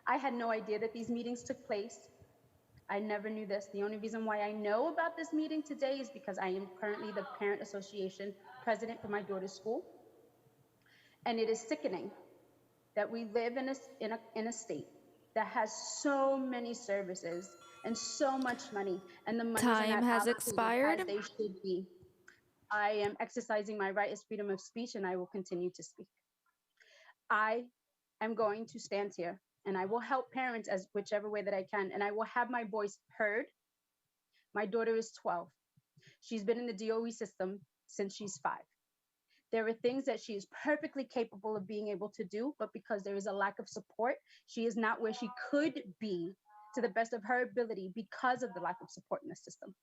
I had no idea that these meetings took place. I never knew this. The only reason why I know about this meeting today is because I am currently the Parent Association president for my daughter's school. And it is sickening that we live in a state that has so many services and so much money, and the money Time has expired. as they should be. I am exercising my right as freedom of speech, and I will continue to speak. I am going to stand here, and I will help parents as whichever way that I can, and I will have my voice heard. My daughter is 12. She's been in the DOE system since she's 5. There are things that she is perfectly capable of being able to do, but because there is a lack of support, she is not where she could be to the best of her ability because of the lack of support in the system.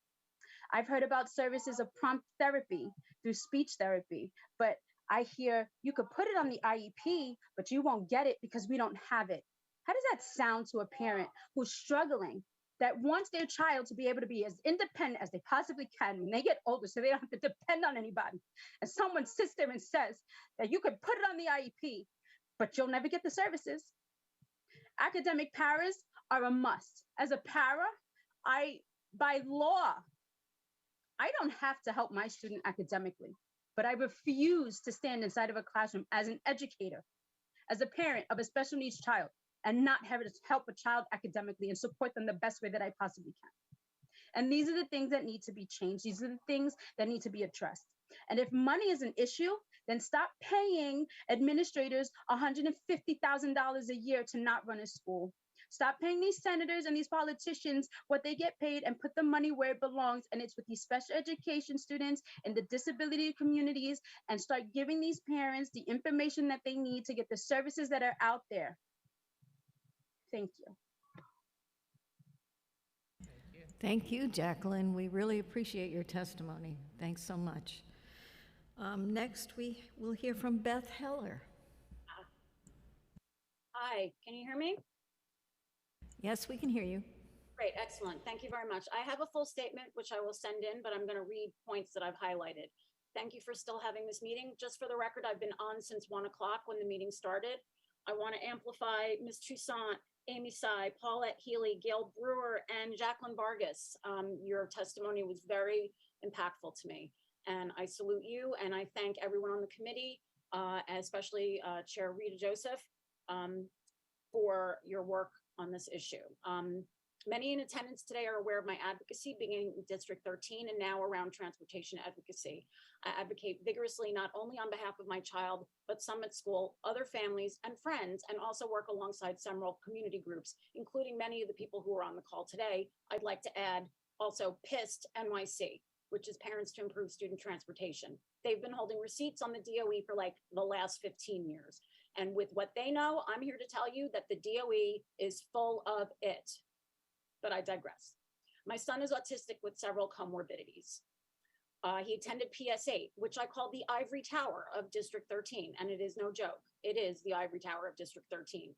I've heard about services of prompt therapy through speech therapy, but I hear you could put it on the IEP, but you won't get it because we don't have it. How does that sound to a parent who's struggling, that wants their child to be able to be as independent as they possibly can when they get older so they don't have to depend on anybody? And someone sits there and says that you could put it on the IEP, but you'll never get the services. Academic paras are a must. As a para, by law, I don't have to help my student academically, but I refuse to stand inside of a classroom as an educator, as a parent of a special needs child, and not have to help a child academically and support them the best way that I possibly can. And these are the things that need to be changed. These are the things that need to be addressed. And if money is an issue, then stop paying administrators $150,000 a year to not run a school. Stop paying these senators and these politicians what they get paid and put the money where it belongs. And it's with these special education students in the disability communities, and start giving these parents the information that they need to get the services that are out there. Thank you. Thank you, Jacqueline. We really appreciate your testimony. Thanks so much. Next, we will hear from Beth Heller. Hi, can you hear me? Yes, we can hear you. Great, excellent. Thank you very much. I have a full statement, which I will send in, but I'm going to read points that I've highlighted. Thank you for still having this meeting. Just for the record, I've been on since 1 o'clock when the meeting started. I want to amplify Ms. Toussaint, Amy Tsai, Paulette Healy, Gail Brewer, and Jacqueline Vargas. Your testimony was very impactful to me, and I salute you, and I thank everyone on the committee, especially Chair Rita Joseph, for your work on this issue. Many in attendance today are aware of my advocacy beginning in District 13 and now around transportation advocacy. I advocate vigorously not only on behalf of my child, but Summit School, other families and friends, and also work alongside several community groups, including many of the people who are on the call today. I'd like to add also PIST NYC, which is Parents to Improve Student Transportation. They've been holding receipts on the DOE for like the last 15 years. And with what they know, I'm here to tell you that the DOE is full of it. But I digress. My son is autistic with several comorbidities. He attended PS8, which I call the ivory tower of District 13, and it is no joke. It is the ivory tower of District 13.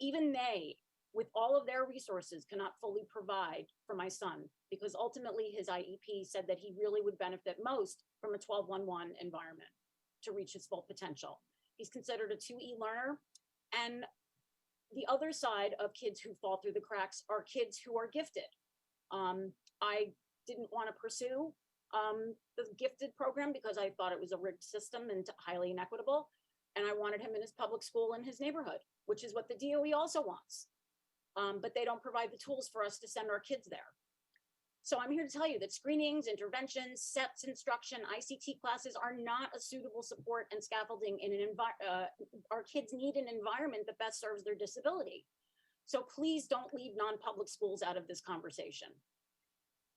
Even they, with all of their resources, cannot fully provide for my son, because ultimately his IEP said that he really would benefit most from a 12-1-1 environment to reach his full potential. He's considered a 2E learner, and the other side of kids who fall through the cracks are kids who are gifted. I didn't want to pursue the gifted program because I thought it was a rigged system and highly inequitable. And I wanted him in his public school in his neighborhood, which is what the DOE also wants. But they don't provide the tools for us to send our kids there. So I'm here to tell you that screenings, interventions, SEPs instruction, ICT classes are not a suitable support and scaffolding in an environment. Our kids need an environment that best serves their disability. So please don't leave non-public schools out of this conversation.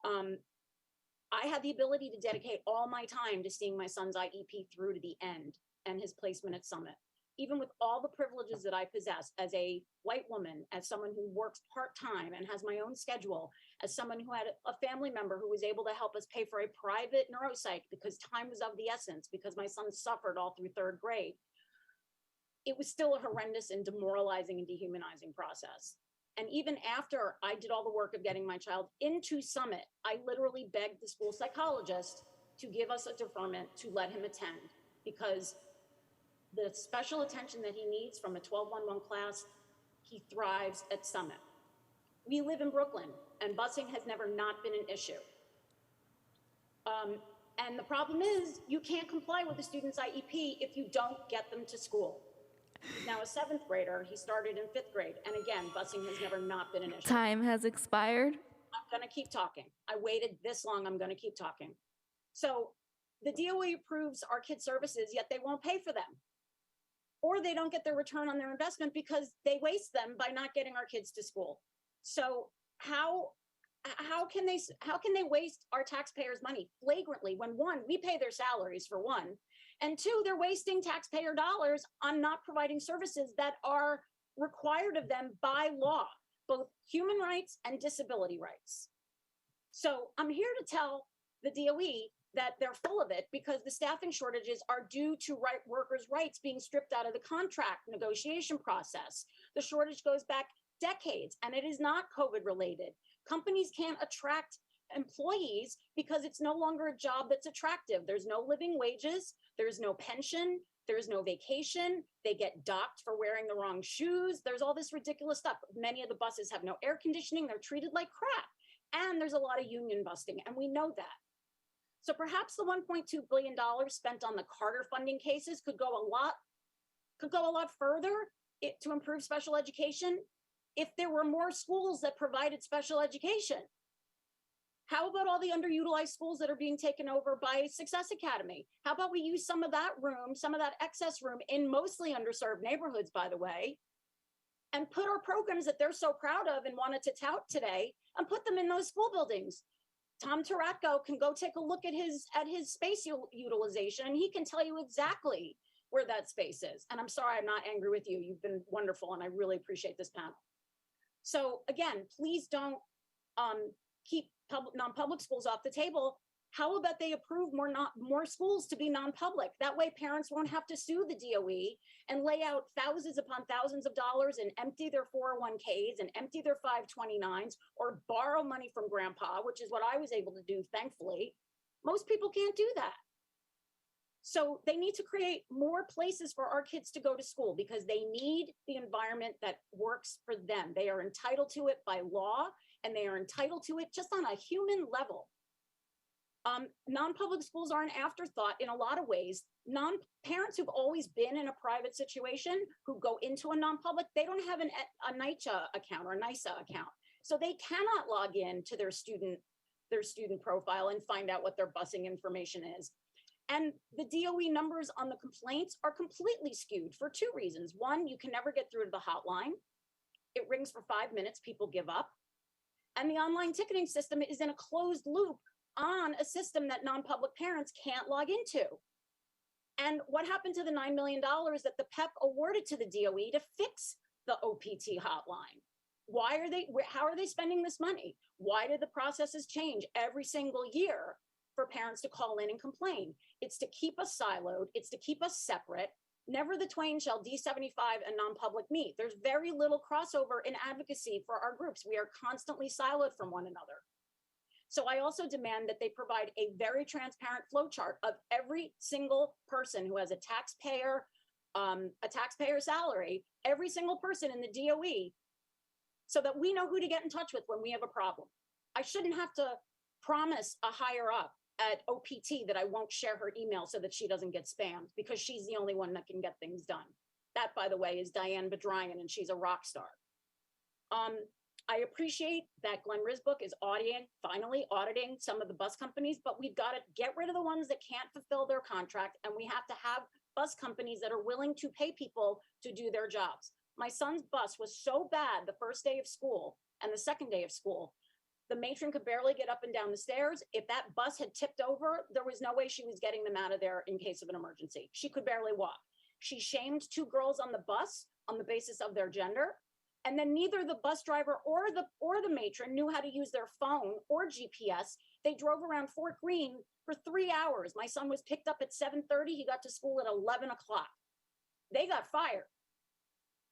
I had the ability to dedicate all my time to seeing my son's IEP through to the end and his placement at Summit. Even with all the privileges that I possess as a white woman, as someone who works part-time and has my own schedule, as someone who had a family member who was able to help us pay for a private neuropsych because time was of the essence, because my son suffered all through 3rd grade, it was still a horrendous and demoralizing and dehumanizing process. And even after I did all the work of getting my child into Summit, I literally begged the school psychologist to give us a deferment to let him attend, because the special attention that he needs from a 12-1-1 class, he thrives at Summit. We live in Brooklyn, and busing has never not been an issue. And the problem is, you can't comply with the student's IEP if you don't get them to school. Now, a 7th grader, he started in 5th grade, and again, busing has never not been an issue. Time has expired. I'm going to keep talking. I waited this long. I'm going to keep talking. So the DOE approves our kids' services, yet they won't pay for them. Or they don't get their return on their investment because they waste them by not getting our kids to school. So how can they waste our taxpayers' money flagrantly when, one, we pay their salaries for one, and two, they're wasting taxpayer dollars on not providing services that are required of them by law, both human rights and disability rights. So I'm here to tell the DOE that they're full of it because the staffing shortages are due to workers' rights being stripped out of the contract negotiation process. The shortage goes back decades and it is not COVID related. Companies can't attract employees because it's no longer a job that's attractive. There's no living wages, there's no pension, there's no vacation, they get docked for wearing the wrong shoes. There's all this ridiculous stuff. Many of the buses have no air conditioning, they're treated like crap. And there's a lot of union busting, and we know that. So perhaps the $1.2 billion spent on the Carter funding cases could go a lot further to improve special education if there were more schools that provided special education. How about all the underutilized schools that are being taken over by Success Academy? How about we use some of that room, some of that excess room in mostly underserved neighborhoods, by the way, and put our programs that they're so proud of and wanted to tout today and put them in those school buildings. Tom Taratko can go take a look at his space utilization, and he can tell you exactly where that space is. And I'm sorry, I'm not angry with you. You've been wonderful, and I really appreciate this panel. So again, please don't keep non-public schools off the table. How about they approve more schools to be non-public? That way parents won't have to sue the DOE and lay out thousands upon thousands of dollars and empty their 401ks and empty their 529s or borrow money from grandpa, which is what I was able to do, thankfully. Most people can't do that. So they need to create more places for our kids to go to school because they need the environment that works for them. They are entitled to it by law, and they are entitled to it just on a human level. Non-public schools are an afterthought in a lot of ways. Parents who've always been in a private situation who go into a non-public, they don't have a NYCHA account or a NYSA account. So they cannot log in to their student profile and find out what their busing information is. And the DOE numbers on the complaints are completely skewed for two reasons. One, you can never get through to the hotline. It rings for 5 minutes, people give up. And the online ticketing system is in a closed loop on a system that non-public parents can't log into. And what happened to the $9 million that the PEP awarded to the DOE to fix the OPT hotline? How are they spending this money? Why did the processes change every single year for parents to call in and complain? It's to keep us siloed. It's to keep us separate. Never the twain shall D75 and non-public meet. There's very little crossover in advocacy for our groups. We are constantly siloed from one another. So I also demand that they provide a very transparent flow chart of every single person who has a taxpayer salary, every single person in the DOE, so that we know who to get in touch with when we have a problem. I shouldn't have to promise a higher up at OPT that I won't share her email so that she doesn't get spammed because she's the only one that can get things done. That, by the way, is Diane Bedryan, and she's a rock star. I appreciate that Glenn Risbrook is finally auditing some of the bus companies, but we've got to get rid of the ones that can't fulfill their contract, and we have to have bus companies that are willing to pay people to do their jobs. My son's bus was so bad the first day of school and the second day of school, the matron could barely get up and down the stairs. If that bus had tipped over, there was no way she was getting them out of there in case of an emergency. She could barely walk. She shamed two girls on the bus on the basis of their gender. And then neither the bus driver or the matron knew how to use their phone or GPS. They drove around Fort Greene for 3 hours. My son was picked up at 7:30. He got to school at 11 o'clock. They got fired.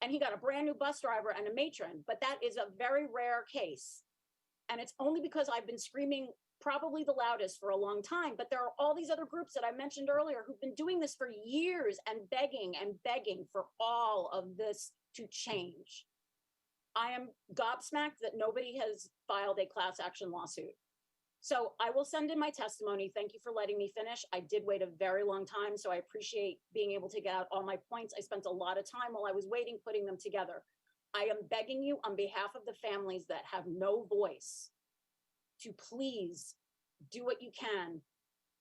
And he got a brand new bus driver and a matron. But that is a very rare case. And it's only because I've been screaming probably the loudest for a long time. But there are all these other groups that I mentioned earlier who've been doing this for years and begging for all of this to change. I am gobsmacked that nobody has filed a class action lawsuit. So I will send in my testimony. Thank you for letting me finish. I did wait a very long time, so I appreciate being able to get out all my points. I spent a lot of time while I was waiting, putting them together. I am begging you on behalf of the families that have no voice to please do what you can,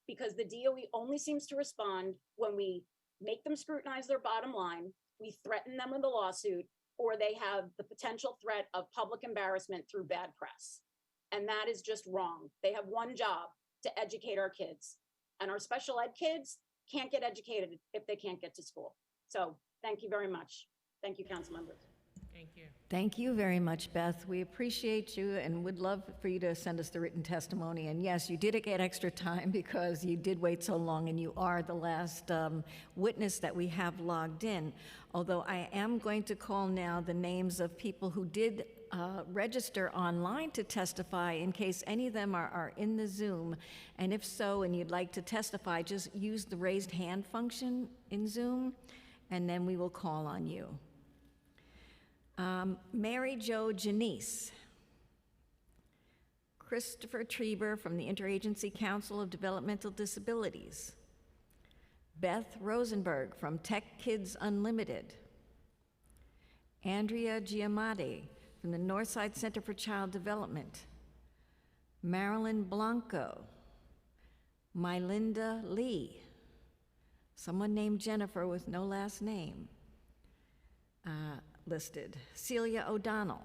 because the DOE only seems to respond when we make them scrutinize their bottom line, we threaten them with a lawsuit, or they have the potential threat of public embarrassment through bad press. And that is just wrong. They have one job, to educate our kids. And our special ed kids can't get educated if they can't get to school. So thank you very much. Thank you, council members. Thank you. Thank you very much, Beth. We appreciate you and would love for you to send us the written testimony. And yes, you did get extra time because you did wait so long, and you are the last witness that we have logged in. Although I am going to call now the names of people who did register online to testify, in case any of them are in the Zoom. And if so, and you'd like to testify, just use the raised hand function in Zoom, and then we will call on you. Mary Jo Janice. Christopher Trieber from the Interagency Council of Developmental Disabilities. Beth Rosenberg from Tech Kids Unlimited. Andrea Giamatti from the Northside Center for Child Development. Marilyn Blanco. Mylinda Lee. Someone named Jennifer with no last name listed. Celia O'Donnell.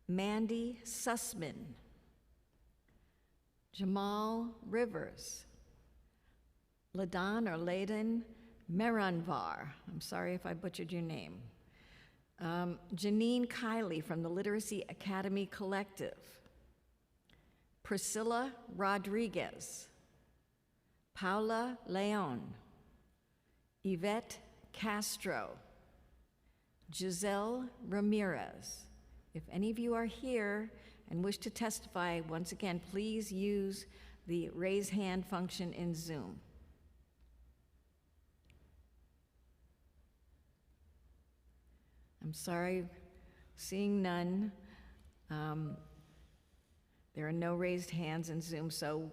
Mandy Sussman. Jamal Rivers. Ladan or Laden Meranvar. I'm sorry if I butchered your name. Janine Kiley from the Literacy Academy Collective. Priscilla Rodriguez. Paula Leon. Yvette Castro. Giselle Ramirez. If any of you are here and wish to testify, once again, please use the raise hand function in Zoom. I'm sorry, seeing none. There are no raised hands in Zoom, so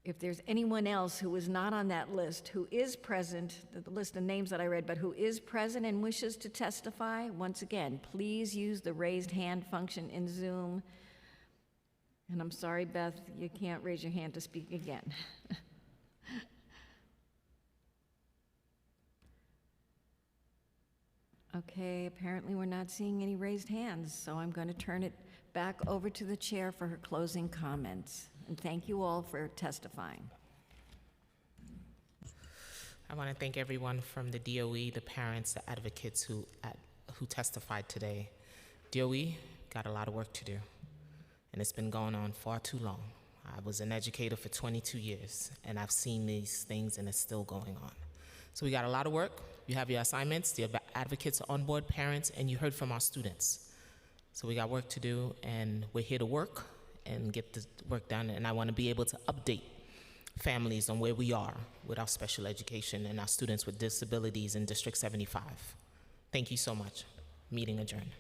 if there's anyone else who is not on that list, who is present, the list of names that I read, but who is present and wishes to testify, once again, please use the raised hand function in Zoom. And I'm sorry, Beth, you can't raise your hand to speak again. Okay, apparently we're not seeing any raised hands, so I'm going to turn it back over to the chair for her closing comments. And thank you all for testifying. I want to thank everyone from the DOE, the parents, the advocates who testified today. DOE got a lot of work to do, and it's been going on far too long. I was an educator for 22 years, and I've seen these things, and it's still going on. So we got a lot of work. You have your assignments, the advocates are on board, parents, and you heard from our students. So we got work to do, and we're here to work and get the work done, and I want to be able to update families on where we are with our special education and our students with disabilities in District 75. Thank you so much. Meeting adjourned.